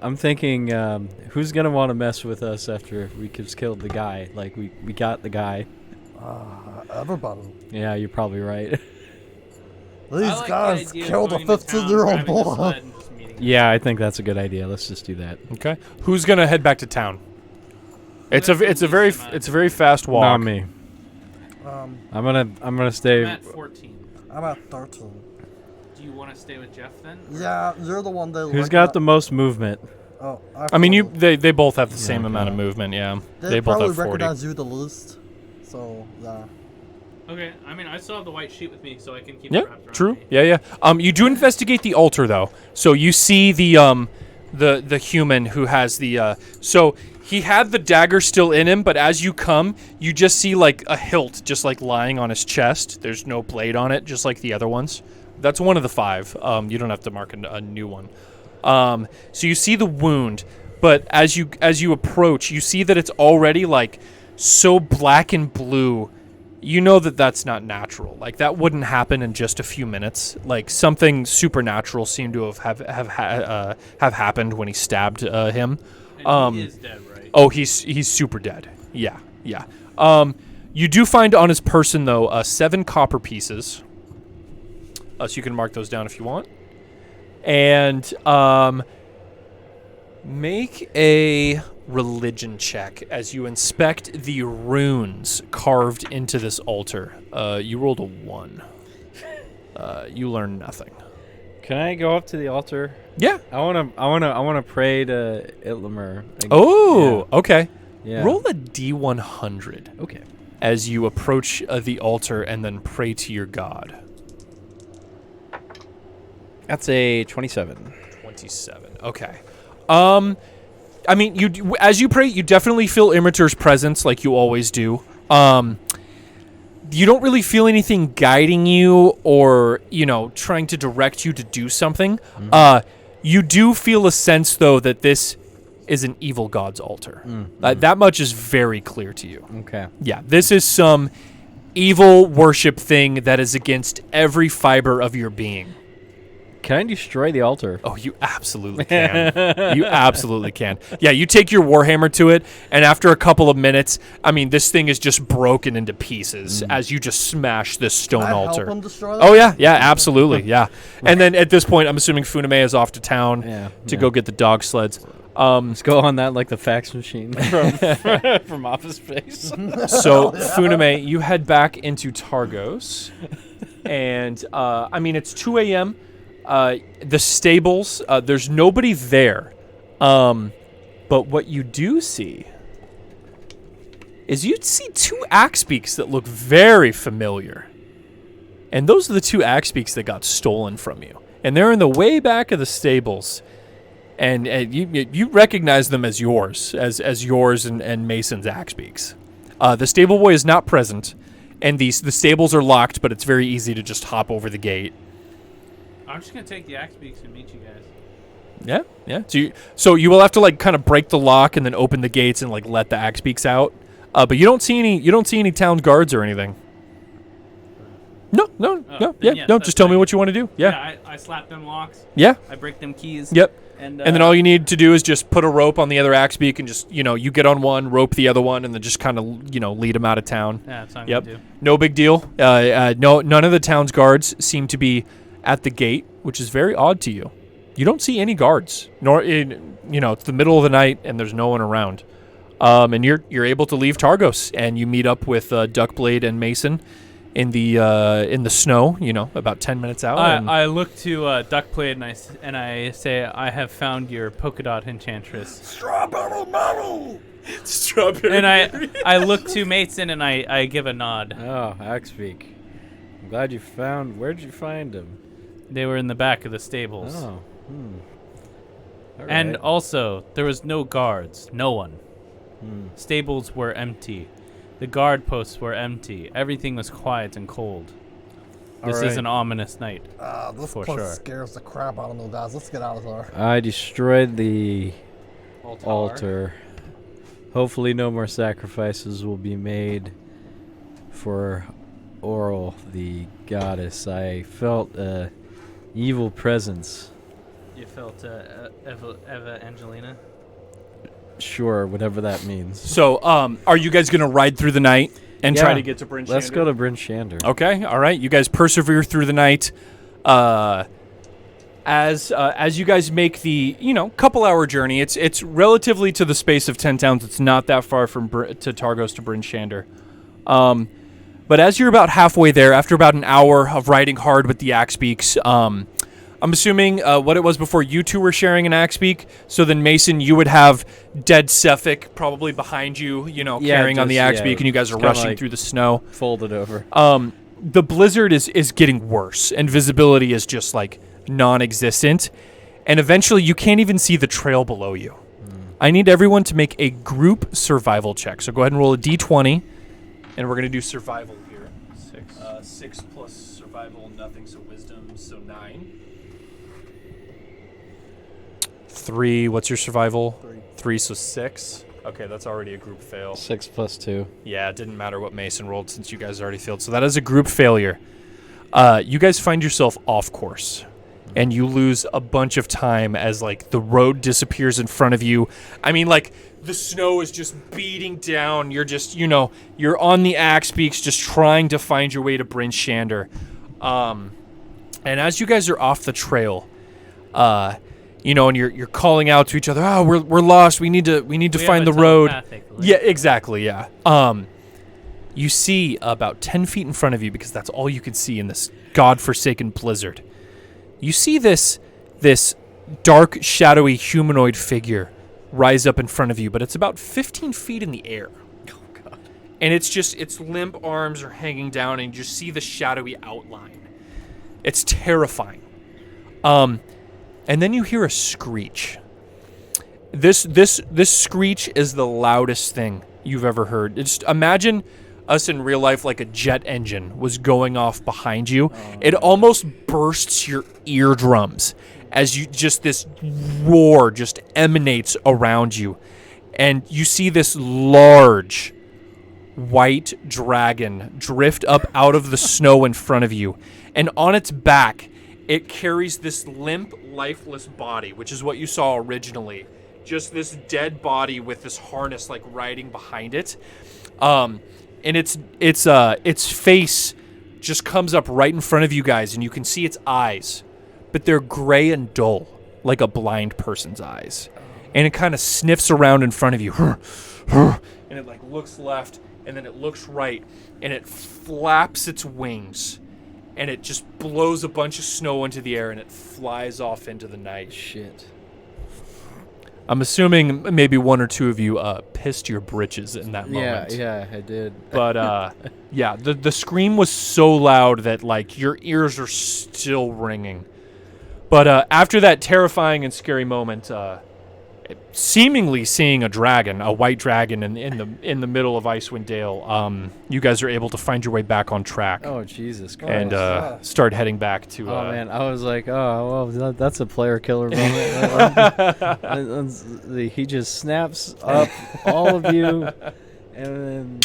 I'm thinking, who's gonna want to mess with us after we just killed the guy? Like we got the guy. Everybody. Yeah, you're probably right. These I like the guys idea of killed a going to town, 15-year-old grabbing the boy. sled and just meeting Yeah, I think that's a good idea. Let's just do that. Okay. Who's gonna head back to town? It's a very fast walk. Not me. I'm gonna stay. I'm at 14. I'm at 13. Do you want to stay with Jeff then? Yeah, you're the one that. Who's got the most movement? Oh, I mean, they both have the same amount of movement. Yeah, They both probably have 40. recognize you the least. So yeah. Okay, I mean, I still have the white sheet with me, so I can keep Yeah, it wrapped around true. me. Yeah. You do investigate the altar though, so you see the human who has the so he had the dagger still in him, but as you come, you just see like a hilt just like lying on his chest. There's no blade on it, just like the other ones. That's one of the 5. You don't have to mark a new one. So you see the wound, but as you approach, you see that it's already like so black and blue you know that that's not natural. Like, that wouldn't happen in just a few minutes. Like, something supernatural seemed to have happened when he stabbed him. And he is dead, right? Oh, he's super dead. Yeah. You do find on his person, though, 7 copper pieces. So you can mark those down if you want. And make a religion check as you inspect the runes carved into this altar. You rolled a 1. You learn nothing. Can I go up to the altar? Yeah. I wanna pray to Itlamer. Oh, okay. Yeah. Roll a D100 Okay. as you approach the altar and then pray to your god. That's a 27. 27. Okay. I mean, as you pray, you definitely feel Imritor's presence, like you always do. You don't really feel anything guiding you or, trying to direct you to do something. Mm-hmm. You do feel a sense, though, that this is an evil god's altar. That much is very clear to you. Okay. Yeah, this is some evil worship thing that is against every fiber of your being. Can I destroy the altar? Oh, you absolutely can. You absolutely can. Yeah, you take your warhammer to it, and after a couple of minutes, I mean, this thing is just broken into pieces as you just smash this stone Can I altar. help him destroy that? Oh, yeah, absolutely, yeah. And then at this point, I'm assuming Funame is off to town to go get the dog sleds. Let's go on that like the fax machine from Office Space. So, Funame, you head back into Targos, and, I mean, it's 2 a.m., the stables, there's nobody there. But what you do see is you see 2 axebeaks that look very familiar. And those are the 2 axebeaks that got stolen from you. And they're in the way back of the stables. And you recognize them as yours, as yours and Mason's axebeaks. The stable boy is not present, and the stables are locked, but it's very easy to just hop over the gate. I'm just gonna take the axe beaks and meet you guys. Yeah. So you will have to kind of break the lock and then open the gates and let the axe beaks out. But you don't see any town guards or anything. No. Just tell me what you want to do. Yeah. I slap them locks. Yeah. I break them keys. Yep. And then all you need to do is just put a rope on the other axe beak and just you get on one, rope the other one, and then just kind of lead them out of town. Yeah, that's what I'm Yep. gonna do. No big deal. No, none of the town's guards seem to be at the gate, which is very odd to you. You don't see any guards, nor it's the middle of the night and there's no one around. And you're able to leave Targos, and you meet up with Duckblade and Mason in the snow. About 10 minutes out. I look to Duckblade and I say, I have found your polka dot enchantress. Strawberry Mary! Strawberry. And I look to Mason and I give a nod. Oh, Axebeak. I'm glad you found. Where'd you find him? They were in the back of the stables. Oh. All And right. also, there was no guards. No one. Stables were empty. The guard posts were empty. Everything was quiet and cold. This is Alright. an ominous night. This For place sure. scares the crap out of me, guys. Let's get out of here. I destroyed the altar. Hopefully no more sacrifices will be made for Oral, the goddess. I felt a evil presence. You felt Eva Angelina? Sure, whatever that means. So, are you guys gonna ride through the night and try Yeah. to get to Bryn Let's Shander? go to Bryn Shander. Okay, all right. You guys persevere through the night. As you guys make the couple-hour journey, it's relatively to the space of 10 towns. It's not that far from to Targos to Bryn Shander. But as you're about halfway there, after about an hour of riding hard with the axebeaks, I'm assuming what it was before you two were sharing an axebeak. So then, Mason, you would have dead Suffolk probably behind you, carrying on the axebeak, and you guys are kinda rushing like through the snow. Folded over. The blizzard is getting worse, and visibility is just non-existent, and eventually you can't even see the trail below you. I need everyone to make a group survival check. So go ahead and roll a d20, and we're gonna do survival here. 6 plus survival, nothing, so wisdom, so 9. 3. What's your survival? 3, so 6. Okay, that's already a group fail. 6 plus 2. Yeah, it didn't matter what Mason rolled since you guys already failed. So that is a group failure. You guys find yourself off course. And you lose a bunch of time as, like, the road disappears in front of you. I mean, like, the snow is just beating down. You're just, you're on the axe beaks just trying to find your way to Bryn Shander. And as you guys are off the trail, and you're calling out to each other, "Oh, we're lost. We need to find the road." Yeah, exactly. Yeah. You see about 10 feet in front of you, because that's all you can see in this godforsaken blizzard. You see this dark, shadowy humanoid figure rise up in front of you, but it's about 15 feet in the air. Oh God! And its limp arms are hanging down, and you just see the shadowy outline. It's terrifying. And then you hear a screech. This screech is the loudest thing you've ever heard. Just imagine us in real life, like a jet engine was going off behind you. It almost bursts your eardrums as this roar just emanates around you. And you see this large white dragon drift up out of the snow in front of you. And on its back, it carries this limp, lifeless body, which is what you saw originally. Just this dead body with this harness, like, riding behind it. And its face just comes up right in front of you guys, and you can see its eyes, but they're gray and dull, like a blind person's eyes. And it kind of sniffs around in front of you, and it, like, looks left, and then it looks right, and it flaps its wings, and it just blows a bunch of snow into the air, and it flies off into the night. Shit. I'm assuming maybe one or two of you pissed your britches in that moment. Yeah, I did. But yeah, the scream was so loud that, like, your ears are still ringing. But after that terrifying and scary moment, seemingly seeing a dragon, a white dragon in the middle of Icewinddale, you guys are able to find your way back on track. Oh, Jesus Christ. And start heading back to... oh, man, I was like, oh, well, that's a player killer moment. He just snaps up all of you, and then,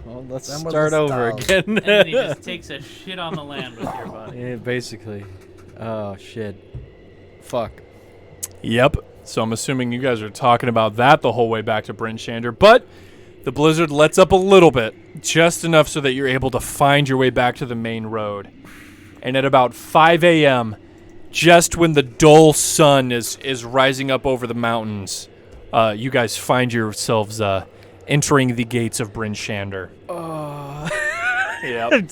well, let's start over again. And then he just takes a shit on the land with your body. Yeah, basically. Oh, shit. Fuck. Yep. So I'm assuming you guys are talking about that the whole way back to Bryn Shander. But the blizzard lets up a little bit, just enough so that you're able to find your way back to the main road. And at about 5 a.m., just when the dull sun is rising up over the mountains, you guys find yourselves entering the gates of Bryn Shander. Oh. Yep.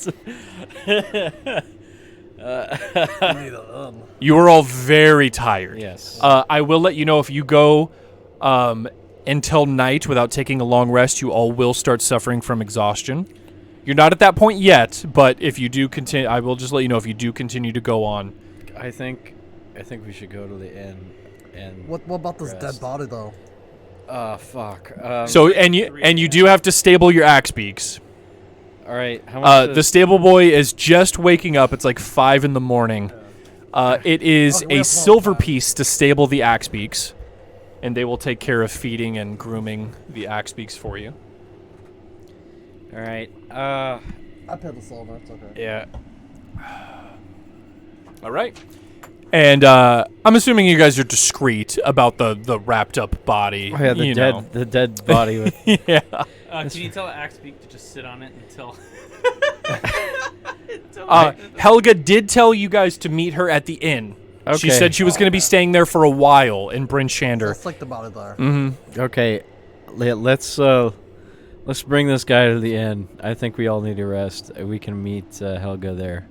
You are all very tired. Yes. I will let you know if you go until night without taking a long rest, you all will start suffering from exhaustion. You're not at that point yet, but if you do continue, I will just let you know if you do continue to go on. I think we should go to the inn and What about this rest. dead body though? Fuck. So you do have to stable your axe beaks. All right. How much The stable boy is just waking up. It's like 5 in the morning. It is Okay, we a have silver plenty of time. piece to stable the axe beaks, and they will take care of feeding and grooming the axe beaks for you. All right. I paid the silver. It's okay. Yeah. All right. And I'm assuming you guys are discreet about the wrapped up body. Oh, yeah, the dead body with Yeah. Can you tell Axebeak to just sit on it until... Helga did tell you guys to meet her at the inn. She Okay. said she was going to be staying there for a while in Bryn Shander. Let's like the body there. Mm-hmm. Okay, let's bring this guy to the inn. I think we all need a rest. We can meet Helga there.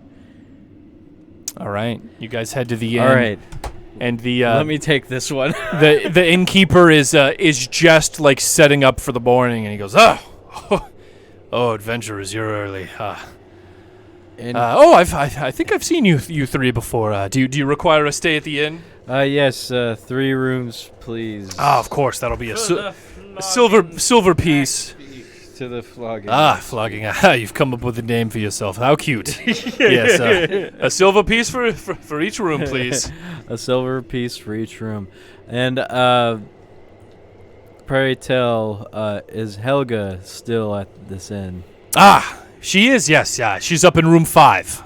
All right. You guys head to the inn. All right. And the Let me take this one. the innkeeper is just like setting up for the morning, and he goes, "Oh, adventurers, you're early. I think I've seen you three before. Do you require a stay at the inn?" Yes, 3 rooms, please. Ah, of course, that'll be a silver piece. To the flogging. Flogging. You've come up with a name for yourself. How cute. Yes, a silver piece for each room, please. A silver piece for each room. And Pray tell, is Helga still at this inn? Ah, she is. Yes, yeah. She's up in room 5.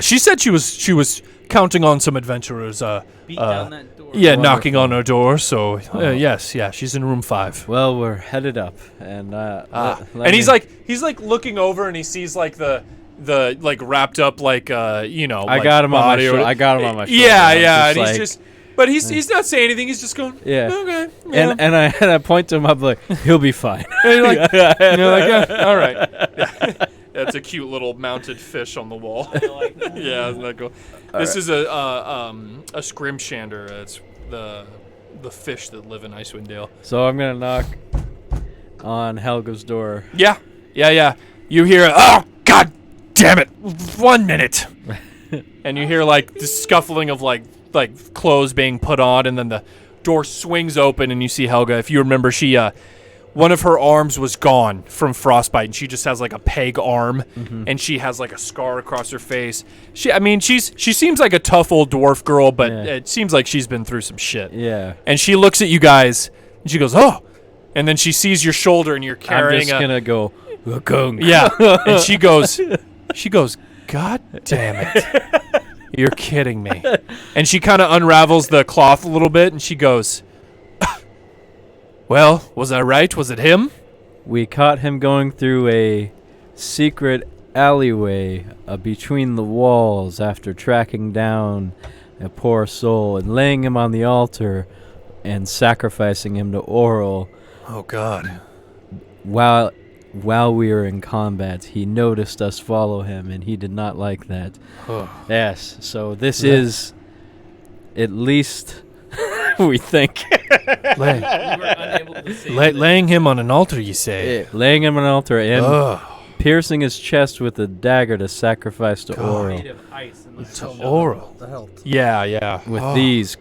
She said she was counting on some adventurers. Beat down that door. Yeah, Wonderful. knocking on her door. So yes, yeah, she's in room 5. Well, we're headed up, and And he's like looking over, and he sees like the like wrapped up like I like got him on my body or- shoulder. I got him on my shoulder. Yeah, I'm yeah, just and like- he's just. But he's not saying anything. He's just going. Yeah. Okay. Yeah. And I point to him. I'm like, he'll be fine. And you're like, yeah, all right. That's a cute little mounted fish on the wall. I like that. Yeah, isn't that cool? This is a scrimshander. It's the fish that live in Icewinddale. So I'm gonna knock on Helga's door. Yeah. You hear, oh god damn it! 1 minute. And you hear like the scuffling of like clothes being put on, and then the door swings open, and you see Helga. If you remember, she one of her arms was gone from frostbite, and she just has like a peg arm, and she has like a scar across her face. She seems like a tough old dwarf girl, but Yeah. it seems like she's been through some shit. Yeah. And she looks at you guys, and she goes, "Oh," and then she sees your shoulder, and you're I'm carrying just gonna go. "Gung." yeah, and she goes, God damn it. You're kidding me. And she kind of unravels the cloth a little bit, and she goes, well, was I right? Was it him? We caught him going through a secret alleyway between the walls after tracking down a poor soul and laying him on the altar and sacrificing him to Oral. Oh, God. While we were in combat, he noticed us follow him, and he did not like that. Yes, so this is at least we think Lay, We were unable to save laying him on an altar, you say? laying him on an altar and Ugh. piercing his chest with a dagger to sacrifice to God. Oral. made of ice and like To Oral. The health. Yeah. With Oh. these,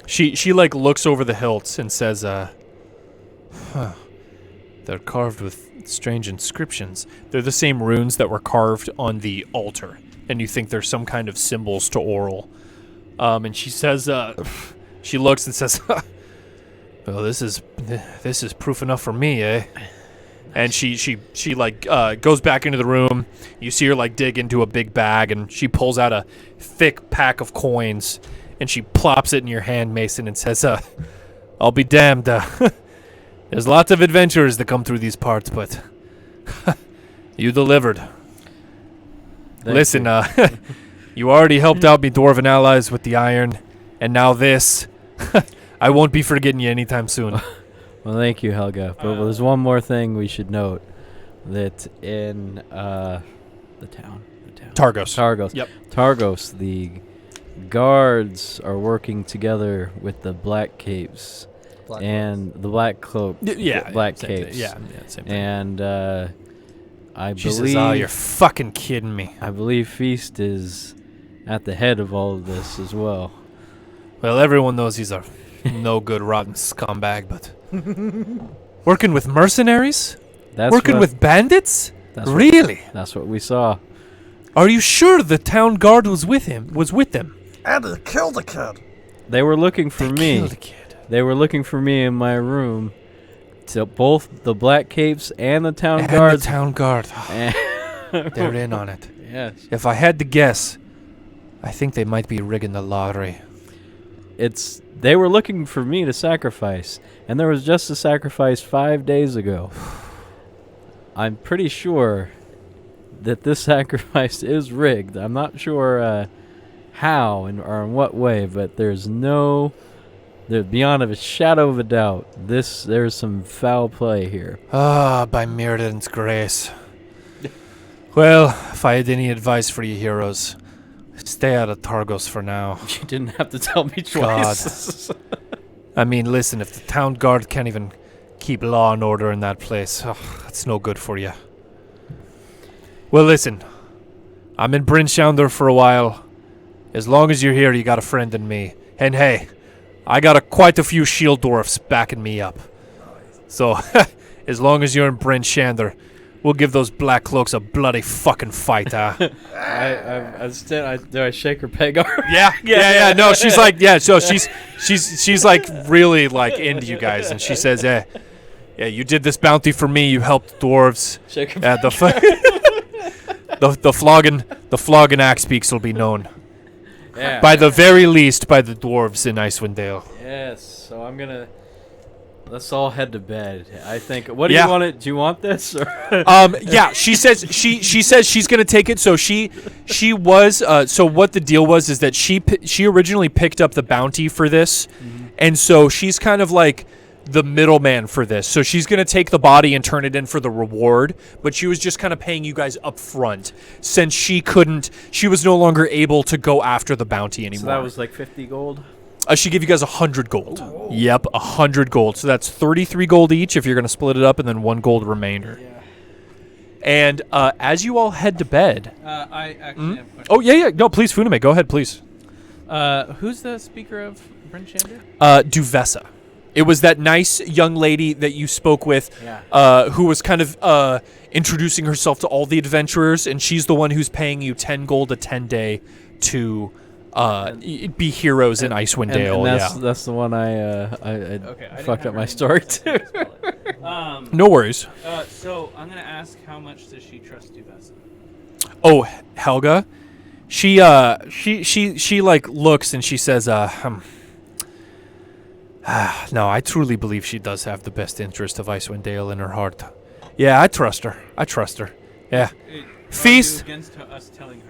She like looks over the hilts and says, they're carved with strange inscriptions. They're the same runes that were carved on the altar, and you think they're some kind of symbols to Oral. And she says, she looks and says, well, this is proof enough for me, eh? And she like goes back into the room. You see her like dig into a big bag, and she pulls out a thick pack of coins, and she plops it in your hand, Mason, and says, I'll be damned. There's lots of adventurers that come through these parts, but you delivered. Thank Listen, you. you already helped out me dwarven allies with the iron, and now this. I won't be forgetting you anytime soon. Well, thank you, Helga. But there's one more thing we should note: that in the town, Targos. Yep. Targos, the guards are working together with the Black Capes Black and the Black Cloak. Black same thing. Capes. Yeah, same thing. And I She believe says, "Oh, you're fucking kidding me." I believe Feast is at the head of all of this as well. Well, everyone knows he's a no good, rotten scumbag, but working with mercenaries, That's working what, with bandits, that's what, really? that's what we saw. Are you sure the town guard was with him? Was with them? And they killed a kid. They were looking for They me. killed a kid. They were looking for me in my room. To both the Black Capes and the town And guards. the town guard. and- They're in on it. Yes. If I had to guess, I think they might be rigging the lottery. They were looking for me to sacrifice, and there was just a sacrifice 5 days ago. I'm pretty sure that this sacrifice is rigged. I'm not sure how or in what way, but there's beyond a shadow of a doubt, there's some foul play here. Ah, by Mirrodin's grace. Well, if I had any advice for you heroes, stay out of Targos for now. You didn't have to tell me God. twice. I mean, listen, if the town guard can't even keep law and order in that place, that's no good for you. Well, listen, I'm in Bryn Shander for a while. As long as you're here, you got a friend in me. And hey, I got quite a few shield dwarfs backing me up. So, as long as you're in Bryn Shander, We'll give those black cloaks a bloody fucking fight, huh? Do I shake her peg arm? Yeah. No, she's like, yeah. So she's like really like into you guys, and she says, yeah, you did this bounty for me. You helped dwarves. Shake her The flogging axe peaks will be known, Yeah. by the very least, by the dwarves in Icewinddale. Yes. So I'm gonna. Let's all head to bed. I think. What do Yeah. you want? Do you want this? Or Yeah, she says she's gonna take it. So she was so what the deal was is that she originally picked up the bounty for this, and so she's kind of like the middleman for this. So she's gonna take the body and turn it in for the reward, but she was just kind of paying you guys up front since she was no longer able to go after the bounty anymore. so that was like 50 gold. She gave you guys 100 gold. Yep, 100 gold. So that's 33 gold each if you're going to split it up, and then 1 gold remainder. Yeah. And as you all head to bed... I actually have a question. Oh, yeah. No, please, Funame, go ahead, please. Who's the speaker of Bryn Shander? Duvessa. It was that nice young lady that you spoke with Yeah. who was kind of introducing herself to all the adventurers, and she's the one who's paying you 10 gold a 10-day to... be heroes in Icewinddale. And that's the one I fucked up my story too. No worries. So I'm gonna ask, how much does she trust Duvessa? Oh, Helga, she like looks and she says, no, I truly believe she does have the best interest of Icewinddale in her heart. Yeah, I trust her. Yeah. Feast. Are you against us telling her?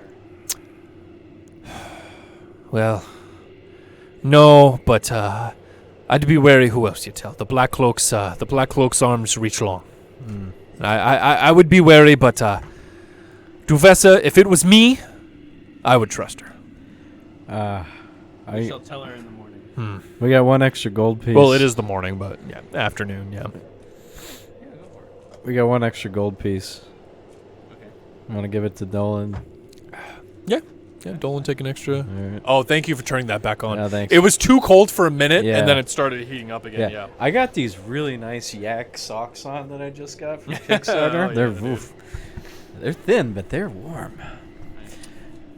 Well, no, but I'd be wary who else you tell. The Black Cloak's arms reach long. I would be wary, but Duvessa, if it was me, I would trust her. I shall tell her in the morning. We got 1 extra gold piece. Well, it is the morning, but yeah, afternoon, yeah. Yeah, go for it. We got 1 extra gold piece. Okay. I'm gonna give it to Dolan. Yeah, Dolan take an extra. All right. Oh, thank you for turning that back on. Yeah, thanks. It was too cold for a minute, Yeah. and then it started heating up again. Yeah. I got these really nice yak socks on that I just got from Kickstarter. Oh, they're yeah, dude. they're thin, but they're warm.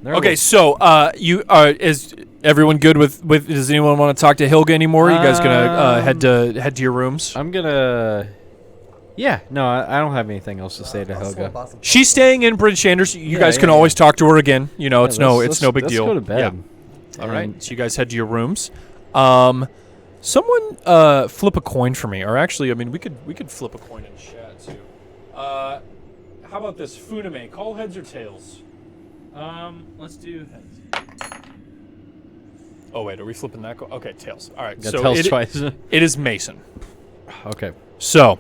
They're Okay, a so you is everyone good with? Does anyone want to talk to Hilga anymore? You guys gonna head to your rooms? I'm gonna. Yeah, no, I don't have anything else to say to Helga. She's staying in Bryn Shanders. You Yeah, guys can yeah, always talk to her again. You know, it's no big let's deal. go to bed. Yeah. All right. And- So you guys head to your rooms. Someone flip a coin for me, or actually, I mean, we could flip a coin in chat too. How about this, Funame? Call heads or tails? Let's do heads. Oh wait, are we flipping that coin? Okay, tails. All right. Got so tells twice. it is Mason. Okay. So,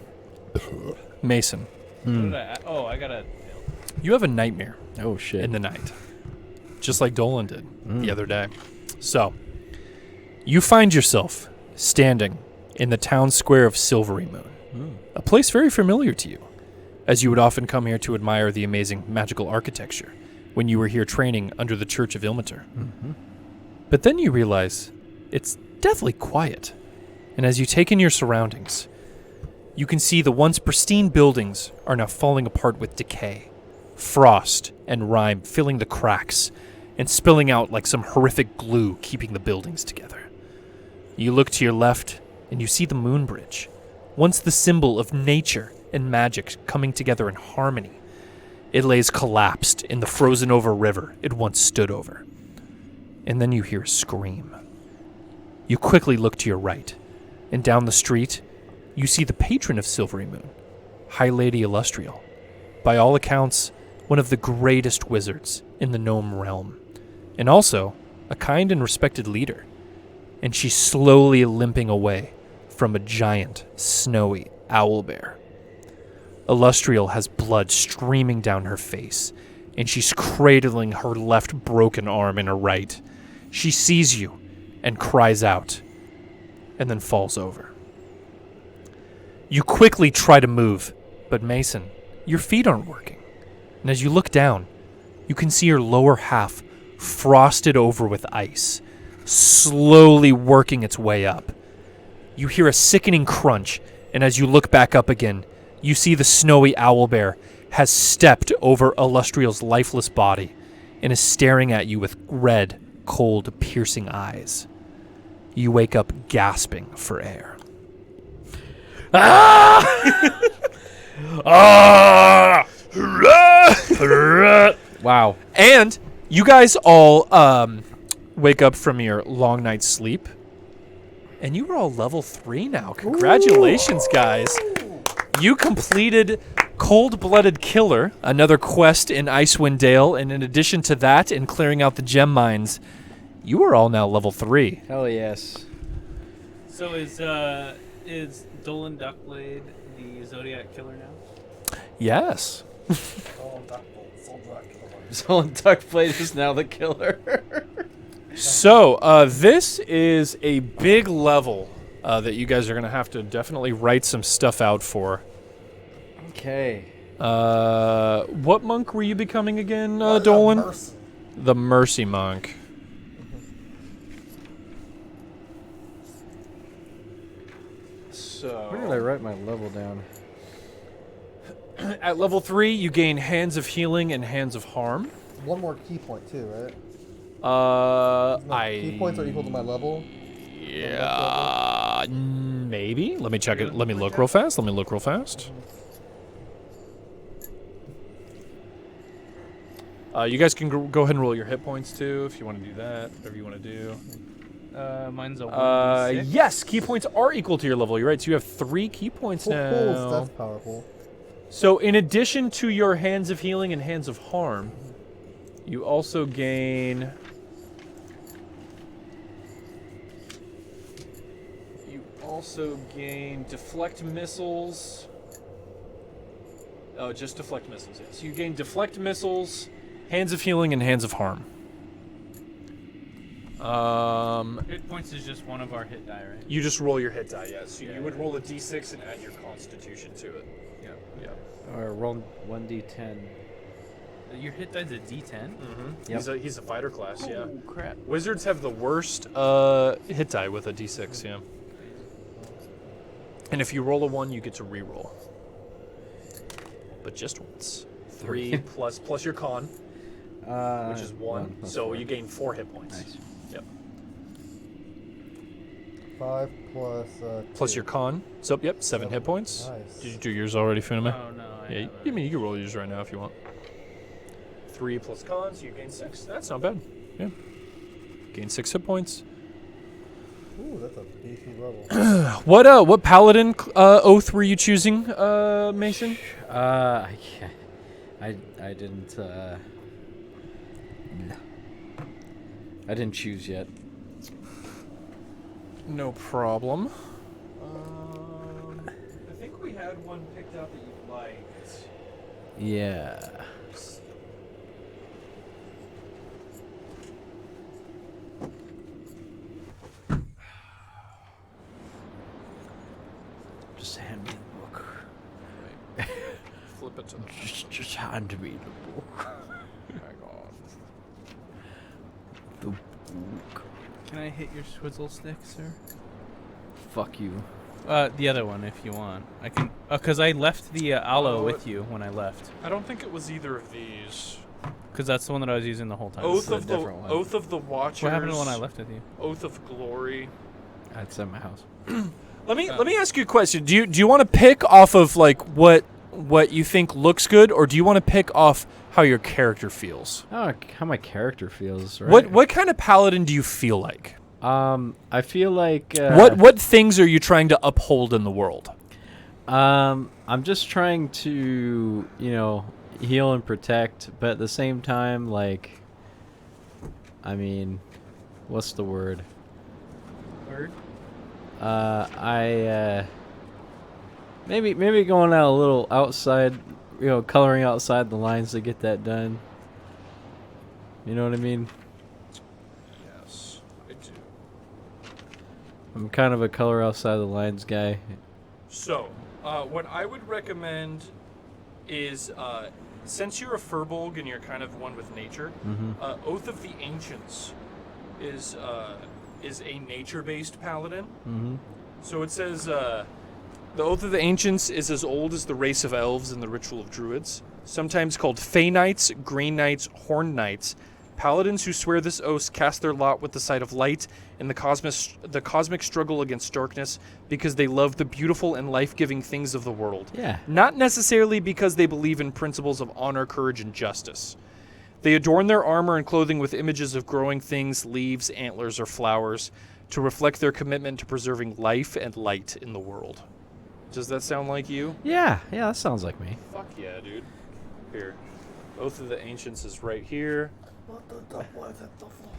Mason, What did I I got a tail. you have a nightmare Oh shit. in the night, just like Dolan did the other day. So, you find yourself standing in the town square of Silvery Moon, a place very familiar to you, as you would often come here to admire the amazing magical architecture when you were here training under the Church of Ilmater. But then you realize it's deathly quiet, and as you take in your surroundings, you can see the once pristine buildings are now falling apart with decay, frost and rime filling the cracks and spilling out like some horrific glue keeping the buildings together. You look to your left and you see the moon bridge, once the symbol of nature and magic coming together in harmony. It lays collapsed in the frozen over river it once stood over. And then you hear a scream. You quickly look to your right, and down the street, you see the patron of Silvery Moon, High Lady Illustrial. By all accounts, one of the greatest wizards in the gnome realm, and also a kind and respected leader. And she's slowly limping away from a giant, snowy owlbear. Illustrial has blood streaming down her face, and she's cradling her left broken arm in her right. She sees you and cries out, and then falls over. You quickly try to move, but Mason, your feet aren't working. And as you look down, you can see your lower half frosted over with ice, slowly working its way up. You hear a sickening crunch, and as you look back up again, you see the snowy owlbear has stepped over Illustrial's lifeless body and is staring at you with red, cold, piercing eyes. You wake up gasping for air. Wow. And you guys all wake up from your long night's sleep, and you are all level 3 now. Congratulations, guys. You completed Cold-Blooded Killer, another quest in Icewinddale, and in addition to that, in clearing out the gem mines, you are all now level 3. Hell yes. So is Dolan Duckblade the Zodiac Killer now? Yes. So Duckblade is now the killer. So, this is a big level that you guys are going to have to definitely write some stuff out for. Okay. What monk were you becoming again, Dolan? The Mercy Monk. So, Where did I write my level down? at level 3, you gain Hands of Healing and Hands of Harm. One more key point too, right? Key points are equal to my level. Yeah, maybe. Let me check it. Let me look real fast. You guys can go ahead and roll your hit points too if you want to do that. Whatever you want to do. Mine's a 1d6. Yes, key points are equal to your level. You're right. So you have 3 key points now. That's powerful. So in addition to your Hands of Healing and Hands of Harm, you also gain... Deflect Missiles. Oh, just Deflect Missiles, yes. So you gain Deflect Missiles, Hands of Healing, and Hands of Harm. Hit points is just one of our hit die, right? You just roll your hit die, yes. You would roll a d6 and add your Constitution to it. Or roll 1d10. Your hit die's a d10? Mm-hmm. Yep. He's a fighter class, yeah. Oh, crap. Wizards have the worst hit die with a d6, yeah. And if you roll a 1, you get to re-roll. But just once. 3 plus your con, which is 1. So 4. you gain 4 hit points. Nice. Yep. 5 plus. Plus 2. your con. So, yep, 7 hit points. Nice. Did you do yours already, Funime? Oh, no. Yeah, you can roll yours right now if you want. 3 plus con, so you gain 6. That's not bad. Yeah. Gain 6 hit points. Ooh, that's a beefy level. What paladin oath were you choosing, Mason? I didn't. I didn't choose yet. No problem. I think we had one picked out that you liked. Yeah. Just hand me the book. Flip it to the Just hand me the book. The book. Can I hit your swizzle stick, sir? Fuck you. The other one, if you want. I can... Because I left the aloe with you when I left. I don't think it was either of these. Because that's the one that I was using the whole time. Oath a of the different one. Oath of the Watchers. What happened to the one I left with you? Oath of Glory. It's at my house. Let me ask you a question. Do you want to pick off of like what you think looks good, or do you want to pick off how your character feels? Oh, how my character feels, right? What kind of paladin do you feel like? I feel like What things are you trying to uphold in the world? I'm just trying to, heal and protect, but at the same time, like, I mean, what's the word? Word? Maybe going out a little outside, coloring outside the lines to get that done. You know what I mean? Yes, I do. I'm kind of a color outside the lines guy. So, what I would recommend is, since you're a Furbolg and you're kind of one with nature, Oath of the Ancients is a nature-based paladin. Mm-hmm. So it says, the Oath of the Ancients is as old as the race of elves and the ritual of druids. sometimes called Fey Knights, Green Knights, Horn Knights. Paladins who swear this oath cast their lot with the side of light in the cosmic struggle against darkness because they love the beautiful and life-giving things of the world. Yeah. Not necessarily because they believe in principles of honor, courage, and justice. They adorn their armor and clothing with images of growing things, leaves, antlers, or flowers to reflect their commitment to preserving life and light in the world. Does that sound like you? Yeah, that sounds like me. Fuck yeah, dude. Here. Oath of the Ancients is right here. Let the Duckblades hit the floor.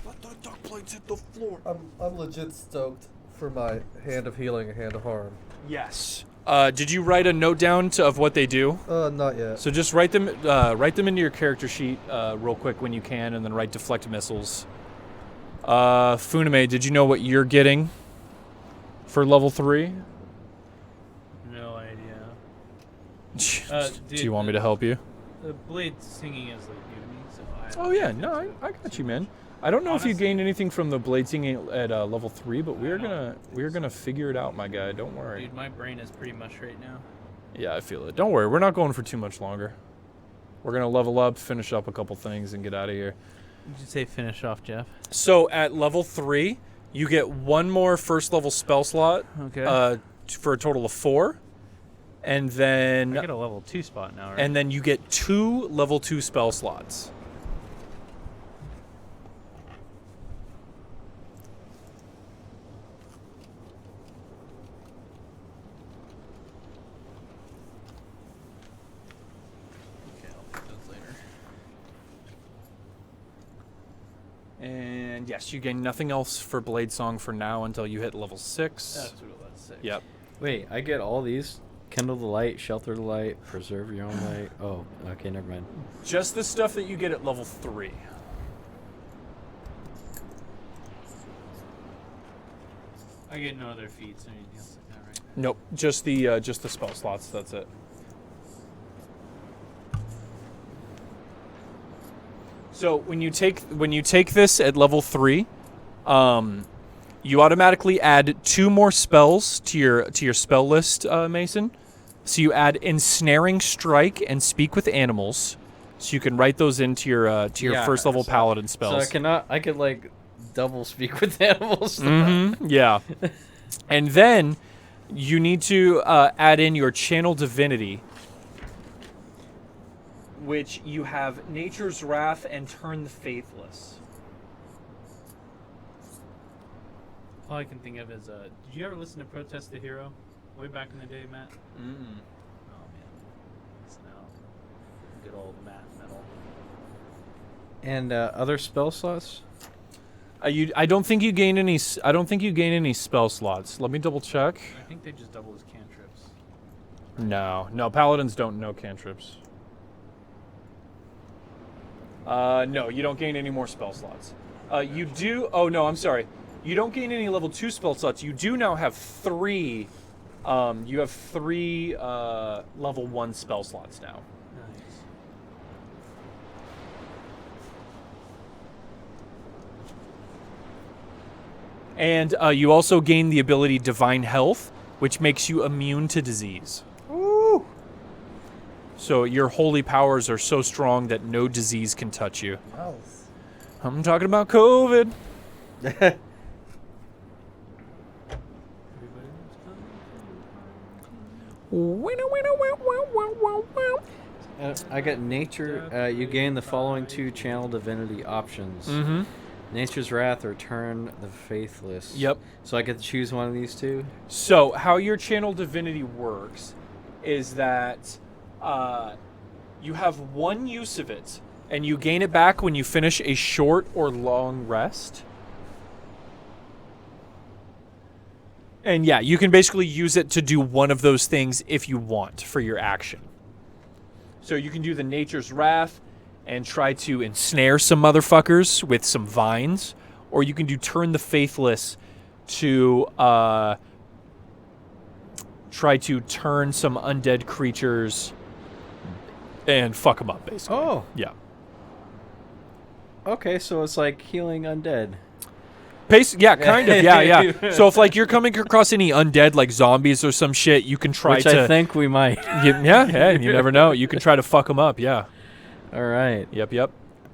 Let the Duckblades hit the floor. I'm legit stoked for my Hand of Healing and Hand of Harm. Yes. Did you write a note down of what they do? Not yet. So just write them into your character sheet real quick when you can, and then write deflect missiles. Funame, did you know what you're getting for level 3? No idea. Do you want me to help you? The blade singing is like new to me, so I. Oh yeah, no, I got you, man. I don't know if you Honestly- gained anything from the blade singing at level 3, but we're gonna figure it out, my guy. Don't worry. Dude, my brain is pretty mush right now. Yeah, I feel it. Don't worry, we're not going for too much longer. We're gonna level up, finish up a couple things, and get out of here. Did you say finish off, Jeff? So at level 3, you get one more first level spell slot. Okay. For a total of 4, and then I get a level 2 spot now, right? and then you get 2 level 2 spell slots. Okay, I'll put those later. And yes, you gain nothing else for Blade Song for now until you hit level 6. That's what it was. Sick. Yep. Wait, I get all these? Kindle the light, shelter the light, preserve your own light. Oh, okay, never mind. Just the stuff that you get at level 3. I get no other feats or anything else like that, right? Nope, just the spell slots. That's it. So when you take this at level 3, you automatically add 2 more spells to your spell list, Mason. So you add Ensnaring Strike and Speak with Animals. So you can write those into your first level paladin spells. So I could like double speak with animals. Mm-hmm. Yeah. And then you need to add in your Channel Divinity, which you have Nature's Wrath and Turn the Faithless. All I can think of is, did you ever listen to Protest the Hero? Way back in the day, Matt? Mm-mm. Oh, man. Listen out. Good old Matt metal. And other spell slots? I don't think you gain any. I don't think you gain any spell slots. Let me double check. I think they just double his cantrips. No, paladins don't know cantrips. No, you don't gain any more spell slots. You do. Oh no, I'm sorry. You don't gain any level 2 spell slots. You do now have 3. You have 3 level 1 spell slots now. Nice. And you also gain the ability Divine Health, which makes you immune to disease. Woo! So your holy powers are so strong that no disease can touch you. Nice. I'm talking about COVID. Everybody I got nature. You gain the following 2 channel divinity options. Mm-hmm. Nature's Wrath or Turn the Faithless. Yep. So I get to choose one of these 2? So how your Channel Divinity works is that you have 1 use of it, and you gain it back when you finish a short or long rest. And yeah, you can basically use it to do one of those things if you want for your action. So you can do the Nature's Wrath and try to ensnare some motherfuckers with some vines, or you can do Turn the Faithless to try to turn some undead creatures and fuck them up, basically. Oh. Yeah. Okay, so it's like healing undead. Yeah, kind of. Yeah. So if like you're coming across any undead like zombies or some shit, you can try Which to. I think we might. Yeah. You never know. You can try to fuck them up. Yeah. All right. Yep.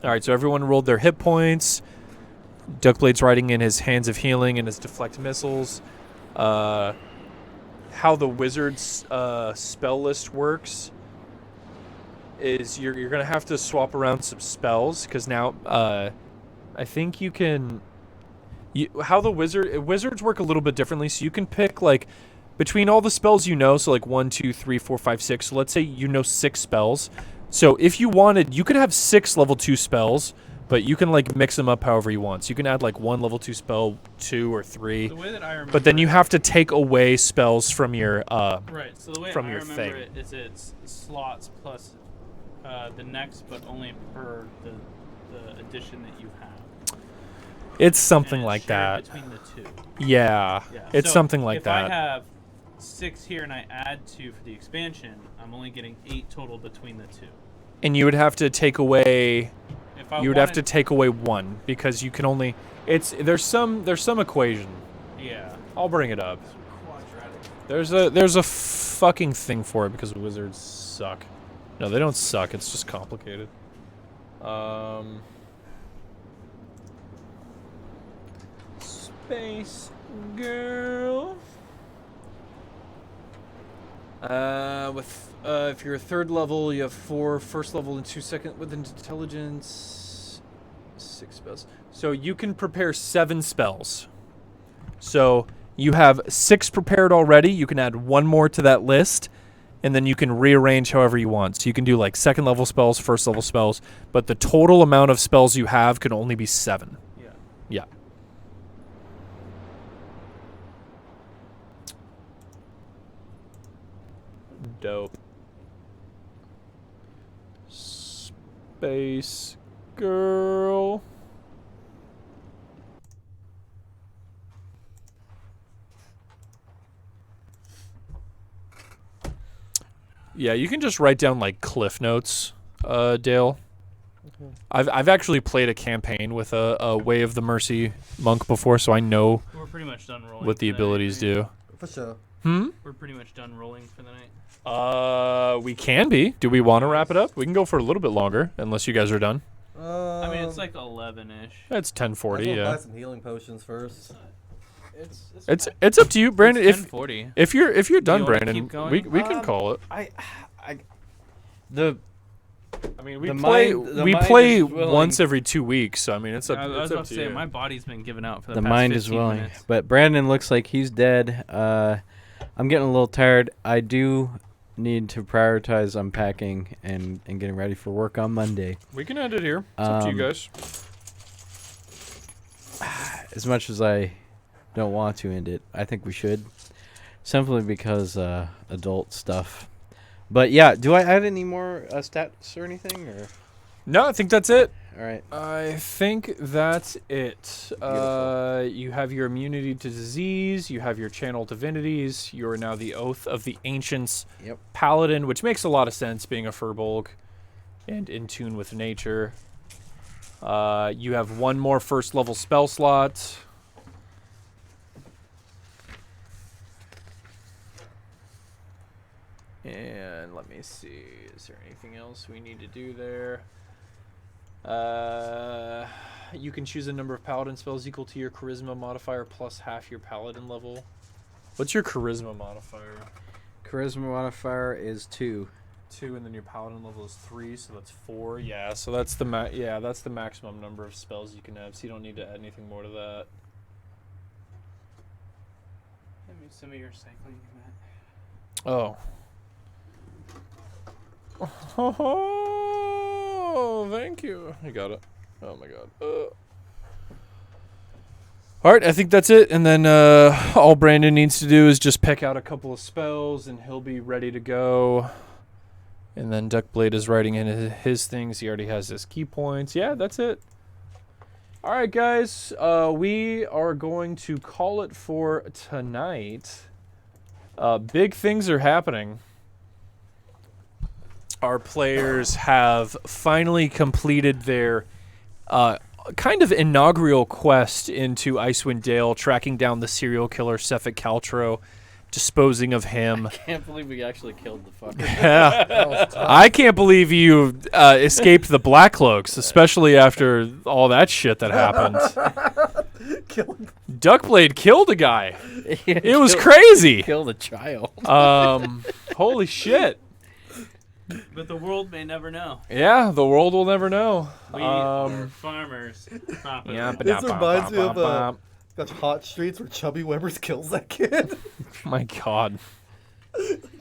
All right. So everyone rolled their hit points. Duckblades writing in his Hands of Healing and his Deflect Missiles. How the wizard's spell list works is you're gonna have to swap around some spells because now I think you can. How the wizards work a little bit differently, so you can pick like between all the spells you know, so like 1, 2, 3, 4, 5, 6. So let's say you know 6 spells. So if you wanted, you could have 6 level 2 spells, but you can like mix them up however you want. So you can add like 1 level 2 spell, 2 or 3. The way that I remember But then you have to take away spells from your right. So the way from I your remember thing. it is it's slots plus the next, but only per the edition that you have. It's something And it's like shared that. between the 2. Yeah. Yeah. It's So something like if that. I have 6 here and I add 2 for the expansion, I'm only getting 8 total between the 2. And you would have to take away If I you would have to wanted- take away 1 because you can only there's some equation. Yeah. I'll bring it up. Quadratic. There's a fucking thing for it because wizards suck. No, they don't suck. It's just complicated. Space girl. If you're a 3rd level, you have 4 first level and 2 second with intelligence. 6 spells. So you can prepare 7 spells. So you have 6 prepared already. You can add 1 more to that list, and then you can rearrange however you want. So you can do like 2nd level spells, 1st level spells, but the total amount of spells you have can only be 7. Yeah. Yeah. Dope. Space girl. Yeah, you can just write down like cliff notes, Dale. I've actually played a campaign with a Way of the Mercy monk before, so I know We're pretty much done rolling. what the for the night, abilities right? do. For sure. We're pretty much done rolling for the night. We can be. Do we want to wrap it up? We can go for a little bit longer, unless you guys are done. I mean, it's like 11-ish. It's 10:40. Buy Yeah. some healing potions first. It's up to you, Brandon. It's If 10:40. if you're done, wanna Brandon, keep going? we can call it. I mean, we The play mind- the we mind play is willing. once every 2 weeks. So I mean, it's up. I It's was up about to to say, you. my body's been giving out for the The past mind 15 is willing, minutes. but Brandon looks like he's dead. I'm getting a little tired. I do need to prioritize unpacking and getting ready for work on Monday. We can end it here. It's up to you guys. As much as I don't want to end it, I think we should, simply because adult stuff. But yeah, do I add any more stats or anything? Or No, I think that's it. all right, I think that's it. You have your immunity to disease. You have your channel divinities. You are now the Oath of the Ancients Yep. Paladin, which makes a lot of sense being a Furbolg and in tune with nature. You have 1 more 1st level spell slot. And let me see. Is there anything else we need to do there? You can choose a number of paladin spells equal to your charisma modifier plus half your paladin level. What's your charisma modifier? charisma modifier is 2. 2, and then your paladin level is 3, so that's 4. Yeah, so that's the that's the maximum number of spells you can have. So you don't need to add anything more to that. That means some of your cycling, Matt. Oh. Oh, thank you. I got it. Oh my god. All right, I think that's it. And then all Brandon needs to do is just pick out a couple of spells, and he'll be ready to go. And then Duckblade is writing in his things. He already has his key points. Yeah, that's it. All right, guys. We are going to call it for tonight. Big things are happening. Our players have finally completed their kind of inaugural quest into Icewinddale, tracking down the serial killer Sefik Caltro, disposing of him. Can't believe we actually killed the fucker. Yeah. I can't believe you escaped the Black Cloaks, especially after all that shit that happened. Duckblade killed a guy. It was crazy. Killed a child. Holy shit. But the world may never know. Yeah, the world will never know. We are farmers. Yeah, This reminds me of that Hot Streets where Chubby Webbers kills that kid. My God.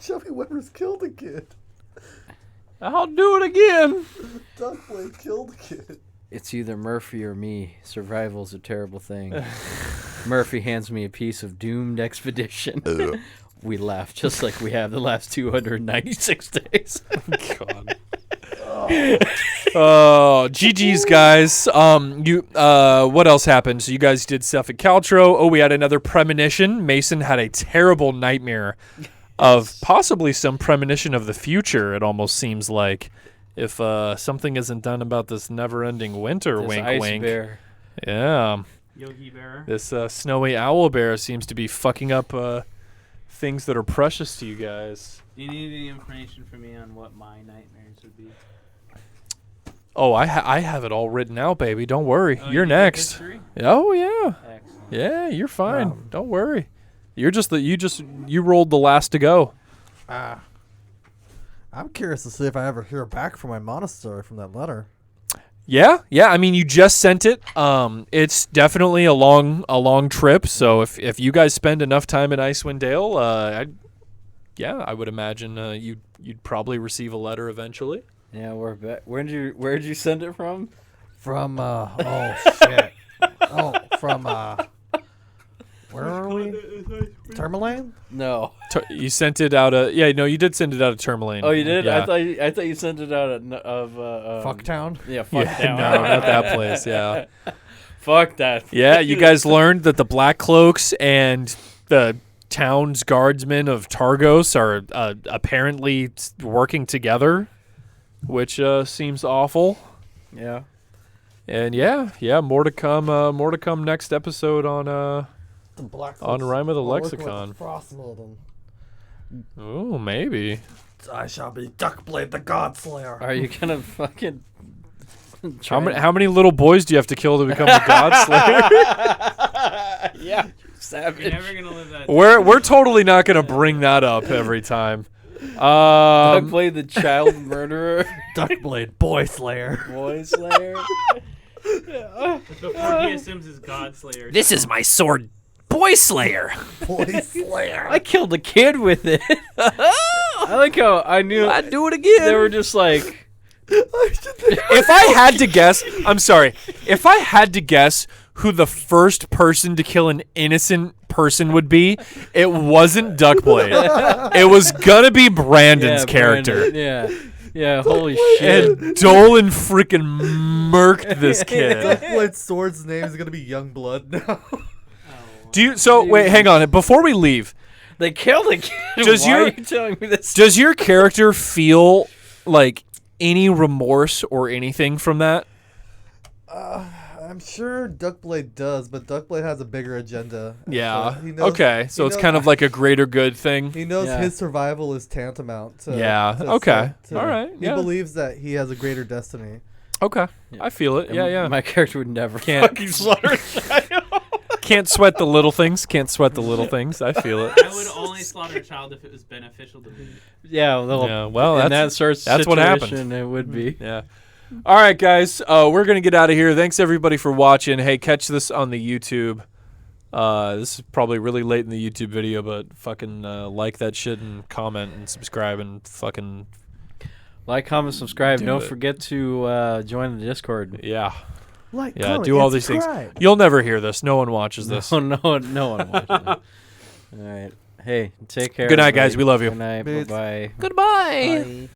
Chubby Webbers killed a kid. I'll do it again. Duckblade killed a kid. It's either Murphy or me. Survival's a terrible thing. Murphy hands me a piece of doomed expedition. We laugh just like we have the last 296 days. God. Oh, GG's, guys. What else happened? So you guys did stuff at Caltro. Oh, we had another premonition. Mason had a terrible nightmare of possibly some premonition of the future. It almost seems like if something isn't done about this never-ending winter. This wink, ice wink. bear. Yeah. Yogi Bear. This snowy owl bear seems to be fucking up things that are precious to you guys. Do you need any information from me on what my nightmares would be? Oh, I have it all written out, baby. Don't worry. Oh, You're you did next. history? Oh yeah, Excellent. yeah. You're fine. Don't worry. You're just you rolled the last to go. I'm curious to see if I ever hear back from my monastery from that letter. Yeah. I mean, you just sent it. It's definitely a long trip. So if you guys spend enough time in Icewinddale, I would imagine you'd probably receive a letter eventually. Yeah, we're back. Where'd you send it from? From, oh, shit. From, where are we? Tourmaline? No. You sent it out of you did send it out of Tourmaline. Oh, you did? Yeah. I thought you sent it out of Fucktown? Yeah, Yeah, Fucktown. no, not that place. Yeah. Fuck that. Yeah, you guys learned that the Black Cloaks and the town's guardsmen of Targos are apparently working together, which seems awful. Yeah. And yeah, more to come. More to come next episode on The Black on Rime of the Folks are working with Lexicon. Frostmaiden. Oh, maybe. I shall be Duckblade the Godslayer. Are you gonna fucking? How many little boys do you have to kill to become the Godslayer? Yeah, You're savage. never gonna live that. We're totally not gonna bring that up every time. Duckblade the child murderer. Duckblade Boy Slayer. Boy slayer. Before DSM's is Godslayer. This is my sword, Boy Slayer. Boy Slayer. I killed a kid with it. I like how I knew. I'd do it again. They were just like, If I had to guess, I'm sorry. If I had to guess who the first person to kill an innocent person would be, it wasn't Duckblade. It was gonna be Brandon's yeah, character. Brandon, yeah, holy shit. And Dolan freaking murked this kid. Duckblade's sword's name is gonna be Youngblood now. Wait, hang on. Before we leave, They killed a kid. Does Why your- are you telling me this? does your character feel like any remorse or anything from that? I'm sure Duckblade does, but Duckblade has a bigger agenda. Yeah. He knows- Okay. So he it's knows- kind of like a greater good thing. He knows Yeah. his survival is tantamount to. Yeah, to- okay. to- All right, He yeah. believes that he has a greater destiny. Okay. I feel it. Yeah. My character would never Can't- fucking slaughter a child. Can't sweat the little things. Can't sweat the little things. I feel it. I would only slaughter a child if it was beneficial to me. Yeah, well, Yeah, well, in that's- that sort of that's what happened. situation, it would be. Yeah. All right, guys. We're gonna get out of here. Thanks everybody for watching. Hey, catch this on the YouTube. This is probably really late in the YouTube video, but fucking like that shit and comment and subscribe and fucking Like, comment, subscribe. Do Don't it. forget to join the Discord. yeah. Like, Yeah, comment, do all and these things. subscribe. You'll never hear this. No one watches this. No one watches it. All right. Hey, take care. Good night, guys. everybody. We love you. Good night. Peace. Bye-bye. Goodbye. Bye.